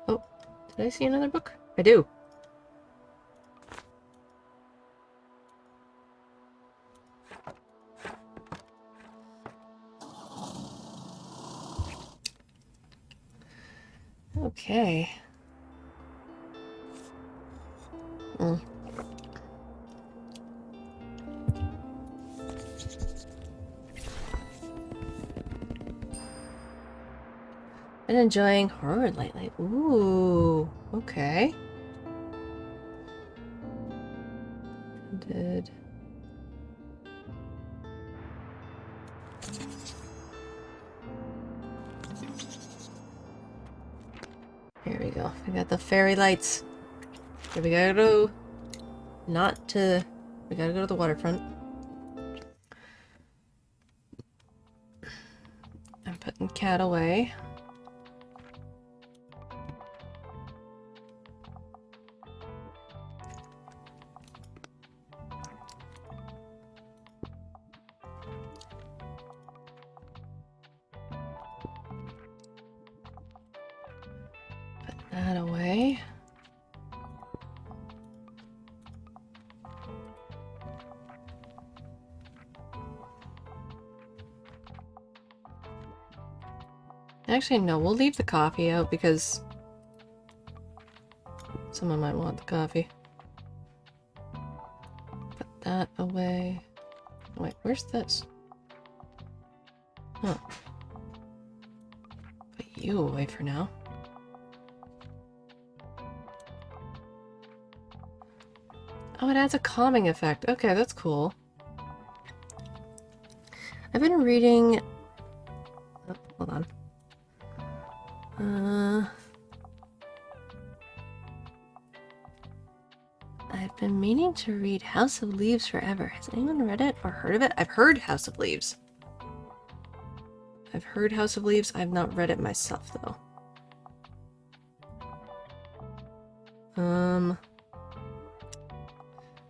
Oh, did I see another book? I do. Okay. Mm. Been enjoying horror lately. Ooh, okay. Did here we go. We got the fairy lights. Here we gotta go. Not to. We gotta go to the waterfront. I'm putting cat away. Put that away. Actually, no, we'll leave the coffee out because someone might want the coffee. Put that away. Wait, where's this? Huh. Put you away for now. Oh, it adds a calming effect. Okay, that's cool. I've been reading... Oh, hold on. I've been meaning to read House of Leaves forever. Has anyone read it or heard of it? I've heard House of Leaves. I've heard House of Leaves. I've not read it myself, though.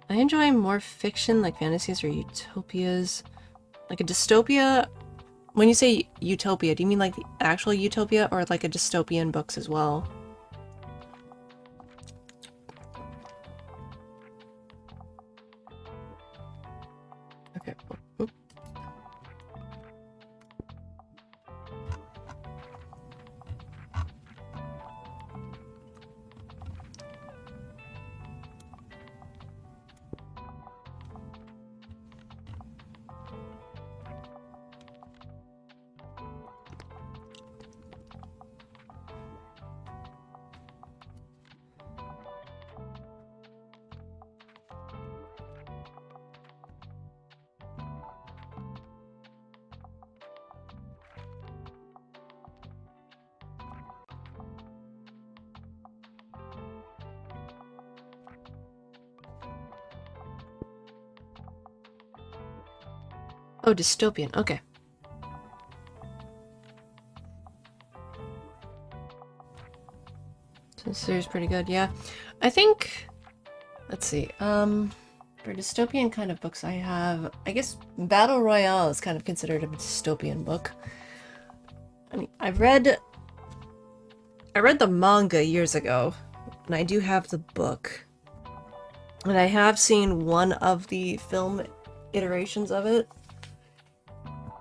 I enjoy more fiction, like fantasies or utopias. Like a dystopia. When you say utopia, do you mean like the actual utopia or like a dystopian books as well? Okay. Oop. Oh, dystopian. Okay. So this series is pretty good, yeah. I think, let's see, for dystopian kind of books I have, I guess Battle Royale is kind of considered a dystopian book. I mean, I read the manga years ago, and I do have the book. And I have seen one of the film iterations of it.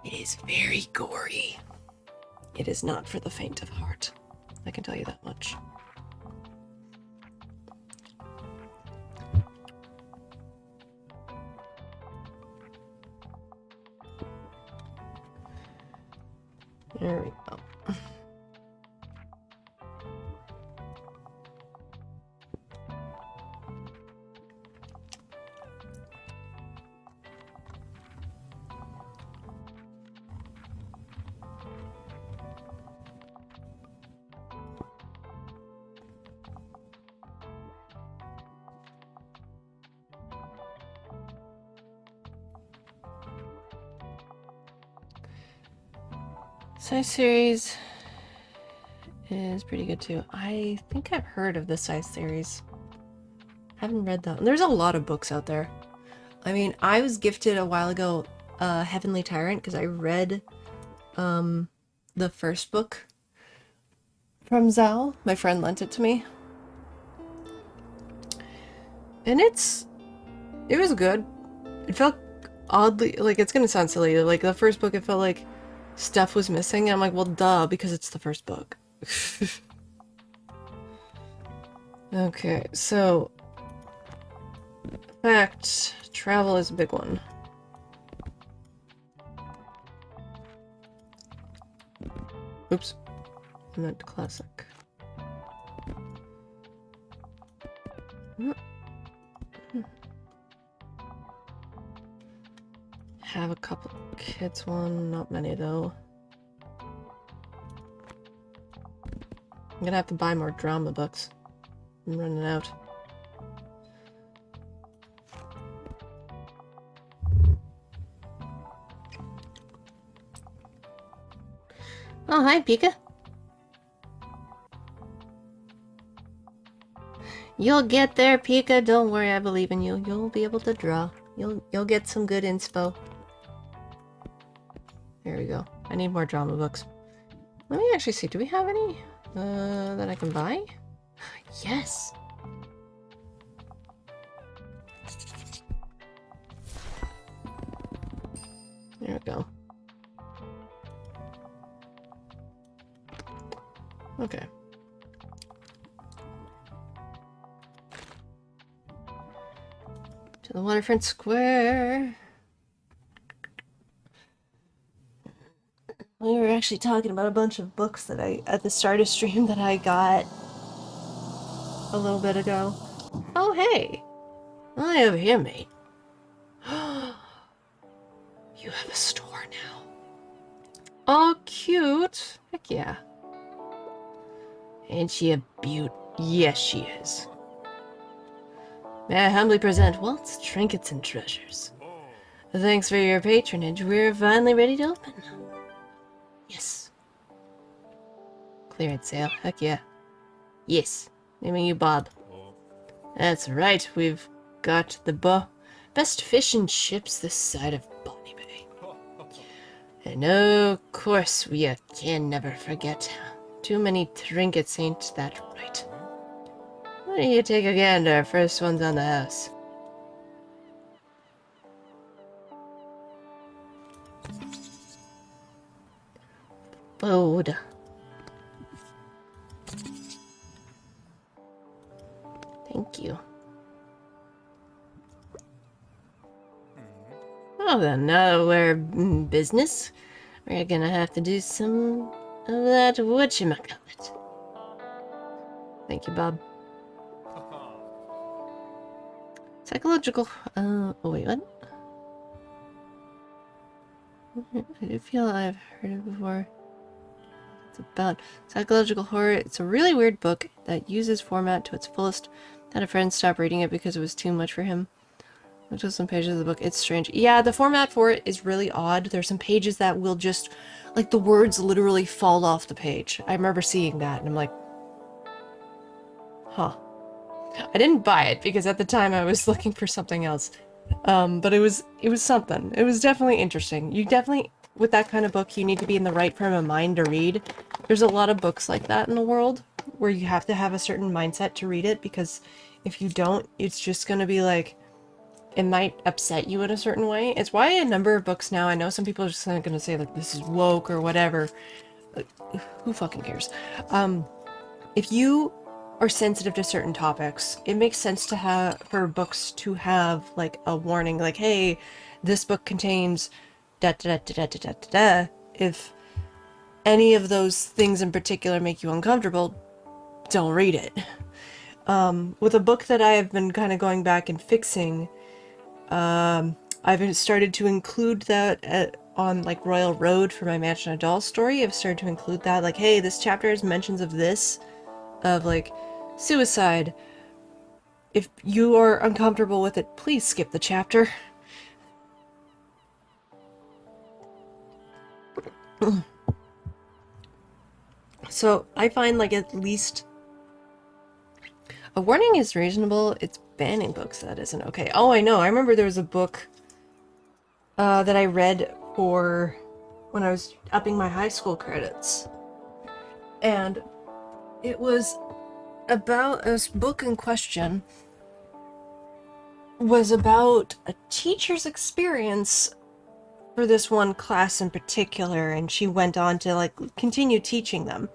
It is very gory. It is not for the faint of heart. I can tell you that much. There we go. Size series is pretty good too. I think I've heard of the Size series. Haven't read that. There's a lot of books out there. I mean, I was gifted a while ago Heavenly Tyrant because I read the first book from Zhao. My friend lent it to me. And it was good. It felt oddly, like, it's gonna sound silly, like the first book it felt like stuff was missing, and I'm like, well, duh, because it's the first book. Okay, so fact, travel is a big one. Oops, I meant classic. Have a couple kids one, not many though. I'm gonna have to buy more drama books. I'm running out. Oh, hi, Pika. You'll get there, Pika. Don't worry, I believe in you. You'll be able to draw. You'll get some good inspo. There we go. I need more drama books. Let me actually see. Do we have any that I can buy? Yes. There we go. Okay. To the waterfront square. We were actually talking about a bunch of books that at the start of stream that I got a little bit ago. Oh, hey. Hi over here, mate. You have a store now. Oh, cute. Heck yeah. Ain't she a beaut? Yes, she is. May I humbly present Walt's Trinkets and Treasures. Thanks for your patronage. We're finally ready to open. Yes. Clearance sale. Heck yeah. Yes. Naming you Bob. That's right. We've got the best fish and chips this side of Bonnie Bay. And of course, we can never forget. Too many trinkets, ain't that right? Why don't you take a gander? First one's on the house. Food. Thank you. Oh, then now that we're in business, we're gonna have to do some of that whatchamacallit. Thank you, Bob. Psychological, oh wait, what? I do feel I've heard it before. It's about psychological horror. It's a really weird book that uses format to its fullest. Had a friend stop reading it because it was too much for him. Which is some pages of the book. It's strange. Yeah, the format for it is really odd. There's some pages that will just, like, the words literally fall off the page. I remember seeing that, and I'm like, huh. I didn't buy it because at the time I was looking for something else. But it was something. It was definitely interesting. You definitely, with that kind of book, you need to be in the right frame of mind to read. There's a lot of books like that in the world where you have to have a certain mindset to read it, because if you don't, it's just going to be like, it might upset you in a certain way. It's why a number of books now, I know some people are just going to say like, this is woke or whatever. Who fucking cares? If you are sensitive to certain topics, it makes sense to have, for books to have like a warning, like, hey, this book contains da da da da da da da da. If any of those things in particular make you uncomfortable, don't read it. With a book that I have been kind of going back and fixing, I've started to include that on like Royal Road for my Mansion of Dolls story. I've started to include that, like, hey, this chapter has mentions of this, of like suicide. If you are uncomfortable with it, please skip the chapter. So I find like at least a warning is reasonable. It's banning books that isn't okay. Oh, I know. I remember there was a book that I read for when I was upping my high school credits. And it was about, this book in question was about a teacher's experience for this one class in particular, and she went on to like continue teaching them.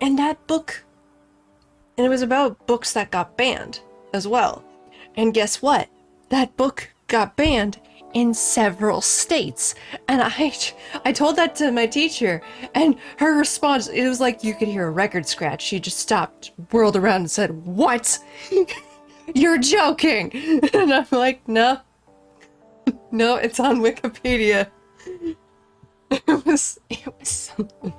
And that book, and it was about books that got banned as well. And guess what? That book got banned in several states. And I told that to my teacher, and her response, it was like you could hear a record scratch. She just stopped, whirled around and said, "What? You're joking." And I'm like, no, it's on Wikipedia. It was something.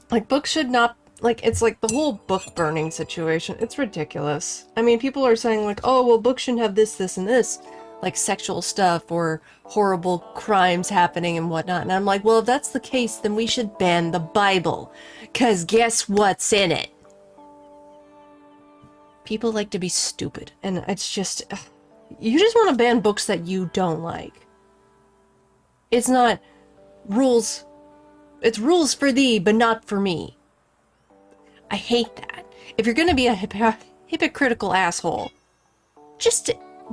Like, books should not, like, it's like the whole book burning situation. It's ridiculous. I mean, people are saying like, oh, well, books shouldn't have this, this, and this. Like sexual stuff or horrible crimes happening and whatnot. And I'm like, well, if that's the case, then we should ban the Bible. 'Cause guess what's in it? People like to be stupid. And it's just, you just want to ban books that you don't like. It's not rules. It's rules for thee, but not for me. I hate that. If you're gonna be a hypocritical asshole, just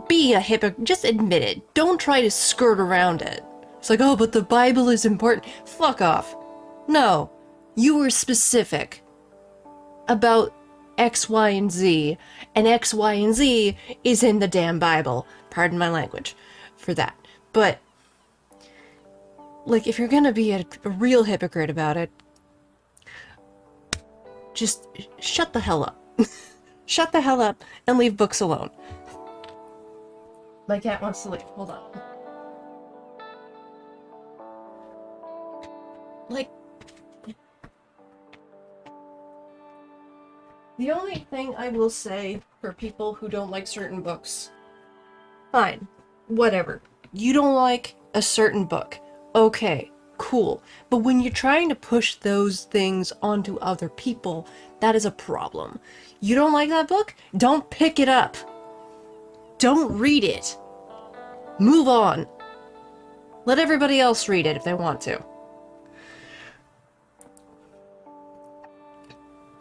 be a just admit it. Don't try to skirt around it. It's like, oh, but the Bible is important. Fuck off. No. You were specific about X, Y, and Z, and X, Y, and Z is in the damn Bible. Pardon my language for that. But, like, if you're gonna be a real hypocrite about it, just shut the hell up. Shut the hell up and leave books alone. My cat wants to leave. Hold on. Like, the only thing I will say for people who don't like certain books, fine, whatever. You don't like a certain book. Okay, cool. But when you're trying to push those things onto other people, that is a problem. You don't like that book? Don't pick it up. Don't read it. Move on. Let everybody else read it if they want to.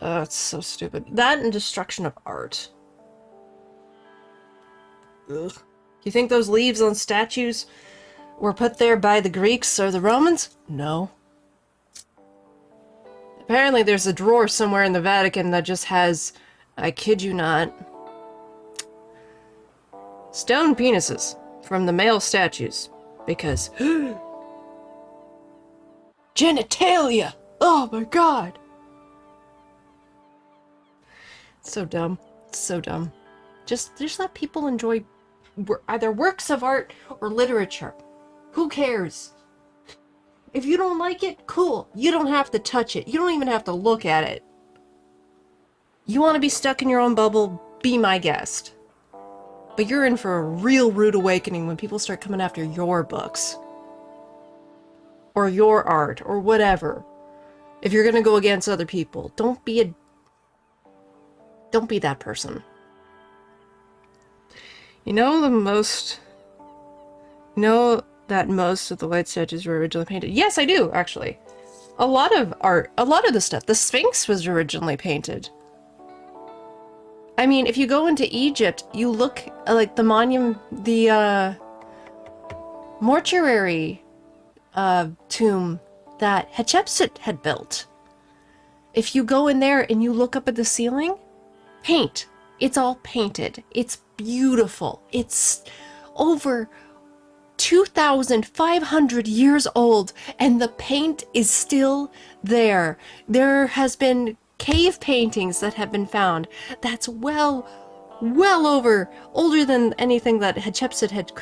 Oh, it's so stupid. That and destruction of art. Ugh. You think those leaves on statues were put there by the Greeks or the Romans? No. Apparently there's a drawer somewhere in the Vatican that just has, I kid you not, stone penises from the male statues. Because genitalia! Oh my god! So dumb. So dumb. Just let people enjoy either works of art or literature. Who cares? If you don't like it, cool. You don't have to touch it. You don't even have to look at it. You want to be stuck in your own bubble? Be my guest. But you're in for a real rude awakening when people start coming after your books. Or your art, or whatever. If you're gonna go against other people, don't be that person. You know that most of the white statues were originally painted? Yes, I do, actually. A lot of art, a lot of the stuff. The Sphinx was originally painted. I mean, if you go into Egypt, you look like the monument, the mortuary tomb that Hatshepsut had built. If you go in there and you look up at the ceiling, paint. It's all painted. It's beautiful. It's over 2,500 years old, and the paint is still there. There has been cave paintings that have been found that's well older than anything that Hatshepsut had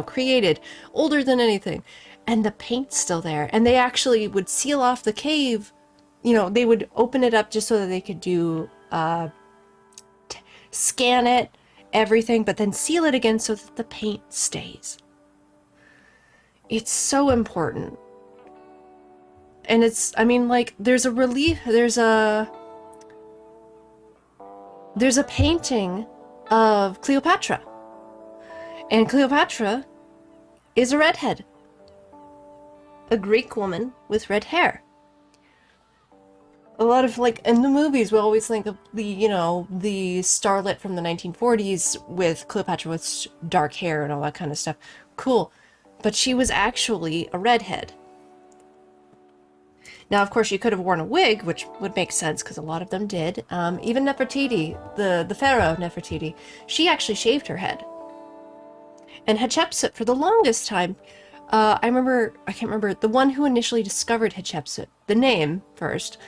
created, older than anything, and the paint's still there. And they actually would seal off the cave. They would open it up just so that they could do scan it, everything, but then seal it again so that the paint stays. It's so important. And there's a painting of Cleopatra. And Cleopatra is a redhead. A Greek woman with red hair. A lot of, in the movies, we always think of the starlet from the 1940s with Cleopatra with dark hair and all that kind of stuff. Cool. But she was actually a redhead. Now, of course, she could have worn a wig, which would make sense because a lot of them did. Even Nefertiti, the pharaoh Nefertiti, she actually shaved her head. And Hatshepsut, for the longest time, I can't remember, the one who initially discovered Hatshepsut, the name first,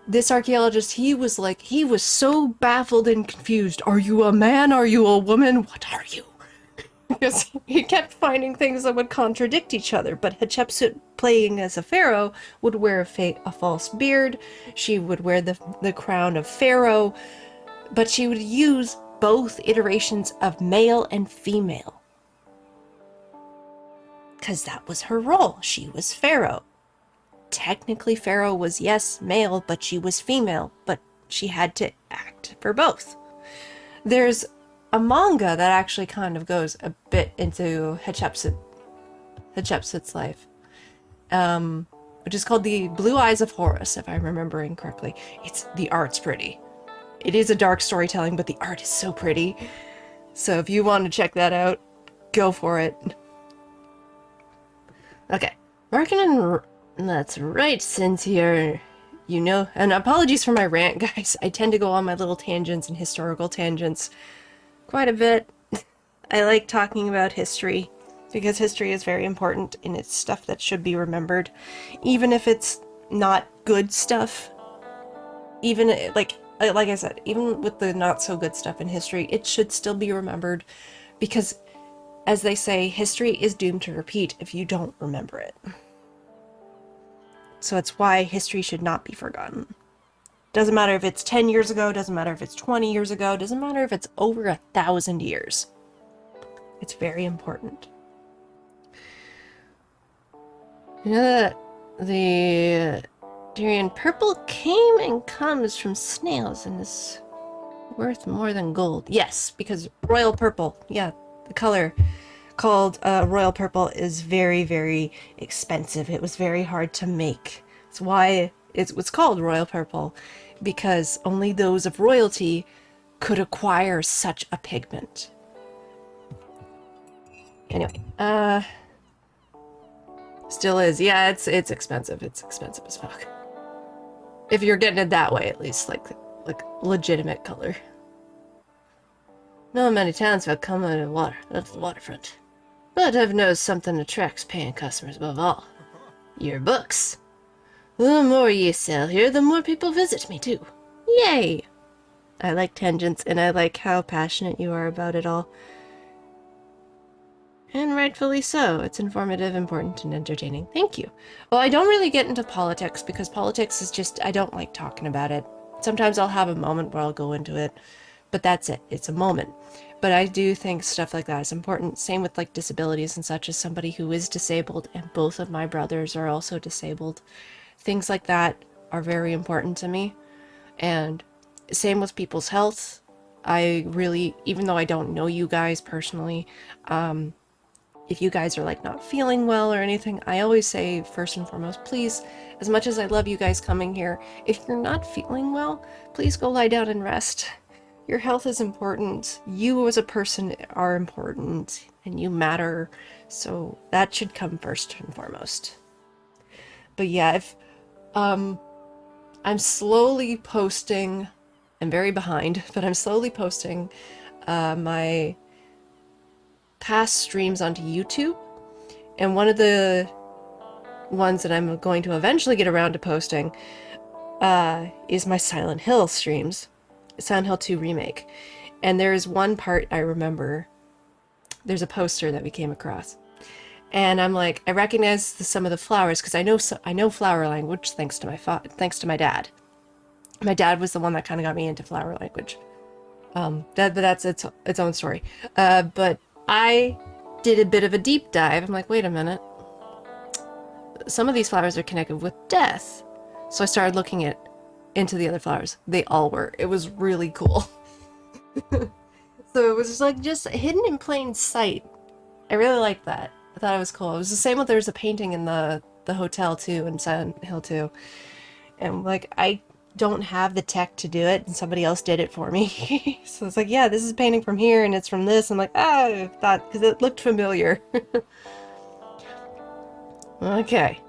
this archaeologist, he was so baffled and confused. Are you a man? Are you a woman? What are you? Because he kept finding things that would contradict each other. But Hatshepsut, playing as a pharaoh, would wear a false beard. She would wear the crown of pharaoh. But she would use both iterations of male and female. Because that was her role. She was pharaoh. Technically, pharaoh was, yes, male, but she was female. But she had to act for both. There's a manga that actually kind of goes a bit into Hatshepsut's life, which is called The Blue Eyes of Horus, if I'm remembering correctly. The art's pretty. It is a dark storytelling, but the art is so pretty. So if you want to check that out, go for it. Okay, Markin, that's right, since you're, and apologies for my rant, guys. I tend to go on my little tangents and historical tangents quite a bit. I like talking about history because history is very important and it's stuff that should be remembered, even if it's not good stuff. Even like I said, even with the not so good stuff in history, it should still be remembered because, as they say, history is doomed to repeat if you don't remember it. So it's why history should not be forgotten. Doesn't matter if it's 10 years ago, doesn't matter if it's 20 years ago, doesn't matter if it's over 1,000 years. It's very important. You know that the Durian purple came and comes from snails and is worth more than gold. Yes, because royal purple, yeah, the color called royal purple is very, very expensive. It was very hard to make. That's why it was called royal purple, because only those of royalty could acquire such a pigment. Anyway, still is. Yeah, it's expensive. It's expensive as fuck. If you're getting it that way, at least, like legitimate color. Not many towns have come out of the waterfront. But I've noticed something attracts paying customers above all. Your books. The more you sell here, the more people visit me, too. Yay! I like tangents, and I like how passionate you are about it all. And rightfully so. It's informative, important, and entertaining. Thank you. Well, I don't really get into politics, because politics is just, I don't like talking about it. Sometimes I'll have a moment where I'll go into it, but that's it. It's a moment. But I do think stuff like that is important. Same with like disabilities and such. As somebody who is disabled, and both of my brothers are also disabled, things like that are very important to me. And same with people's health. I really, even though I don't know you guys personally, if you guys are like not feeling well or anything, I always say first and foremost, please, as much as I love you guys coming here, if you're not feeling well, please go lie down and rest. Your health is important. You as a person are important and you matter. So that should come first and foremost. But yeah, if I'm slowly posting, I'm very behind, but I'm slowly posting my past streams onto YouTube. And one of the ones that I'm going to eventually get around to posting is my Silent Hill streams. Silent Hill 2 Remake. And there's one part I remember. There's a poster that we came across. And I'm like, I recognize some of the flowers because I know flower language thanks to my dad. My dad was the one that kind of got me into flower language. But that's its own story. But I did a bit of a deep dive. I'm like, wait a minute. Some of these flowers are connected with death. So I started looking into the other flowers. They all were. It was really cool. So it was just hidden in plain sight. I really liked that. I thought it was cool. It was the same with there's a painting in the hotel too, in Silent Hill 2. And like, I don't have the tech to do it, and somebody else did it for me. So it's like, yeah, this is a painting from here, and it's from this. I'm like, I thought, because it looked familiar. Okay.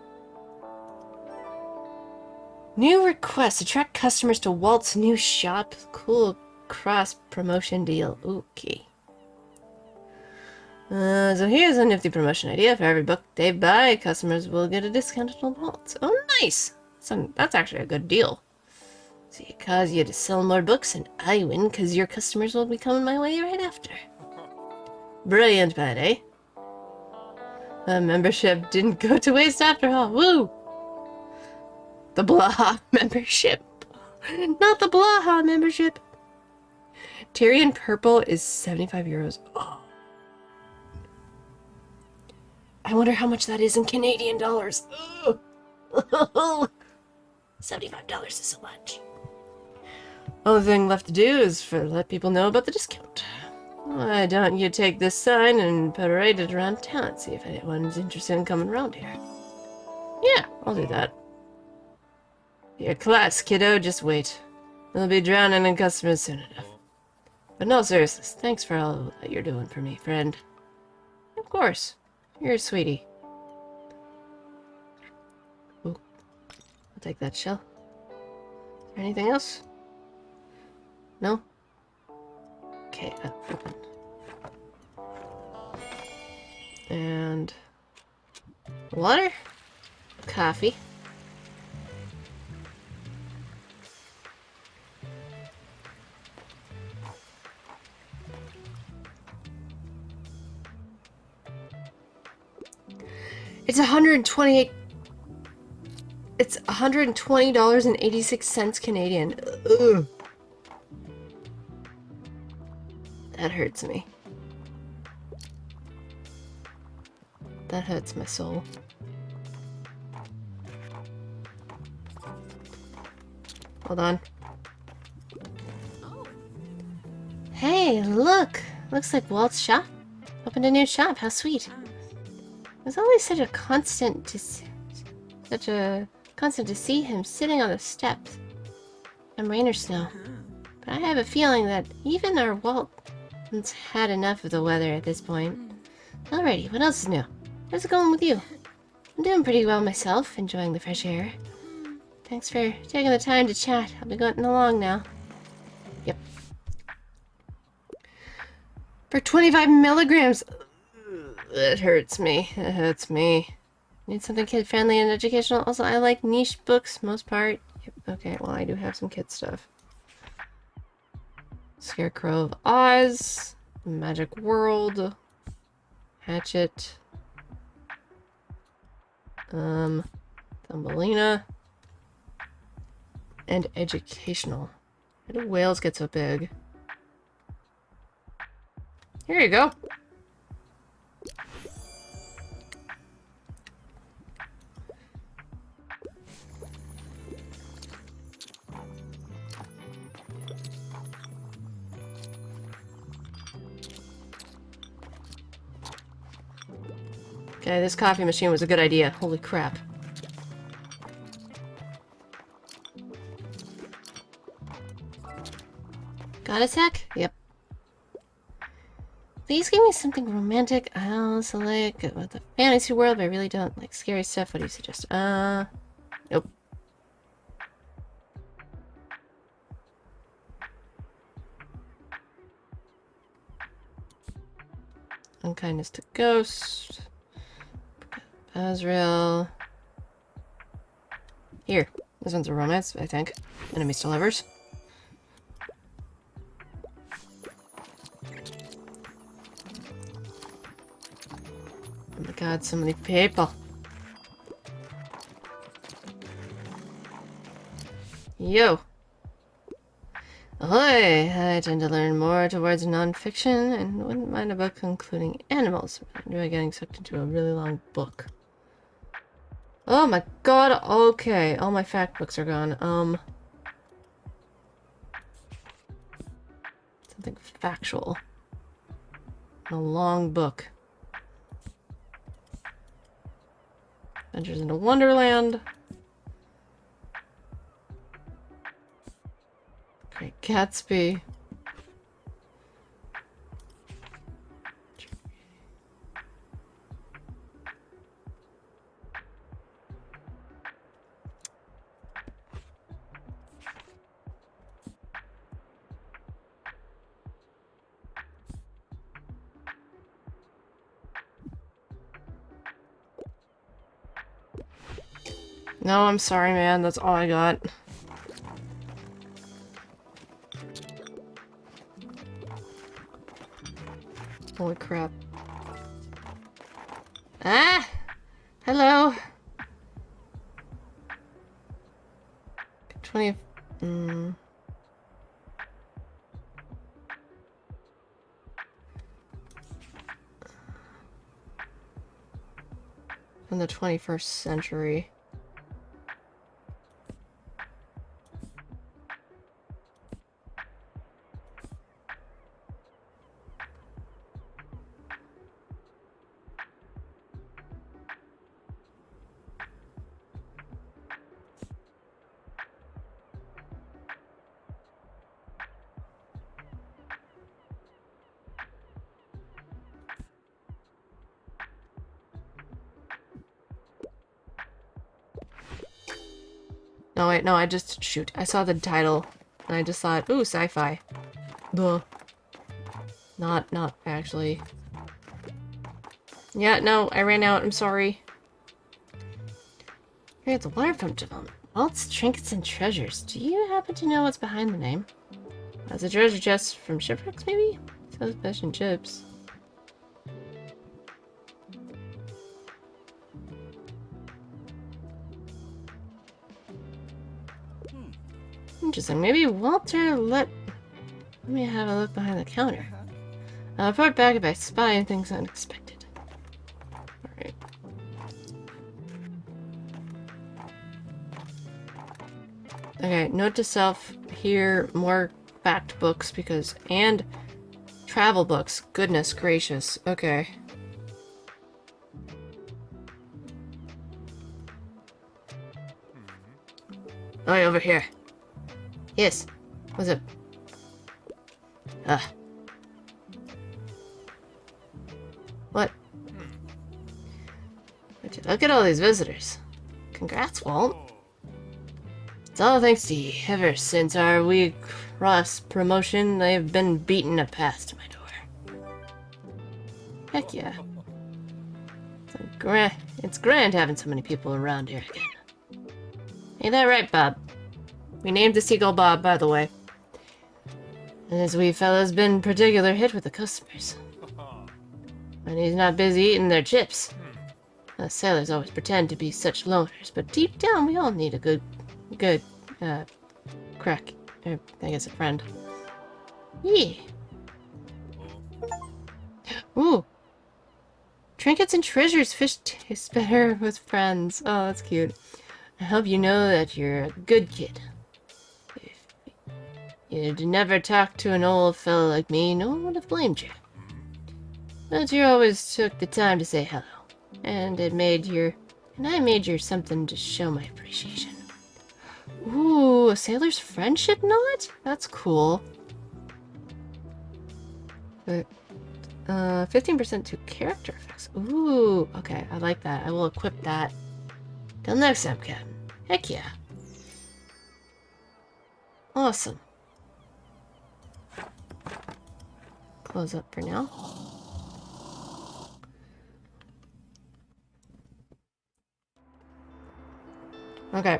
New request. Attract customers to Walt's new shop. Cool cross-promotion deal. Okay. So here's a nifty promotion idea. For every book they buy, customers will get a discount on Walt's. Oh, nice. So that's actually a good deal. So it cause you to sell more books, and I win because your customers will be coming my way right after. Brilliant, bad, eh? The membership didn't go to waste after all. Woo! The Blaha membership. Not the Blaha membership. Tyrion Purple is 75 euros. Oh. I wonder how much that is in Canadian dollars. $75 is so much. Only thing left to do is let people know about the discount. Why don't you take this sign and parade it around town, see if anyone's interested in coming around here. Yeah, I'll do that. Your class, kiddo, just wait. We'll be drowning in customers soon enough. But no, seriously, thanks for all that you're doing for me, friend. Of course. You're a sweetie. Ooh. I'll take that shell. Is there anything else? No? Okay, open. And water, coffee. It's $128. It's $120.86 Canadian. Ugh. That hurts me. That hurts my soul. Hold on. Hey, look! Looks like Walt's shop. Opened a new shop. How sweet. It was always such a constant to see him sitting on the steps in rain or snow. But I have a feeling that even our Walt's had enough of the weather at this point. Alrighty, what else is new? How's it going with you? I'm doing pretty well myself, enjoying the fresh air. Thanks for taking the time to chat. I'll be going along now. Yep. For 25 milligrams. It hurts me. It hurts me. Need something kid-friendly and educational. Also, I like niche books, most part. Yep. Okay, well, I do have some kid stuff. Scarecrow of Oz. Magic World. Hatchet. Thumbelina. And educational. How do whales get so big? Here you go. Okay, this coffee machine was a good idea. Holy crap. Got a sec? Yep. Please give me something romantic. I also like with the fantasy world, but I really don't like scary stuff. What do you suggest? Nope. Unkindness to Ghost. Azrael. Here. This one's a romance, I think. Enemies to lovers. Oh my god, so many people. Yo. Ahoy! I tend to learn more towards non-fiction and wouldn't mind a book including animals. I enjoy getting sucked into a really long book. Oh my god, okay. All my fact books are gone. Something factual. A long book. Adventures into Wonderland. Great Gatsby. No, I'm sorry, man. That's all I got. Holy crap. Ah! Hello! 20... From the 21st century. No, wait, no, I just... Shoot, I saw the title, and I just thought, ooh, sci-fi. Duh. Not actually. Yeah, no, I ran out, I'm sorry. Here at the waterfront development. Vaults, trinkets, and treasures. Do you happen to know what's behind the name? That's a treasure chest from shipwrecks, maybe? Sells fish and chips. Interesting. Maybe Walter let me have a look behind the counter. I'll report back if I spy anything unexpected. Alright. Okay, note to self here, more fact books because and travel books. Goodness gracious. Okay. Oh, over here. Yes. What's up? What? Look at all these visitors. Congrats, Walt. It's all thanks to you. Ever since our week cross promotion, they've been beating a path to my door. Heck yeah. It's grand having so many people around here again. Ain't that right, Bob? We named the seagull Bob, by the way. And this wee fella's been particular hit with the customers. And he's not busy eating their chips. Us sailors always pretend to be such loners, but deep down we all need a good, crack. I guess a friend. Yeah. Ooh. Trinkets and treasures. Fish taste better with friends. Oh, that's cute. I hope you know that you're a good kid. If you'd never talked to an old fellow like me, no one would have blamed you. But you always took the time to say hello. And I made your something to show my appreciation. Ooh, a sailor's friendship knot? That's cool. But 15% to character effects. Ooh, okay, I like that. I will equip that. Till next time, Captain. Heck yeah. Awesome. Close up for now. Okay.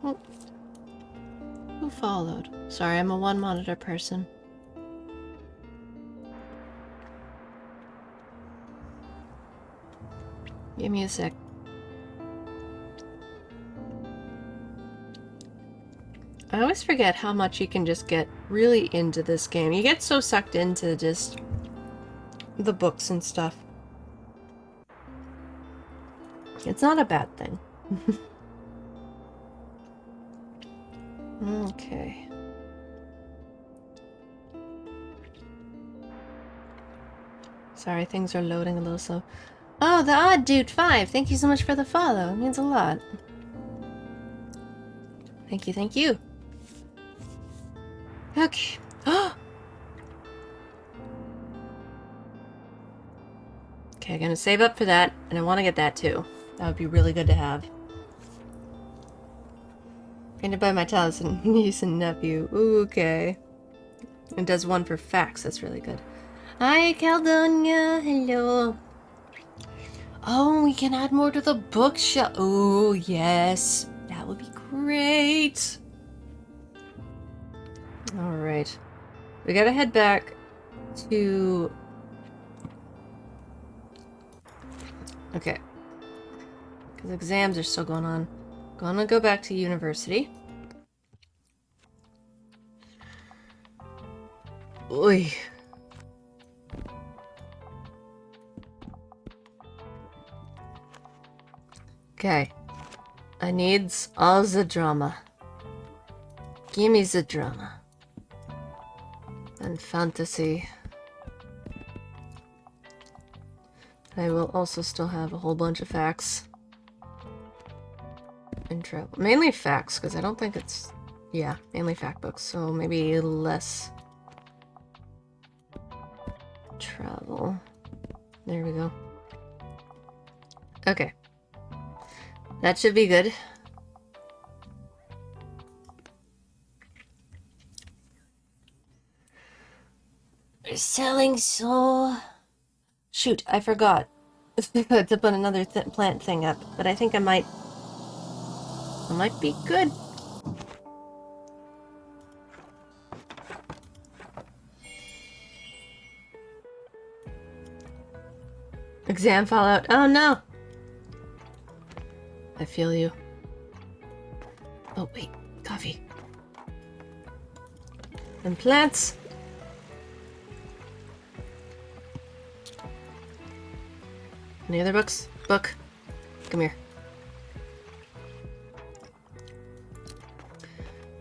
Oh. Who followed? Sorry, I'm a one monitor person. Give me a sec. I always forget how much you can just get really into this game. You get so sucked into just the books and stuff. It's not a bad thing. Okay. Sorry, things are loading a little slow. Oh, the Odd Dude 5. Thank you so much for the follow. It means a lot. Thank you, thank you. Okay. Okay, I'm gonna save up for that, and I want to get that too. That would be really good to have. Painted by my talented niece and nephew. Ooh, okay. It does one for facts. That's really good. Hi, Caldonia. Hello. Oh, we can add more to the bookshop. Oh, yes. That would be great. Alright. We gotta head back to... Okay. Because exams are still going on. Gonna go back to university. Oy. Okay. I needs all the drama. Gimme the drama. And fantasy. I will also still have a whole bunch of facts. Intro. Mainly facts, because I don't think it's... Yeah, mainly fact books, so maybe less... travel. There we go. Okay. That should be good. We're selling so... Shoot, I forgot to put another plant thing up, but I think I might be good. Exam fallout. Oh no! I feel you. Oh wait, coffee. And plants. Any other books? Book. Come here.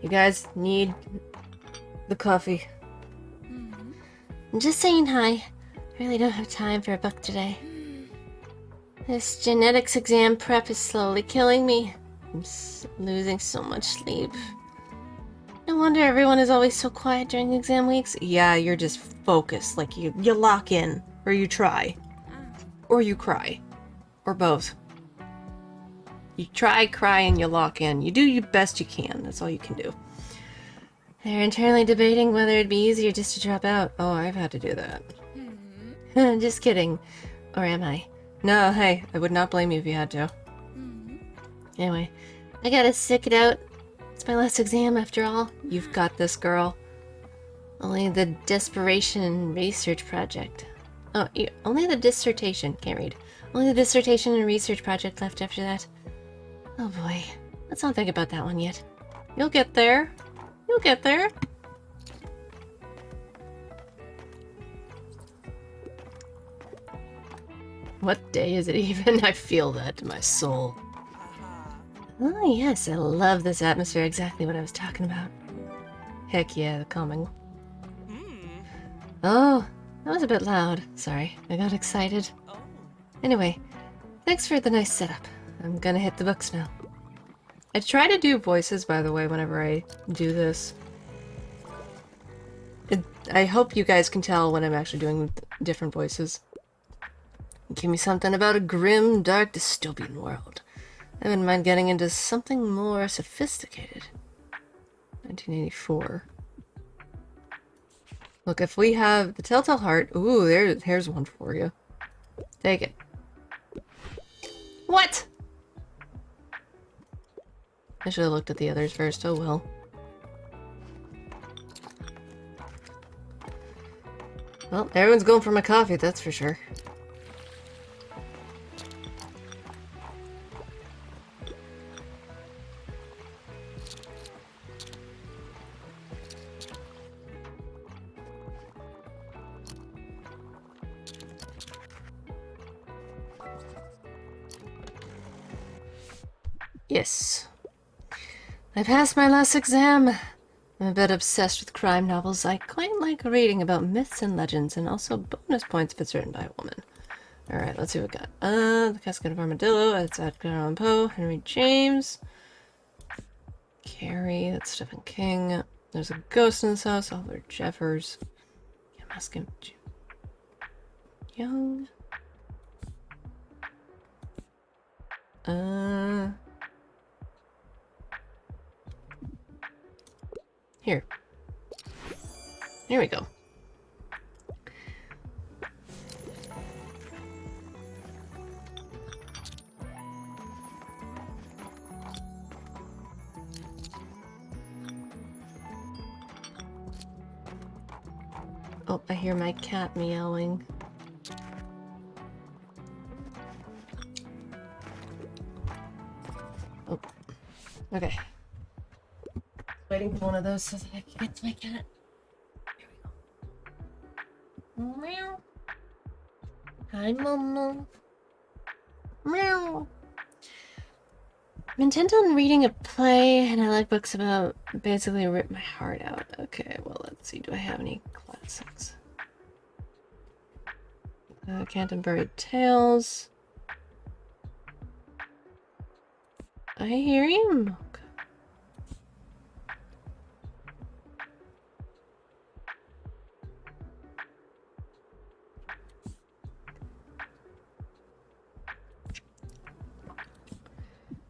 You guys need the coffee. I'm just saying hi. I really don't have time for a book today. This genetics exam prep is slowly killing me. I'm losing so much sleep. No wonder everyone is always so quiet during exam weeks. Yeah, you're just focused. Like you lock in. Or you try. Or you cry. Or both. You try, cry, and you lock in. You do your best you can. That's all you can do. They're internally debating whether it'd be easier just to drop out. Oh, I've had to do that. Just kidding. Or am I? No, hey, I would not blame you if you had to. Anyway, I gotta stick it out. It's my last exam after all. You've got this, girl. Only the desperation research project. Oh, only the dissertation. Can't read. Only the dissertation and research project left after that. Oh boy. Let's not think about that one yet. You'll get there. You'll get there. What day is it even? I feel that in my soul. Aha. Oh yes, I love this atmosphere. Exactly what I was talking about. Heck yeah, the calming. Hmm. Oh, that was a bit loud. Sorry, I got excited. Oh. Anyway, thanks for the nice setup. I'm gonna hit the books now. I try to do voices, by the way, whenever I do this. I hope you guys can tell when I'm actually doing different voices. Give me something about a grim, dark, dystopian world. I wouldn't mind getting into something more sophisticated. 1984. Look, if we have the Telltale Heart... Ooh, here's one for you. Take it. What?! I should have looked at the others first. Oh well. Well, everyone's going for my coffee, that's for sure. Yes. I passed my last exam. I'm a bit obsessed with crime novels. I quite like reading about myths and legends, and also bonus points if it's written by a woman. Alright, let's see what we got. The Casket of Armadillo, that's Edgar Allan Poe, Henry James, Carrie, that's Stephen King. There's a ghost in this house, Oliver Jeffers. I'm asking Young. Here. Here we go. Oh, I hear my cat meowing. Oh, okay. Waiting for one of those so that I can get to my cat. Here we go. Meow. Hi, Mama. Meow. I'm intent on reading a play, and I like books about basically rip my heart out. Okay, well, let's see. Do I have any classics? Canterbury Tales. I hear him.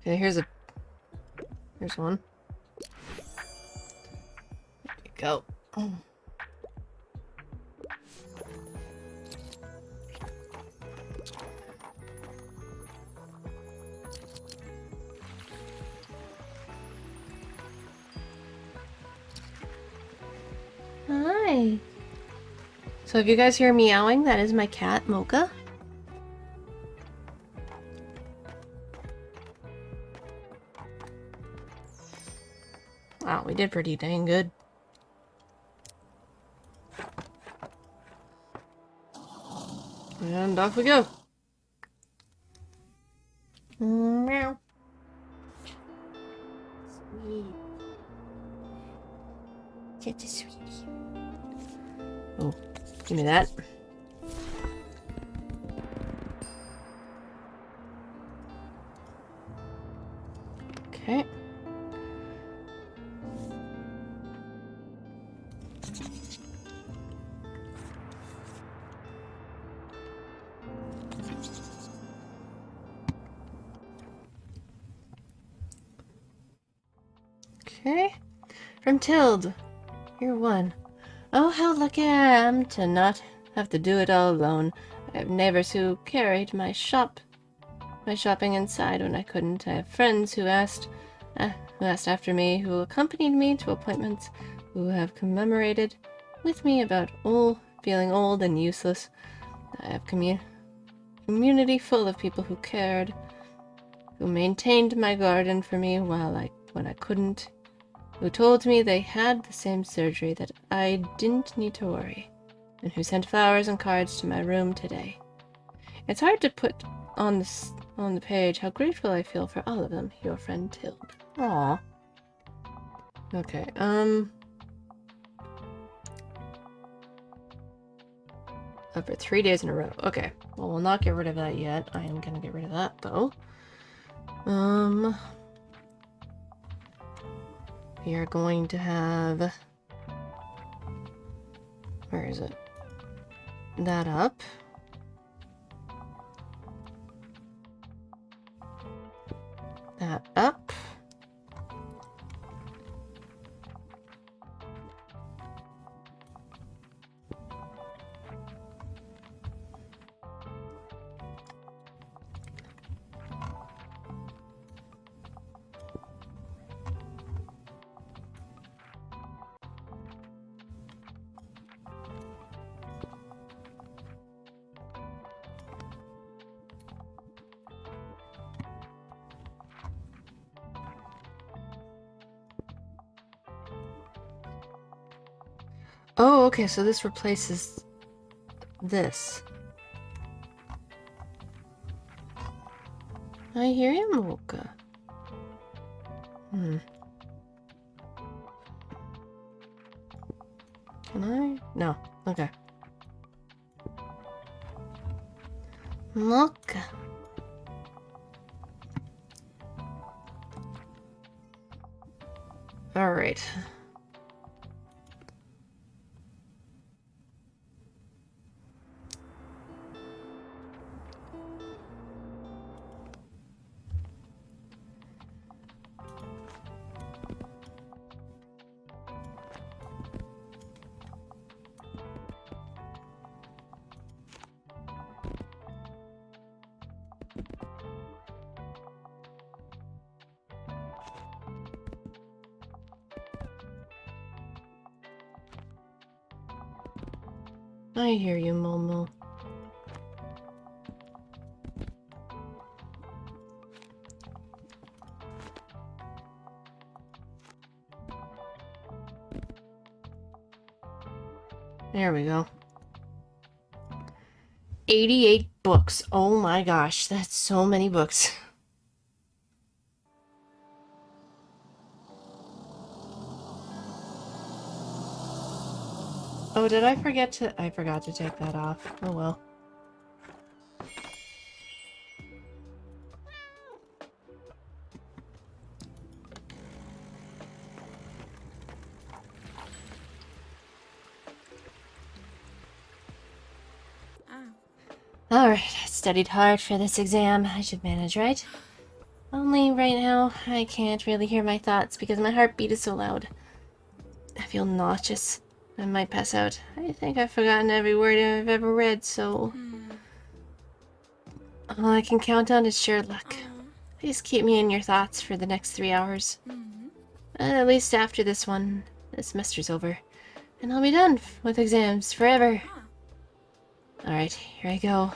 Okay, here's one. There you go. Hi. So if you guys hear meowing, that is my cat, Mocha. Wow, we did pretty dang good. And off we go. Meow. Sweet. Such a sweetie. Oh, give me that. Okay. Okay. From Tilde. You're one. Oh, how lucky I am to not have to do it all alone. I have neighbors who carried my shopping inside when I couldn't. I have friends who asked after me, who accompanied me to appointments, who have commemorated with me about feeling old and useless. I have community full of people who cared, who maintained my garden for me when I couldn't, who told me they had the same surgery, that I didn't need to worry, and who sent flowers and cards to my room today. It's hard to put on the page how grateful I feel for all of them. Your friend Tild. Aw. Okay, for 3 days in a row. Okay. Well, we'll not get rid of that yet. I am gonna get rid of that, though. We are going to have... Where is it? That up. That up. Oh, okay, so this replaces this. I hear you, Mocha. Hmm. Can I? No. Okay. Mocha. Alright. I hear you, Momo. There we go. 88 books. Oh my gosh, that's so many books. Oh, did I forget to... I forgot to take that off. Oh well. Alright, I studied hard for this exam. I should manage, right? Only right now, I can't really hear my thoughts because my heartbeat is so loud. I feel nauseous. I might pass out. I think I've forgotten every word I've ever read, so... All I can count on is sheer luck. Please keep me in your thoughts for the next 3 hours. At least after this one, the semester's over. And I'll be done with exams forever. Alright, here I go.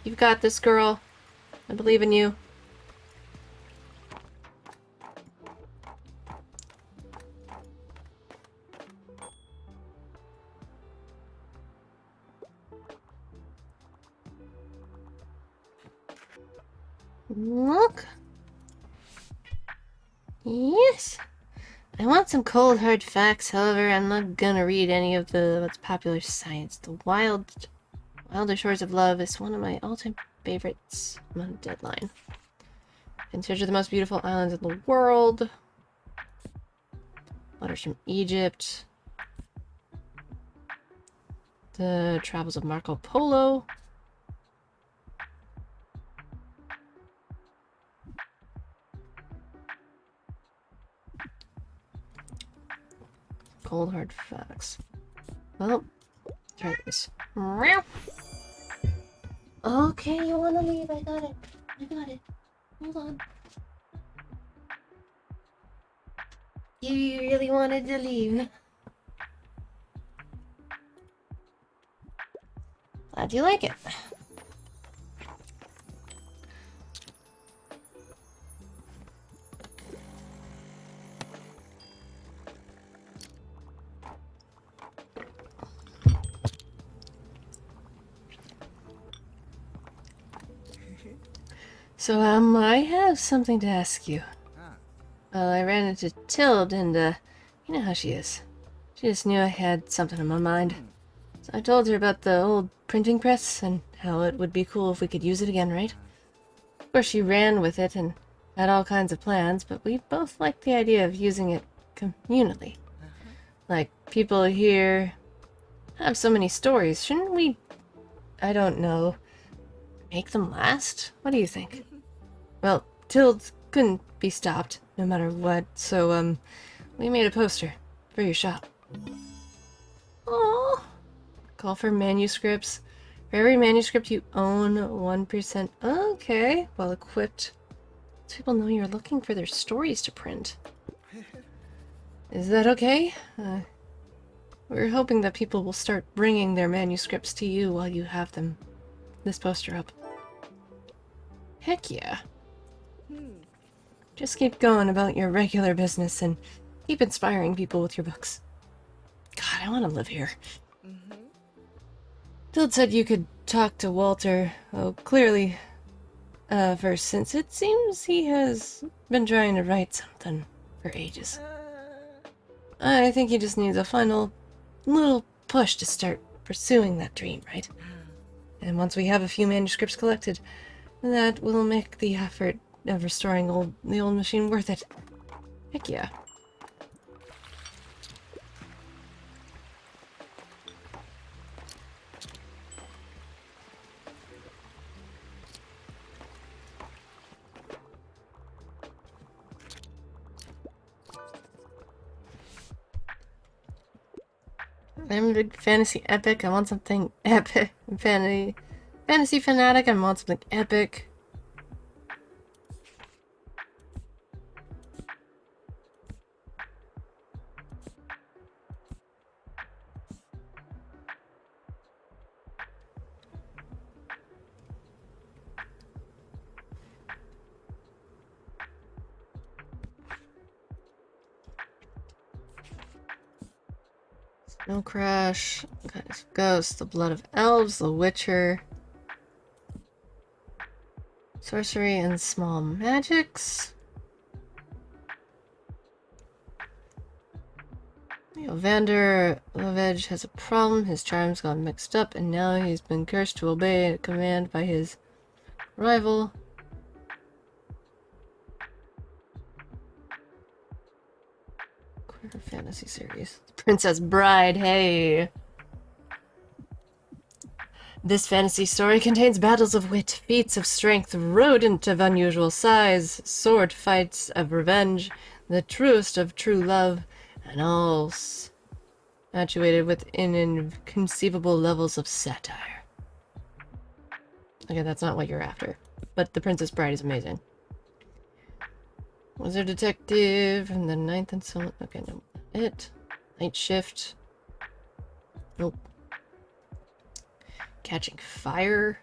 You've got this, girl. I believe in you. Look. Yes. I want some cold hard facts, however, I'm not gonna read any of the what's popular science. The Wilder Shores of Love is one of my all-time favorites. I'm on a deadline. Considered the most beautiful islands in the world. Letters from Egypt. The Travels of Marco Polo. Cold hard facts. Well, try this. Okay, you wanna leave? I got it. I got it. Hold on. You really wanted to leave. Glad you like it. So, I have something to ask you. Well, I ran into Tild and, you know how she is. She just knew I had something on my mind. So I told her about the old printing press and how it would be cool if we could use it again, right? Of course, she ran with it and had all kinds of plans, but we both liked the idea of using it communally. Like, people here have so many stories. Shouldn't we, I don't know, make them last? What do you think? Well, Tild couldn't be stopped, no matter what, so, we made a poster for your shop. Aww. Call for manuscripts. For every manuscript you own, 1%. Okay, well equipped. So people know you're looking for their stories to print. Is that okay? We're hoping that people will start bringing their manuscripts to you while you have them. This poster up. Heck yeah. Just keep going about your regular business and keep inspiring people with your books. God, I want to live here. Tild said you could talk to Walter. Oh, clearly, first, since it seems he has been trying to write something for ages. I think he just needs a final little push to start pursuing that dream, right? And once we have a few manuscripts collected, that will make the effort of restoring the old machine worth it. Heck yeah. I'm a big fantasy epic. I want something epic. Fantasy fanatic. I want something epic. Snow Crash, Ghost, The Blood of Elves, The Witcher, Sorcery and Small Magics. Evander Lovage has a problem. His charms got mixed up, and now he's been cursed to obey a command by his rival. Queer fantasy series. Princess Bride, hey! This fantasy story contains battles of wit, feats of strength, rodent of unusual size, sword fights of revenge, the truest of true love, and all actuated with inconceivable levels of satire. Okay, that's not what you're after. But The Princess Bride is amazing. Wizard Detective and the Ninth Installment. Okay, no. Night Shift. Nope. Catching Fire.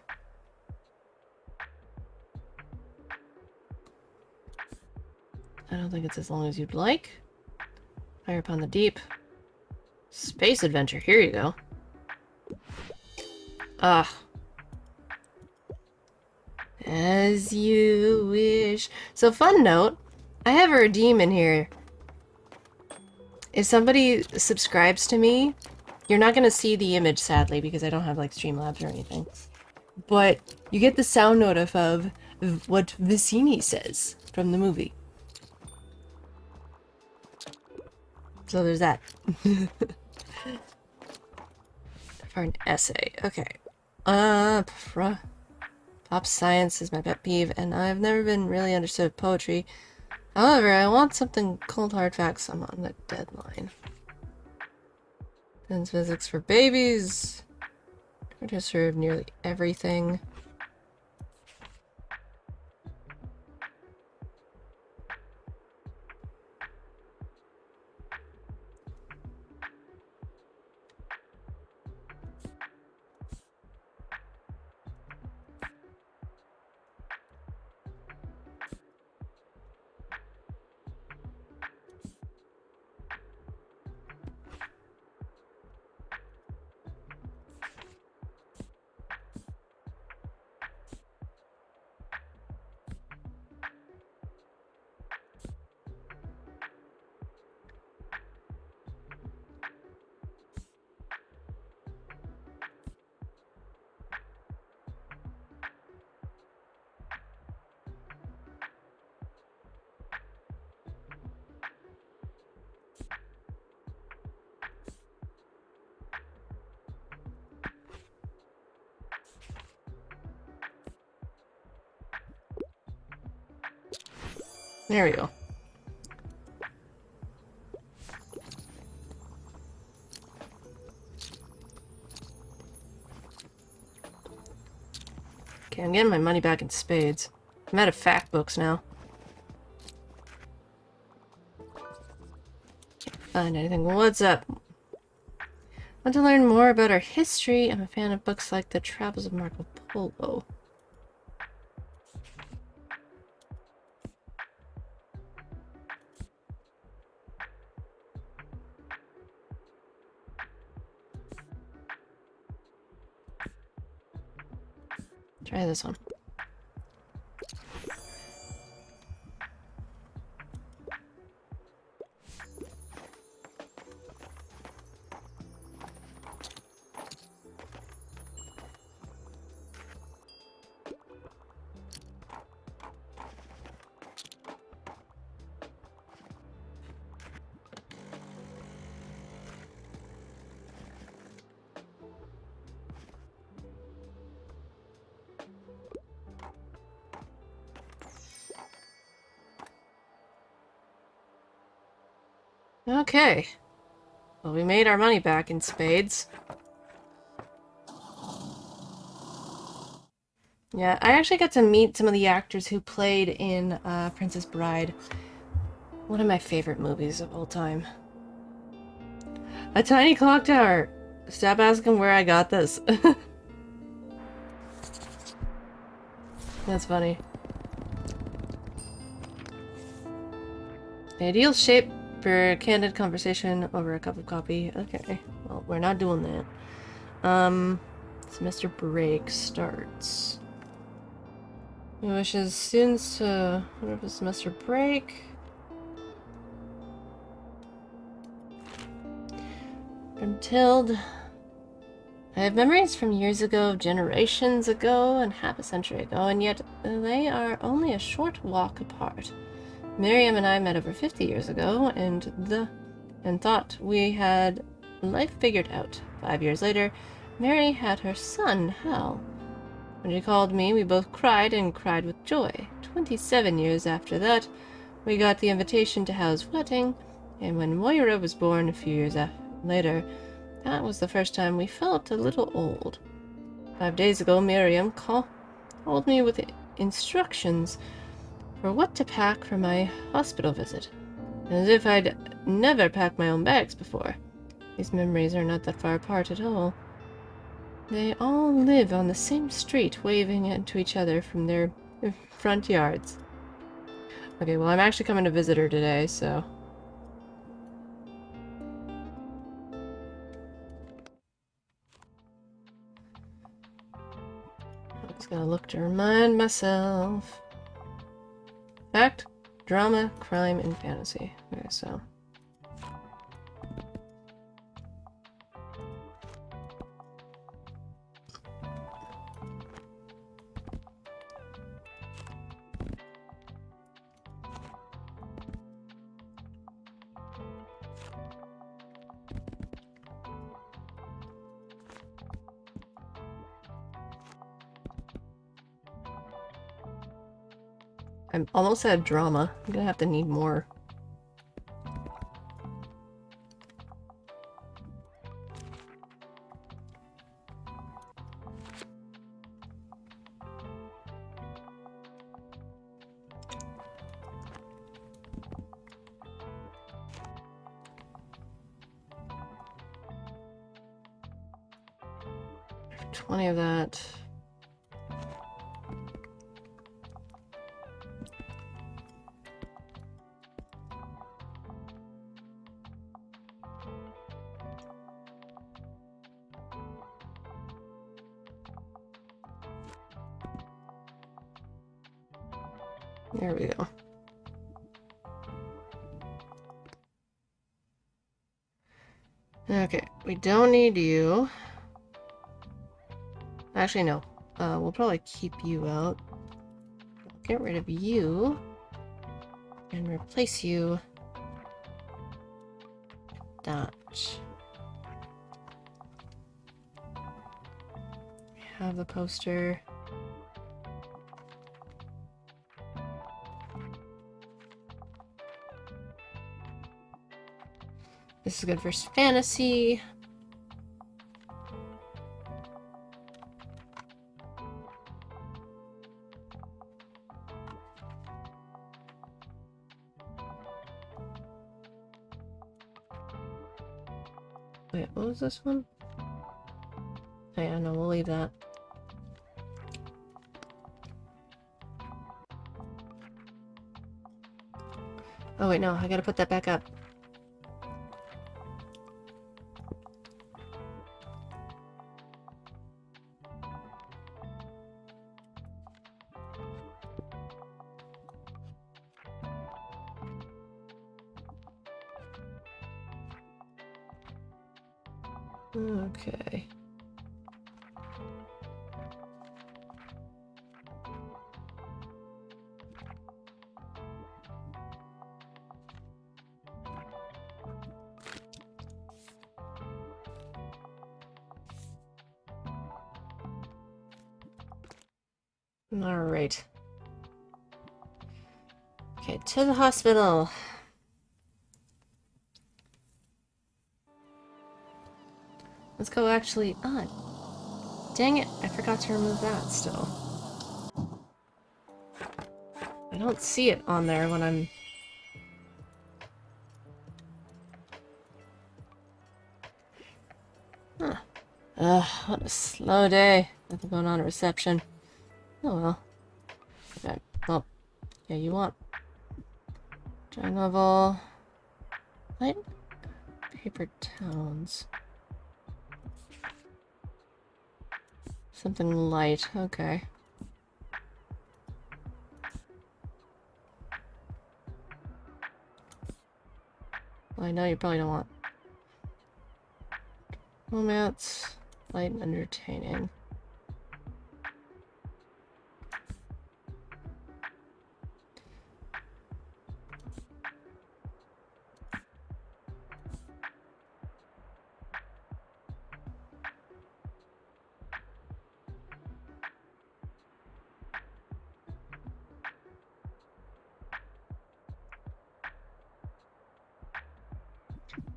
I don't think it's as long as you'd like. Fire Upon the Deep. Space Adventure. Here you go. Ah. As you wish. So, fun note. I have a redeem in here. If somebody subscribes to me, you're not going to see the image, sadly, because I don't have, like, Streamlabs or anything. But you get the sound note of what Vicini says from the movie. So there's that. For an essay. Okay. Pop science is my pet peeve, and I've never been really understood poetry. However, I want something cold hard facts. I'm on a deadline. Then physics for babies. Try to serve nearly everything. There we go. Okay, I'm getting my money back in spades. I'm out of fact books now. Can't find anything. What's up? Want to learn more about our history? I'm a fan of books like The Travels of Marco Polo. Try this one. Okay. Well, we made our money back in spades. Yeah, I actually got to meet some of the actors who played in Princess Bride. One of my favorite movies of all time. A tiny clock tower! Stop asking where I got this. That's funny. The ideal shape for candid conversation over a cup of coffee. Okay, well, we're not doing that. Semester break starts. He wishes students to... What if a semester break? From Tilde. I have memories from years ago, generations ago, and half a century ago, and yet they are only a short walk apart. Miriam and I met over 50 years ago, and thought we had life figured out. 5 years later, Mary had her son, Hal. When she called me, we both cried, and cried with joy. 27 years after that, we got the invitation to Hal's wedding, and when Moira was born a few years later, that was the first time we felt a little old. 5 days ago, Miriam called me with instructions for what to pack for my hospital visit, as if I'd never packed my own bags before. These memories are not that far apart at all. They all live on the same street, waving to each other from their front yards. Okay, well, I'm actually coming to visit her today, so... I'm just gonna look to remind myself. Fact, drama, crime, and fantasy. Okay, so... I'm almost at drama. I'm gonna have to need more. $20 of that. There we go. Okay, we don't need you. Actually, no. We'll probably keep you out. Get rid of you. And replace you. Dodge. We have the poster. This is good for fantasy. Wait, what was this one? Oh yeah, no, we'll leave that. Oh wait, no, I gotta put that back up. Okay. All right. Okay, to the hospital. Let's go actually on. Dang it, I forgot to remove that still. I don't see it on there when I'm... Huh. Ugh, what a slow day. Nothing going on at reception. Oh well. Okay, well, yeah, you want... Dry novel... Light paper towns. Something light, okay. Well, I know you probably don't want romance, light and entertaining.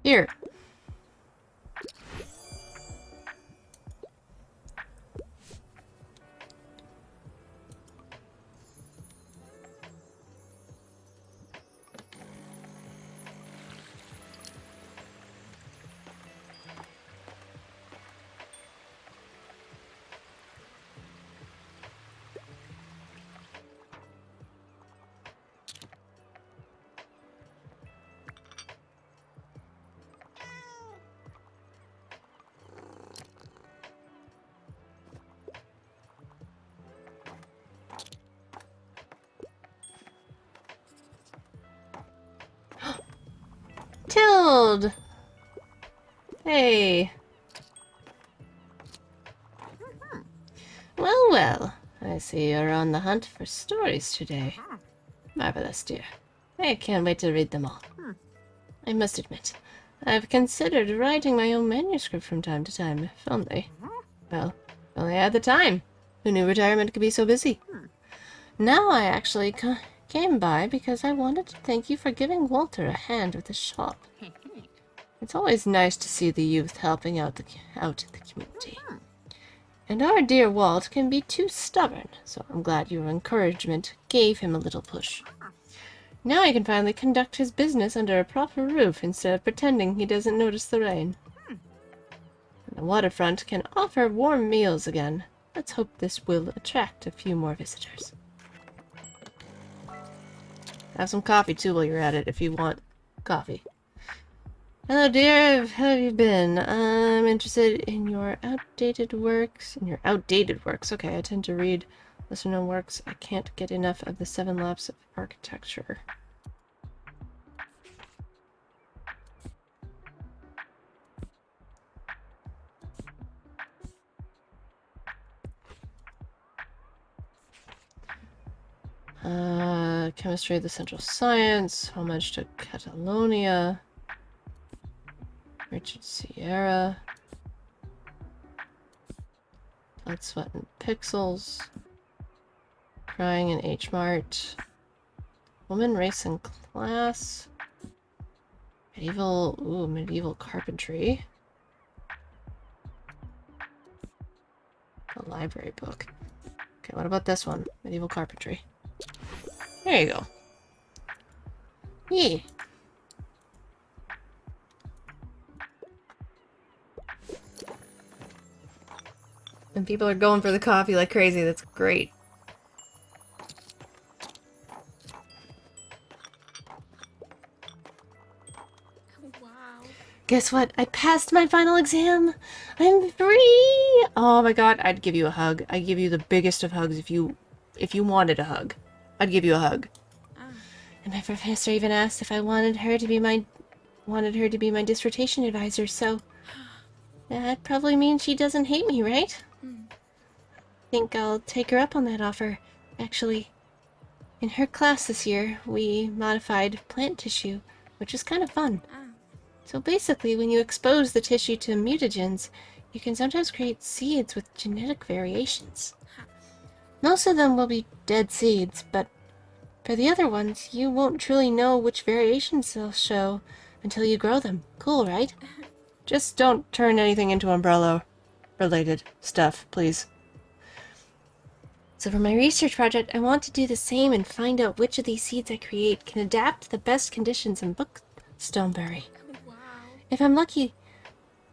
Here. Tilde! Hey. Well, well. I see you're on the hunt for stories today. Marvelous, dear. I can't wait to read them all. I must admit, I've considered writing my own manuscript from time to time, if only... Well, if only I had the time. Who knew retirement could be so busy? Now I actually came by because I wanted to thank you for giving Walter a hand with the shop. It's always nice to see the youth helping out in the community. And our dear Walt can be too stubborn, so I'm glad your encouragement gave him a little push. Now he can finally conduct his business under a proper roof instead of pretending he doesn't notice the rain. And the waterfront can offer warm meals again. Let's hope this will attract a few more visitors. Have some coffee too while you're at it, if you want coffee. Hello dear, how have you been? I'm interested in your outdated works. Okay, I tend to read lesser known works. I can't get enough of the 7 Laps of Architecture. Chemistry of the Central Science, Homage to Catalonia, Richard Sierra, Blood, Sweat, and Pixels, Crying in H Mart, Woman, Race, and Class, Medieval carpentry. A library book. Okay, what about this one? Medieval carpentry. There you go. Yeah. And people are going for the coffee like crazy. That's great. Wow. Guess what? I passed my final exam! I'm free! Oh my god, I'd give you a hug. I'd give you the biggest of hugs if you wanted a hug. I'd give you a hug. And my professor even asked if I wanted her to be my dissertation advisor, so that probably means she doesn't hate me, right? Think I'll take her up on that offer. Actually, in her class this year, we modified plant tissue, which was kind of fun. So basically, when you expose the tissue to mutagens, you can sometimes create seeds with genetic variations. Most of them will be dead seeds, but for the other ones, you won't truly know which variations they'll show until you grow them. Cool, right? Just don't turn anything into umbrella-related stuff, please. So for my research project, I want to do the same and find out which of these seeds I create can adapt to the best conditions in Stoneberry. Wow. If I'm lucky,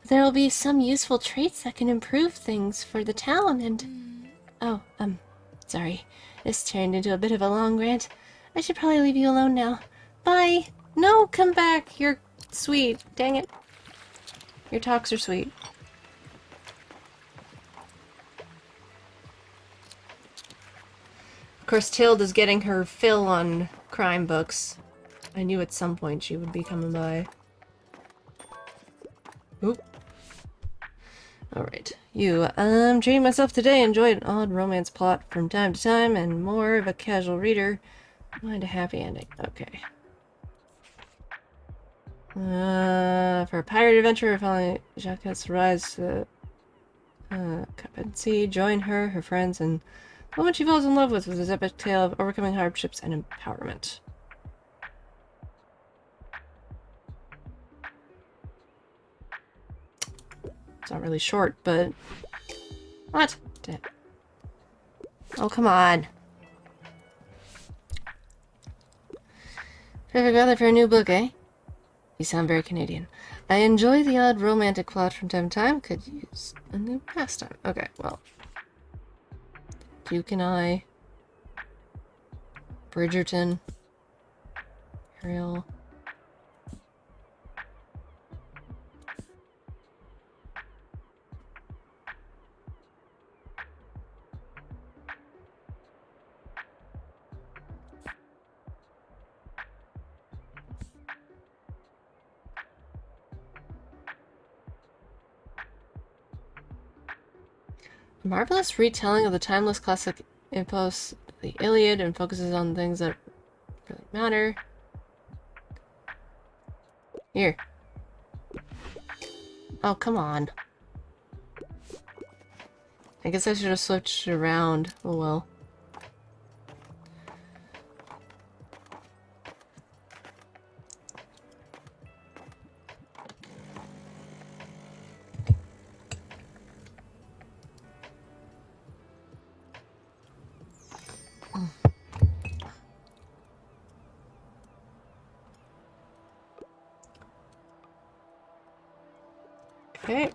there will be some useful traits that can improve things for the town and... Oh, sorry. This turned into a bit of a long rant. I should probably leave you alone now. Bye! No, come back! You're sweet. Dang it. Your talks are sweet. Of course, Tilda's getting her fill on crime books. I knew at some point she would be coming by. Oop. Alright. You, treating myself today. Enjoyed an odd romance plot from time to time, and more of a casual reader. Mind a happy ending. Okay. For a pirate adventure, following Jacques' rise to Cup and Sea, join her friends, and the woman she falls in love with his epic tale of overcoming hardships and empowerment. It's not really short, but... What? Oh, come on. Perfect weather for a new book, eh? You sound very Canadian. I enjoy the odd romantic plot from time to time. Could use a new pastime. Okay, well. Duke and I. Bridgerton. Ariel. A marvelous retelling of the timeless classic epos, the Iliad, and focuses on things that really matter. Here. Oh, come on. I guess I should have switched it around. Oh well. Okay.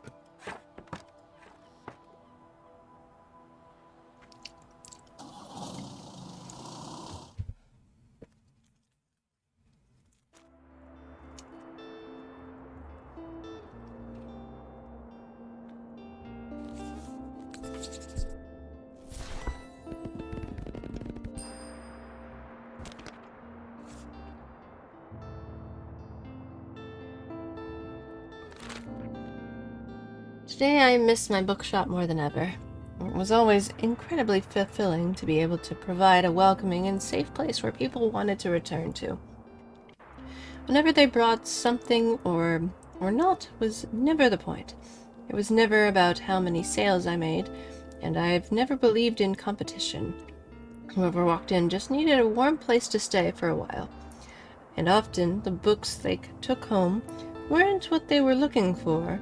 Today I miss my bookshop more than ever. It was always incredibly fulfilling to be able to provide a welcoming and safe place where people wanted to return to. Whenever they brought something or not was never the point. It was never about how many sales I made, and I've never believed in competition. Whoever walked in just needed a warm place to stay for a while. and often the books they took home weren't what they were looking for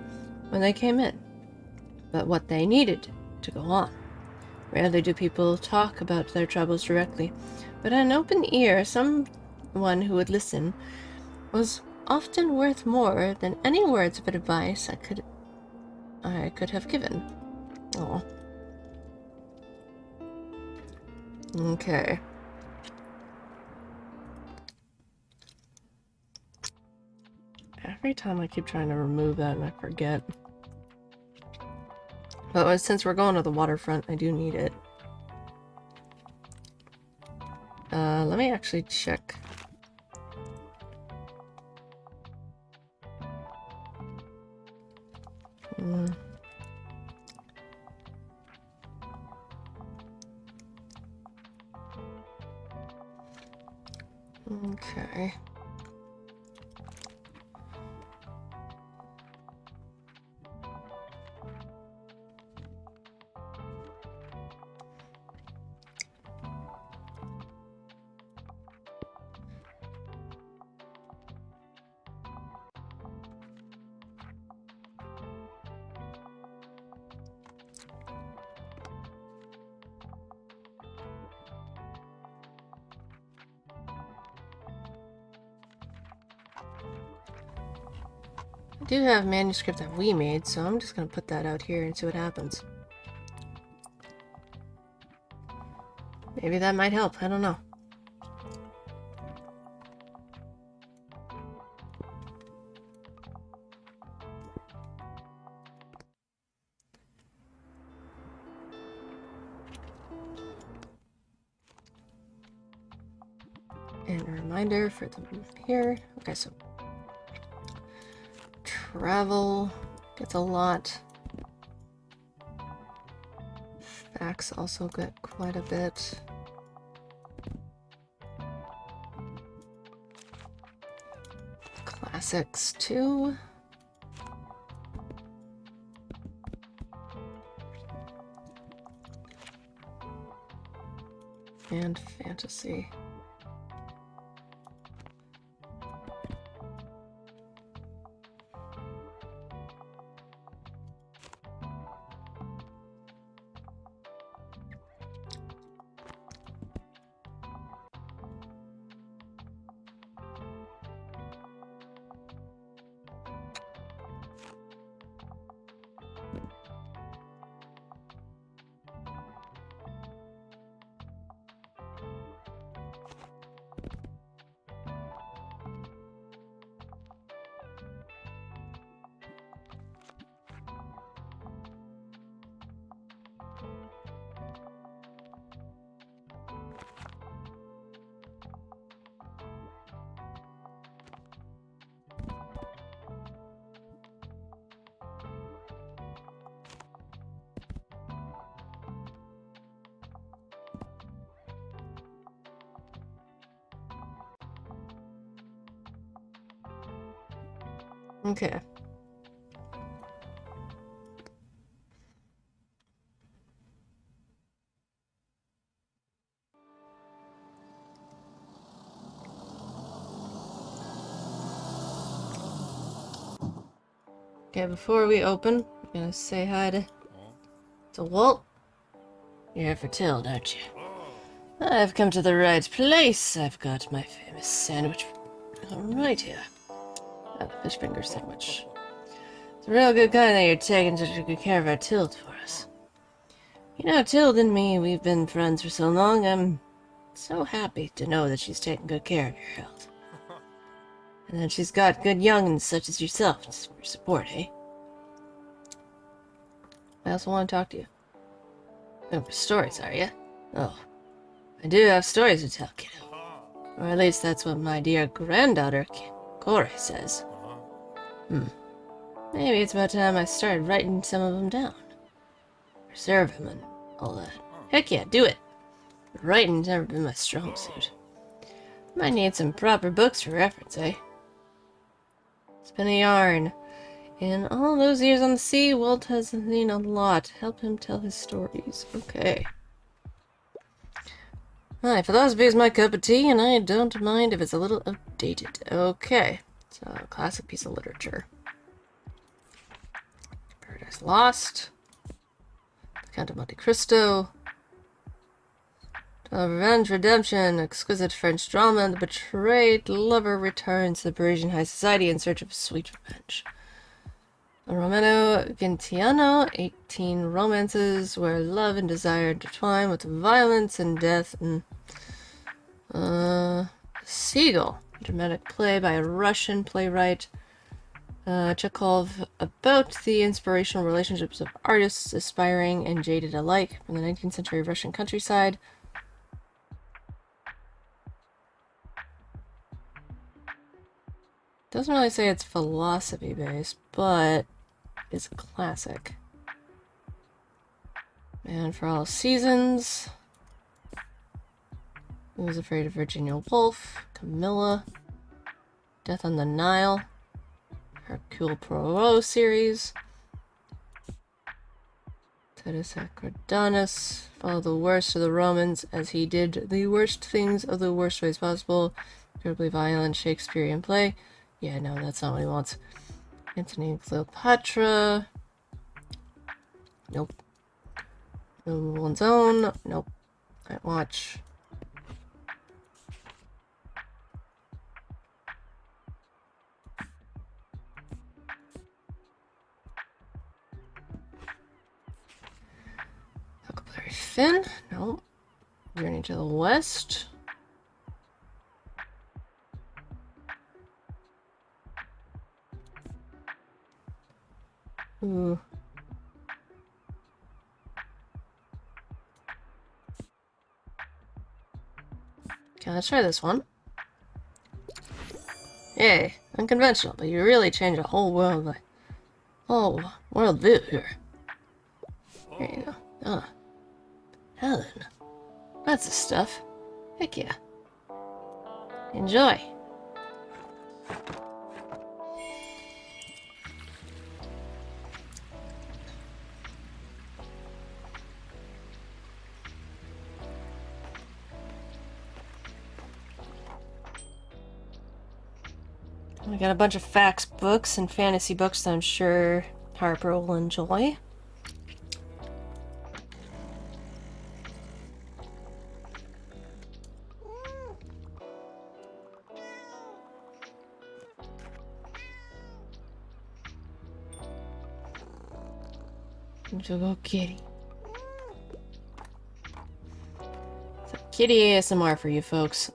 when they came in, but what they needed to go on. Rarely do people talk about their troubles directly, but an open ear, someone who would listen, was often worth more than any words of advice I could have given. Oh. Okay. Every time I keep trying to remove that and I forget. But since we're going to the waterfront, I do need it. Let me actually check. Okay. I do have a manuscript that we made, so I'm just gonna put that out here and see what happens. Maybe that might help, I don't know. And a reminder for them here. Okay, so travel gets a lot. Facts also get quite a bit. Classics too. And fantasy. Okay. Okay, before we open, I'm gonna say hi to Walt. You're here for Till, don't you? I've come to the right place. I've got my famous sandwich right here. A fish finger sandwich. It's a real good kind that you're taking such good care of our Tild for us. You know, Tild and me, we've been friends for so long, I'm so happy to know that she's taking good care of your health. And that she's got good young'uns such as yourself for support, eh? I also want to talk to you. Oh, for stories, are you? Oh, I do have stories to tell, kiddo. Or at least that's what my dear granddaughter, Corey, says. Maybe it's about time I started writing some of them down. Preserve them and all that. Heck yeah, do it. Writing's never been my strong suit. Might need some proper books for reference, eh? It's been a yarn. In all those years on the sea, Walt has seen a lot. Help him tell his stories. Okay. Hi, philosophy is my cup of tea, and I don't mind if it's a little outdated. Okay, so classic piece of literature. Paradise Lost. The Count of Monte Cristo. Revenge, Redemption, exquisite French drama, and the betrayed lover returns to the Parisian high society in search of sweet revenge. Romano Gintiano, 18 romances where love and desire intertwine with violence and death, and Seagull, dramatic play by a Russian playwright, Chekhov, about the inspirational relationships of artists, aspiring and jaded alike, from the 19th century Russian countryside. Doesn't really say it's philosophy based, but it's a classic. Man for All Seasons. Who Was Afraid of Virginia Woolf? Camilla. Death on the Nile. Hercule Poirot series. Titus Acridanus. Follow the worst of the Romans as he did the worst things of the worst ways possible. Incredibly violent Shakespearean play. Yeah, no, that's not what he wants. Antony and Cleopatra. Nope. No One's Own. Nope. Night Watch. Huckleberry Finn. Nope. Journey to the West. Ooh. Okay, let's try this one. Yay, unconventional, but you really change the whole world, whole world view here. Here you go. Ah, Helen. That's the stuff. Heck yeah. Enjoy. We got a bunch of facts books and fantasy books that I'm sure Harper will enjoy. To go kitty. So kitty ASMR for you folks.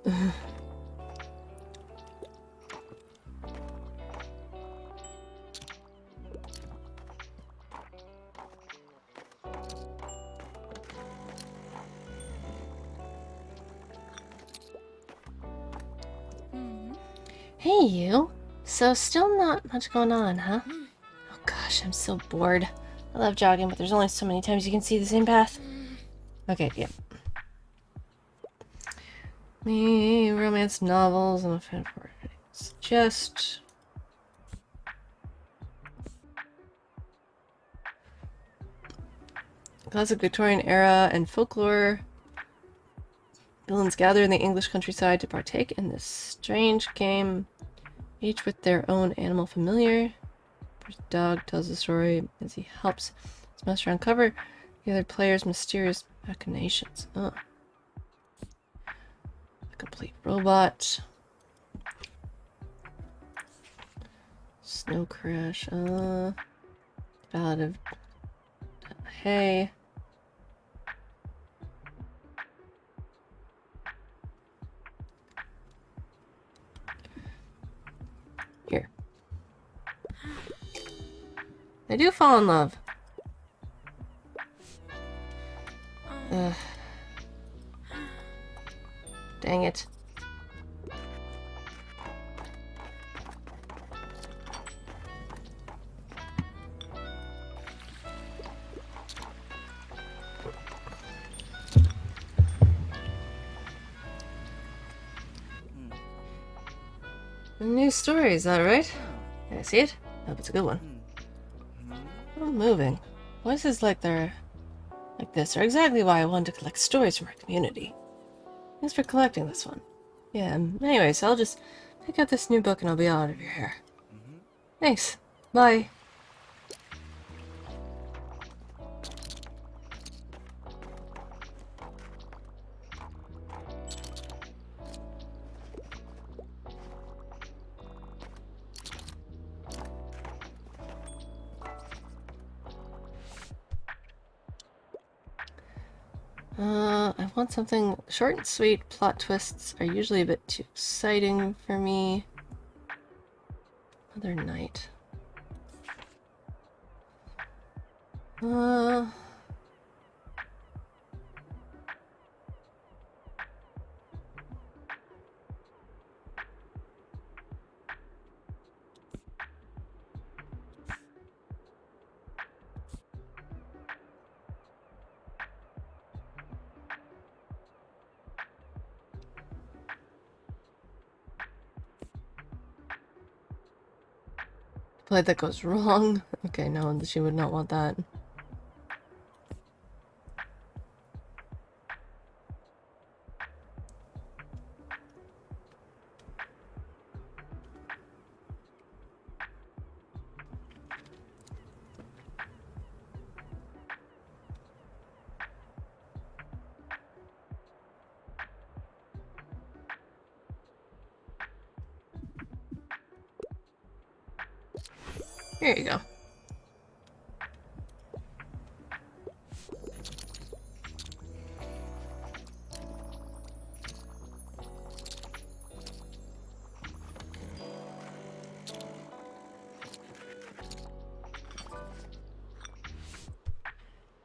Hey you. So still not much going on, huh? Oh gosh, I'm so bored. I love jogging, but there's only so many times you can see the same path. Okay, yeah. Me, romance novels, and a fan for suggest. Classic Victorian era and folklore. Villains gather in the English countryside to partake in this strange game, each with their own animal familiar. The dog tells the story as he helps his master uncover the other player's mysterious machinations. Oh. A complete robot. Snow Crash. Ballad of Hay. Here. They do fall in love. Dang it. A new story, is that right? Can I see it? Hope it's a good one. Oh, moving. Voices like this are exactly why I wanted to collect stories from our community. Thanks for collecting this one. Yeah, anyways, I'll just pick up this new book and I'll be out of your hair. Thanks. Bye. I want something short and sweet. Plot twists are usually a bit too exciting for me. Another night. Play that goes wrong. Okay, no, she would not want that. Here you go.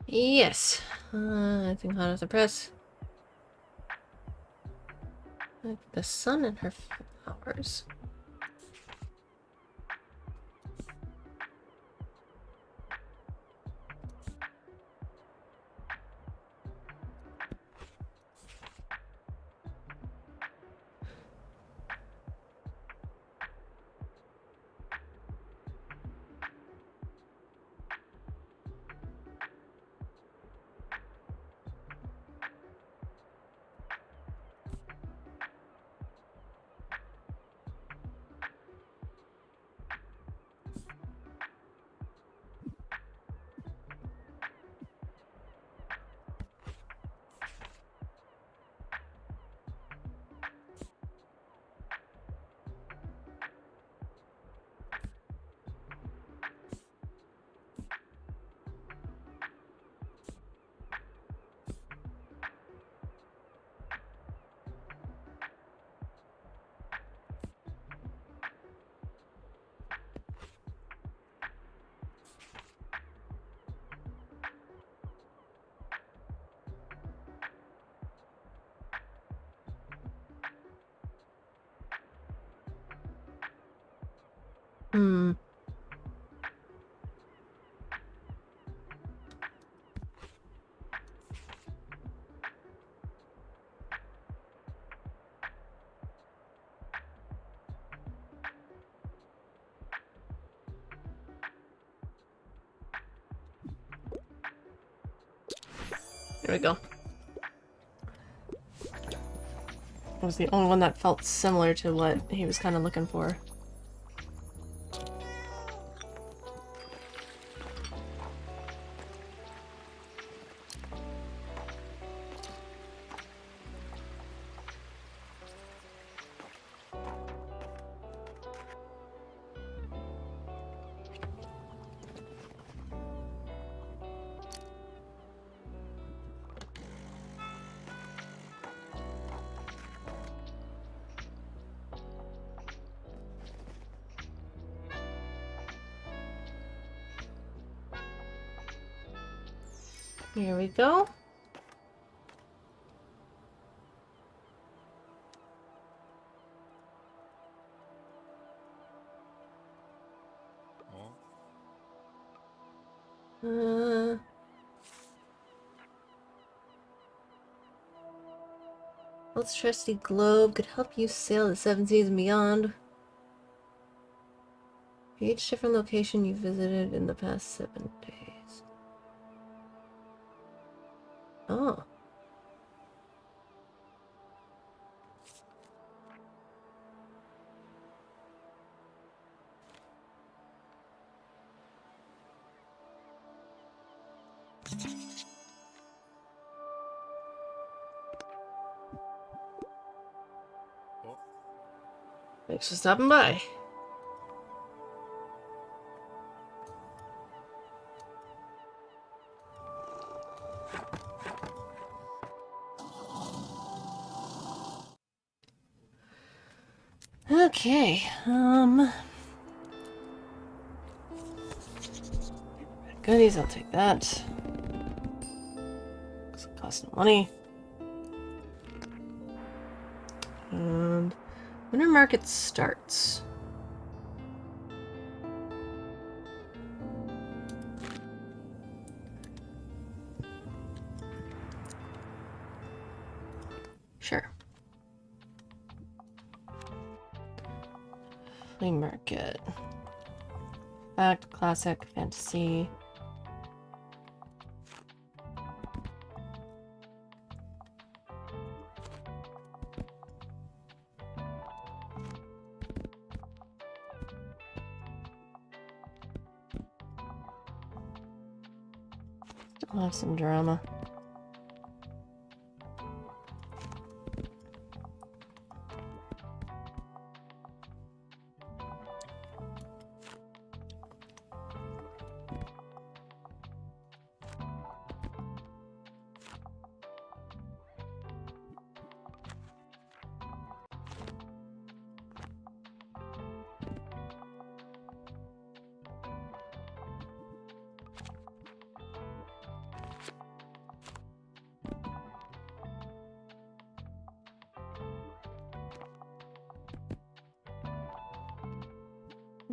Yes. I think hot off the press. Like the sun and her flowers. Hmm. There we go. It was the only one that felt similar to what he was kind of looking for. Here we go. World's trusty globe could help you sail the seven seas and beyond. For each different location you visited in the past 7 days. Oh. Thanks for stopping by. Okay, goodies, I'll take that. It's costing money. And winter market starts. Sure. Flea market. Fact, classic, fantasy. Still have some drama.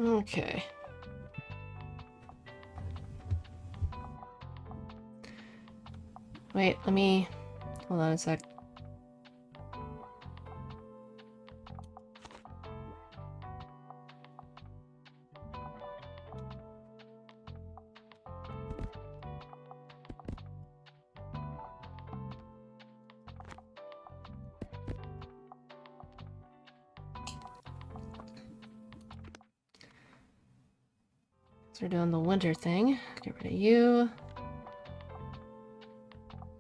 Okay. Wait, let me... Hold on a sec. So we're doing the winter thing. Get rid of you.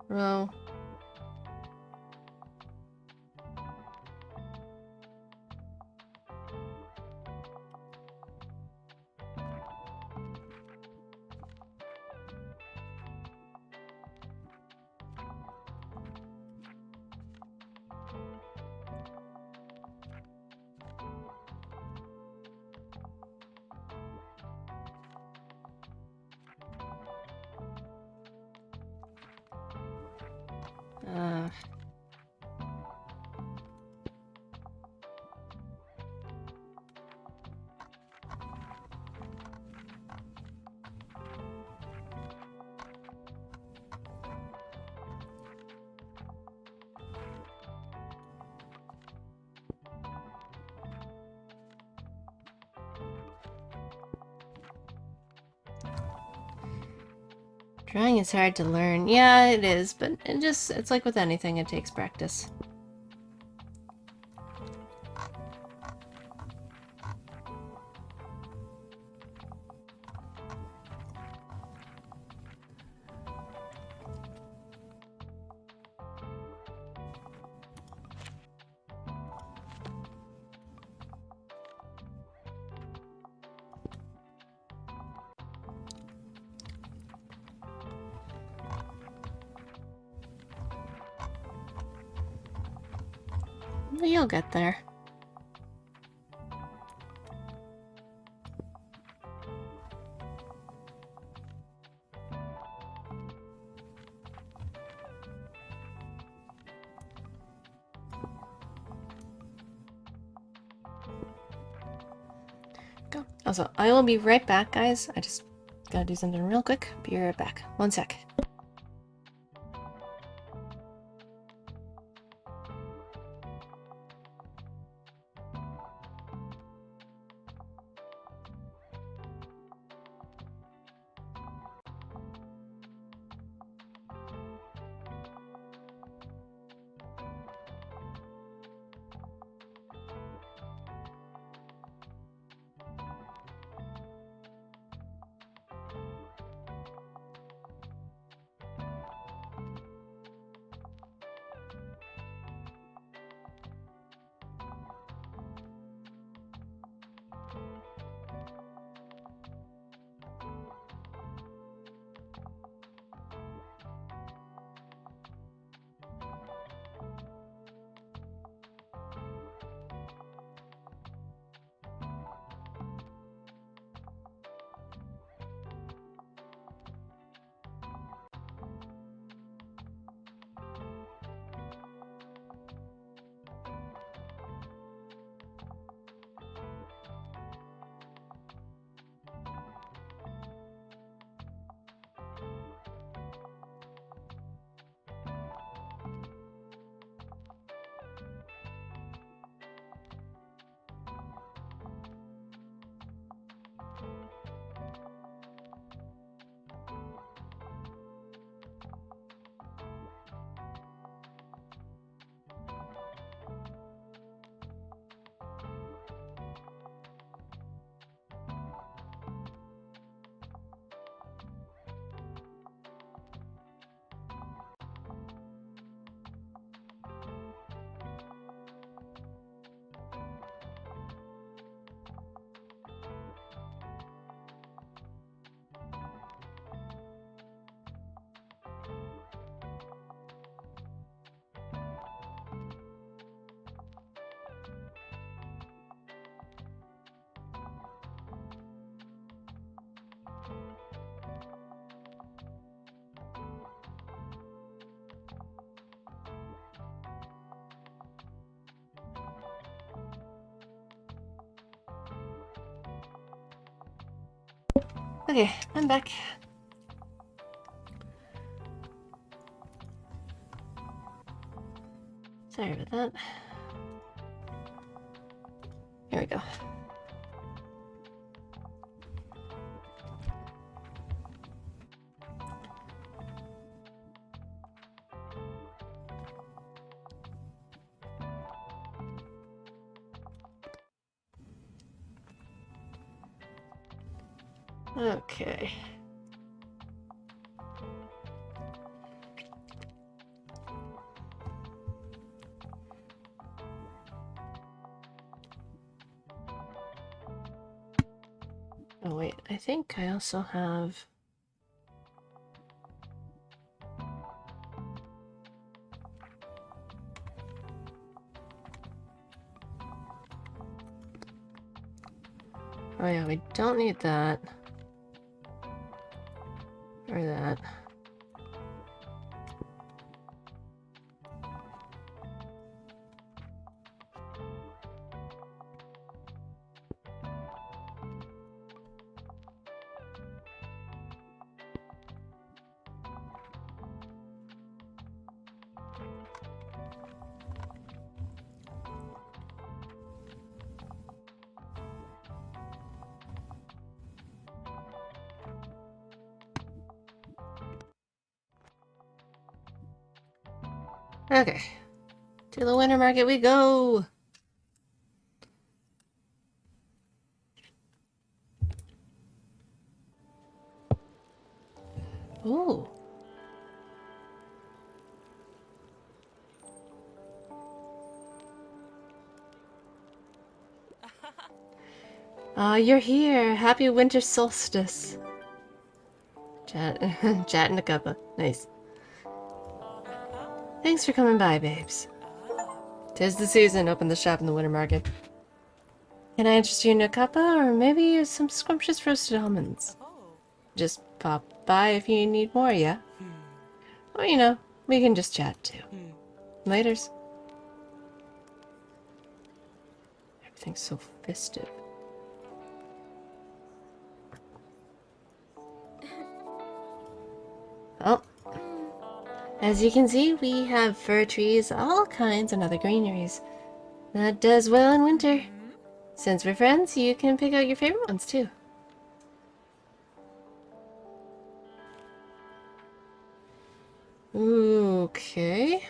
Row. Uh... Drawing is hard to learn. Yeah, it is, but it's like with anything, it takes practice. You'll get there. Go. Also, I will be right back, guys. I just gotta do something real quick. Be right back. 1 sec. Okay, I'm back. Sorry about that. Here we go. Okay. Oh wait, I think I also have... Oh yeah, we don't need that. Or that. Okay. To the winter market we go! Ooh. Ah, you're here. Happy winter solstice. Chat and a cuppa. Nice. Thanks for coming by, babes. Tis the season. Open the shop in the winter market. Can I interest you in a cuppa, or maybe some scrumptious roasted almonds? Oh. Just pop by if you need more, yeah? Or, you know, we can just chat too. Laters. Everything's so festive. Oh. As you can see, we have fir trees, all kinds, and other greeneries. That does well in winter. Since we're friends, you can pick out your favorite ones too. Okay.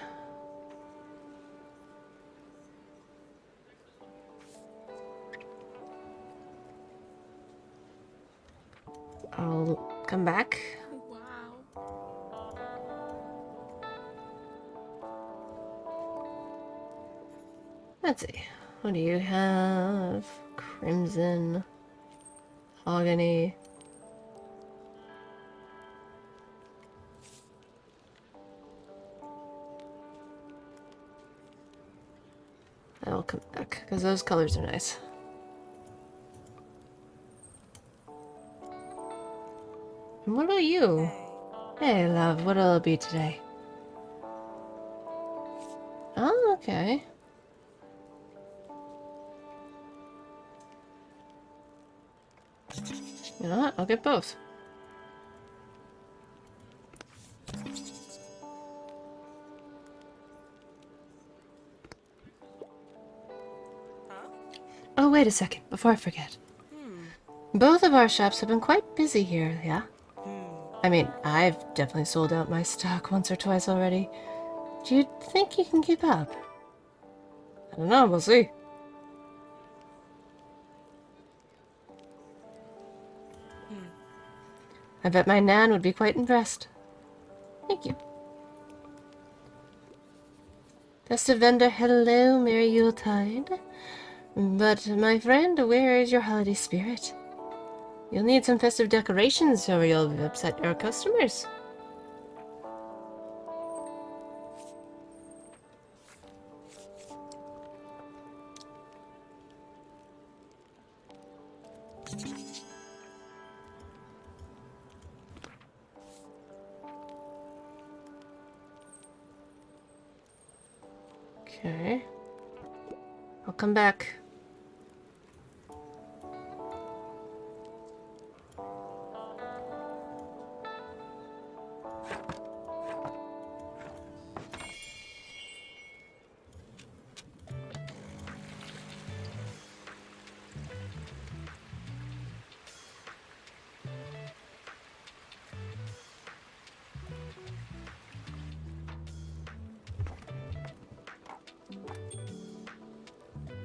I'll come back. Wow. Let's see. What do you have? Crimson. Mahogany. I'll come back, because those colors are nice. And what about you? Hey, love, what'll it be today? Oh, okay. You know what? I'll get both. Huh? Oh, wait a second, before I forget. Both of our shops have been quite busy here, yeah? I mean, I've definitely sold out my stock once or twice already. Do you think you can keep up? I don't know, we'll see. I bet my Nan would be quite impressed. Thank you. Festive vendor, hello, Merry Yuletide. But, my friend, where is your holiday spirit? You'll need some festive decorations or you'll upset your customers. Okay. I'll come back.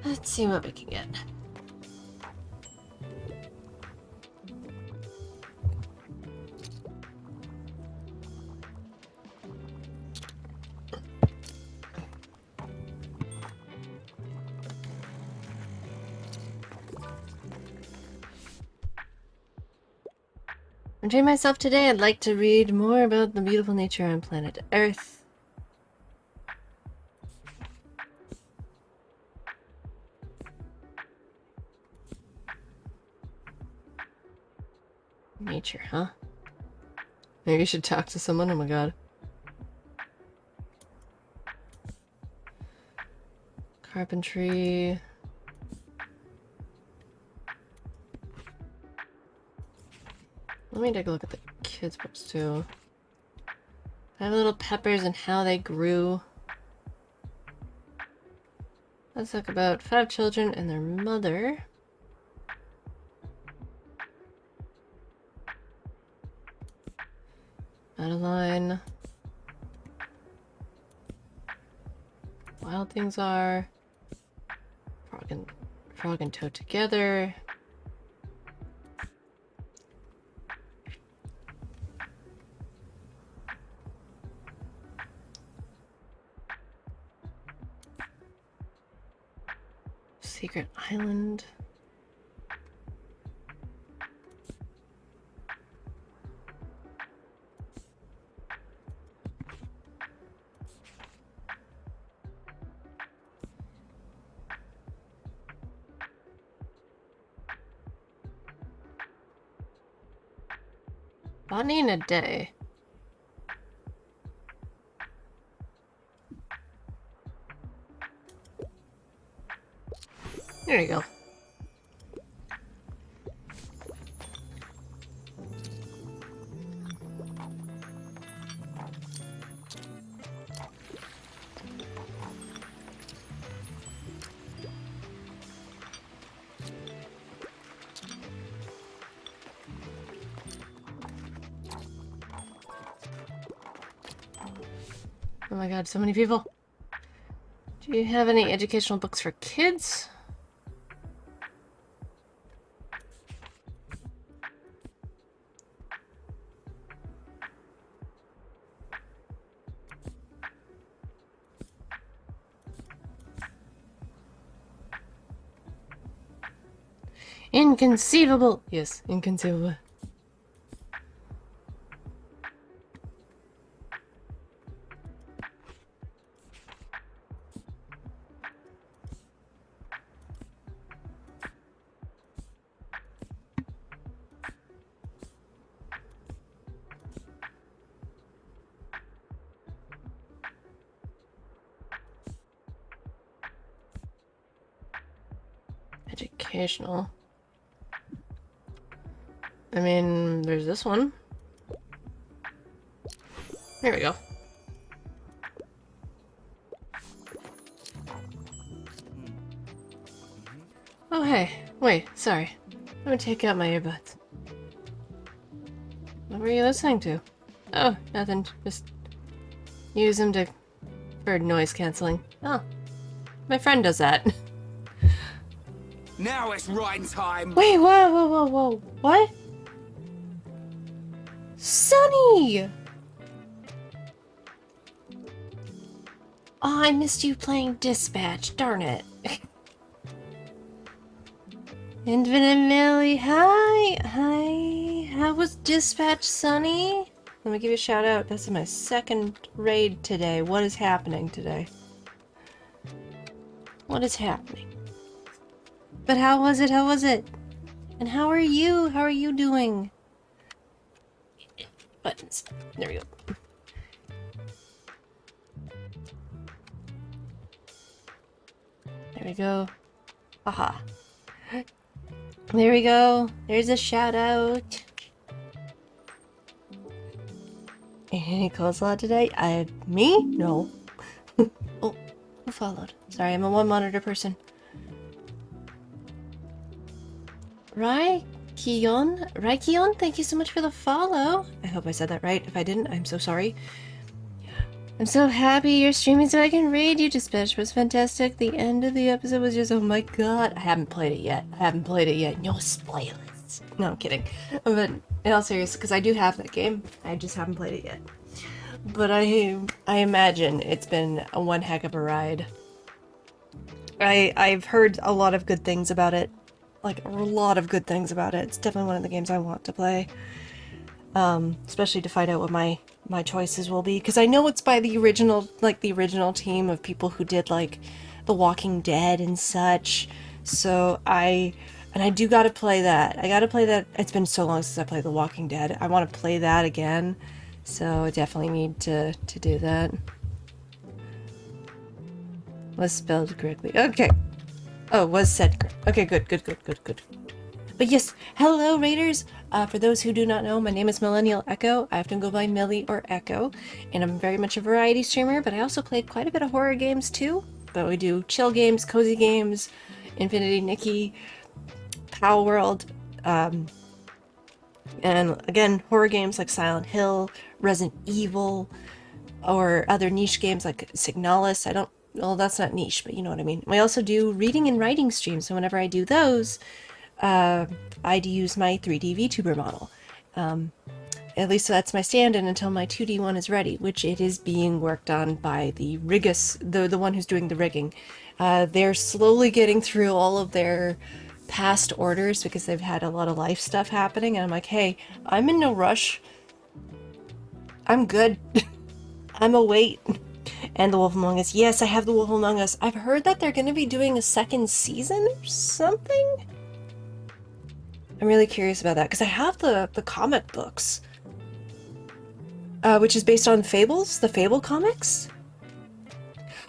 Let's see what we can get. Enjoy myself today. I'd like to read more about the beautiful nature on planet Earth. Nature, huh? Maybe you should talk to someone. Oh my god. Carpentry. Let me take a look at the kids' books too. 5 Little Peppers and How They Grew. Let's talk about 5 children and their mother. Madeline. Wild Things Are. Frog and Toad Together. Secret Island. Botany in a day. There you go. Oh my god, so many people. Do you have any educational books for kids? Inconceivable! Yes, inconceivable. Educational. I mean, there's this one. There we go. Oh, hey. Wait, sorry. Let me take out my earbuds. What were you listening to? Oh, nothing. Just use them for noise canceling. Oh, my friend does that. Now it's writing time. Wait, whoa. What? Sunny! Oh, I missed you playing Dispatch. Darn it. Infinite Millie, hi! Hi! How was Dispatch, Sunny? Let me give you a shout out. This is my second raid today. What is happening today? What is happening? But how was it? How was it? And how are you? How are you doing? Buttons. There we go. There we go. Aha. There we go. There's a shout out. Any coleslaw today? Me? No. Oh, who followed? Sorry, I'm a one monitor person. Raikion, thank you so much for the follow. I hope I said that right. If I didn't, I'm so sorry. I'm so happy you're streaming so I can raid you. Dispatch was fantastic. The end of the episode was just, oh my god. I haven't played it yet. No spoilers. No, I'm kidding. But in all seriousness, because I do have that game. I just haven't played it yet. But I imagine it's been a one heck of a ride. I've heard a lot of good things about it. Like, a lot of good things about it. It's definitely one of the games I want to play. Especially to find out what my choices will be, because I know it's by the original team of people who did like The Walking Dead and such. So I do gotta play that. I gotta play that. It's been so long since I played The Walking Dead. I want to play that again, so I definitely need to do that. Was spelled correctly. Okay. Oh, was said correct. Okay, good. But yes, hello Raiders! For those who do not know, my name is Millennial Echo. I often go by Millie or Echo, and I'm very much a variety streamer, but I also played quite a bit of horror games too. But we do chill games, cozy games, Infinity Nikki, Power World, and again, horror games like Silent Hill, Resident Evil, or other niche games like Signalis. Well, that's not niche, but you know what I mean. We also do reading and writing streams, so whenever I do those, I'd use my 3D VTuber model. At least that's my stand-in until my 2D one is ready, which it is being worked on by the Rigus, the one who's doing the rigging. They're slowly getting through all of their past orders because they've had a lot of life stuff happening, and I'm like, hey, I'm in no rush. I'm good. I'm a wait. And The Wolf Among Us. Yes, I have The Wolf Among Us. I've heard that they're going to be doing a second season or something? I'm really curious about that because I have the comic books, which is based on Fables, the Fable comics.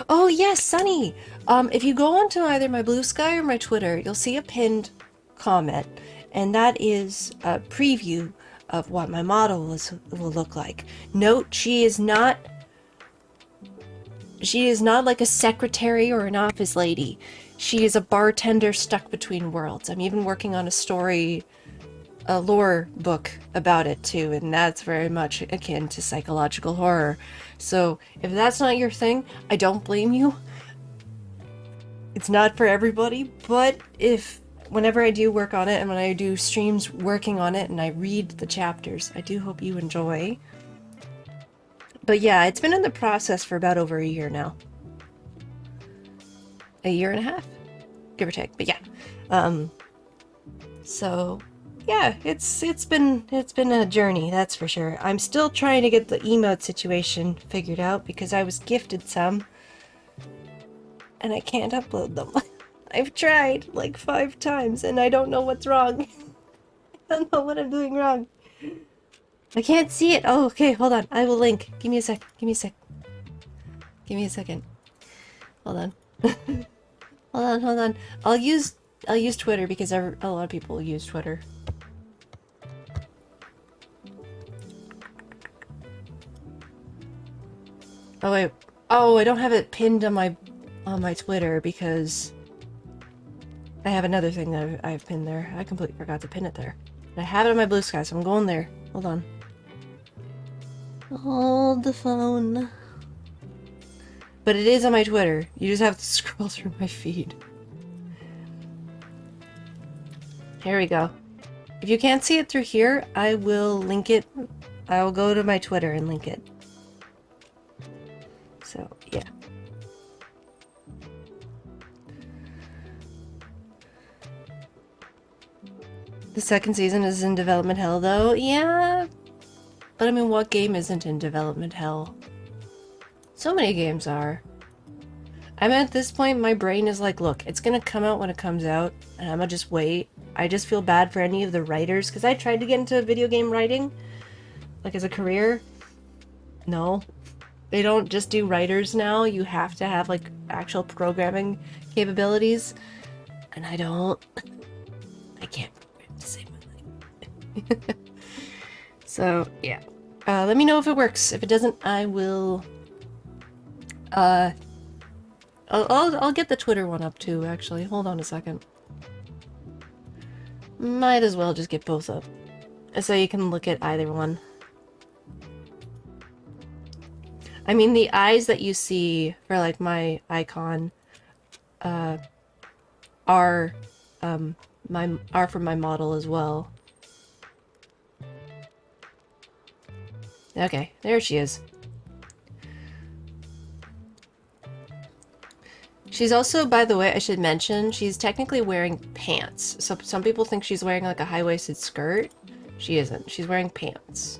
Oh yes, Sunny. If you go onto either my Blue Sky or my Twitter, you'll see a pinned comment, and that is a preview of what my model will look like. Note, she is not like a secretary or an office lady. She is a bartender stuck between worlds. I'm even working on a lore book about it too, and that's very much akin to psychological horror. So if that's not your thing, I don't blame you. It's not for everybody, but whenever I do work on it and when I do streams working on it and I read the chapters, I do hope you enjoy. But yeah, it's been in the process for about over a year now. A year and a half, give or take. But yeah, so yeah, it's been a journey, that's for sure. I'm still trying to get the emote situation figured out because I was gifted some, and I can't upload them. I've tried like 5 times, and I don't know what's wrong. I don't know what I'm doing wrong. I can't see it. Oh, okay, hold on. I will link. Give me a sec. Give me a second. Hold on. hold on. I'll use Twitter because a lot of people use Twitter. Oh wait. Oh, I don't have it pinned on my Twitter because I have another thing that I've pinned there. I completely forgot to pin it there. I have it on my Blue Sky, so I'm going there. Hold on. Hold the phone. But it is on my Twitter. You just have to scroll through my feed. Here we go. If you can't see it through here, I will link it. I will go to my Twitter and link it. So, yeah. The second season is in development hell, though. Yeah. But I mean, what game isn't in development hell? So many games are. I'm at this point, my brain is like, look, it's gonna come out when it comes out, and I'm gonna just wait. I just feel bad for any of the writers, because I tried to get into video game writing, like as a career. No. They don't just do writers now. You have to have, like, actual programming capabilities. And I don't. I can't program to save my life. So, yeah. Let me know if it works. If it doesn't, I will... I'll get the Twitter one up too, actually. Hold on a second. Might as well just get both up. So you can look at either one. I mean, the eyes that you see for like my icon are are from my model as well. Okay, there she is. She's also, by the way, I should mention, she's technically wearing pants. So some people think she's wearing like a high-waisted skirt. She isn't. She's wearing pants.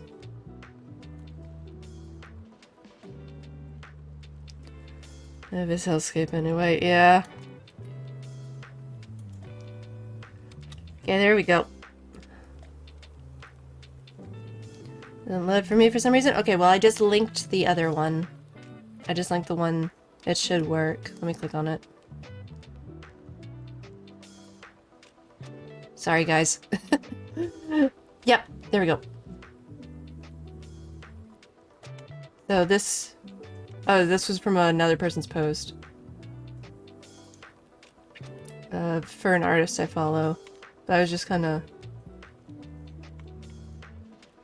I have his hellscape anyway, yeah. Okay, there we go. Didn't load for me for some reason? Okay, well I just linked the other one. I just linked the one. It should work. Let me click on it. Sorry, guys. Yep, there we go. So this... Oh, this was from another person's post. For an artist I follow. But I was just kind of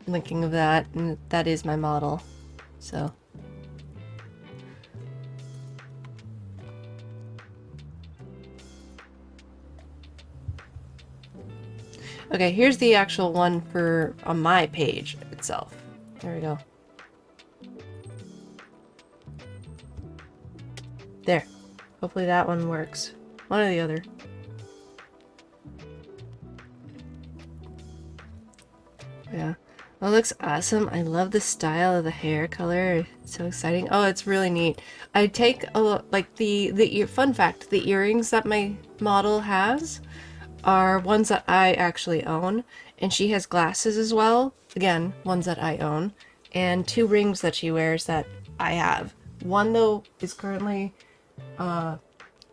linking of that, and that is my model. So... Okay, here's the actual one for on my page itself. There we go. There. Hopefully that one works. One or the other. Yeah. Oh, it looks awesome. I love the style of the hair color. It's so exciting. Oh, it's really neat. I take a like the fun fact, the earrings that my model has are ones that I actually own, and she has glasses as well. Again, ones that I own, and 2 rings that she wears that I have. One though is currently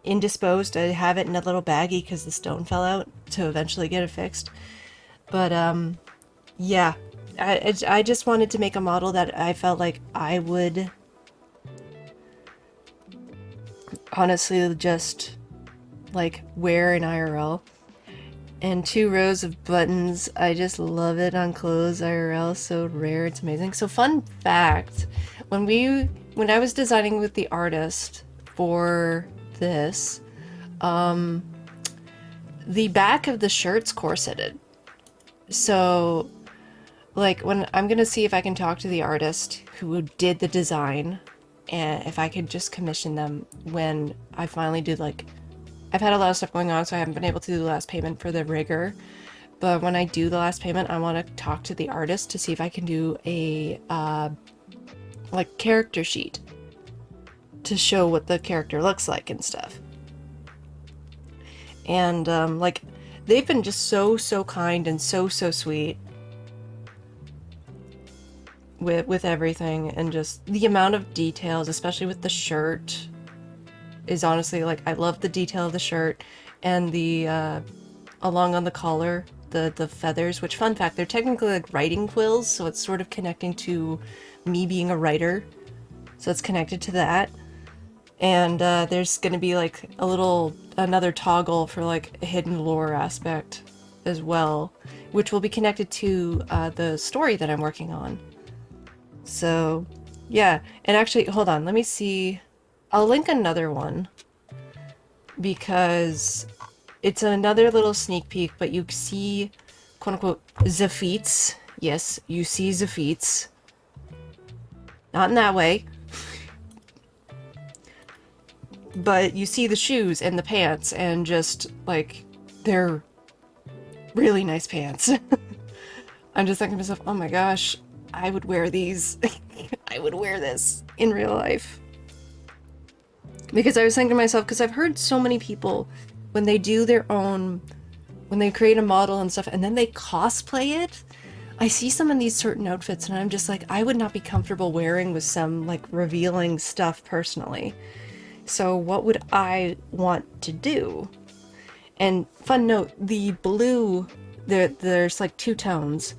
indisposed. I have it in a little baggie because the stone fell out to eventually get it fixed. But yeah, I just wanted to make a model that I felt like I would honestly just like wear in IRL. And 2 rows of buttons. I just love it on clothes IRL. So rare, it's amazing. So fun fact, when I was designing with the artist for this, the back of the shirt's corseted. So like when I'm gonna see if I can talk to the artist who did the design, and if I could just commission them when I finally do like, I've had a lot of stuff going on, so I haven't been able to do the last payment for the rigger. But when I do the last payment, I want to talk to the artist to see if I can do a like character sheet to show what the character looks like and stuff. And like they've been just so kind and so sweet with everything, and just the amount of details, especially with the shirt, is honestly like, I love the detail of the shirt and the along on the collar, the feathers, which fun fact, they're technically like writing quills, so it's sort of connecting to me being a writer, so it's connected to that. And there's gonna be like another toggle for like a hidden lore aspect as well, which will be connected to the story that I'm working on. So yeah, and actually hold on, let me see. I'll link another one because it's another little sneak peek, but you see, quote unquote, the feats. Yes, you see the feats. Not in that way. But you see the shoes and the pants, and just like, they're really nice pants. I'm just thinking to myself, oh my gosh, I would wear these. I would wear this in real life. Because I was thinking to myself, because I've heard so many people, when they do their own, when they create a model and stuff, and then they cosplay it, I see some of these certain outfits, and I'm just like, I would not be comfortable wearing with some, like, revealing stuff personally. So what would I want to do? And fun note, the blue, there's like 2 tones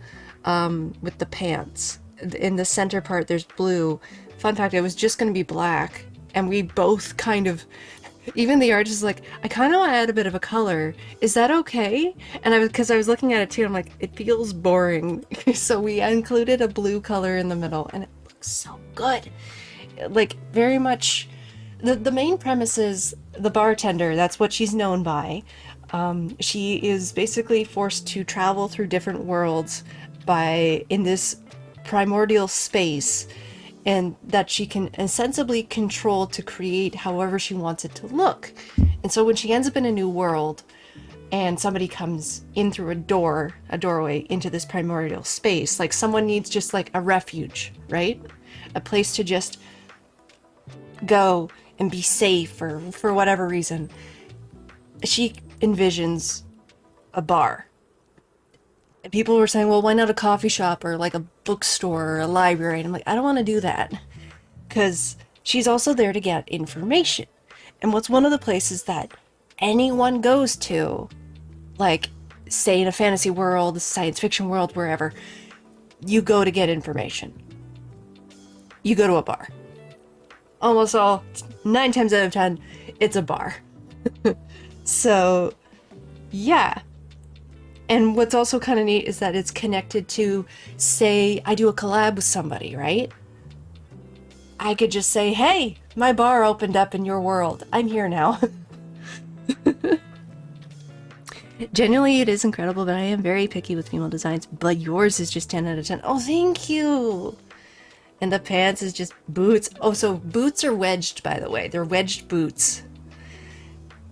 with the pants. In the center part, there's blue. Fun fact, it was just going to be black. And we both kind of, even the artist is like, I kind of want to add a bit of a color. Is that okay? And because I was looking at it too, I'm like, it feels boring. So we included a blue color in the middle, and it looks so good. like very much the main premise is the bartender, that's what she's known by. She is basically forced to travel through different worlds by in this primordial space, and that she can insensibly control to create however she wants it to look. And so when she ends up in a new world and somebody comes in through a doorway into this primordial space, like someone needs just like a refuge, right? A place to just go and be safe or for whatever reason. She envisions a bar. And people were saying, well, why not a coffee shop or like a bookstore or a library? And I'm like, I don't want to do that. Because she's also there to get information. And what's one of the places that anyone goes to, like, say in a fantasy world, a science fiction world, wherever, you go to get information. You go to a bar. Almost all, 9 times out of 10, it's a bar. So, yeah. And what's also kind of neat is that it's connected to, say, I do a collab with somebody, right? I could just say, hey, my bar opened up in your world. I'm here now. Genuinely, it is incredible, but I am very picky with female designs. But yours is just 10 out of 10. Oh, thank you. And the pants is just boots. Oh, so boots are wedged, by the way. They're wedged boots.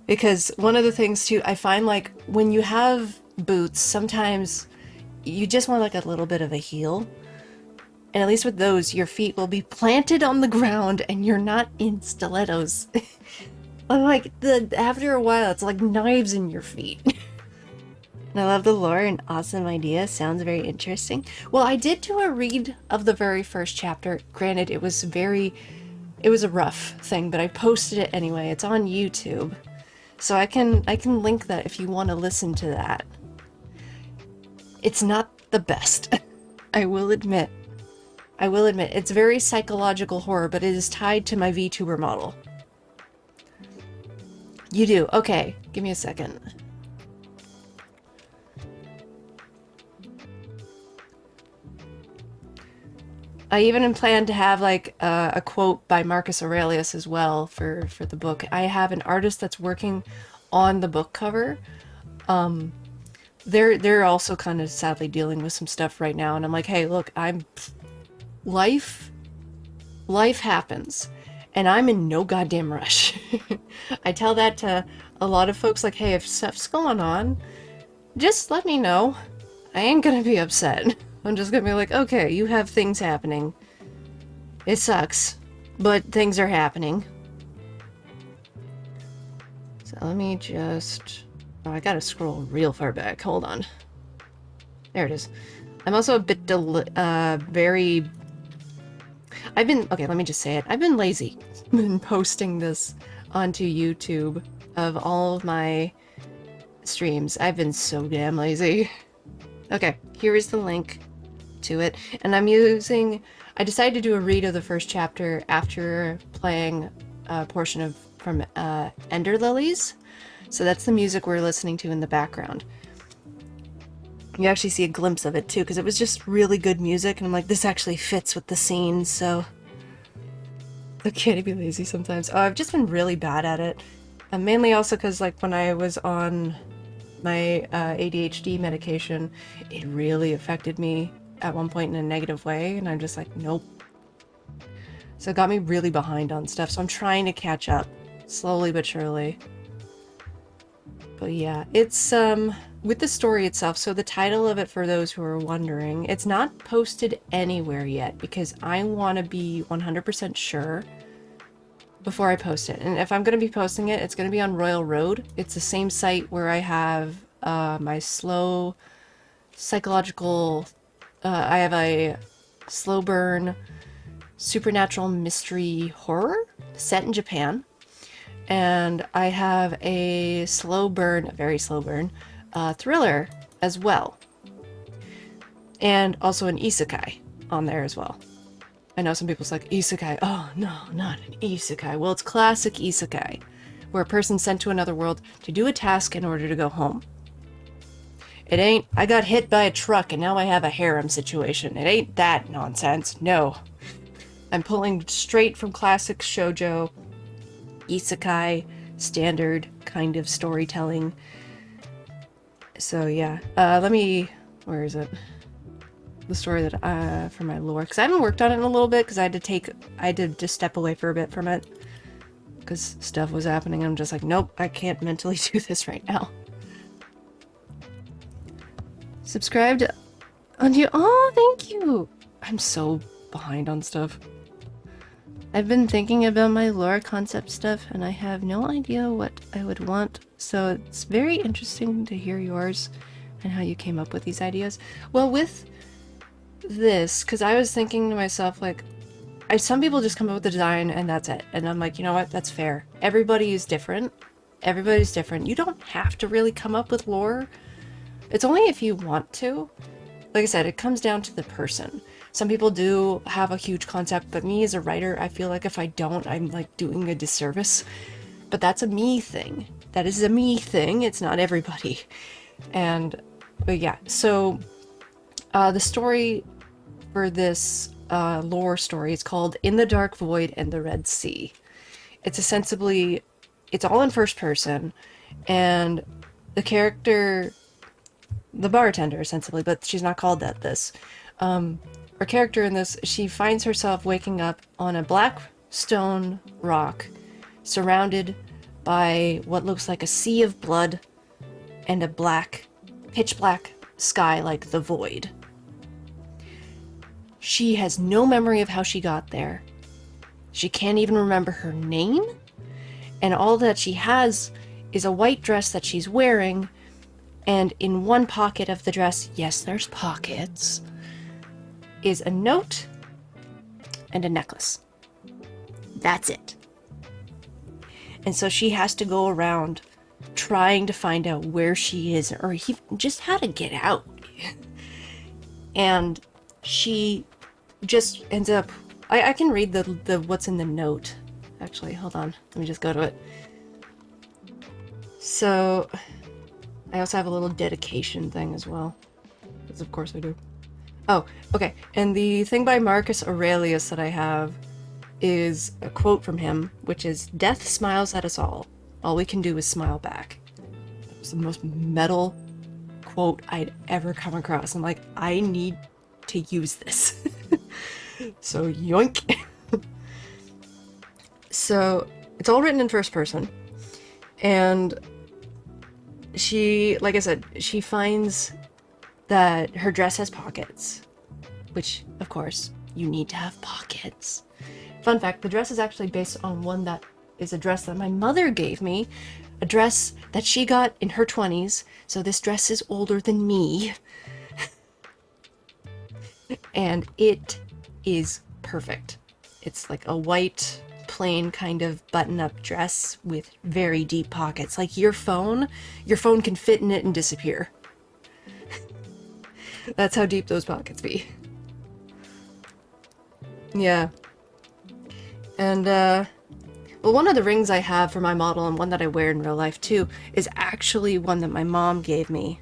Because one of the things, too, I find, like, when you have boots, sometimes you just want, like, a little bit of a heel. And at least with those, your feet will be planted on the ground and you're not in stilettos. Like, after a while, it's like knives in your feet. And I love the lore, an awesome idea. Sounds very interesting. Well, I did do a read of the very first chapter. Granted, it was a rough thing, but I posted it anyway. It's on YouTube. So I can link that if you want to listen to that. It's not the best. I will admit. It's very psychological horror, but it is tied to my VTuber model. You do? Okay. Give me a second. I even plan to have like a quote by Marcus Aurelius as well for the book. I have an artist that's working on the book cover. They're also kind of sadly dealing with some stuff right now, and I'm like, hey, look, life happens, and I'm in no goddamn rush. I tell that to a lot of folks, like, hey, if stuff's going on, just let me know. I ain't gonna be upset. I'm just gonna be like, okay, you have things happening. It sucks, but things are happening. So let me just... Oh, I gotta scroll real far back. Hold on. There it is. I'm also a bit very... Okay, let me just say it. I've been lazy. I've been posting this onto YouTube of all of my streams. I've been so damn lazy. Okay, here is the link to it. And I decided to do a read of the first chapter after playing a portion from Ender Lilies. So that's the music we're listening to in the background. You actually see a glimpse of it too, because it was just really good music, and I'm like, this actually fits with the scene, so... Okay, to be lazy sometimes. Oh, I've just been really bad at it. Mainly also because, like, when I was on my ADHD medication, it really affected me at one point in a negative way, and I'm just like, nope. So it got me really behind on stuff, so I'm trying to catch up, slowly but surely. But yeah, it's, with the story itself, so the title of it, for those who are wondering, it's not posted anywhere yet, because I want to be 100% sure before I post it. And if I'm going to be posting it, it's going to be on Royal Road. It's the same site where I have my slow psychological... I have a slow burn supernatural mystery horror set in Japan. And I have a very slow burn, thriller as well. And also an isekai on there as well. I know some people's like, isekai, oh no, not an isekai. Well, it's classic isekai, where a person's sent to another world to do a task in order to go home. It ain't, I got hit by a truck and now I have a harem situation. It ain't that nonsense, no. I'm pulling straight from classic shoujo, isekai, standard kind of storytelling. So yeah, where is it? The story that, for my lore, because I haven't worked on it in a little bit, because I had to just step away for a bit from it, because stuff was happening, and I'm just like, nope, I can't mentally do this right now. Subscribed on you. Oh, thank you. I'm so behind on stuff. I've been thinking about my lore concept stuff, and I have no idea what I would want, so it's very interesting to hear yours and how you came up with these ideas. Well, with this, because I was thinking to myself, like, some people just come up with the design and that's it. And I'm like, you know what? That's fair. Everybody is different. Everybody's different. You don't have to really come up with lore. It's only if you want to. Like I said, it comes down to the person. Some people do have a huge concept, but me as a writer, I feel like if I don't, I'm like doing a disservice. But that's a me thing. That is a me thing. It's not everybody. But yeah, so the story for this lore story is called In the Dark Void and the Red Sea. It's all in first person, and the character, the bartender essentially, but she's not called that her character in this, she finds herself waking up on a black stone rock surrounded by what looks like a sea of blood and a pitch black sky like the void. She has no memory of how she got there. She can't even remember her name. And all that she has is a white dress that she's wearing. And in one pocket of the dress, yes, there's pockets, is a note and a necklace. That's it. And so she has to go around trying to find out where she is, or just how to get out. And she just ends up, I can read the what's in the note. Actually, hold on. Let me just go to it. So, I also have a little dedication thing as well. Because of course I do. Oh, okay. And the thing by Marcus Aurelius that I have is a quote from him, which is, "Death smiles at us all. All we can do is smile back." That was the most metal quote I'd ever come across. I'm like, I need to use this. So, yoink. So, it's all written in first person. And she, like I said, she finds that her dress has pockets, which, of course, you need to have pockets. Fun fact, the dress is actually based on one that is a dress that my mother gave me, a dress that she got in her 20s, so this dress is older than me. And it is perfect. It's like a white, plain kind of button-up dress with very deep pockets. Like your phone can fit in it and disappear. That's how deep those pockets be. Yeah. And, well, one of the rings I have for my model, and one that I wear in real life too, is actually one that my mom gave me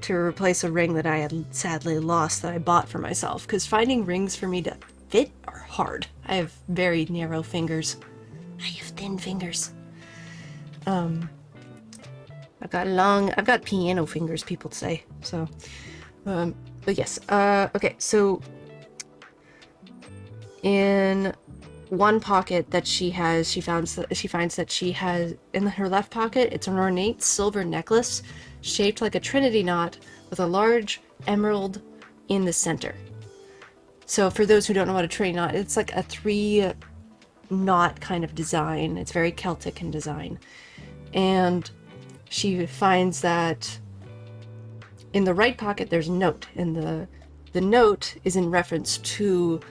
to replace a ring that I had sadly lost that I bought for myself, because finding rings for me to fit are hard. I have very narrow fingers. I have thin fingers. I've got piano fingers, people say. So, but yes. Okay, so in one pocket that she has, she finds that she has in her left pocket, it's an ornate silver necklace shaped like a trinity knot with a large emerald in the center. So for those who don't know what a trinity knot, it's like a 3-knot kind of design. It's very Celtic in design. And she finds that in the right pocket there's a note, and the note is in reference to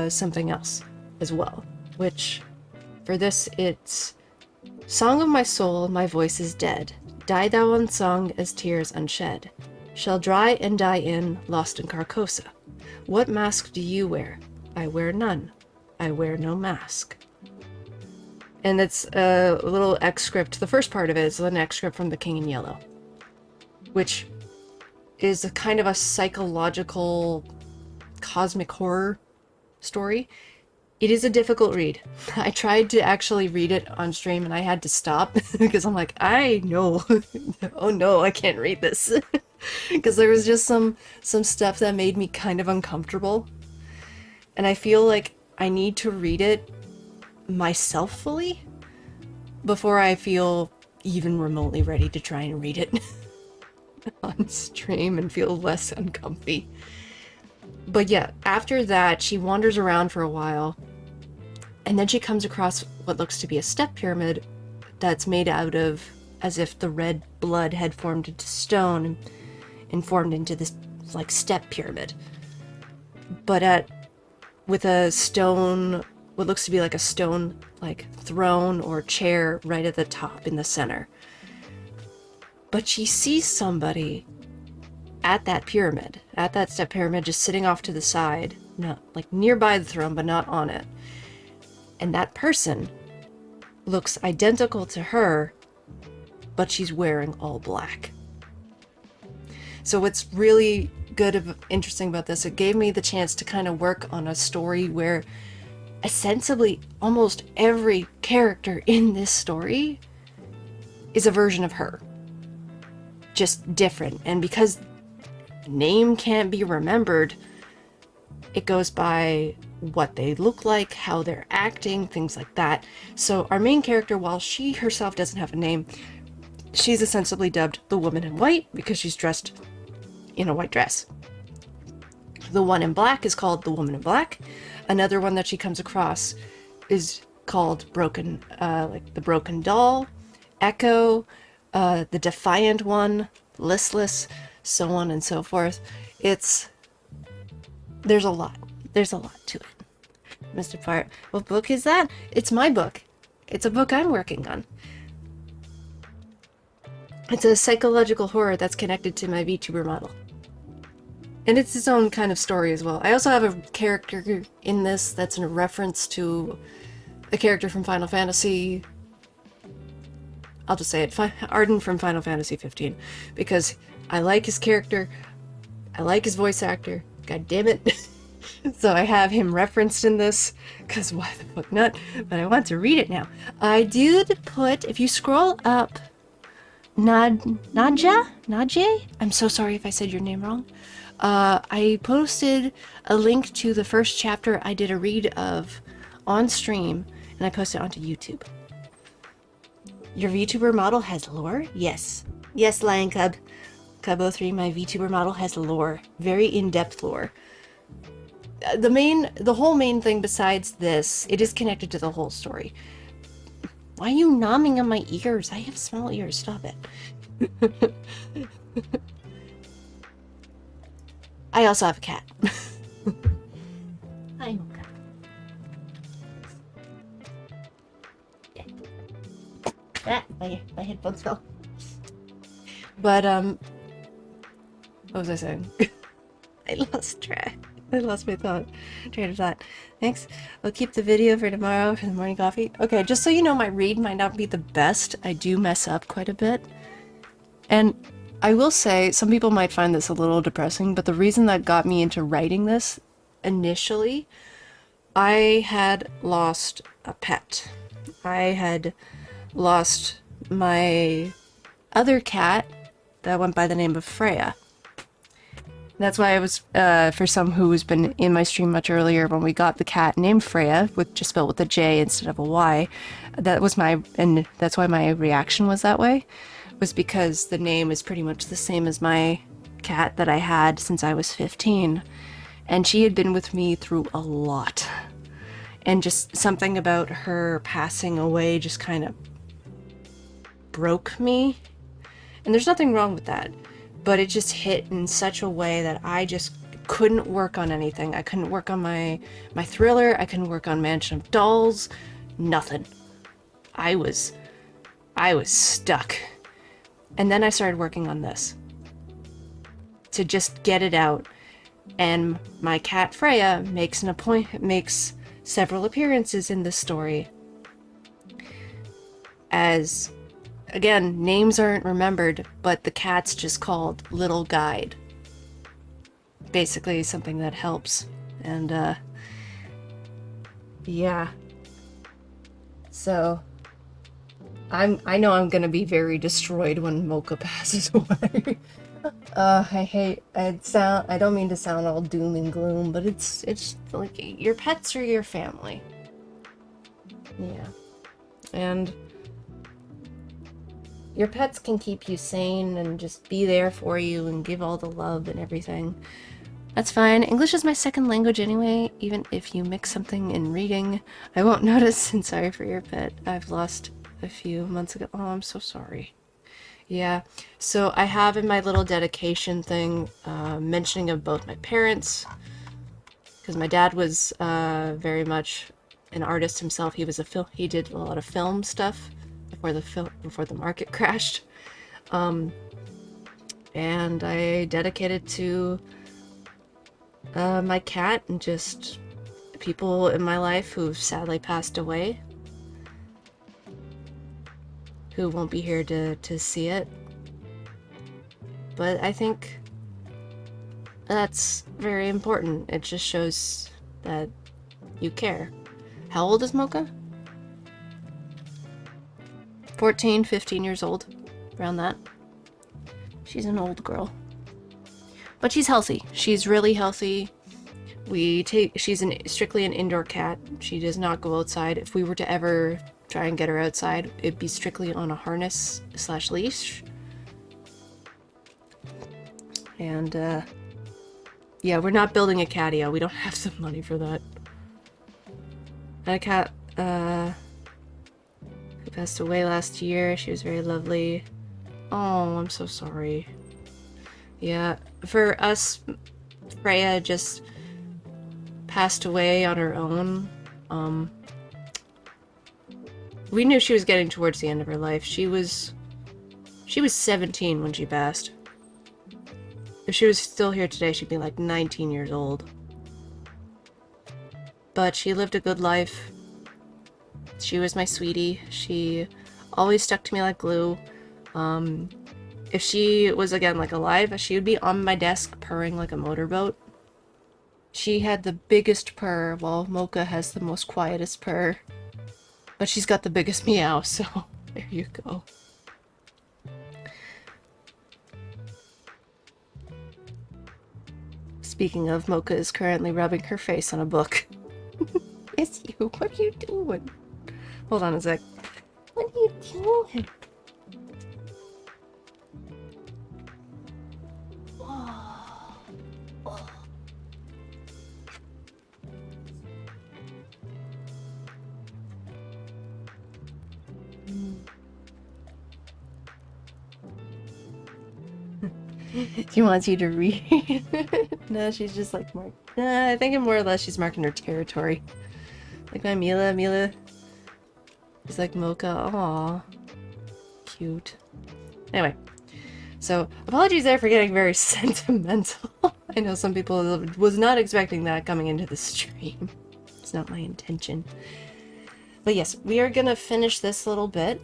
something else as well, which for this it's, "Song of my soul, my voice is dead. Die thou unsung as tears unshed. Shall dry and die in, lost in Carcosa. What mask do you wear? I wear none. I wear no mask." And it's a little excerpt. The first part of it is an excerpt from The King in Yellow, which is a kind of a psychological cosmic horror story. It is a difficult read. I tried to actually read it on stream and I had to stop because I'm like, I know. Oh no, I can't read this. Because there was just some stuff that made me kind of uncomfortable. And I feel like I need to read it myself fully before I feel even remotely ready to try and read it on stream and feel less uncomfy. But yeah, after that, she wanders around for a while, and then she comes across what looks to be a step pyramid that's made out of, as if the red blood had formed into stone and formed into this, like, step pyramid. But with a stone, what looks to be like a stone, like, throne or chair right at the top in the center. But she sees somebody at that pyramid, at that step pyramid, just sitting off to the side, not like nearby the throne, but not on it. And that person looks identical to her, but she's wearing all black. So what's really good, interesting about this, it gave me the chance to kind of work on a story where ostensibly almost every character in this story is a version of her. Just different. And because name can't be remembered, it goes by what they look like, how they're acting, things like that. So our main character, while she herself doesn't have a name, she's ostensibly dubbed the Woman in White because she's dressed in a white dress. The one in black is called the Woman in Black. Another one that she comes across is called Broken, like the Broken Doll, Echo, the Defiant One, Listless, so on and so forth. There's a lot to it. Mr. Fire, what book is that? It's my book. It's a book I'm working on. It's a psychological horror that's connected to my VTuber model. And it's its own kind of story as well. I also have a character in this that's in a reference to a character from Final Fantasy. I'll just say it, Arden from Final Fantasy 15, because I like his character, I like his voice actor, god damn it. So I have him referenced in this, because why the fuck not? But I want to read it now. I did put, if you scroll up, Nadja? I'm so sorry if I said your name wrong. I posted a link to the first chapter I did a read of on stream, and I posted it onto YouTube. Your VTuber model has lore? Yes. Yes, Lion Cub. Cub03, my VTuber model has lore. Very in-depth lore. The whole main thing besides this, it is connected to the whole story. Why are you nomming on my ears? I have small ears, stop it. I also have a cat. I know cat. Ah, my headphones fell. But, what was I saying? I lost track. I lost my train of thought. Thanks. I'll keep the video for tomorrow for the morning coffee. Okay, just so you know, my read might not be the best. I do mess up quite a bit. And I will say, some people might find this a little depressing, but the reason that got me into writing this initially, I had lost a pet. I had lost my other cat that went by the name of Freya. That's why I was, for some who's been in my stream much earlier, when we got the cat named Freya, just spelled with a J instead of a Y, and that's why my reaction was that way, was because the name is pretty much the same as my cat that I had since I was 15, and she had been with me through a lot, and just something about her passing away just kind of broke me, and there's nothing wrong with that. But it just hit in such a way that I just couldn't work on anything. I couldn't work on my thriller. I couldn't work on Mansion of Dolls. Nothing. I was stuck. And then I started working on this to just get it out. And my cat Freya makes several appearances in this story. As, again, names aren't remembered, but the cat's just called Little Guide. Basically something that helps. And Yeah. So I know I'm gonna be very destroyed when Mocha passes away. I don't mean to sound all doom and gloom, but it's like your pets are your family. Yeah. And your pets can keep you sane and just be there for you and give all the love and everything. That's fine. English is my second language anyway, even if you mix something in reading. I won't notice, and sorry for your pet. I've lost a few months ago. Oh, I'm so sorry. Yeah, so I have in my little dedication thing mentioning of both my parents, because my dad was very much an artist himself. He was he did a lot of film stuff before the market crashed, and I dedicated to my cat and just people in my life who've sadly passed away, who won't be here to see it. But I think that's very important. It just shows that you care. How old is Mocha? 14, 15 years old. Around that. She's an old girl. But she's healthy. She's really healthy. She's strictly an indoor cat. She does not go outside. If we were to ever try and get her outside, it'd be strictly on a harness / leash. And, yeah, we're not building a catio. We don't have the money for that. I had a cat, who passed away last year. She was very lovely. Oh, I'm so sorry. Yeah, for us, Freya just passed away on her own. We knew she was getting towards the end of her life. She was 17 when she passed. If she was still here today, she'd be like 19 years old. But she lived a good life. She was my sweetie. She always stuck to me like glue. If she was, again, like alive, she would be on my desk purring like a motorboat. She had the biggest purr, while Mocha has the most quietest purr. But she's got the biggest meow, so there you go. Speaking of, Mocha is currently rubbing her face on a book. It's you. What are you doing? Hold on a sec. What are you doing? Oh. Oh. She wants you to read. No, she's just like I think more or less she's marking her territory. Like my Mila. Mila is like Mocha. Aw. Cute. Anyway. So, apologies there for getting very sentimental. I know some people was not expecting that coming into the stream. It's not my intention. But yes, we are gonna finish this little bit.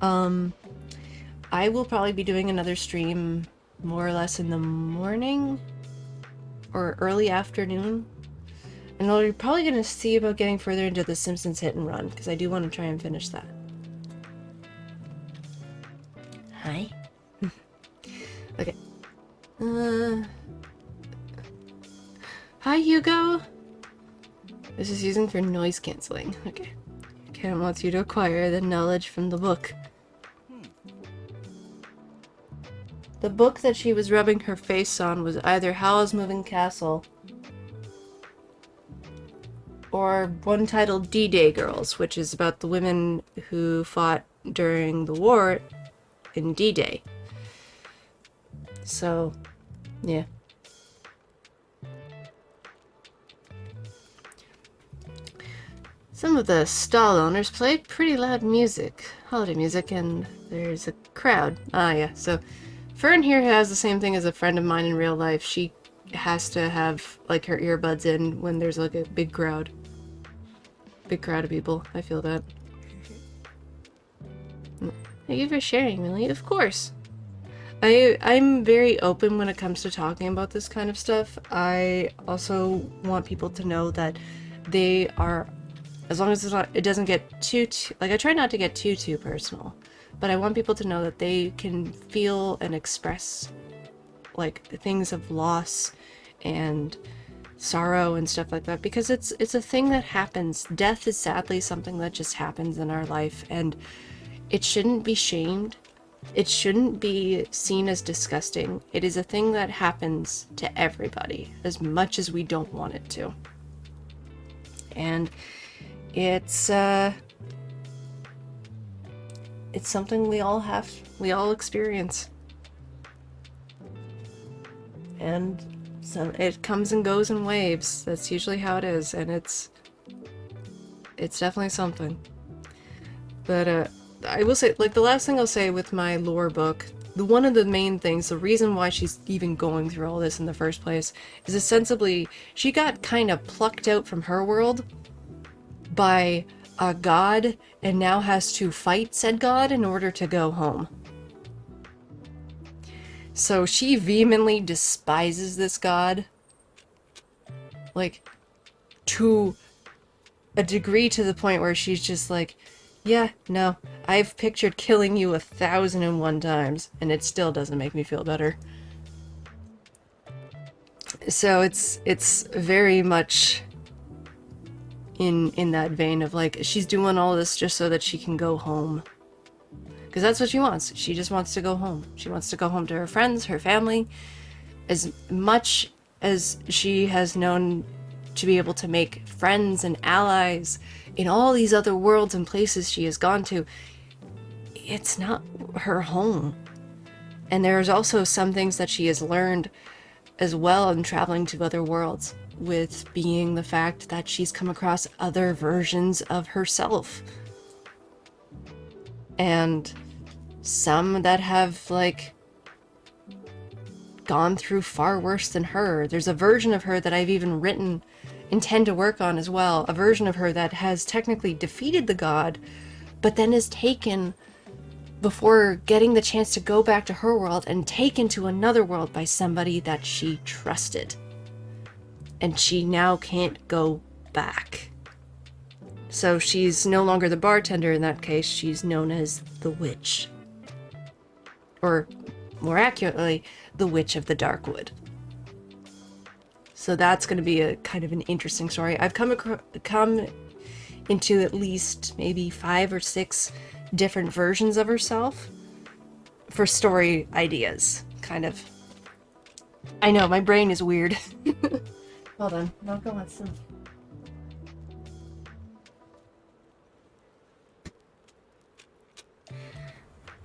I will probably be doing another stream more or less in the morning or early afternoon. And we're probably going to see about getting further into The Simpsons Hit and Run, because I do want to try and finish that. Hi. Okay. Hi, Hugo. This is using for noise cancelling. Okay. Ken wants you to acquire the knowledge from the book. The book that she was rubbing her face on was either Howl's Moving Castle or one titled D-Day Girls, which is about the women who fought during the war in D-Day. So, yeah. Some of the stall owners play pretty loud music, holiday music, and there's a crowd. Ah, yeah, so Fern here has the same thing as a friend of mine in real life. She has to have, like, her earbuds in when there's, like, a big crowd. Big crowd of people. I feel that. Thank you for sharing, Millie. Of course. I'm very open when it comes to talking about this kind of stuff. I also want people to know that they are, as long as it doesn't get too, like, I try not to get too personal, but I want people to know that they can feel and express, like, things of loss and sorrow and stuff like that, because it's a thing that happens. Death is sadly something that just happens in our life, and it shouldn't be shamed. It shouldn't be seen as disgusting. It is a thing that happens to everybody, as much as we don't want it to. And it's something we all experience. And so it comes and goes in waves. That's usually how it is, and it's definitely something. But I will say, like, the last thing I'll say with my lore book, one of the main things, the reason why she's even going through all this in the first place, is ostensibly she got kind of plucked out from her world by a god and now has to fight said god in order to go home. So she vehemently despises this god, like, to a degree, to the point where she's just like, yeah, no, I've pictured killing you 1,001 times, and it still doesn't make me feel better. So it's very much in that vein of, like, she's doing all this just so that she can go home. Because that's what she wants. She just wants to go home. She wants to go home to her friends, her family. As much as she has known to be able to make friends and allies in all these other worlds and places she has gone to, it's not her home. And there's also some things that she has learned as well in traveling to other worlds, with being the fact that she's come across other versions of herself. And some that have, like, gone through far worse than her. There's a version of her that I've even intend to work on as well. A version of her that has technically defeated the god, but then is taken, before getting the chance to go back to her world, and taken to another world by somebody that she trusted. And she now can't go back. So she's no longer the bartender in that case, she's known as the witch. Or, more accurately, the Witch of the Darkwood. So that's going to be a kind of an interesting story. I've come into at least maybe 5 or 6 different versions of herself for story ideas, kind of. I know, my brain is weird. Hold on, I'll go on some.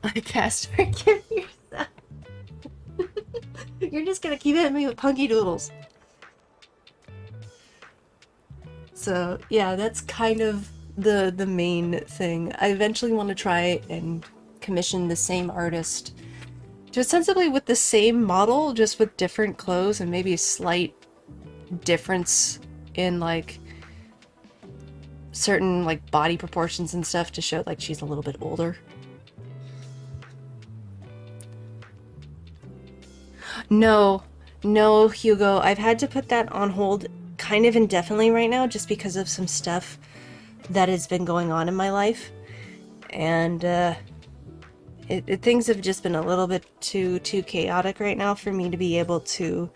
I cast forgive yourself. You're just gonna keep hitting me with punky doodles. So yeah, that's kind of the main thing. I eventually want to try and commission the same artist to ostensibly with the same model, just with different clothes and maybe a slight difference in, like, certain, like, body proportions and stuff to show, like, she's a little bit older. No, Hugo, I've had to put that on hold kind of indefinitely right now just because of some stuff that has been going on in my life. And, things have just been a little bit too chaotic right now for me to be able to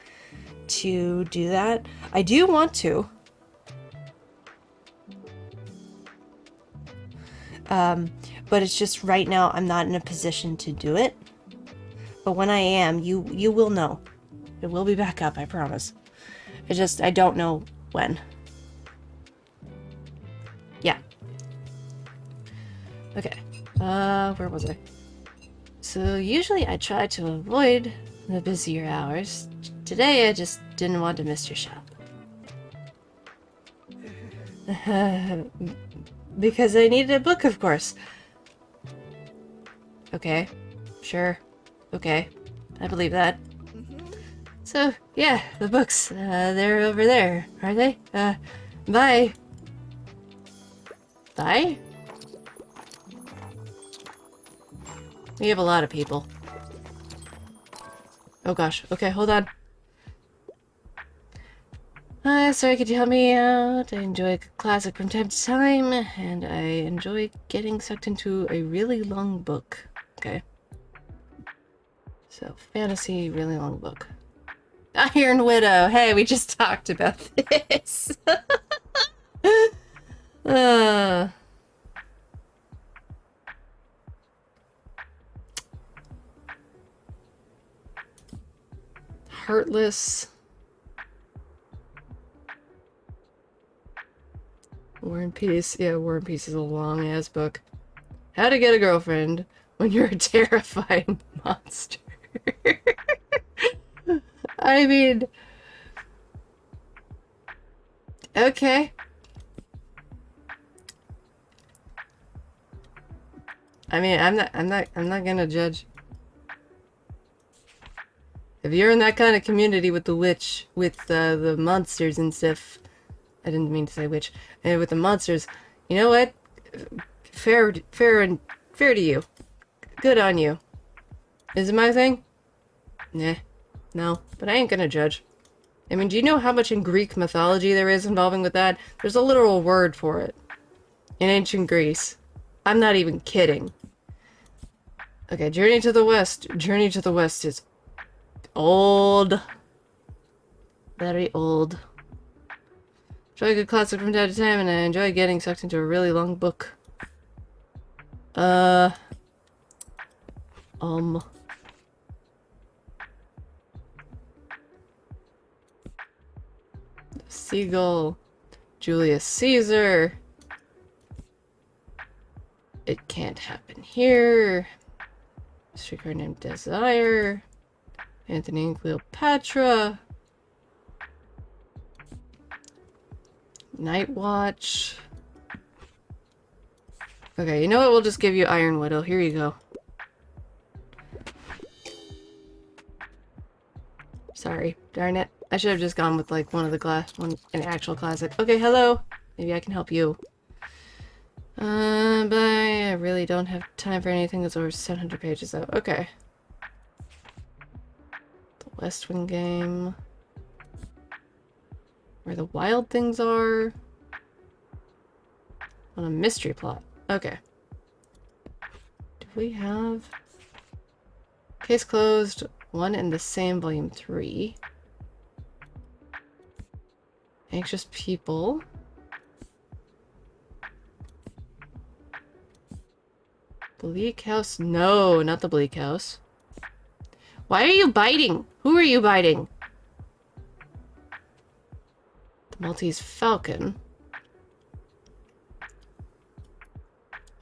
do that. I do want to. But it's just right now I'm not in a position to do it. But when I am, you will know. It will be back up, I promise. It's just, I don't know when. Yeah. Okay. Where was I? So usually I try to avoid the busier hours. Today I just didn't want to miss your shop. Because I needed a book, of course. Okay. Sure. Okay. I believe that. So, yeah, the books, they're over there, are they? Bye. Bye? We have a lot of people. Oh gosh. Okay, hold on. Sorry, could you help me out? I enjoy a classic from time to time, and I enjoy getting sucked into a really long book. Okay. So, fantasy, really long book. Iron Widow! Hey, we just talked about this! uh... Heartless. War and Peace. Yeah, War and Peace is a long-ass book. How to Get a Girlfriend When You're a Terrifying Monster. I mean... Okay. I mean, I'm not gonna judge. If you're in that kind of community with the witch, with the monsters and stuff, I didn't mean to say witch, and with the monsters, you know what? Fair to you. Good on you. Is it my thing? Nah, no, but I ain't gonna judge. I mean, do you know how much in Greek mythology there is involving with that? There's a literal word for it in ancient Greece. I'm not even kidding. Okay, Journey to the West. Journey to the West is old. Very old. Enjoy a good classic from time to time, and I enjoy getting sucked into a really long book. Seagull. Julius Caesar. It Can't Happen Here. Streetcar Named Desire. Anthony and Cleopatra. Night Watch. Okay, you know what? We'll just give you Iron Widow. Here you go. Sorry. Darn it. I should have just gone with like one of the an actual classic. Okay, hello. Maybe I can help you. But I really don't have time for anything that's over 700 pages though. Okay. The West Wing game. Where the wild things are. On a mystery plot. Okay. Do we have... Case closed. One and the Same, Volume 3. Anxious People. Bleak House? No, not the Bleak House. Why are you biting? Who are you biting? The Maltese Falcon.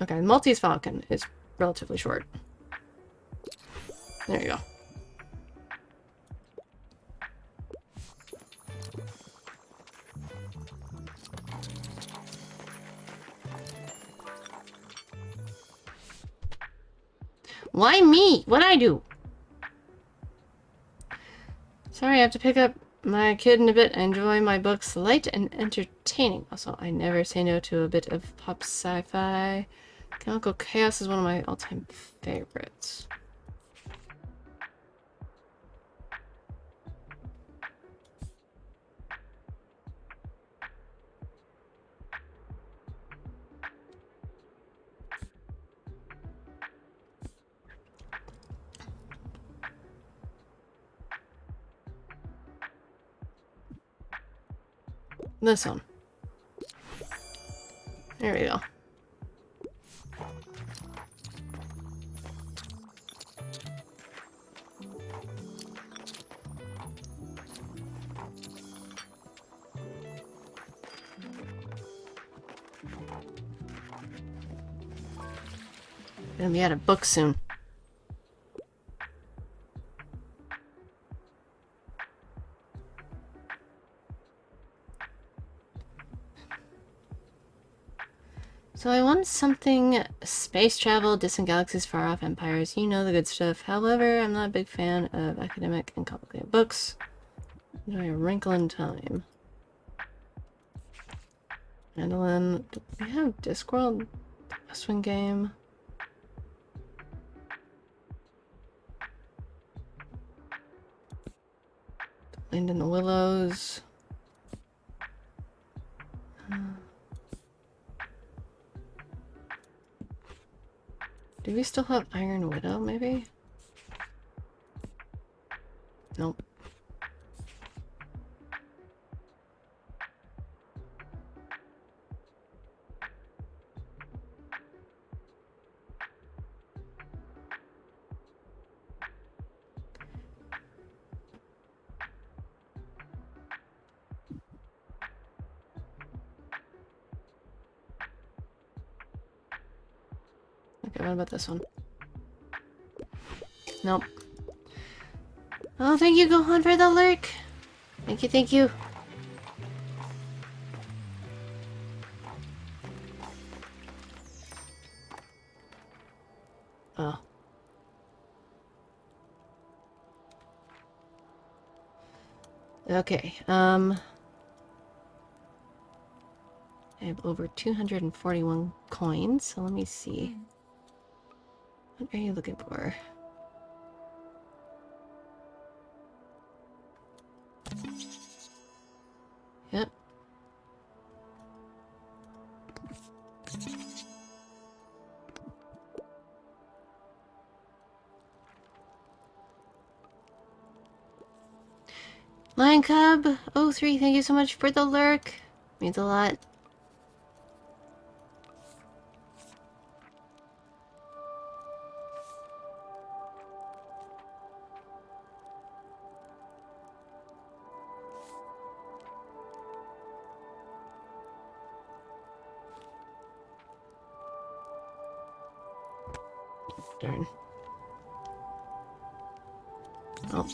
Okay, the Maltese Falcon is relatively short. There you go. Why me? What'd I do? Sorry, I have to pick up my kid in a bit. I enjoy my books light and entertaining. Also, I never say no to a bit of pop sci-fi. Chemical Chaos is one of my all-time favorites. This one. There we go. Gonna be out of books soon. So I want something space travel, distant galaxies, far off empires. You know the good stuff. However, I'm not a big fan of academic and complicated books. Enjoy a wrinkle in time. Mandolin. Do we have Discworld? The West Wing game. Find in the willows. Do we still have Iron Widow, maybe? Nope. Okay, what about this one? Nope. Oh, thank you, Gohan, for the lurk. Thank you, thank you. Oh. Okay, I have over 241 coins, so let me see. What are you looking for? Yep. Lion Cub 03, thank you so much for the lurk. Means a lot. Darn. Oh.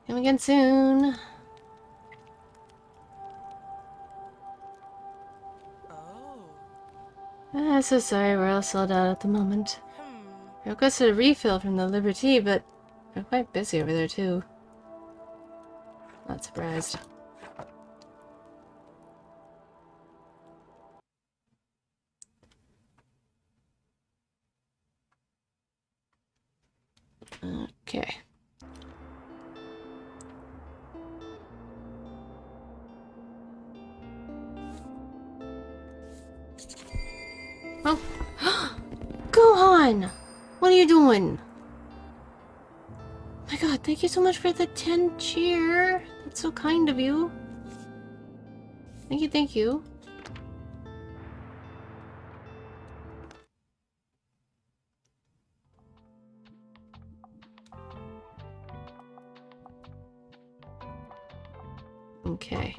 Come again soon. Oh. Ah, so sorry, we're all sold out at the moment. I requested a refill from the Liberty, but they're quite busy over there too. Not surprised. Okay. Oh. Gohan! What are you doing? My god, thank you so much for the 10 cheer. That's so kind of you. Thank you, thank you. Okay.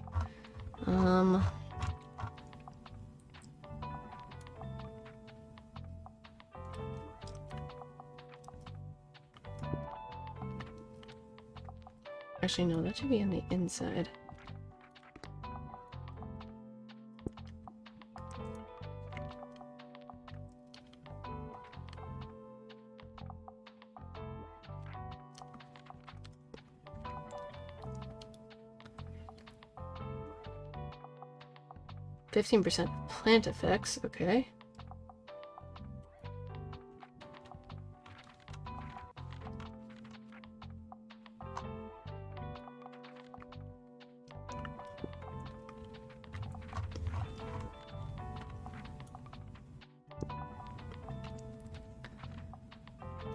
'Actually, no, that should be on the inside. %15% plant effects, okay.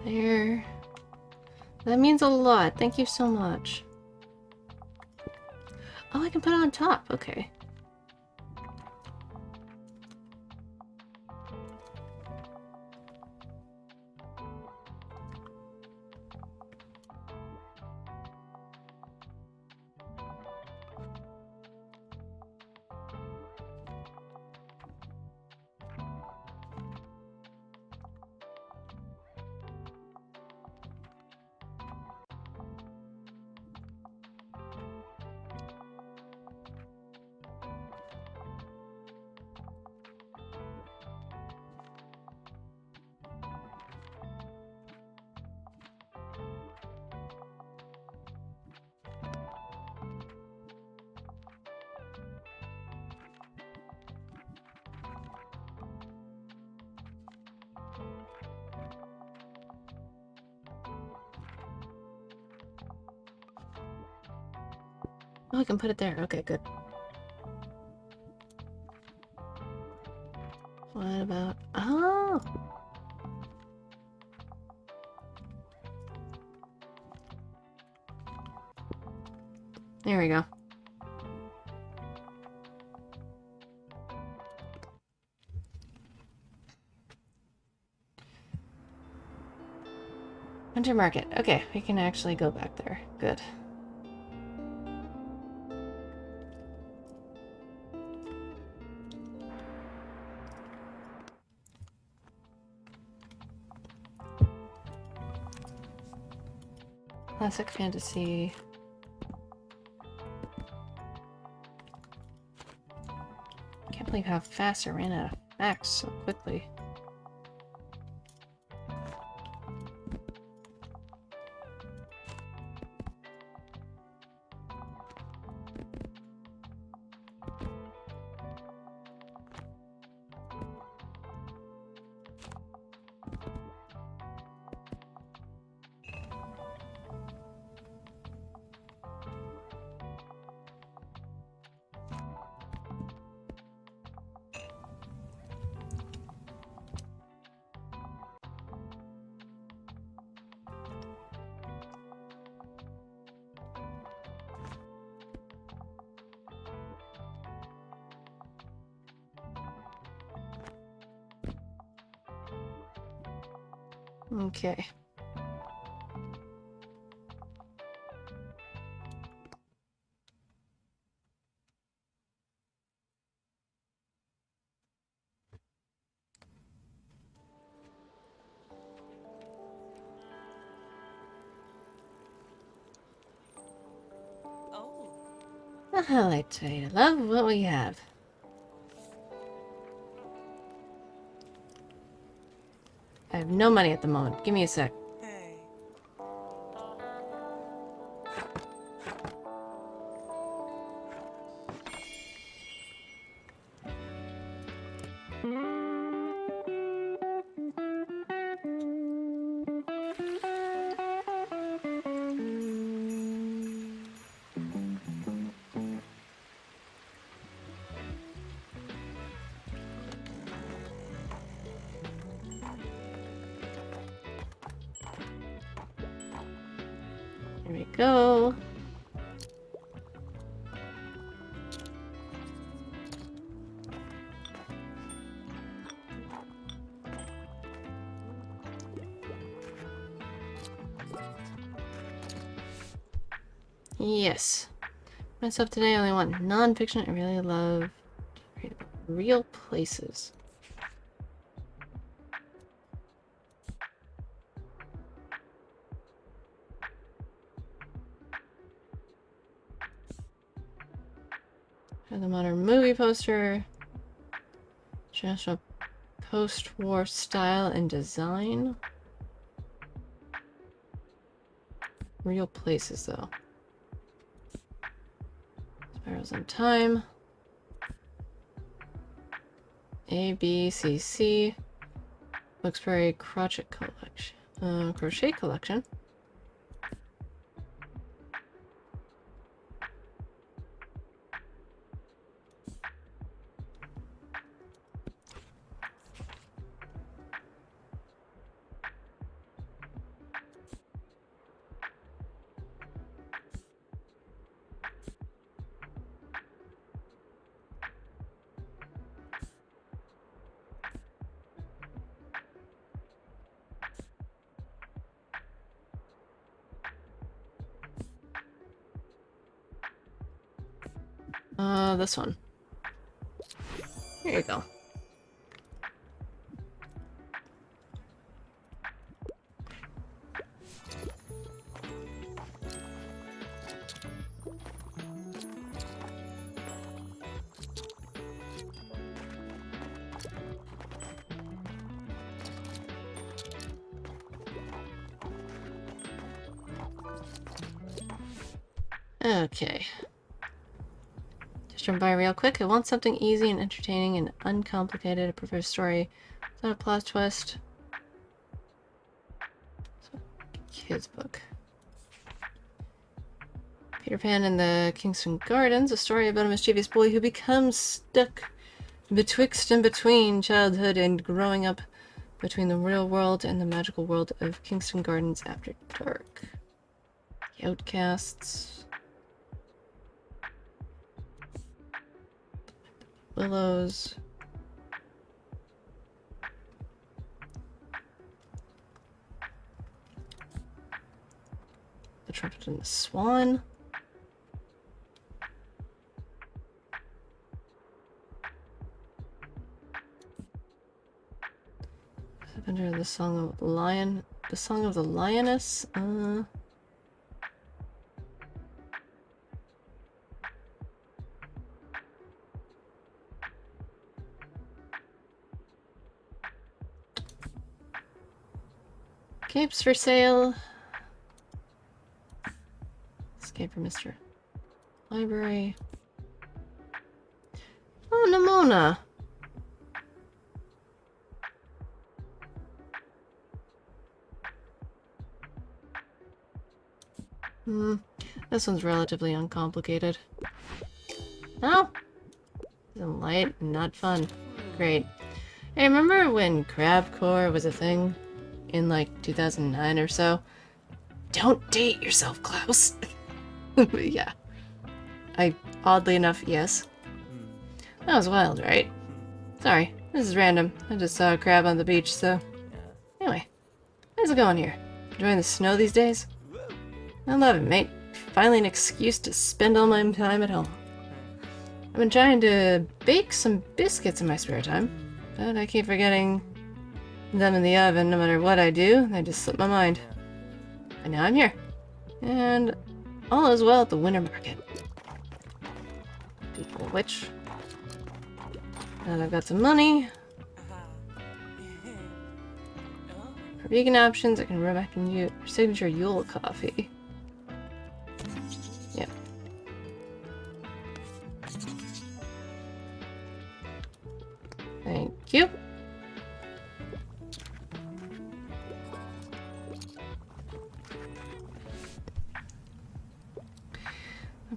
There. That means a lot. Thank you so much. Oh, I can put it on top. Okay. Oh, I can put it there. Okay, good. What about... Oh! There we go. Winter Market. Okay, we can actually go back there. Good. Classic fantasy. Can't believe how fast I ran out of facts so quickly. Okay. Oh. I like to love what we have. I have no money at the moment. Give me a sec. Hey. Here we go. Yes. Myself today, I only want non-fiction. I really love real places. The modern movie poster. Traditional post-war style and design. Real places, though. Spirals in Time. A, B, C, C. Wilkes-Barre Crochet Collection. Crochet Collection. This one. Here you go. Okay. Just jump by real quick. I want something easy and entertaining and uncomplicated. I prefer a story without a plot twist. So, kids book. Peter Pan in the Kingston Gardens, a story about a mischievous boy who becomes stuck betwixt and between childhood and growing up between the real world and the magical world of Kingston Gardens after dark. The Outcasts. Willows. The Trumpet and the Swan. Under the Song of the Lion. The Song of the Lioness. Capes for sale. Escape from Mr. Library. Oh, Nimona. This one's relatively uncomplicated. Oh! Light and not fun. Great. Hey, remember when Crabcore was a thing? In like 2009 or so? Don't date yourself, Klaus. Yeah. Oddly enough, yes. That was wild, right? Sorry, this is random. I just saw a crab on the beach, so... Anyway, how's it going here? Enjoying the snow these days? I love it, mate. Finally an excuse to spend all my time at home. I've been trying to bake some biscuits in my spare time, but I keep forgetting them in the oven no matter what I do. They just slip my mind. And now I'm here. And all is well at the winter market. Speaking of which, now that I've got some money, for vegan options, I can rub back in your signature Yule coffee. Yep. Thank you.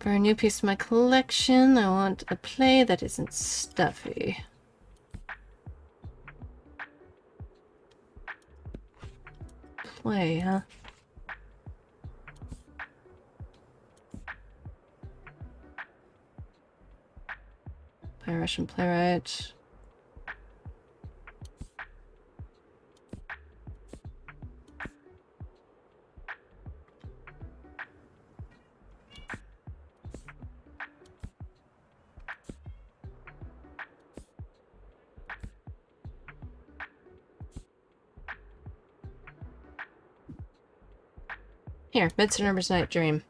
For a new piece of my collection, I want a play that isn't stuffy. Play, huh? By a Russian playwright. Here, Midsummer's Night Dream.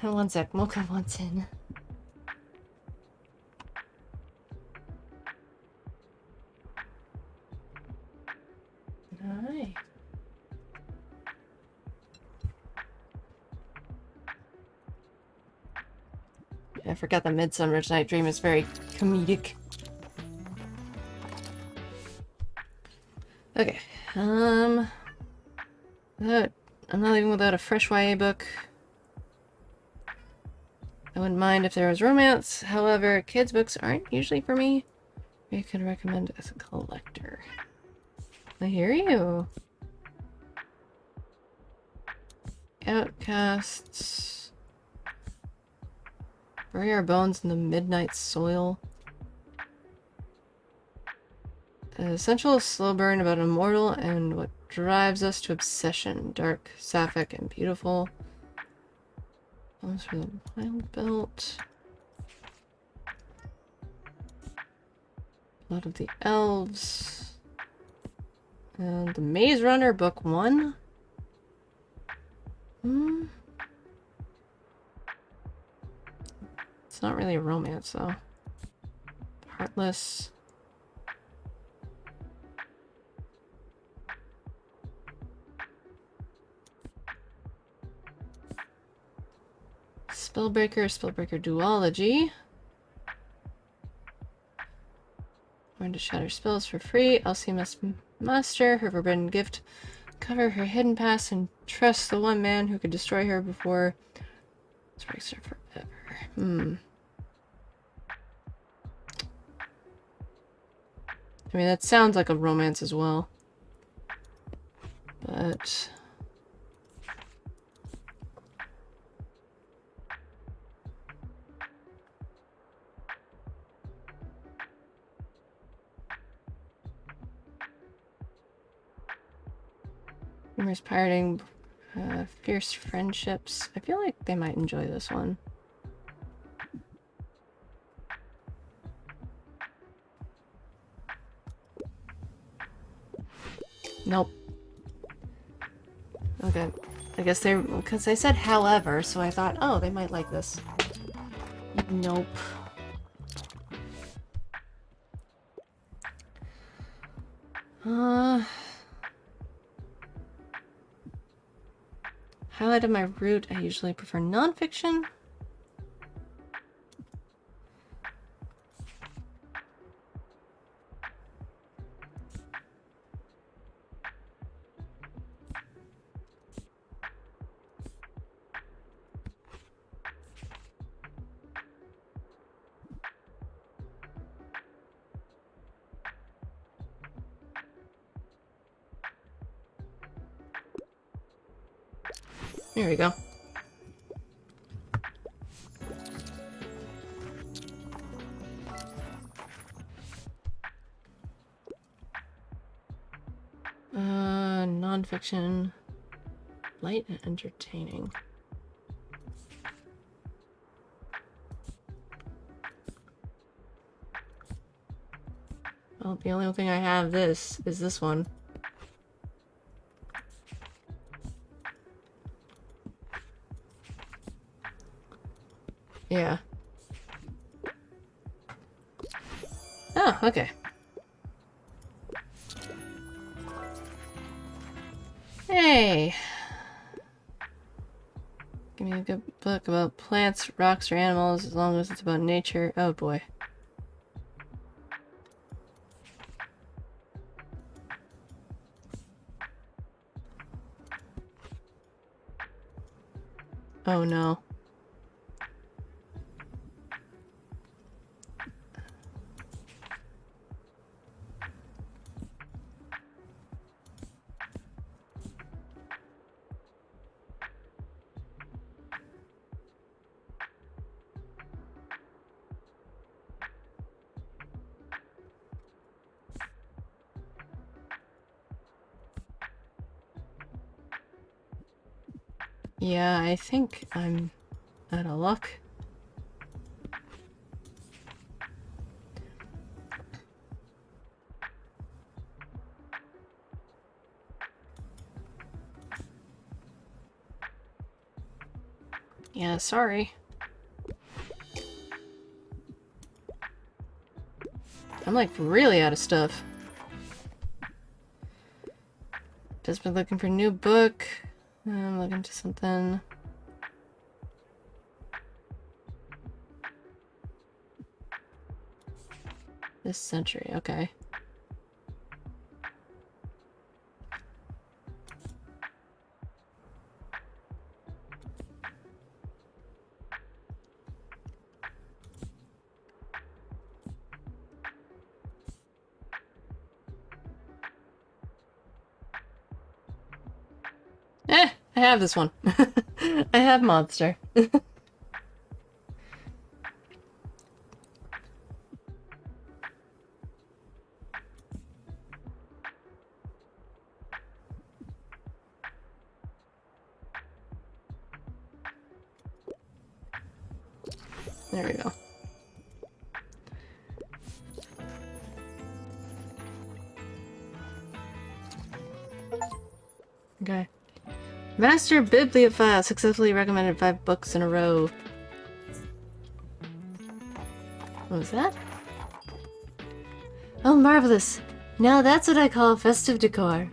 One sec, Mocha wants in. Hi. I forgot that Midsummer's Night Dream is very comedic. Okay, I'm not leaving without a fresh YA book. I wouldn't mind if there was romance. However, kids' books aren't usually for me. You could recommend as a collector. I hear you. Outcasts. Bury our bones in the midnight soil. An essential slow burn about an immortal and what drives us to obsession. Dark, sapphic, and beautiful. Bones for the Wild Belt. Blood of the Elves. And the Maze Runner, Book 1. It's not really a romance, though. Heartless. Spellbreaker Duology. Learn to shatter spells for free. Alchemist Master, her forbidden gift Cover her hidden past and trust the one man who could destroy her before this breaks her forever. I mean, that sounds like a romance as well. But... Rumors pirating, fierce friendships. I feel like they might enjoy this one. Nope. Okay. I guess they... Because I said however, so I thought, oh, they might like this. Nope. Highlight of my route, I usually prefer nonfiction. There we go. Nonfiction. Light and entertaining. Well, the only thing I have is this one. Yeah. Oh, okay. Hey! Give me a good book about plants, rocks, or animals, as long as it's about nature. Oh boy. Oh no. Yeah, I think I'm out of luck. Yeah, sorry. I'm like really out of stuff. Just been looking for a new book. I'm looking to something. This century, okay. I have this one. I have Monster. There we go. Okay. Master Bibliophile successfully recommended 5 books in a row. What was that? Oh, marvelous. Now that's what I call festive decor.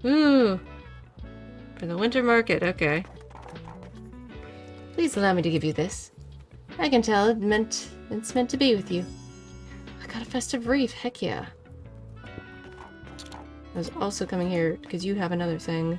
Ooh. For the winter market, okay. Please allow me to give you this. I can tell it's meant to be with you. I got a festive wreath, heck yeah. I was also coming here because you have another thing.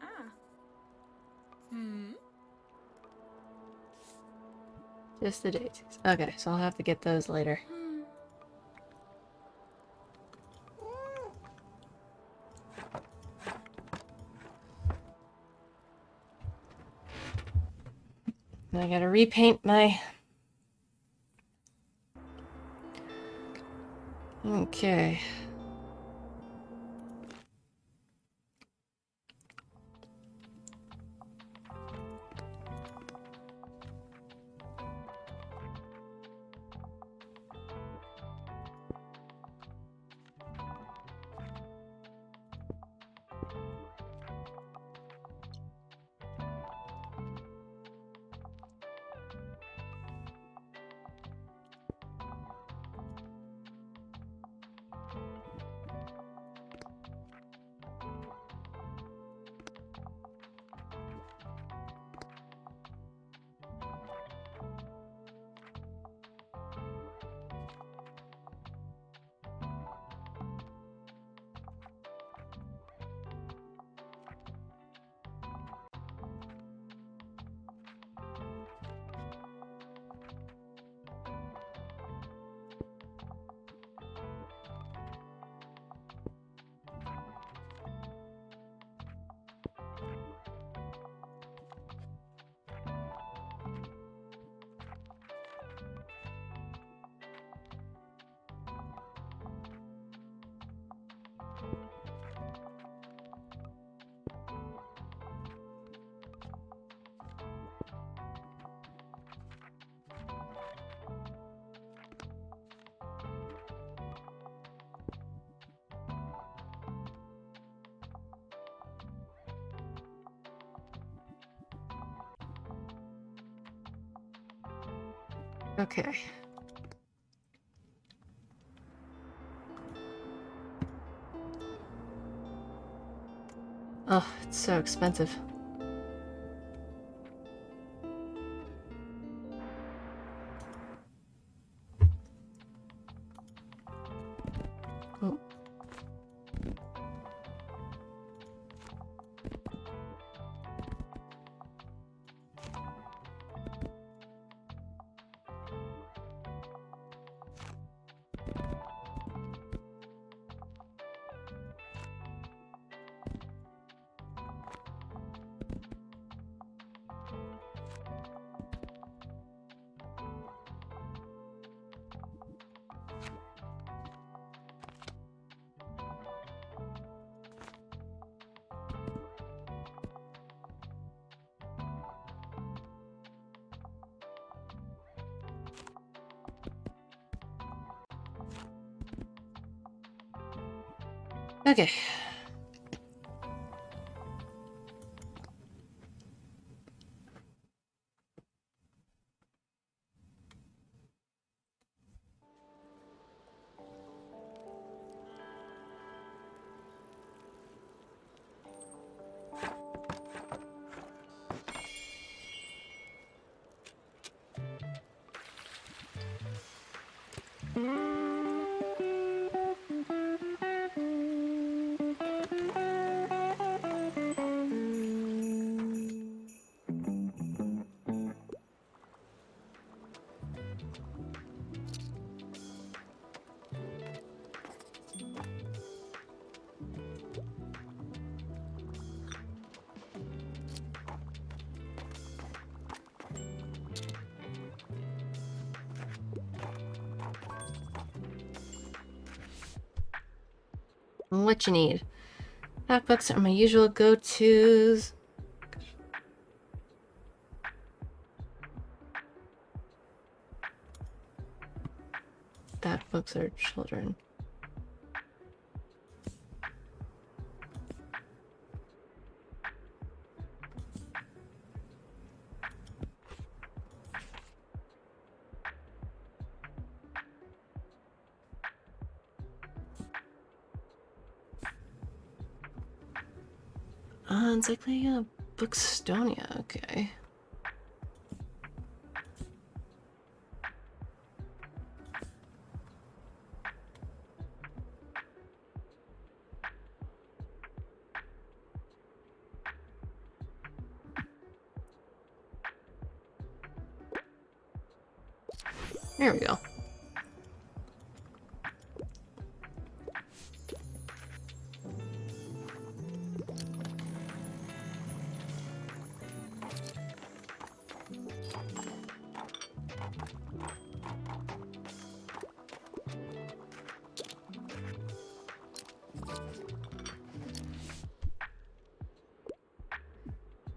Ah. Hmm. Just the daisies. Okay, so I'll have to get those later. Hmm. And I gotta repaint my... Okay. Okay. Oh, it's so expensive. Oh. Okay. What you need. Back books are my usual go-tos. Back books are children. Encyclopedia Bookstonia, okay. There we go.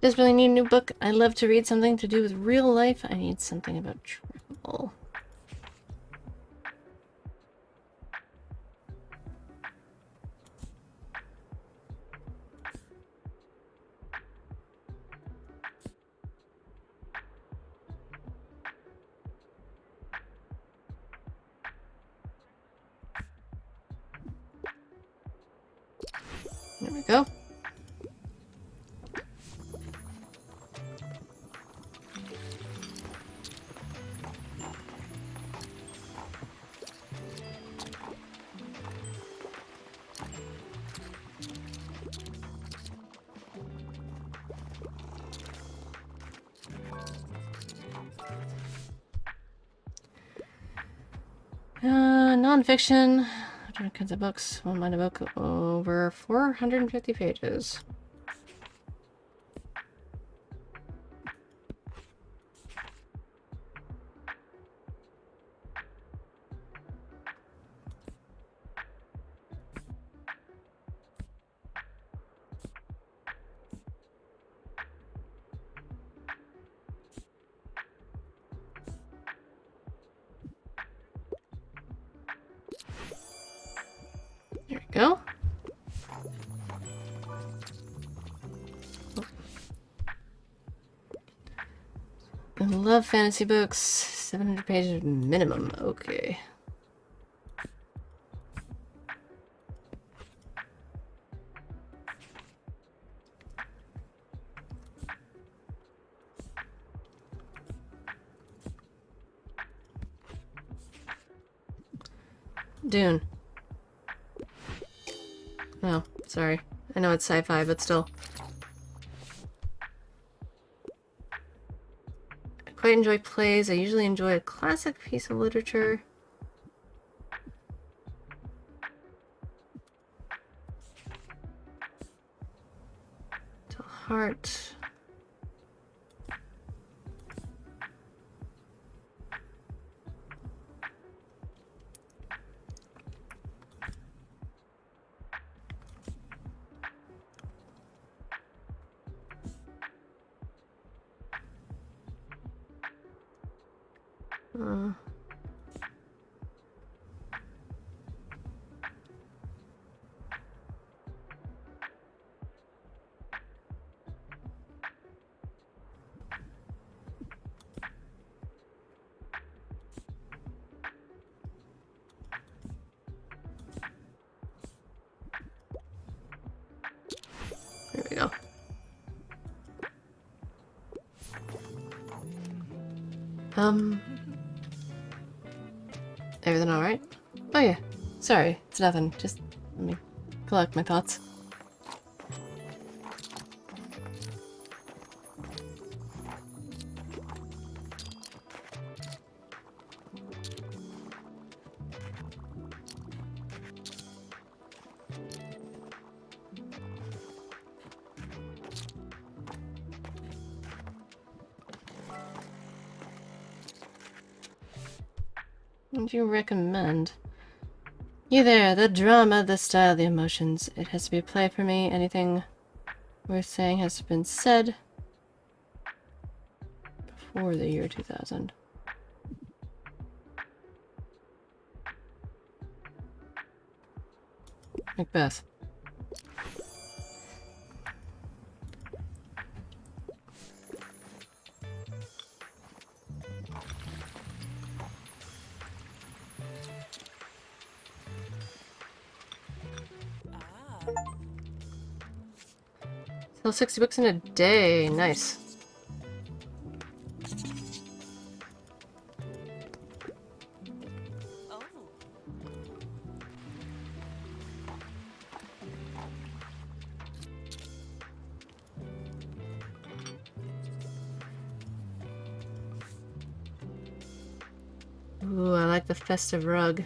Desperately need a new book. I love to read something to do with real life. I need something about travel. There we go. Non-fiction. Different kinds of books. One mind a book over 450 pages. There we go. I love fantasy books. 700 pages minimum. Okay. Dune. Oh, sorry. I know it's sci-fi, but still. I quite enjoy plays. I usually enjoy a classic piece of literature. To heart. There we go. Everything alright? Oh yeah. Sorry, it's nothing. Just let me collect my thoughts. What do you recommend? You there, the drama, the style, the emotions. It has to be a play for me. Anything worth saying has been said before the year 2000. Macbeth. Sell 60 books in a day. Nice. Oh. Ooh, I like the festive rug.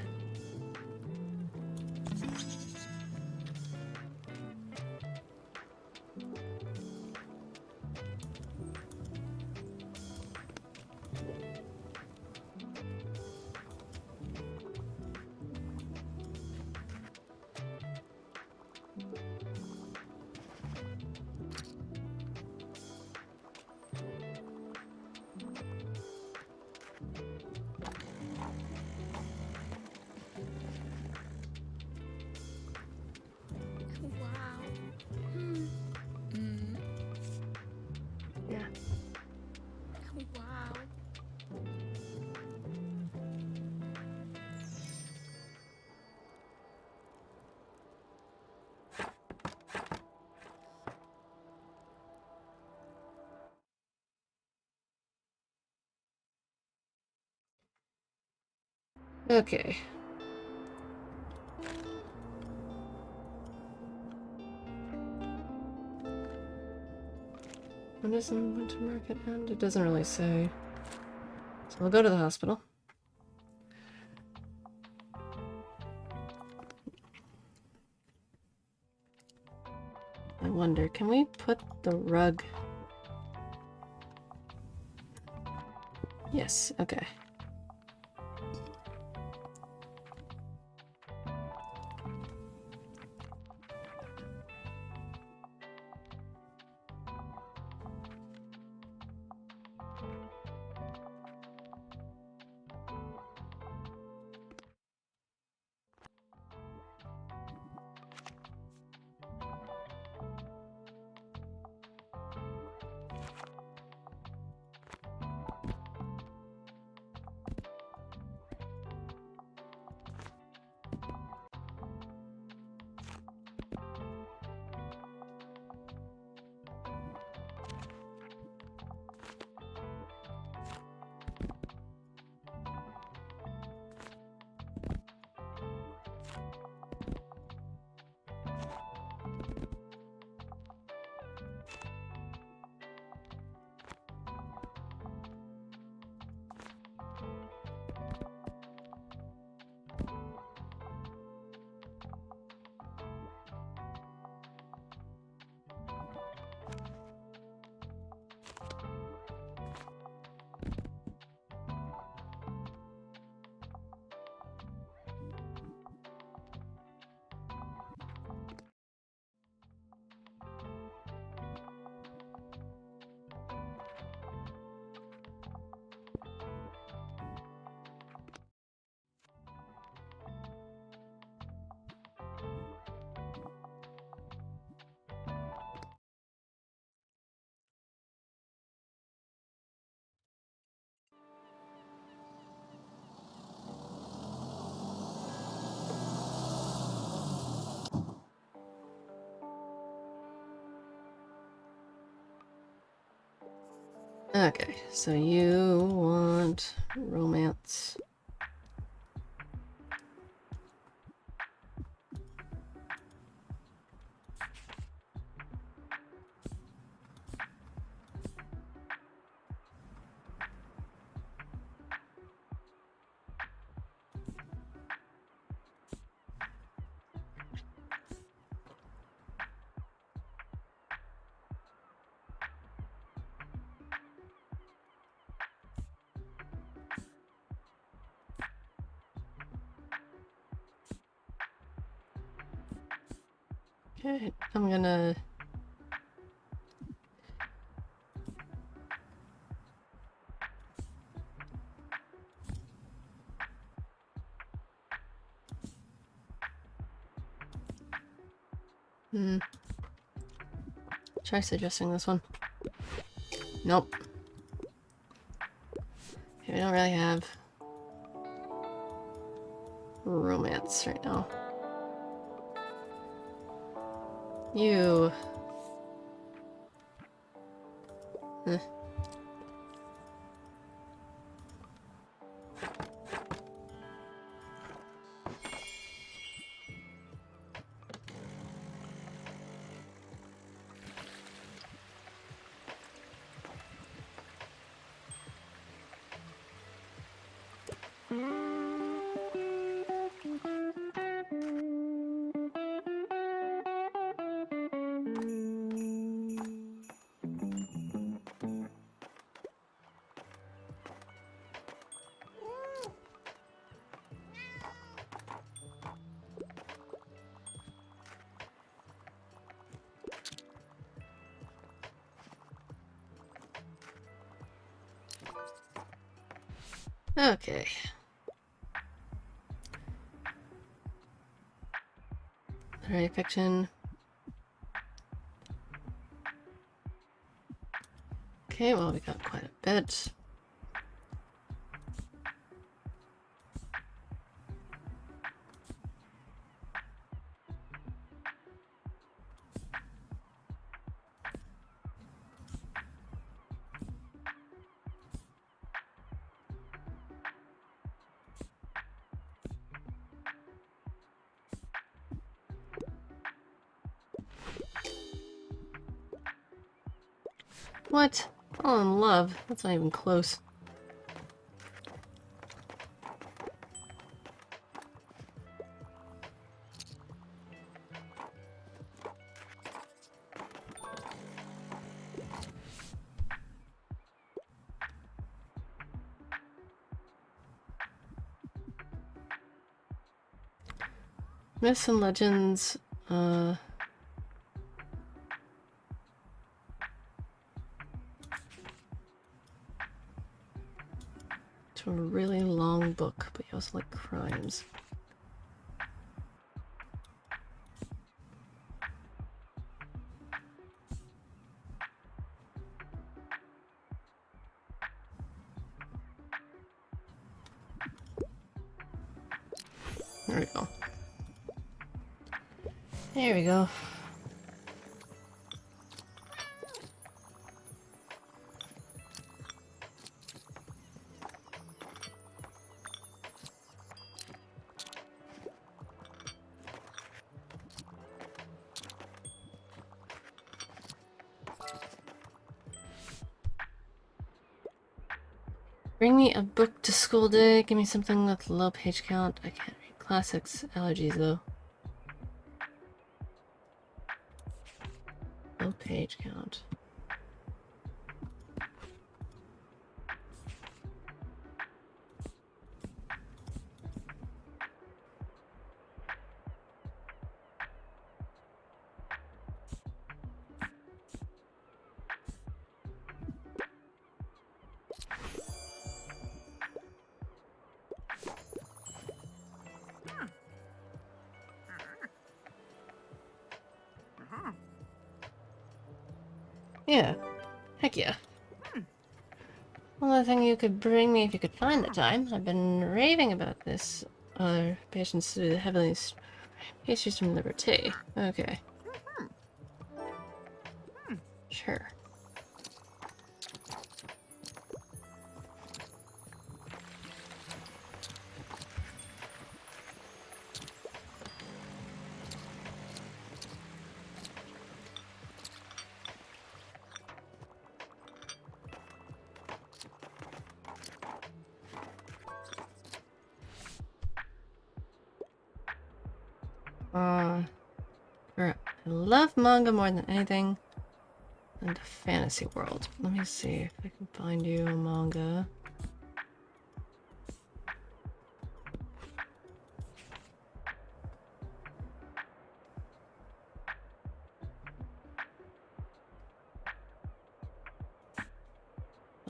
Wow. Hmm. Yeah. Wow. Okay. When does the winter market end? It doesn't really say. So we'll go to the hospital. I wonder, can we put the rug? Yes, okay. Okay, so you want romance. Okay, I'm gonna... Try suggesting this one. Nope. Okay, we don't really have romance right now. You. Eh. Okay. Literary fiction. Okay, well, we got quite a bit. What? Fall in love? That's not even close. Myths and legends, it's a really long book, but you also like crimes. There we go. There we go. Bring me a book to school day. Give me something with low page count. I can't read classics. Allergies, though. Low page count. Yeah. Heck yeah. One other thing you could bring me if you could find the time. I've been raving about this. Other patients through the heavily pastries from Liberté. Okay. Sure. Crap. I love manga more than anything in the fantasy world. Let me see if I can find you a manga.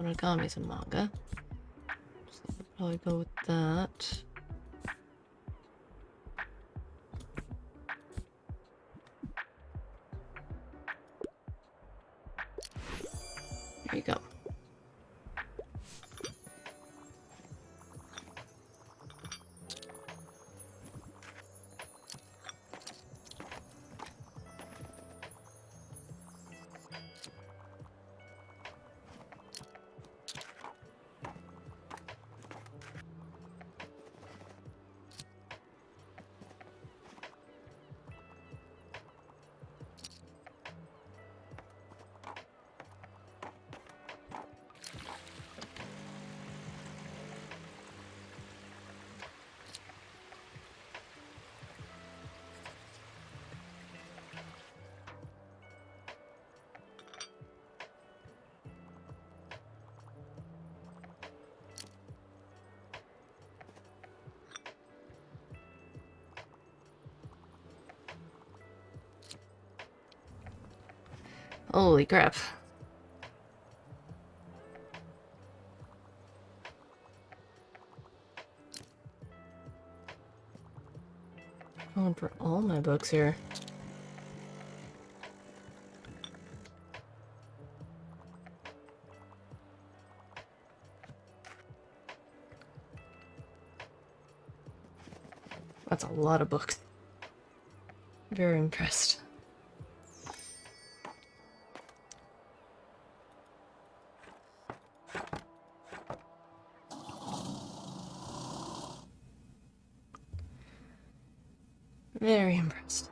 Origami's a manga. So I'll probably go with that. There you go. Holy crap. Going for all my books here. That's a lot of books. Very impressed. Very impressed.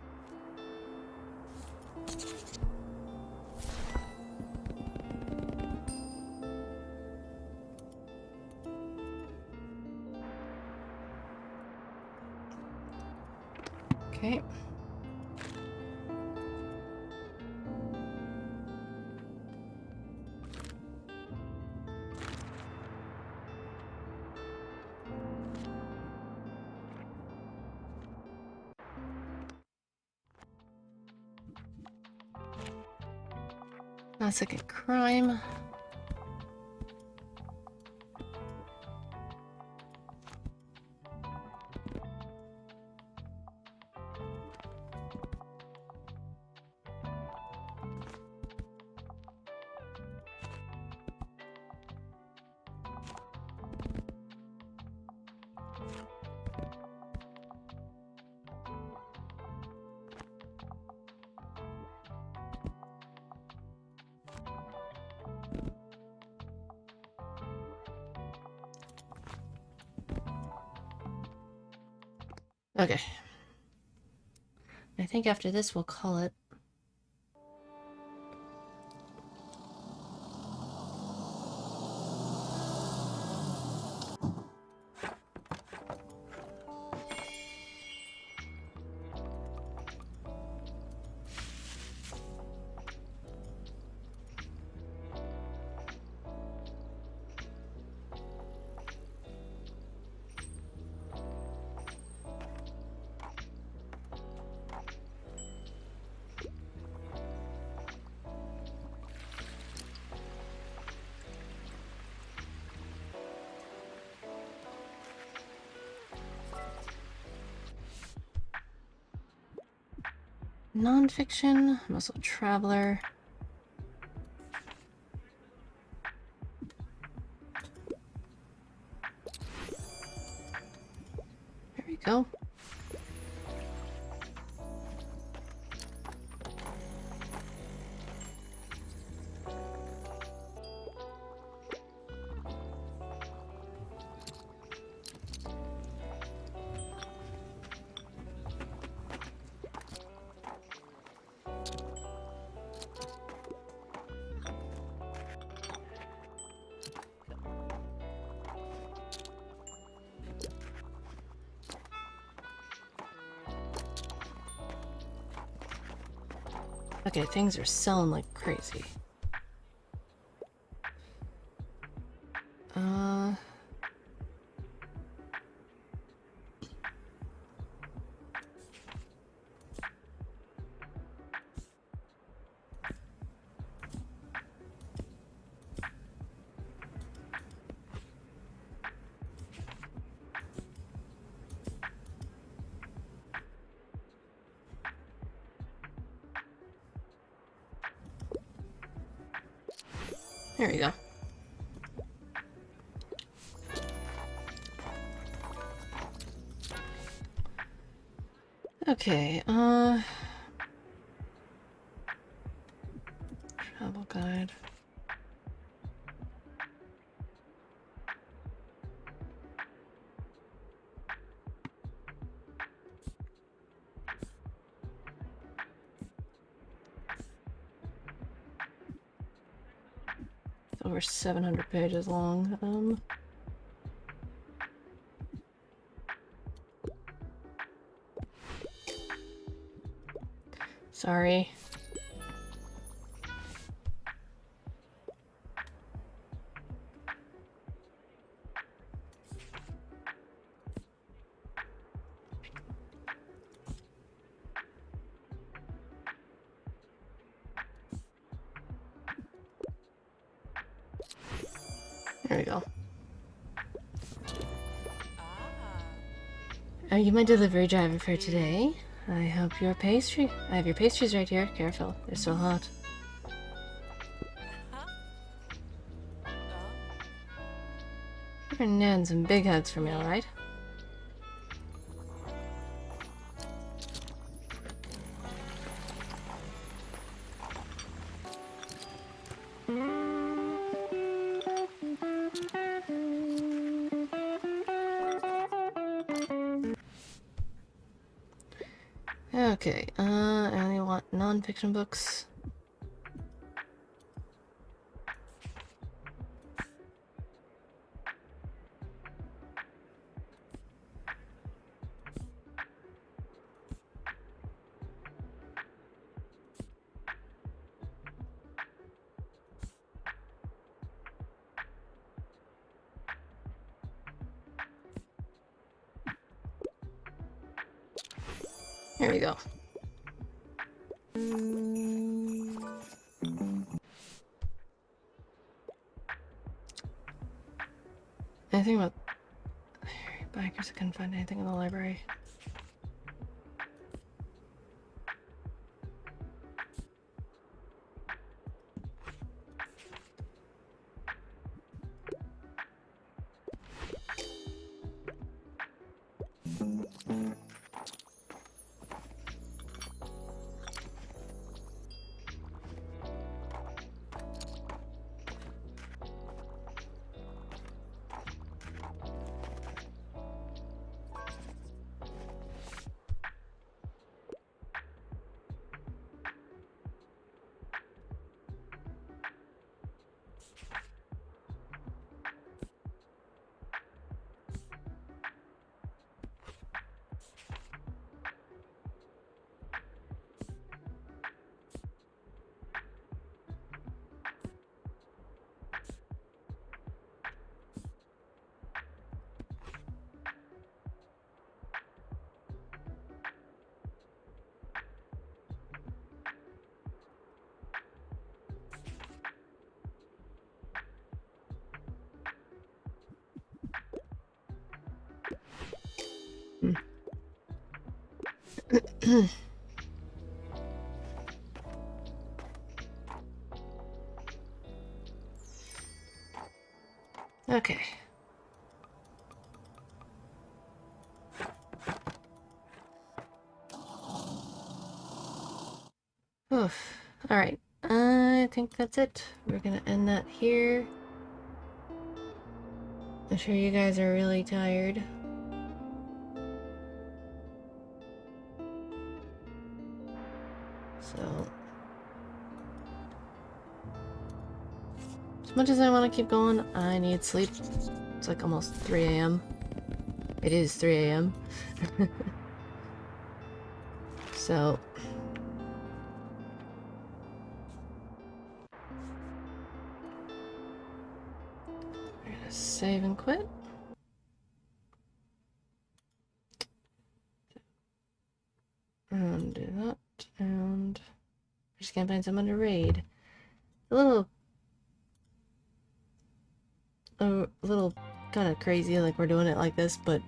Okay. Classic crime. Okay. I think after this we'll call it. Nonfiction, Muscle Traveler. There we go. Okay, things are selling like crazy. There we go. Okay, travel guide. It's over 700 pages long. Sorry. There we go. Are you my delivery driver for today? I have your pastries right here. Careful, they're so hot. You're nabbing some big hugs for me, alright? Okay, I only want non-fiction books. Here we go. Anything about backers? I couldn't find anything in the library. Okay. Oof. Alright. I think that's it. We're gonna end that here. I'm sure you guys are really tired. So, as much as I want to keep going, I need sleep. It's like almost 3 a.m. It is 3 a.m. So, we're gonna save and quit. And do that, and we're just gonna find someone to raid. A little kind of crazy, like we're doing it like this, but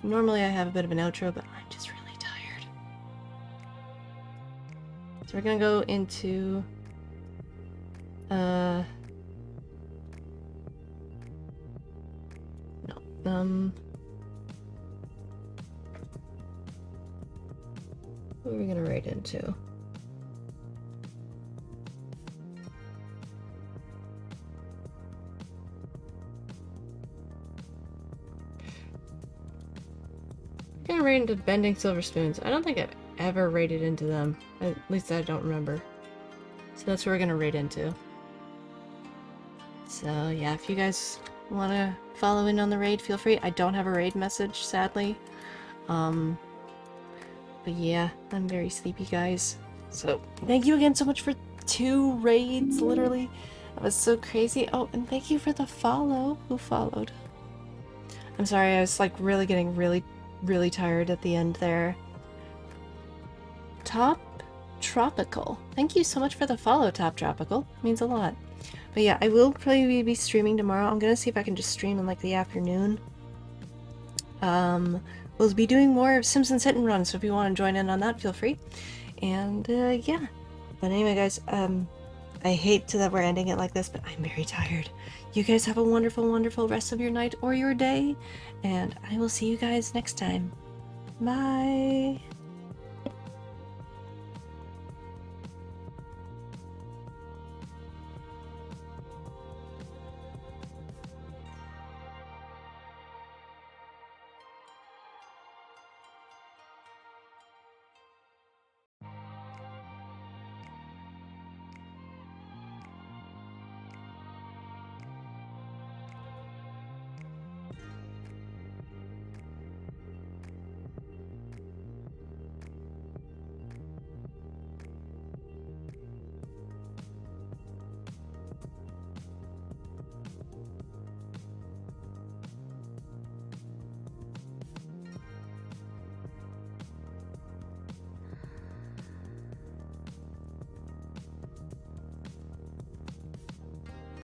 normally I have a bit of an outro, but I'm just really tired. So we're gonna go into What are we gonna raid into? I'm gonna raid into Bending Silver Spoons. I don't think I've ever raided into them. At least I don't remember. So that's what we're gonna raid into. So yeah, if you guys want to follow in on the raid, feel free. I don't have a raid message, sadly. But yeah, I'm very sleepy, guys. So thank you again so much for 2 raids, literally. That was so crazy. Oh, and thank you for the follow. Who followed? I'm sorry, I was like really getting really tired at the end there. Top Tropical. Thank you so much for the follow, Top Tropical. It means a lot. But yeah, I will probably be streaming tomorrow. I'm gonna see if I can just stream in like the afternoon. We'll be doing more of Simpsons Hit and Run, so if you want to join in on that, feel free. And yeah. But anyway, guys, I hate that we're ending it like this, but I'm very tired. You guys have a wonderful, wonderful rest of your night or your day, and I will see you guys next time. Bye!